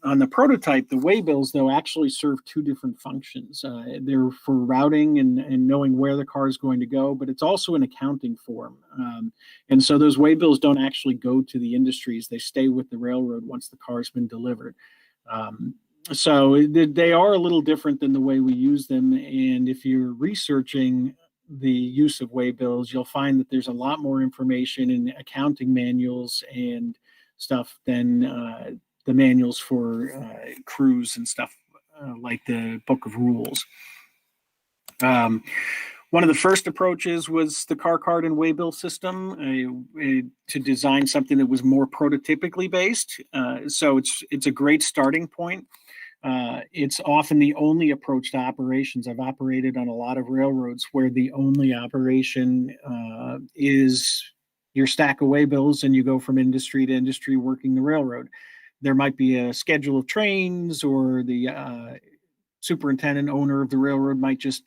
On the prototype, the waybills, though, actually serve 2 different functions. They're for routing and knowing where the car is going to go, but it's also an accounting form. And so those waybills don't actually go to the industries. They stay with the railroad once the car has been delivered. So they are a little different than the way we use them. And if you're researching the use of waybills, you'll find that there's a lot more information in accounting manuals and stuff than the manuals for crews and stuff like the Book of Rules. One of the first approaches was the car card and waybill system to design something that was more prototypically based. So it's a great starting point. It's often the only approach to operations. I've operated on a lot of railroads where the only operation is your stack of waybills and you go from industry to industry working the railroad. There might be a schedule of trains, or the superintendent, owner of the railroad might just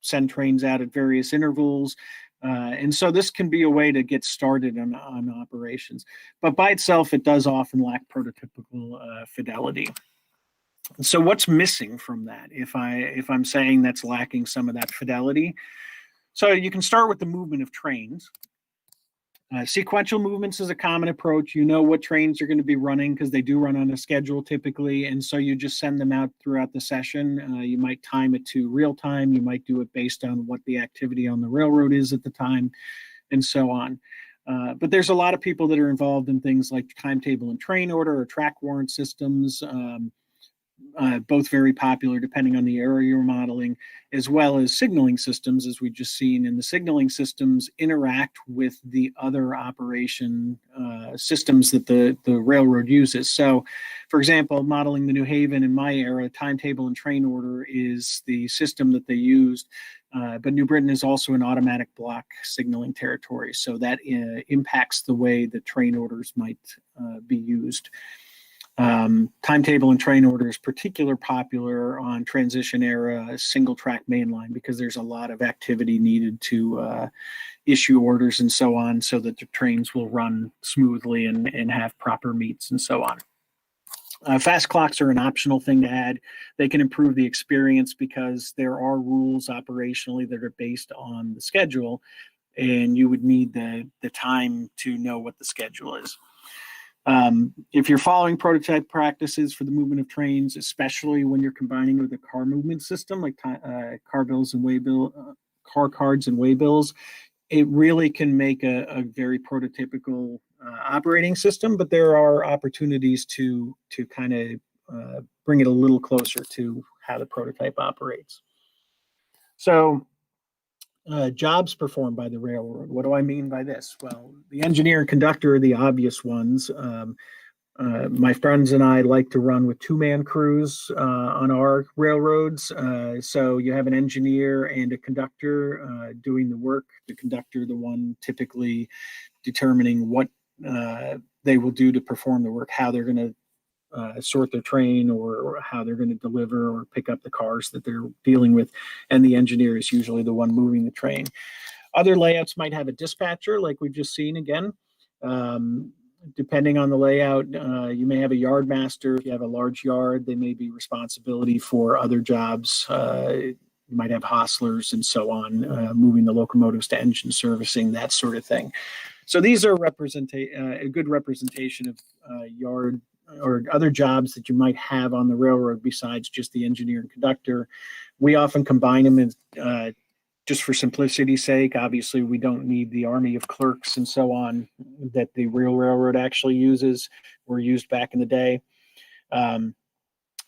send trains out at various intervals. And so this can be a way to get started on operations. But by itself, it does often lack prototypical fidelity. So what's missing from that, if I'm saying that's lacking some of that fidelity? So you can start with the movement of trains. Sequential movements is a common approach. You know what trains are going to be running because they do run on a schedule typically, and so you just send them out throughout the session. You might time it to real time. You might do it based on what the activity on the railroad is at the time, and so on. But there's a lot of people that are involved in things like timetable and train order or track warrant systems, both very popular depending on the area you're modeling, as well as signaling systems, as we've just seen. And the signaling systems interact with the other operation systems that the railroad uses. So, for example, modeling the New Haven in my era, timetable and train order is the system that they used. But New Britain is also an automatic block signaling territory, so that impacts the way the train orders might be used. Timetable and train order is particularly popular on transition era single track mainline because there's a lot of activity needed to issue orders and so on, so that the trains will run smoothly and have proper meets and so on. Fast clocks are an optional thing to add. They can improve the experience because there are rules operationally that are based on the schedule, and you would need the time to know what the schedule is. If you're following prototype practices for the movement of trains, especially when you're combining with a car movement system like car cards and waybills, it really can make a very prototypical operating system. But there are opportunities to kind of bring it a little closer to how the prototype operates. So, jobs performed by the railroad. What do I mean by this? Well, the engineer and conductor are the obvious ones. My friends and I like to run with two-man crews on our railroads. So you have an engineer and a conductor doing the work. The conductor, the one typically determining what they will do to perform the work, how they're going to sort their train, or how they're going to deliver or pick up the cars that they're dealing with. And the engineer is usually the one moving the train. Other layouts might have a dispatcher, like we've just seen again. Depending on the layout, you may have a yard master. If you have a large yard, they may be responsibility for other jobs. You might have hostlers and so on, moving the locomotives to engine servicing, that sort of thing. So these are a good representation of yard or other jobs that you might have on the railroad besides just the engineer and conductor. We often combine them in, just for simplicity's sake. Obviously, we don't need the army of clerks and so on that the real railroad actually uses, were used back in the day. A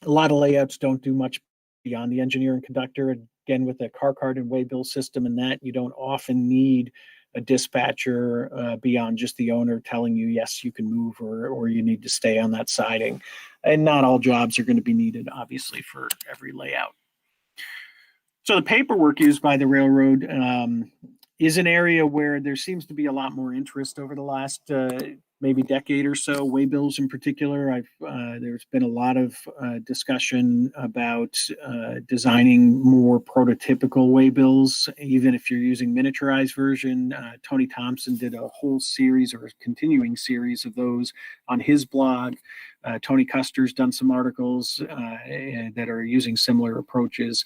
lot of layouts don't do much beyond the engineer and conductor. Again, with a car card and waybill system and that, you don't often need a dispatcher beyond just the owner telling you, yes, you can move, or you need to stay on that siding. And not all jobs are going to be needed, obviously, for every layout. So the paperwork used by the railroad is an area where there seems to be a lot more interest over the last maybe decade or so. Waybills in particular, there's been a lot of discussion about designing more prototypical waybills, even if you're using miniaturized version. Tony Thompson did a whole series or a continuing series of those on his blog. Tony Custer's done some articles that are using similar approaches.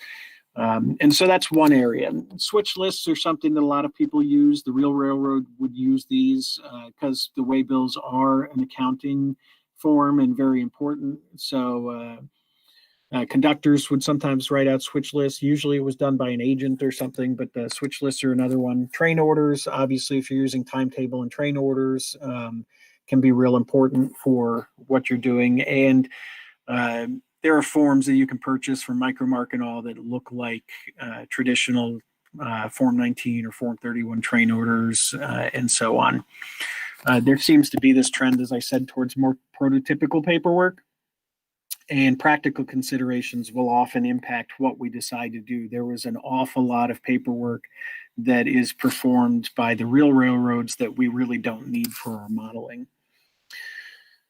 And so that's one area. Switch lists are something that a lot of people use. The real railroad would use these because the waybills are an accounting form and very important. So Conductors would sometimes write out switch lists. Usually it was done by an agent or something, but switch lists are another one. Train orders, obviously, if you're using timetable and train orders, can be real important for what you're doing. And there are forms that you can purchase from Micromark and all that look like traditional Form 19 or Form 31 train orders and so on. There seems to be this trend, as I said, towards more prototypical paperwork. And practical considerations will often impact what we decide to do. There was an awful lot of paperwork that is performed by the real railroads that we really don't need for our modeling.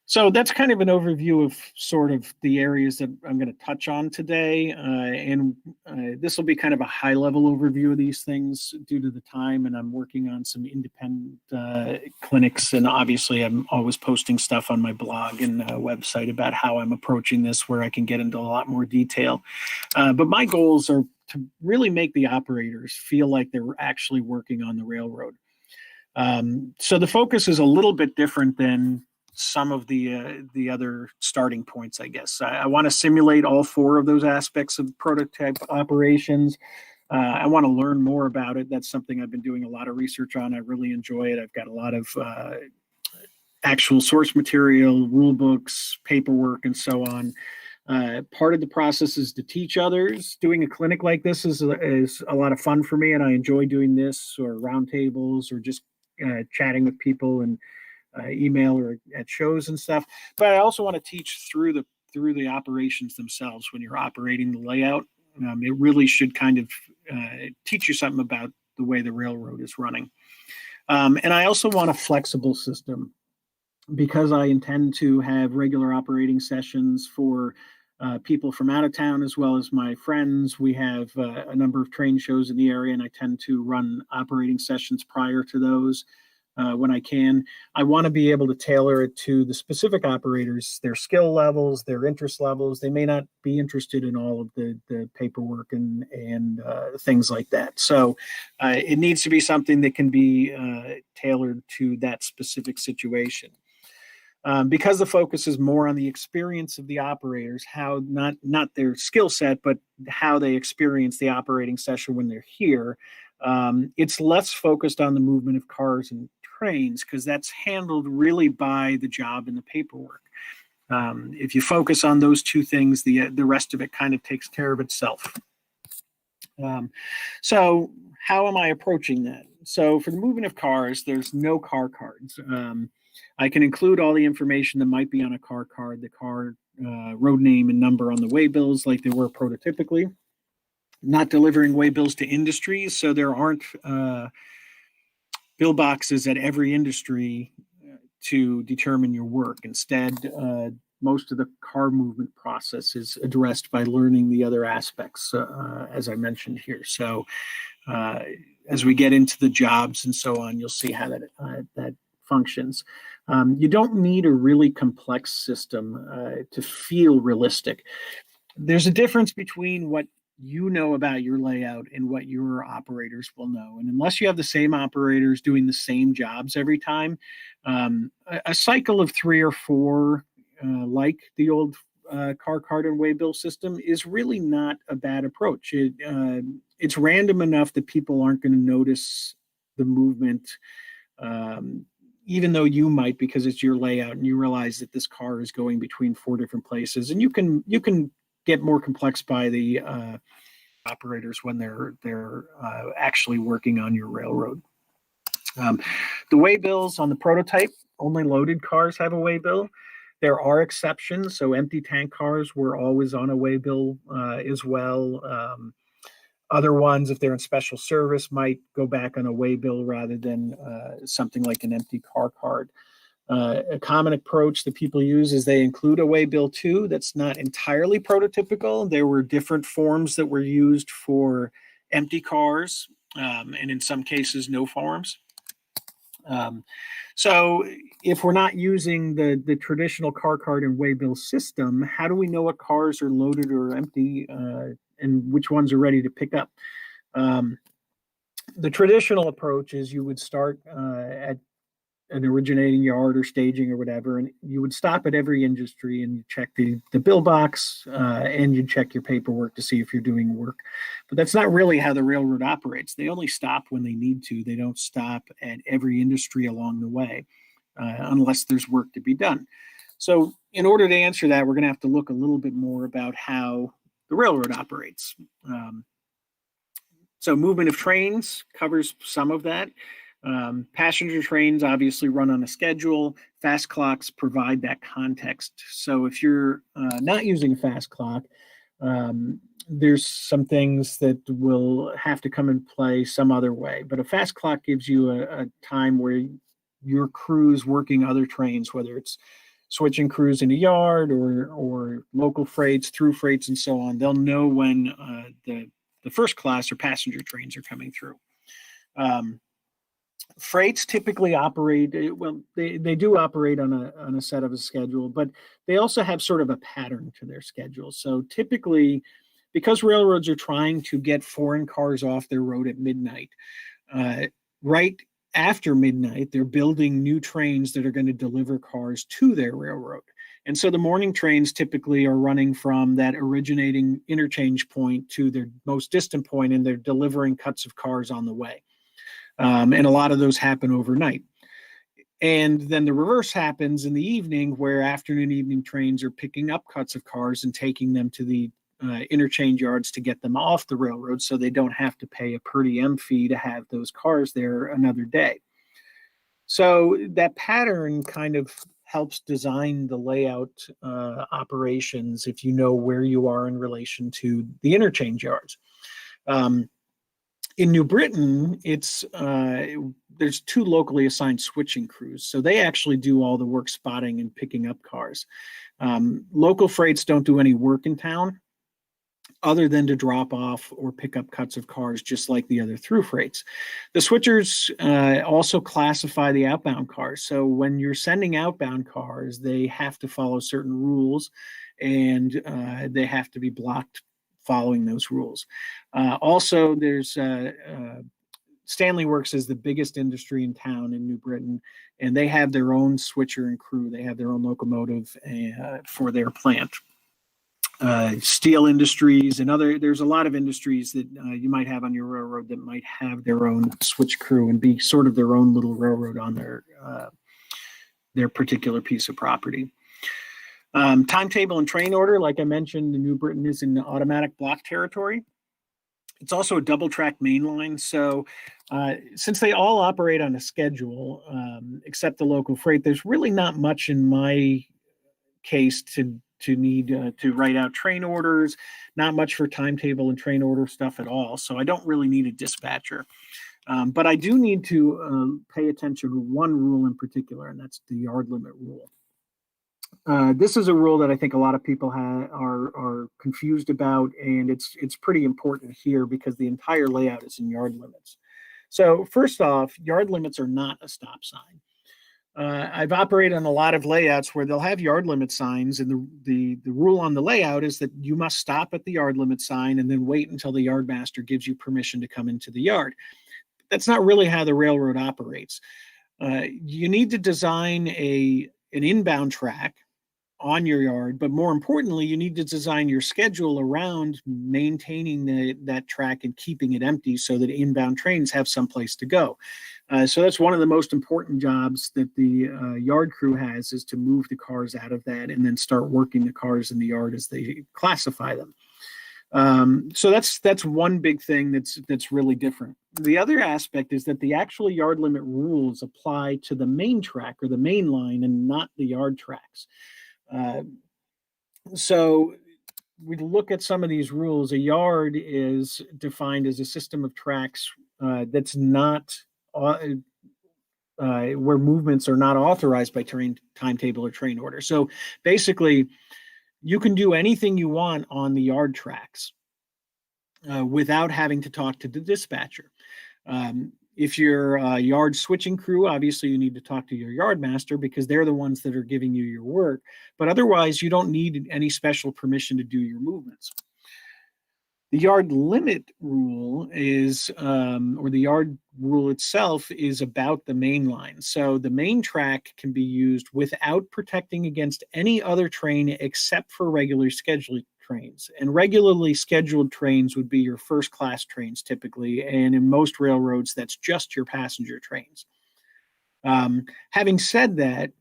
So that's kind of an overview of sort of the areas that I'm going to touch on today. And this will be kind of a high level overview of these things due to the time. And I'm working on some independent clinics. And obviously I'm always posting stuff on my blog and website about how I'm approaching this, where I can get into a lot more detail. But my goals are to really make the operators feel like they're actually working on the railroad. So the focus is a little bit different than some of the other starting points, I guess. I want to simulate all four of those aspects of prototype operations. I want to learn more about it. That's something I've been doing a lot of research on. I really enjoy it. I've got a lot of actual source material, rule books, paperwork, and so on. Part of the process is to teach others. Doing a clinic like this is a lot of fun for me, and I enjoy doing this, or roundtables, or just chatting with people and email or at shows and stuff. But I also want to teach through the operations themselves. When you're operating the layout, it really should kind of teach you something about the way the railroad is running. And I also want a flexible system, because I intend to have regular operating sessions for people from out of town as well as my friends. We have a number of train shows in the area, and I tend to run operating sessions prior to those. When I can. I want to be able to tailor it to the specific operators, their skill levels, their interest levels. They may not be interested in all of the paperwork and things like that. So it needs to be something that can be tailored to that specific situation. Because the focus is more on the experience of the operators, how not their skill set, but how they experience the operating session when they're here. It's less focused on the movement of cars and trains, because that's handled really by the job and the paperwork. If you focus on those two things, the rest of it kind of takes care of itself. So how am I approaching that? So for the movement of cars, there's no car cards. I can include all the information that might be on a car card, the car road name and number on the waybills like they were prototypically. Not delivering waybills to industries, so there aren't bill boxes at every industry to determine your work. Instead, most of the car movement process is addressed by learning the other aspects, as I mentioned here. So as we get into the jobs and so on, you'll see how that functions. You don't need a really complex system to feel realistic. There's a difference between what you know about your layout and what your operators will know. And unless you have the same operators doing the same jobs every time, a cycle of 3 or 4, like the old car card and waybill system, is really not a bad approach. It's random enough that people aren't going to notice the movement, even though you might, because it's your layout and you realize that this car is going between 4 different places. And you can get more complex by the operators when they're actually working on your railroad. The waybills on the prototype, only loaded cars have a waybill. There are exceptions, so empty tank cars were always on a waybill as well. Other ones, if they're in special service, might go back on a waybill rather than something like an empty car card. A common approach that people use is they include a waybill too. That's not entirely prototypical. There were different forms that were used for empty cars, and in some cases, no forms. So if we're not using the traditional car card and waybill system, how do we know what cars are loaded or empty and which ones are ready to pick up? The traditional approach is you would start at an originating yard or staging or whatever, and you would stop at every industry and you check the bill box and you check your paperwork to see if you're doing work. But that's not really how the railroad operates. They only stop when they need to. They don't stop at every industry along the way unless there's work to be done. So in order to answer that, we're going to have to look a little bit more about how the railroad operates. So movement of trains covers some of that. Passenger trains obviously run on a schedule. Fast clocks provide that context. So if you're not using a fast clock, there's some things that will have to come in play some other way. But a fast clock gives you a time where your crew's working other trains, whether it's switching crews in a yard or local freights, through freights, and so on. They'll know when the first class or passenger trains are coming through. Freights typically operate, well, they do operate on a set of a schedule, but they also have sort of a pattern to their schedule. So typically, because railroads are trying to get foreign cars off their road at midnight, right after midnight, they're building new trains that are going to deliver cars to their railroad. And so the morning trains typically are running from that originating interchange point to their most distant point, and they're delivering cuts of cars on the way. And a lot of those happen overnight. And then the reverse happens in the evening, where afternoon evening trains are picking up cuts of cars and taking them to the interchange yards to get them off the railroad, so they don't have to pay a per diem fee to have those cars there another day. So that pattern kind of helps design the layout operations if you know where you are in relation to the interchange yards. In New Britain, it's there's 2 locally assigned switching crews, so they actually do all the work spotting and picking up cars. Local freights don't do any work in town other than to drop off or pick up cuts of cars, just like the other through freights. The switchers also classify the outbound cars. So when you're sending outbound cars, they have to follow certain rules, and they have to be blocked following those rules. Also, there's Stanley Works is the biggest industry in town in New Britain, and they have their own switcher and crew. They have their own locomotive for their plant. Steel industries and there's a lot of industries that you might have on your railroad that might have their own switch crew and be sort of their own little railroad on their particular piece of property. Timetable and train order, like I mentioned, New Britain is in the automatic block territory. It's also a double track main line. So since they all operate on a schedule, except the local freight, there's really not much in my case to need to write out train orders, not much for timetable and train order stuff at all. So I don't really need a dispatcher. But I do need to pay attention to one rule in particular, and that's the yard limit rule. This is a rule that I think a lot of people are confused about, and it's pretty important here because the entire layout is in yard limits. So first off, yard limits are not a stop sign. I've operated on a lot of layouts where they'll have yard limit signs, and the rule on the layout is that you must stop at the yard limit sign and then wait until the yard master gives you permission to come into the yard. That's not really how the railroad operates. You need to design an inbound track on your yard, but more importantly, you need to design your schedule around maintaining that track and keeping it empty so that inbound trains have someplace to go. So that's one of the most important jobs that the yard crew has, is to move the cars out of that and then start working the cars in the yard as they classify them. So that's one big thing that's really different. The other aspect is that the actual yard limit rules apply to the main track or the main line and not the yard tracks. So we look at some of these rules. A yard is defined as a system of tracks that's not where movements are not authorized by timetable or train order. So basically, you can do anything you want on the yard tracks without having to talk to the dispatcher. If you're a yard switching crew, obviously you need to talk to your yard master because they're the ones that are giving you your work. But otherwise, you don't need any special permission to do your movements. The yard limit rule is, or the yard rule itself is about the main line. So the main track can be used without protecting against any other train except for regularly scheduled trains. And regularly scheduled trains would be your first class trains typically. And in most railroads, that's just your passenger trains. Having said that,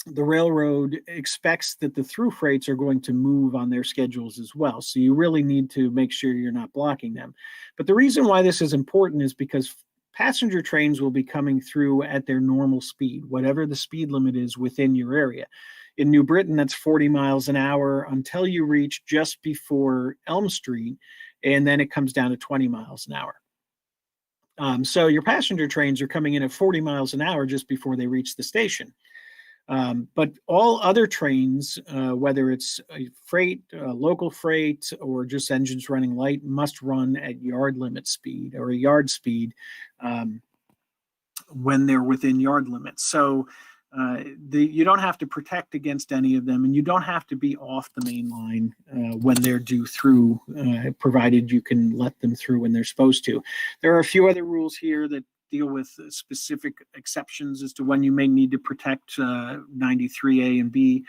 the railroad expects that the through freights are going to move on their schedules as well. So you really need to make sure you're not blocking them. But the reason why this is important is because passenger trains will be coming through at their normal speed, whatever the speed limit is within your area. In New Britain, that's 40 miles an hour until you reach just before Elm Street, and then it comes down to 20 miles an hour. So your passenger trains are coming in at 40 miles an hour just before they reach the station. But all other trains, whether it's a freight, local freight, or just engines running light, must run at yard limit speed or a yard speed when they're within yard limits. So you don't have to protect against any of them, and you don't have to be off the main line when they're due through, provided you can let them through when they're supposed to. There are a few other rules here that deal with specific exceptions as to when you may need to protect 93A and B,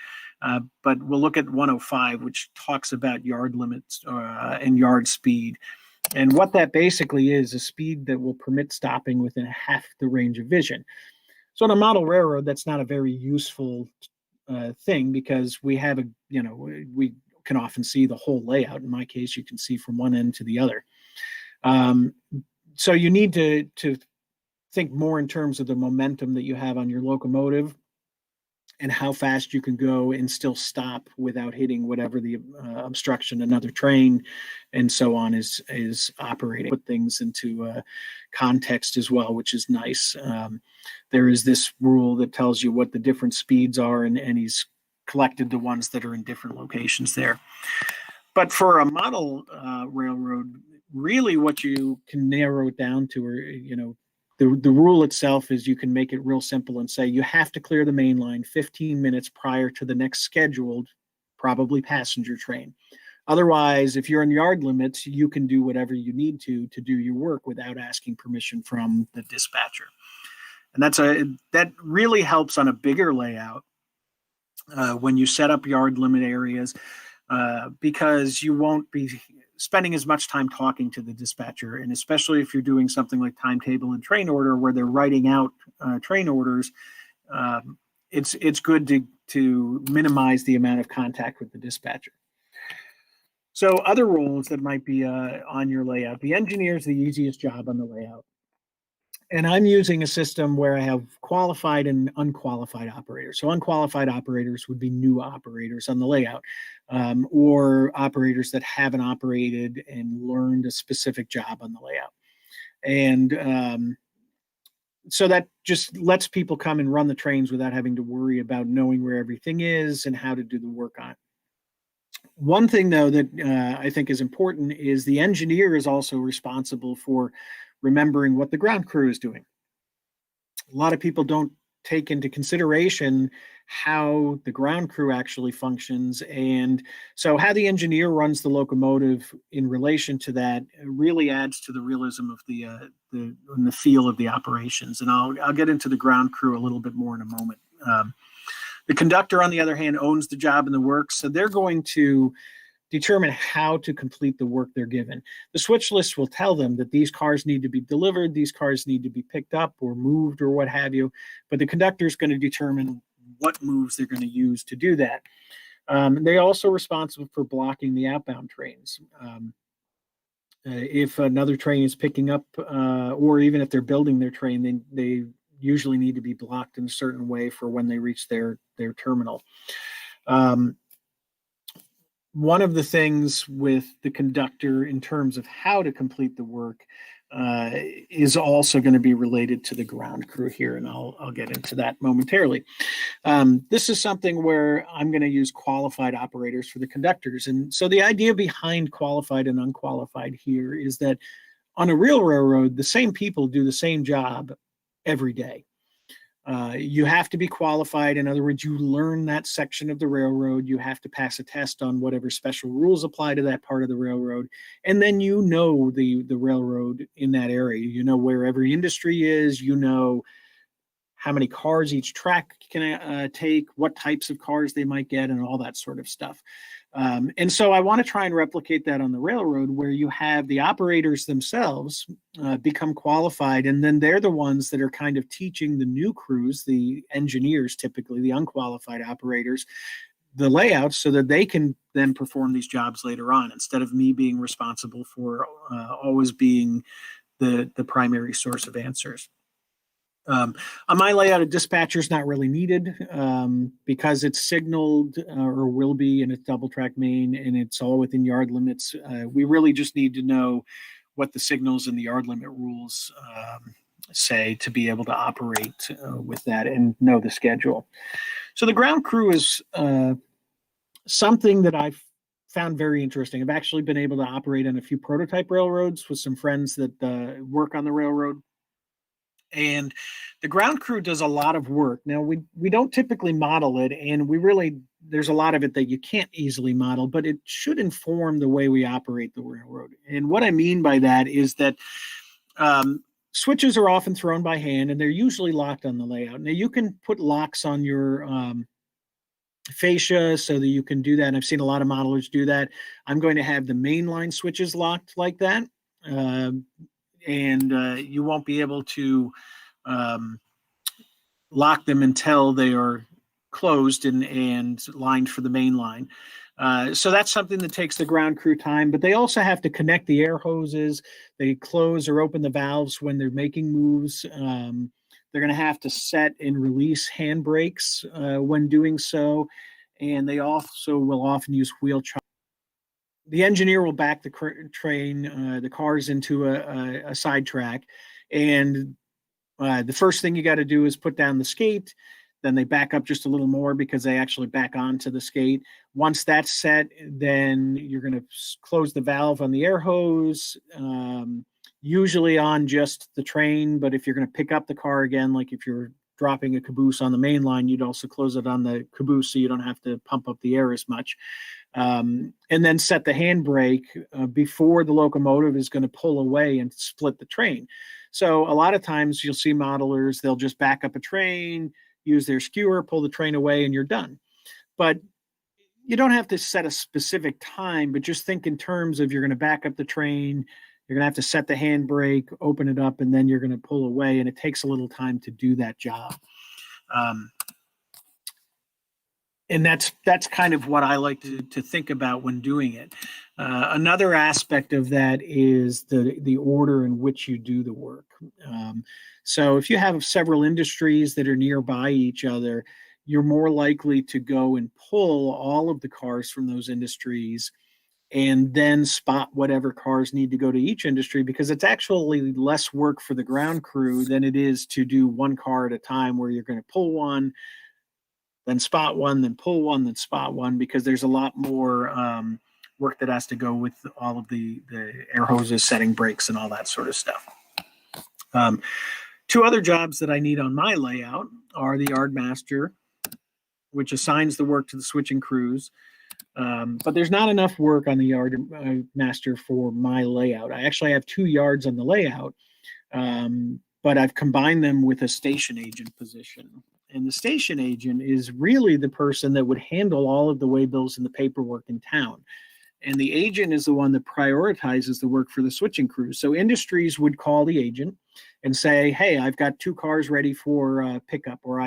but we'll look at 105, which talks about yard limits and yard speed. And what that basically is a speed that will permit stopping within half the range of vision. So on a model railroad, that's not a very useful thing because we have we can often see the whole layout. In my case, you can see from one end to the other. So you need to think more in terms of the momentum that you have on your locomotive and how fast you can go and still stop without hitting whatever the obstruction another train and so on is operating. Put things into context as well, which is nice. There is this rule that tells you what the different speeds are, and he's collected the ones that are in different locations there. But for a model railroad, really what you can narrow it down to are, the rule itself is you can make it real simple and say you have to clear the main line 15 minutes prior to the next scheduled, probably passenger train. Otherwise, if you're in yard limits, you can do whatever you need to do your work without asking permission from the dispatcher. And that really helps on a bigger layout when you set up yard limit areas because you won't be spending as much time talking to the dispatcher, and especially if you're doing something like timetable and train order where they're writing out train orders, it's good to minimize the amount of contact with the dispatcher. So other roles that might be on your layout, the engineer is the easiest job on the layout. And I'm using a system where I have qualified and unqualified operators. So unqualified operators would be new operators on the layout, or operators that haven't operated and learned a specific job on the layout. And so that just lets people come and run the trains without having to worry about knowing where everything is and how to do the work on it. One thing, though, that I think is important is the engineer is also responsible for remembering what the ground crew is doing. A lot of people don't take into consideration how the ground crew actually functions. And so how the engineer runs the locomotive in relation to that really adds to the realism of the feel of the operations. And I'll get into the ground crew a little bit more in a moment. The conductor, on the other hand, owns the job and the work. So they're going to determine how to complete the work they're given. The switch list will tell them that these cars need to be delivered, these cars need to be picked up or moved or what have you, but the conductor is going to determine what moves they're going to use to do that. They're also responsible for blocking the outbound trains. If another train is picking up, or even if they're building their train, they usually need to be blocked in a certain way for when they reach their terminal. One of the things with the conductor in terms of how to complete the work is also going to be related to the ground crew here, and I'll get into that momentarily. This is something where I'm going to use qualified operators for the conductors. And so the idea behind qualified and unqualified here is that on a real railroad, the same people do the same job every day. You have to be qualified. In other words, you learn that section of the railroad. You have to pass a test on whatever special rules apply to that part of the railroad. And then you know the railroad in that area. You know where every industry is. You know how many cars each track can take, what types of cars they might get, and all that sort of stuff. And so I want to try and replicate that on the railroad, where you have the operators themselves become qualified, and then they're the ones that are kind of teaching the new crews, the engineers, typically the unqualified operators, the layouts, so that they can then perform these jobs later on, instead of me being responsible for always being the primary source of answers. On my layout, a dispatcher is not really needed because it's signaled or will be in a double track main, and it's all within yard limits. We really just need to know what the signals and the yard limit rules say to be able to operate with that and know the schedule. So the ground crew is something that I've found very interesting. I've actually been able to operate on a few prototype railroads with some friends that work on the railroad. And the ground crew does a lot of work. Now, we don't typically model it, and there's a lot of it that you can't easily model, but it should inform the way we operate the railroad. And what I mean by that is that switches are often thrown by hand, and they're usually locked on the layout. Now, you can put locks on your fascia so that you can do that, and I've seen a lot of modelers do that. I'm going to have the mainline switches locked like that. And you won't be able to lock them until they are closed and lined for the main line. So that's something that takes the ground crew time, but they also have to connect the air hoses. They close or open the valves when they're making moves. They're going to have to set and release handbrakes when doing so, and they also will often use wheel chuck. The engineer will back the train, the cars into a side track, and the first thing you got to do is put down the skate. Then they back up just a little more because they actually back onto the skate. Once that's set, then you're going to close the valve on the air hose, usually on just the train. But if you're going to pick up the car again, like if you're dropping a caboose on the main line, you'd also close it on the caboose so you don't have to pump up the air as much. And then set the handbrake before the locomotive is going to pull away and split the train. So a lot of times you'll see modelers, they'll just back up a train, use their skewer, pull the train away, and you're done. But you don't have to set a specific time, but just think in terms of you're going to back up the train, you're going to have to set the handbrake, open it up, and then you're going to pull away, and it takes a little time to do that job. And that's kind of what I like to think about when doing it. Another aspect of that is the order in which you do the work. So if you have several industries that are nearby each other, you're more likely to go and pull all of the cars from those industries and then spot whatever cars need to go to each industry, because it's actually less work for the ground crew than it is to do one car at a time, where you're going to pull one, then spot one, then pull one, then spot one, because there's a lot more work that has to go with all of the air hoses, setting brakes, and all that sort of stuff. Two other jobs that I need on my layout are the yard master, which assigns the work to the switching crews. But there's not enough work on the yard master for my layout. I actually have 2 yards on the layout, but I've combined them with a station agent position. And the station agent is really the person that would handle all of the waybills and the paperwork in town. And the agent is the one that prioritizes the work for the switching crews. So industries would call the agent and say, hey, I've got 2 cars ready for pickup, or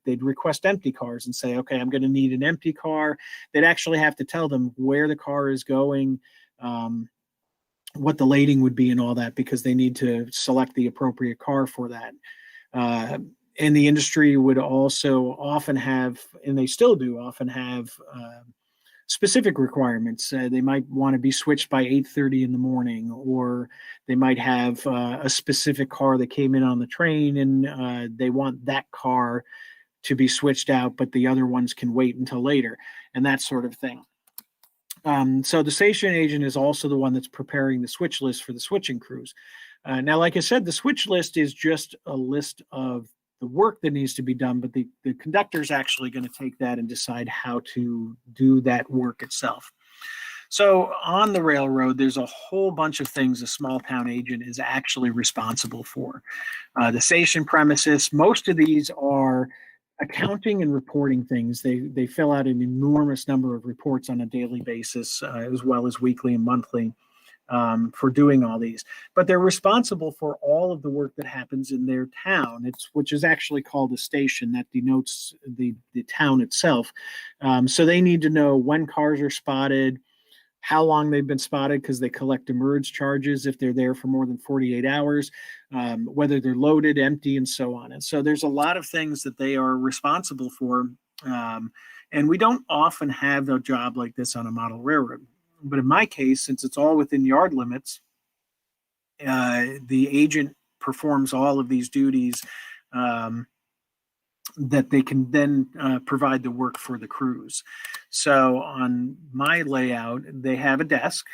they'd request empty cars and say, okay, I'm going to need an empty car. They'd actually have to tell them where the car is going, what the lading would be and all that, because they need to select the appropriate car for that. And the industry would also often have, and they still do often have, specific requirements. They might want to be switched by 8:30 in the morning, or they might have a specific car that came in on the train, and they want that car to be switched out, but the other ones can wait until later, and that sort of thing. So the station agent is also the one that's preparing the switch list for the switching crews. Now, like I said, the switch list is just a list of work that needs to be done, but the conductor is actually going to take that and decide how to do that work itself. So on the railroad, there's a whole bunch of things a small town agent is actually responsible for. The station premises, most of these are accounting and reporting things. They fill out an enormous number of reports on a daily basis, as well as weekly and monthly, for doing all these. But they're responsible for all of the work that happens in their town, which is actually called a station. That denotes the town itself. So they need to know when cars are spotted, how long they've been spotted, because they collect demurrage charges if they're there for more than 48 hours, whether they're loaded, empty, and so on. And so there's a lot of things that they are responsible for. And we don't often have a job like this on a model railroad. But in my case, since it's all within yard limits, the agent performs all of these duties that they can then provide the work for the crews. So on my layout, they have a desk,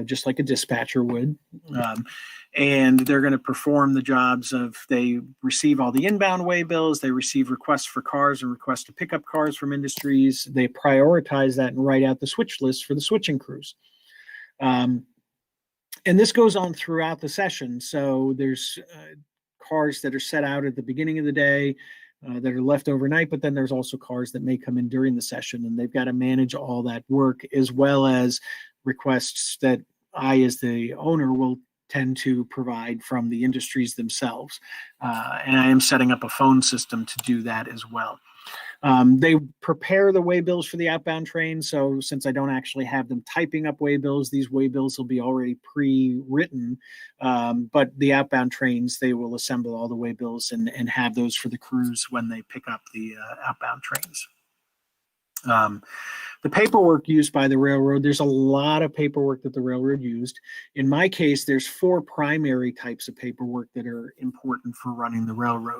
just like a dispatcher would, and they're going to perform the jobs of, they receive all the inbound way bills, they receive requests for cars and requests to pick up cars from industries, they prioritize that and write out the switch list for the switching crews. And this goes on throughout the session. So there's cars that are set out at the beginning of the day, that are left overnight, but then there's also cars that may come in during the session, and they've got to manage all that work, as well as requests that I, as the owner, will tend to provide from the industries themselves. And I am setting up a phone system to do that as well. They prepare the waybills for the outbound train. So since I don't actually have them typing up waybills, these waybills will be already pre-written. But the outbound trains, they will assemble all the waybills and have those for the crews when they pick up the outbound trains. The paperwork used by the railroad, there's a lot of paperwork that the railroad used. In my case, there's 4 primary types of paperwork that are important for running the railroad.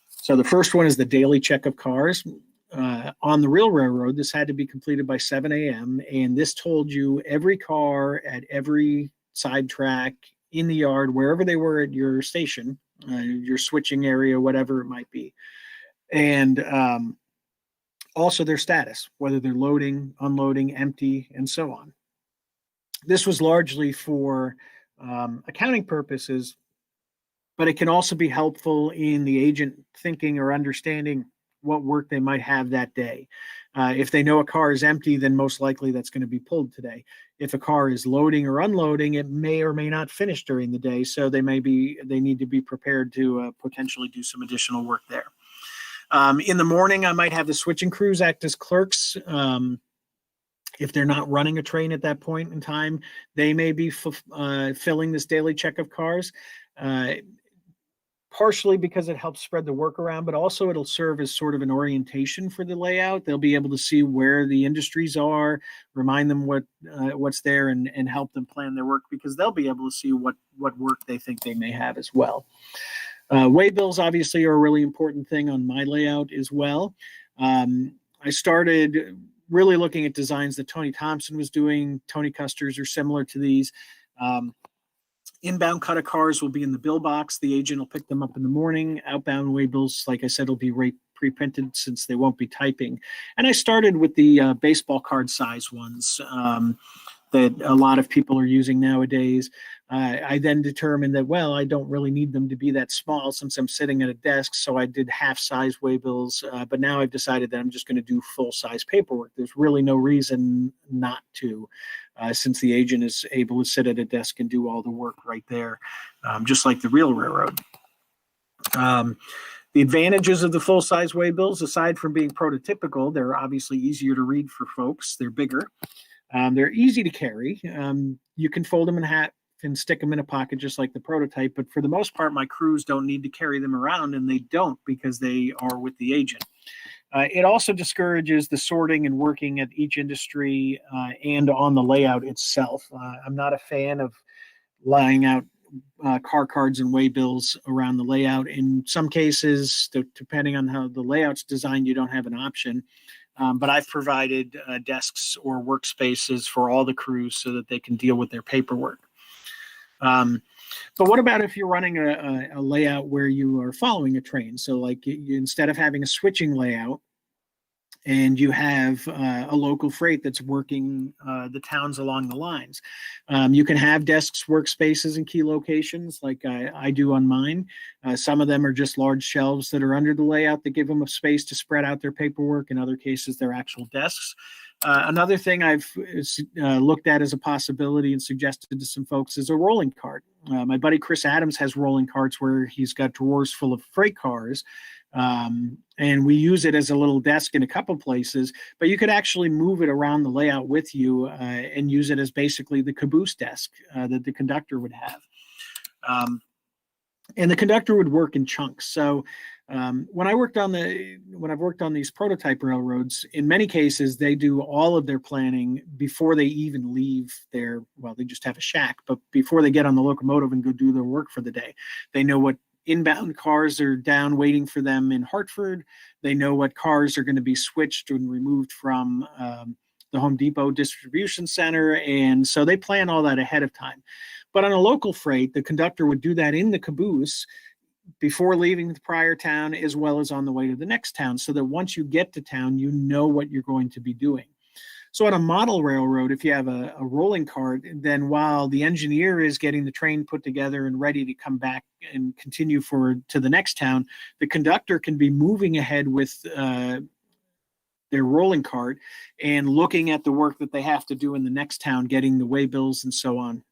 So the first one is the daily check of cars. On the real railroad, this had to be completed by 7 a.m. And this told you every car at every side track, in the yard, wherever they were at your station, your switching area, whatever it might be. And also their status, whether they're loading, unloading, empty, and so on. This was largely for accounting purposes, but it can also be helpful in the agent thinking or understanding what work they might have that day. If they know a car is empty, then most likely that's going to be pulled today. If a car is loading or unloading, it may or may not finish during the day, so they need to be prepared to potentially do some additional work there. In the morning, I might have the switching crews act as clerks. If they're not running a train at that point in time, they may be filling this daily check of cars. Partially because it helps spread the work around, but also it'll serve as sort of an orientation for the layout. They'll be able to see where the industries are, remind them what's there, and help them plan their work, because they'll be able to see what work they think they may have as well. Waybills obviously are a really important thing on my layout as well. I started really looking at designs that Tony Thompson was doing. Tony Custers are similar to these. Inbound cut of cars will be in the bill box. The agent will pick them up in the morning. Outbound waybills, like I said, will be pre-printed since they won't be typing. And I started with the baseball card size ones that a lot of people are using nowadays. I then determined that, well, I don't really need them to be that small since I'm sitting at a desk, so I did half-size waybills, but now I've decided that I'm just going to do full-size paperwork. There's really no reason not to, since the agent is able to sit at a desk and do all the work right there, just like the real railroad. The advantages of the full-size waybills, aside from being prototypical, they're obviously easier to read for folks. They're bigger. They're easy to carry. You can fold them in half and stick them in a pocket just like the prototype, but for the most part, my crews don't need to carry them around, and they don't because they are with the agent. It also discourages the sorting and working at each industry and on the layout itself. I'm not a fan of laying out car cards and waybills around the layout. In some cases, depending on how the layout's designed, you don't have an option. But I've provided desks or workspaces for all the crews so that they can deal with their paperwork. But what about if you're running a layout where you are following a train? So like instead of having a switching layout, and you have a local freight that's working the towns along the lines. You can have desks, workspaces, and key locations like I do on mine. Some of them are just large shelves that are under the layout that give them a space to spread out their paperwork. In other cases, they're actual desks. Another thing I've looked at as a possibility and suggested to some folks is a rolling cart. My buddy Chris Adams has rolling carts where he's got drawers full of freight cars. And we use it as a little desk in a couple places, but you could actually move it around the layout with you and use it as basically the caboose desk that the conductor would have. And the conductor would work in chunks. So when I've worked on these prototype railroads, in many cases, they do all of their planning before they even leave they just have a shack, but before they get on the locomotive and go do their work for the day. They know what inbound cars are down waiting for them in Hartford. They know what cars are going to be switched and removed from the Home Depot distribution center. And so they plan all that ahead of time. But on a local freight, the conductor would do that in the caboose before leaving the prior town, as well as on the way to the next town, so that once you get to town, you know what you're going to be doing. So on a model railroad, if you have a rolling cart, then while the engineer is getting the train put together and ready to come back and continue to the next town, the conductor can be moving ahead with their rolling cart and looking at the work that they have to do in the next town, getting the waybills and so on,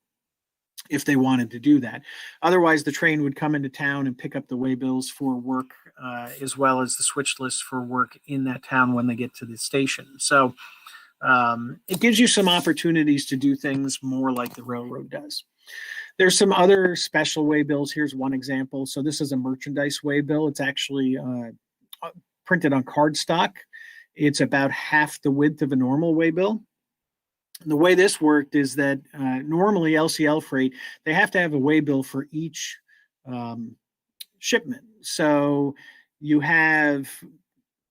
if they wanted to do that. Otherwise, the train would come into town and pick up the waybills for work, as well as the switch list for work in that town when they get to the station. So it gives you some opportunities to do things more like the railroad does. There's some other special waybills. Here's one example. So this is a merchandise waybill. It's actually printed on cardstock. It's about half the width of a normal waybill. The way this worked is that normally LCL freight, they have to have a waybill for each shipment. So you have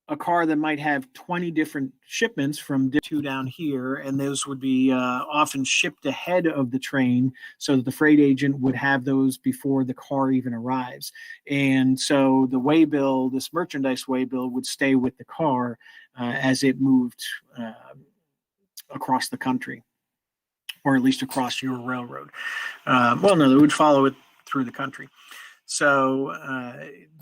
a car that might have 20 different shipments from two down here, and those would be often shipped ahead of the train so that the freight agent would have those before the car even arrives. And so the waybill, this merchandise waybill, would stay with the car as it moved across the country, or at least across your railroad. Well, no, they would follow it through the country. So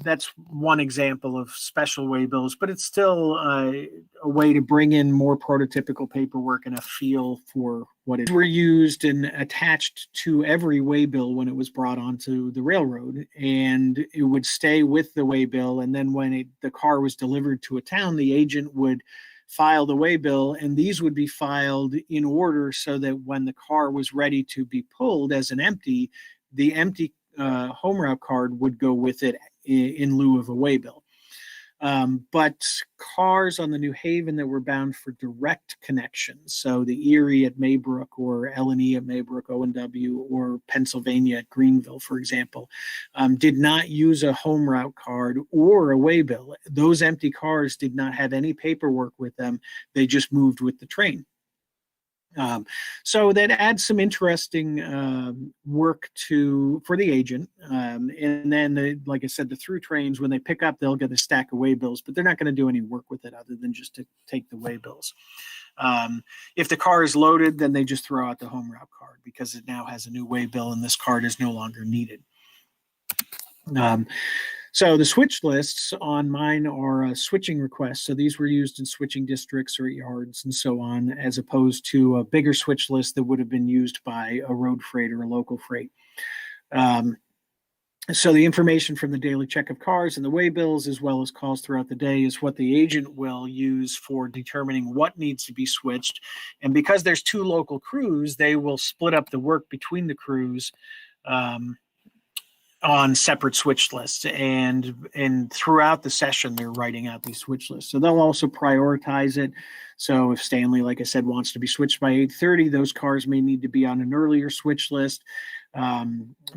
that's one example of special waybills, but it's still a way to bring in more prototypical paperwork and a feel for what it were used and attached to every waybill when it was brought onto the railroad, and it would stay with the waybill. And then when the car was delivered to a town, the agent would file the waybill, and these would be filed in order so that when the car was ready to be pulled as an empty, the empty home route card would go with it in lieu of a waybill. But cars on the New Haven that were bound for direct connections, so the Erie at Maybrook or L&E at Maybrook, O&W, or Pennsylvania at Greenville, for example, did not use a home route card or a waybill. Those empty cars did not have any paperwork with them. They just moved with the train. So that adds some interesting work for the agent. And then, like I said, the through trains, when they pick up, they'll get a stack of waybills, but they're not going to do any work with it other than just to take the waybills. If the car is loaded, then they just throw out the home route card because it now has a new waybill and this card is no longer needed. So the switch lists on mine are switching requests. So these were used in switching districts or yards and so on, as opposed to a bigger switch list that would have been used by a road freight or a local freight. So the information from the daily check of cars and the waybills, as well as calls throughout the day, is what the agent will use for determining what needs to be switched. And because there's two local crews, they will split up the work between the crews on separate switch lists, and throughout the session they're writing out these switch lists. So they'll also prioritize it. So if Stanley, like I said, wants to be switched by 8:30, those cars may need to be on an earlier switch list.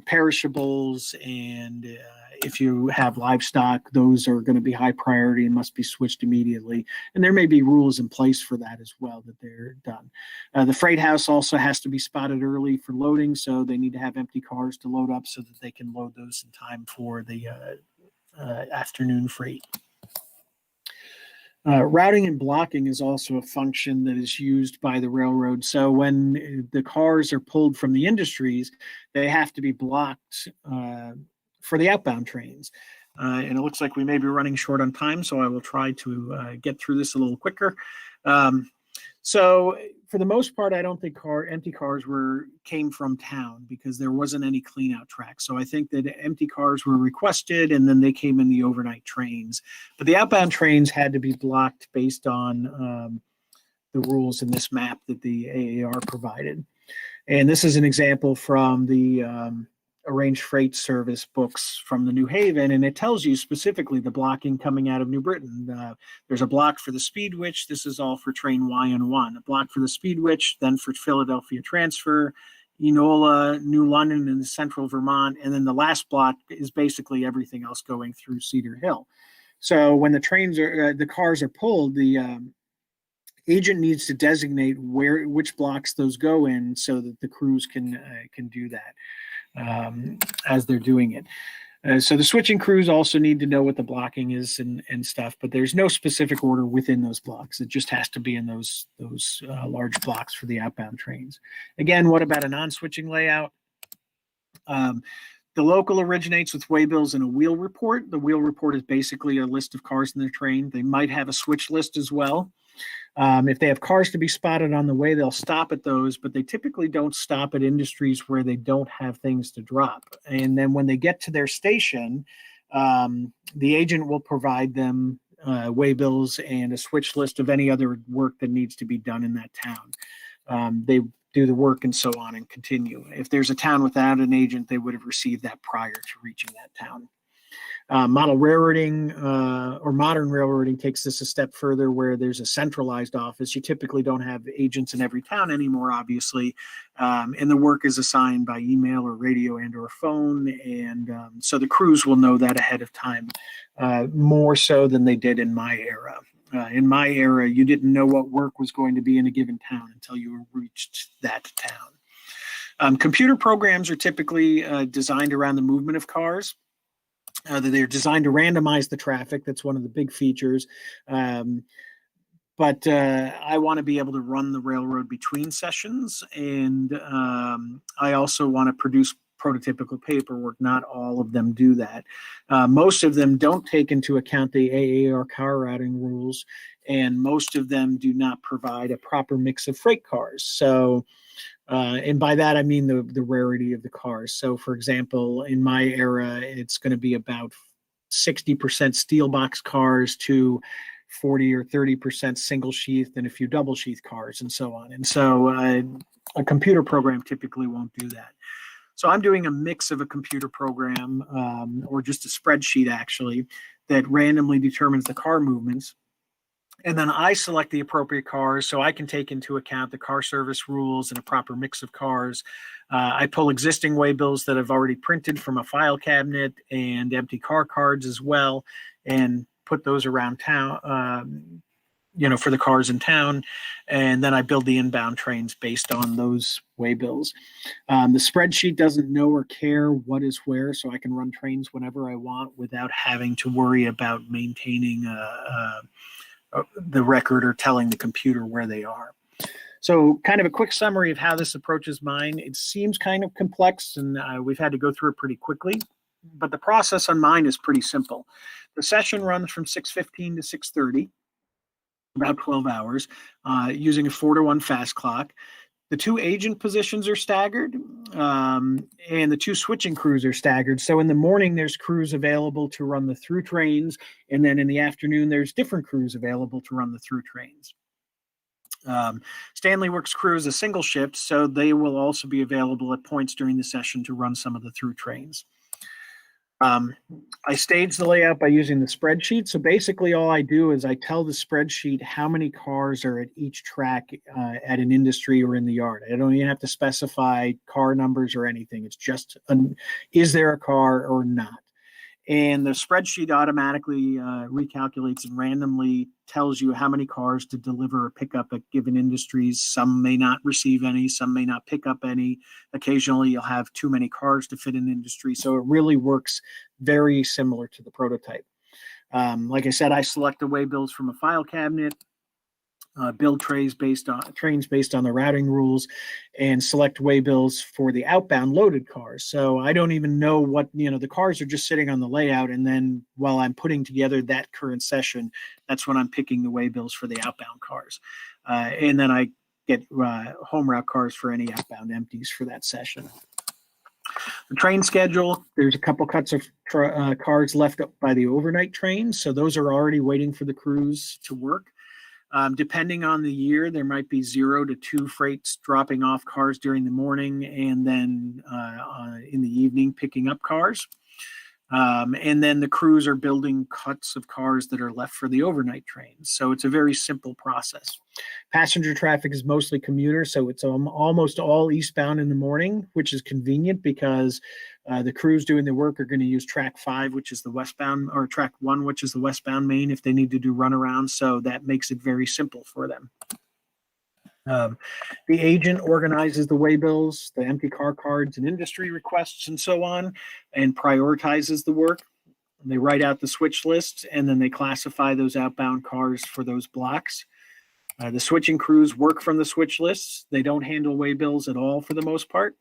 Perishables, and if you have livestock, those are going to be high priority and must be switched immediately. And there may be rules in place for that as well, that they're done. The freight house also has to be spotted early for loading, so they need to have empty cars to load up so that they can load those in time for the afternoon freight. Routing and blocking is also a function that is used by the railroad. So when the cars are pulled from the industries, they have to be blocked for the outbound trains. And it looks like we may be running short on time, so I will try to get through this a little quicker. So for the most part, I don't think empty cars came from town because there wasn't any clean out track. So I think that empty cars were requested and then they came in the overnight trains. But the outbound trains had to be blocked based on the rules in this map that the AAR provided. And this is an example from the arranged freight service books from the New Haven, and it tells you specifically the blocking coming out of New Britain. There's a block for the Speedwich. This is all for train YN1. A block for the Speedwich, then for Philadelphia transfer, Enola, New London, and Central Vermont, and then the last block is basically everything else going through Cedar Hill. So when the cars are pulled, the agent needs to designate which blocks those go in so that the crews can do that as they're doing it. So the switching crews also need to know what the blocking is and stuff, but there's no specific order within those blocks. It just has to be in those large blocks for the outbound trains. Again, what about a non-switching layout? The local originates with waybills and a wheel report. The wheel report is basically a list of cars in their train. They might have a switch list as well. If they have cars to be spotted on the way, they'll stop at those, but they typically don't stop at industries where they don't have things to drop. And then when they get to their station, the agent will provide them waybills and a switch list of any other work that needs to be done in that town. They do the work and so on and continue. If there's a town without an agent, they would have received that prior to reaching that town. Model railroading or modern railroading takes this a step further, where there's a centralized office. You typically don't have agents in every town anymore, obviously, and the work is assigned by email or radio and or phone, and so the crews will know that ahead of time, more so than they did in my era. In my era, you didn't know what work was going to be in a given town until you reached that town. Computer programs are typically designed around the movement of cars. They're designed to randomize the traffic. That's one of the big features. But I want to be able to run the railroad between sessions, and I also want to produce prototypical paperwork. Not all of them do that. Most of them don't take into account the AAR car routing rules, and most of them do not provide a proper mix of freight cars. So and by that, I mean the rarity of the cars. So, for example, in my era, it's going to be about 60% steel box cars to 40 or 30% single sheath and a few double sheath cars and so on. And so a computer program typically won't do that. So I'm doing a mix of a computer program or just a spreadsheet, actually, that randomly determines the car movements. And then I select the appropriate cars so I can take into account the car service rules and a proper mix of cars. I pull existing waybills that I've already printed from a file cabinet and empty car cards as well, and put those around town, for the cars in town. And then I build the inbound trains based on those waybills. The spreadsheet doesn't know or care what is where, so I can run trains whenever I want without having to worry about maintaining the record or telling the computer where they are. So kind of a quick summary of how this approaches mine. It seems kind of complex, and we've had to go through it pretty quickly, but the process on mine is pretty simple. The session runs from 6:15 to 6:30, about 12 hours, using a 4-to-1 fast clock. The 2 agent positions are staggered, and the 2 switching crews are staggered. So in the morning, there's crews available to run the through trains, and then in the afternoon, there's different crews available to run the through trains. Stanley works crew is a single shift, so they will also be available at points during the session to run some of the through trains. I stage the layout by using the spreadsheet. So basically all I do is I tell the spreadsheet how many cars are at each track at an industry or in the yard. I don't even have to specify car numbers or anything. It's just, is there a car or not? And the spreadsheet automatically recalculates and randomly tells you how many cars to deliver or pick up at given industries. Some may not receive any, some may not pick up any. Occasionally you'll have too many cars to fit an industry. So it really works very similar to the prototype. Like I said, I select the way bills from a file cabinet, build trains based on the routing rules, and select way bills for the outbound loaded cars. So I don't even know what, the cars are just sitting on the layout, and then while I'm putting together that current session, that's when I'm picking the way bills for the outbound cars. And then I get home route cars for any outbound empties for that session. The train schedule, there's a couple cuts of cars left up by the overnight trains. So those are already waiting for the crews to work. Depending on the year, there might be 0 to 2 freights dropping off cars during the morning and then in the evening picking up cars. And then the crews are building cuts of cars that are left for the overnight trains. So it's a very simple process. Passenger traffic is mostly commuter, so it's almost all eastbound in the morning, which is convenient because the crews doing the work are going to use track 5, which is the westbound, or track 1, which is the westbound main, if they need to do runarounds. So that makes it very simple for them. The agent organizes the waybills, the empty car cards, and industry requests, and so on, and prioritizes the work. They write out the switch list, and then they classify those outbound cars for those blocks. The switching crews work from the switch lists. They don't handle waybills at all for the most part.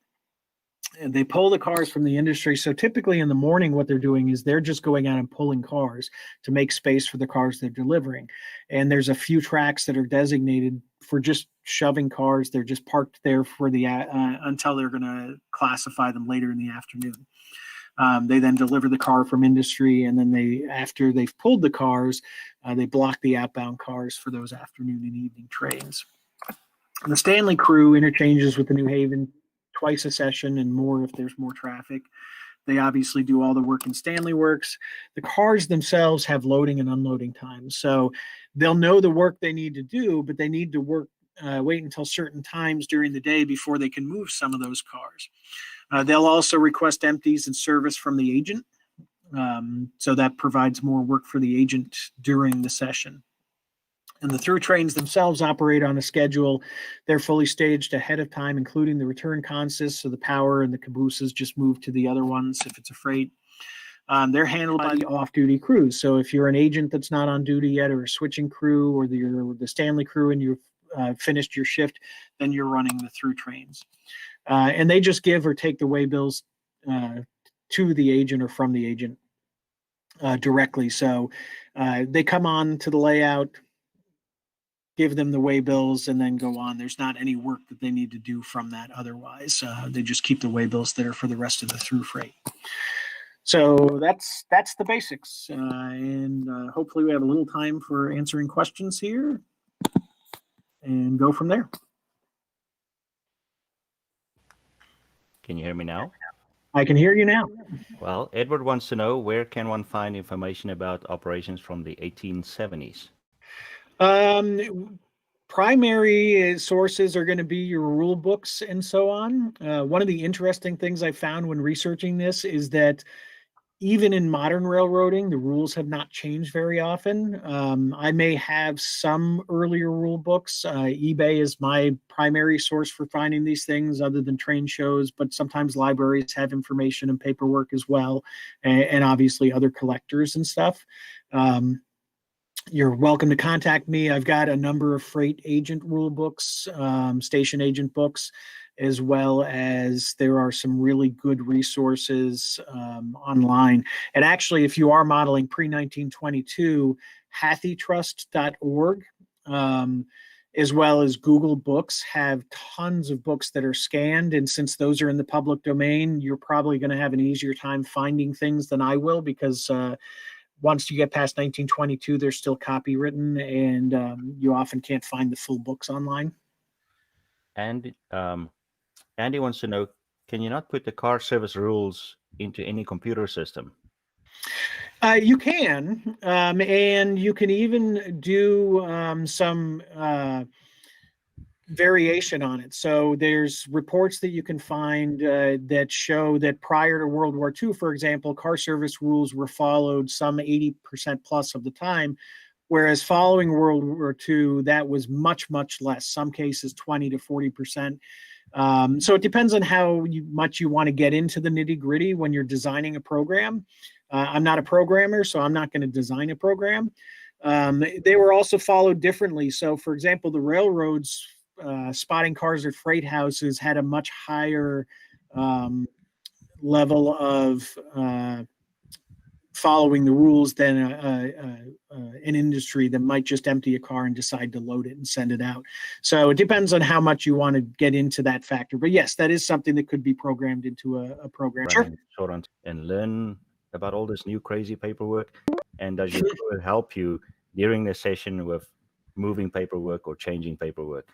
And they pull the cars from the industry. So typically in the morning, what they're doing is they're just going out and pulling cars to make space for the cars they're delivering. And there's a few tracks that are designated for just shoving cars. They're just parked there for the until they're going to classify them later in the afternoon. They then deliver the car from industry, and then after they've pulled the cars, they block the outbound cars for those afternoon and evening trains. The Stanley crew interchanges with the New Haven twice a session and more if there's more traffic. They obviously do all the work in Stanley Works. The cars themselves have loading and unloading times. So they'll know the work they need to do, but they need to wait until certain times during the day before they can move some of those cars. They'll also request empties and service from the agent. So that provides more work for the agent during the session. And the through trains themselves operate on a schedule. They're fully staged ahead of time, including the return consists, so the power and the cabooses just move to the other ones if it's a freight. They're handled by the off-duty crews. So if you're an agent that's not on duty yet, or a switching crew, or the Stanley crew, and you've finished your shift, then you're running the through trains. And they just give or take the waybills to the agent or from the agent directly. So they come on to the layout, give them the waybills, and then go on. There's not any work that they need to do from that otherwise. They just keep the waybills there for the rest of the through freight. So that's the basics. And hopefully we have a little time for answering questions here and go from there.
Can you hear me now?
I can hear you now.
Well, Edward wants to know, where can one find information about operations from the 1870s?
Primary sources are going to be your rule books and so on. One of the interesting things I found when researching this is that even in modern railroading, the rules have not changed very often. I may have some earlier rule books. eBay is my primary source for finding these things other than train shows, but sometimes libraries have information and paperwork as well, and obviously other collectors and stuff. You're welcome to contact me. I've got a number of freight agent rule books, station agent books, as well as there are some really good resources online. And actually, if you are modeling pre-1922, hathitrust.org, as well as Google Books, have tons of books that are scanned. And since those are in the public domain, you're probably going to have an easier time finding things than I will, because once you get past 1922, they're still copywritten, and you often can't find the full books online.
And Andy wants to know, can you not put the car service rules into any computer system?
You can, and you can even do some variation on it. So there's reports that you can find that show that prior to World War II, for example, car service rules were followed some 80% plus of the time, whereas following World War II, that was much, much less, some cases 20 to 40%. So it depends on how much you want to get into the nitty gritty when you're designing a program. I'm not a programmer, so I'm not going to design a program. They were also followed differently. So, for example, the railroads spotting cars at freight houses had a much higher level of following the rules than an industry that might just empty a car and decide to load it and send it out. So it depends on how much you want to get into that factor. But yes, that is something that could be programmed into a program. Sure.
And learn about all this new crazy paperwork. And does your crew help you during the session with moving paperwork or changing paperwork?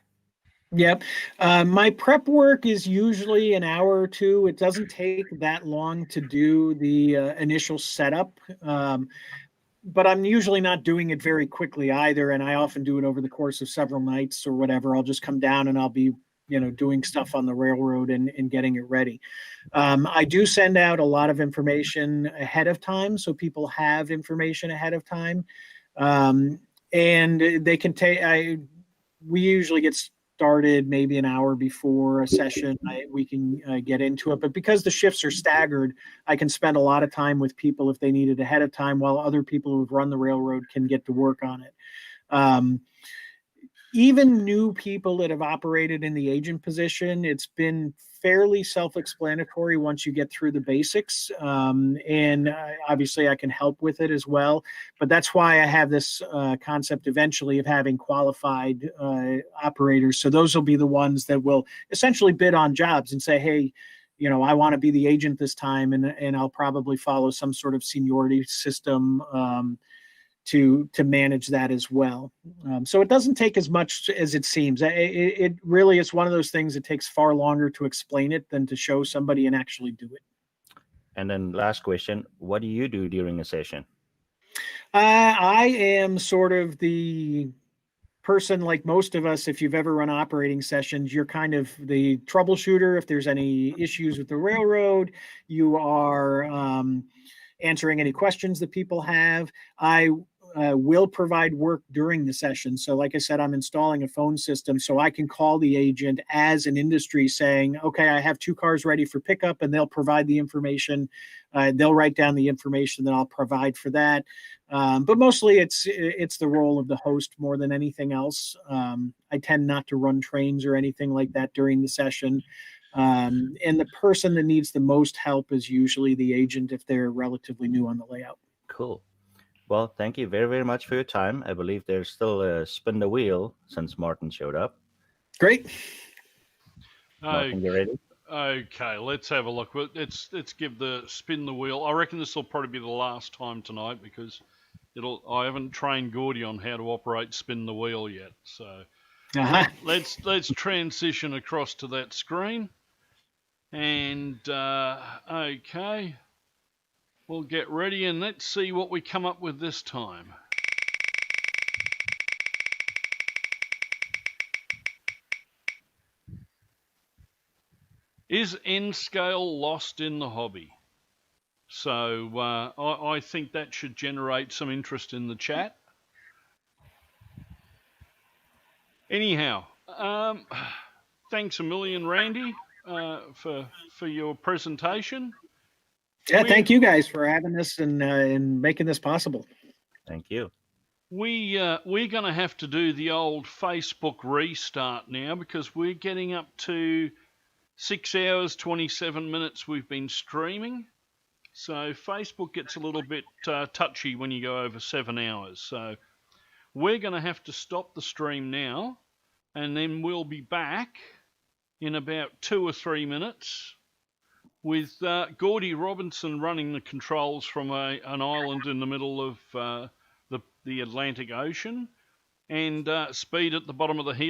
Yep. My prep work is usually an hour or two. It doesn't take that long to do the initial setup, but I'm usually not doing it very quickly either. And I often do it over the course of several nights or whatever. I'll just come down and I'll be, doing stuff on the railroad and getting it ready. I do send out a lot of information ahead of time, so people have information ahead of time, and they can take. We usually get started maybe an hour before a session. We can get into it, but because the shifts are staggered, I can spend a lot of time with people if they need it ahead of time, while other people who've run the railroad can get to work on it. Even new people that have operated in the agent position, it's been fairly self-explanatory once you get through the basics. And obviously I can help with it as well. But that's why I have this concept eventually of having qualified operators. So those will be the ones that will essentially bid on jobs and say, hey, I want to be the agent this time, and I'll probably follow some sort of seniority system to manage that as well. So it doesn't take as much as it seems. It really is one of those things that takes far longer to explain it than to show somebody and actually do it.
And then last question, what do you do during a session?
I am sort of the person, like most of us, if you've ever run operating sessions, you're kind of the troubleshooter. If there's any issues with the railroad, you are answering any questions that people have. I will provide work during the session. So like I said, I'm installing a phone system so I can call the agent as an industry saying, okay, I have 2 cars ready for pickup, and they'll provide the information. They'll write down the information that I'll provide for that. But mostly it's the role of the host more than anything else. I tend not to run trains or anything like that during the session. And the person that needs the most help is usually the agent if they're relatively new on the layout.
Cool. Well, thank you very, very much for your time. I believe there's still a spin the wheel since Martin showed up.
Great.
Martin, you ready?
Okay, let's have a look. Let's give the spin the wheel. I reckon this will probably be the last time tonight because I haven't trained Gordy on how to operate spin the wheel yet. So let's transition across to that screen. And okay. We'll get ready and let's see what we come up with this time. Is N-scale lost in the hobby? So I think that should generate some interest in the chat. Anyhow, thanks a million, Randy, for your presentation.
Yeah, thank you guys for having us and making this possible.
Thank you.
We're going to have to do the old Facebook restart now because we're getting up to 6 hours, 27 minutes we've been streaming. So Facebook gets a little bit touchy when you go over 7 hours. So we're going to have to stop the stream now, and then we'll be back in about 2 or 3 minutes with Gordy Robinson running the controls from an island in the middle of the Atlantic Ocean, and Speed at the bottom of the hill.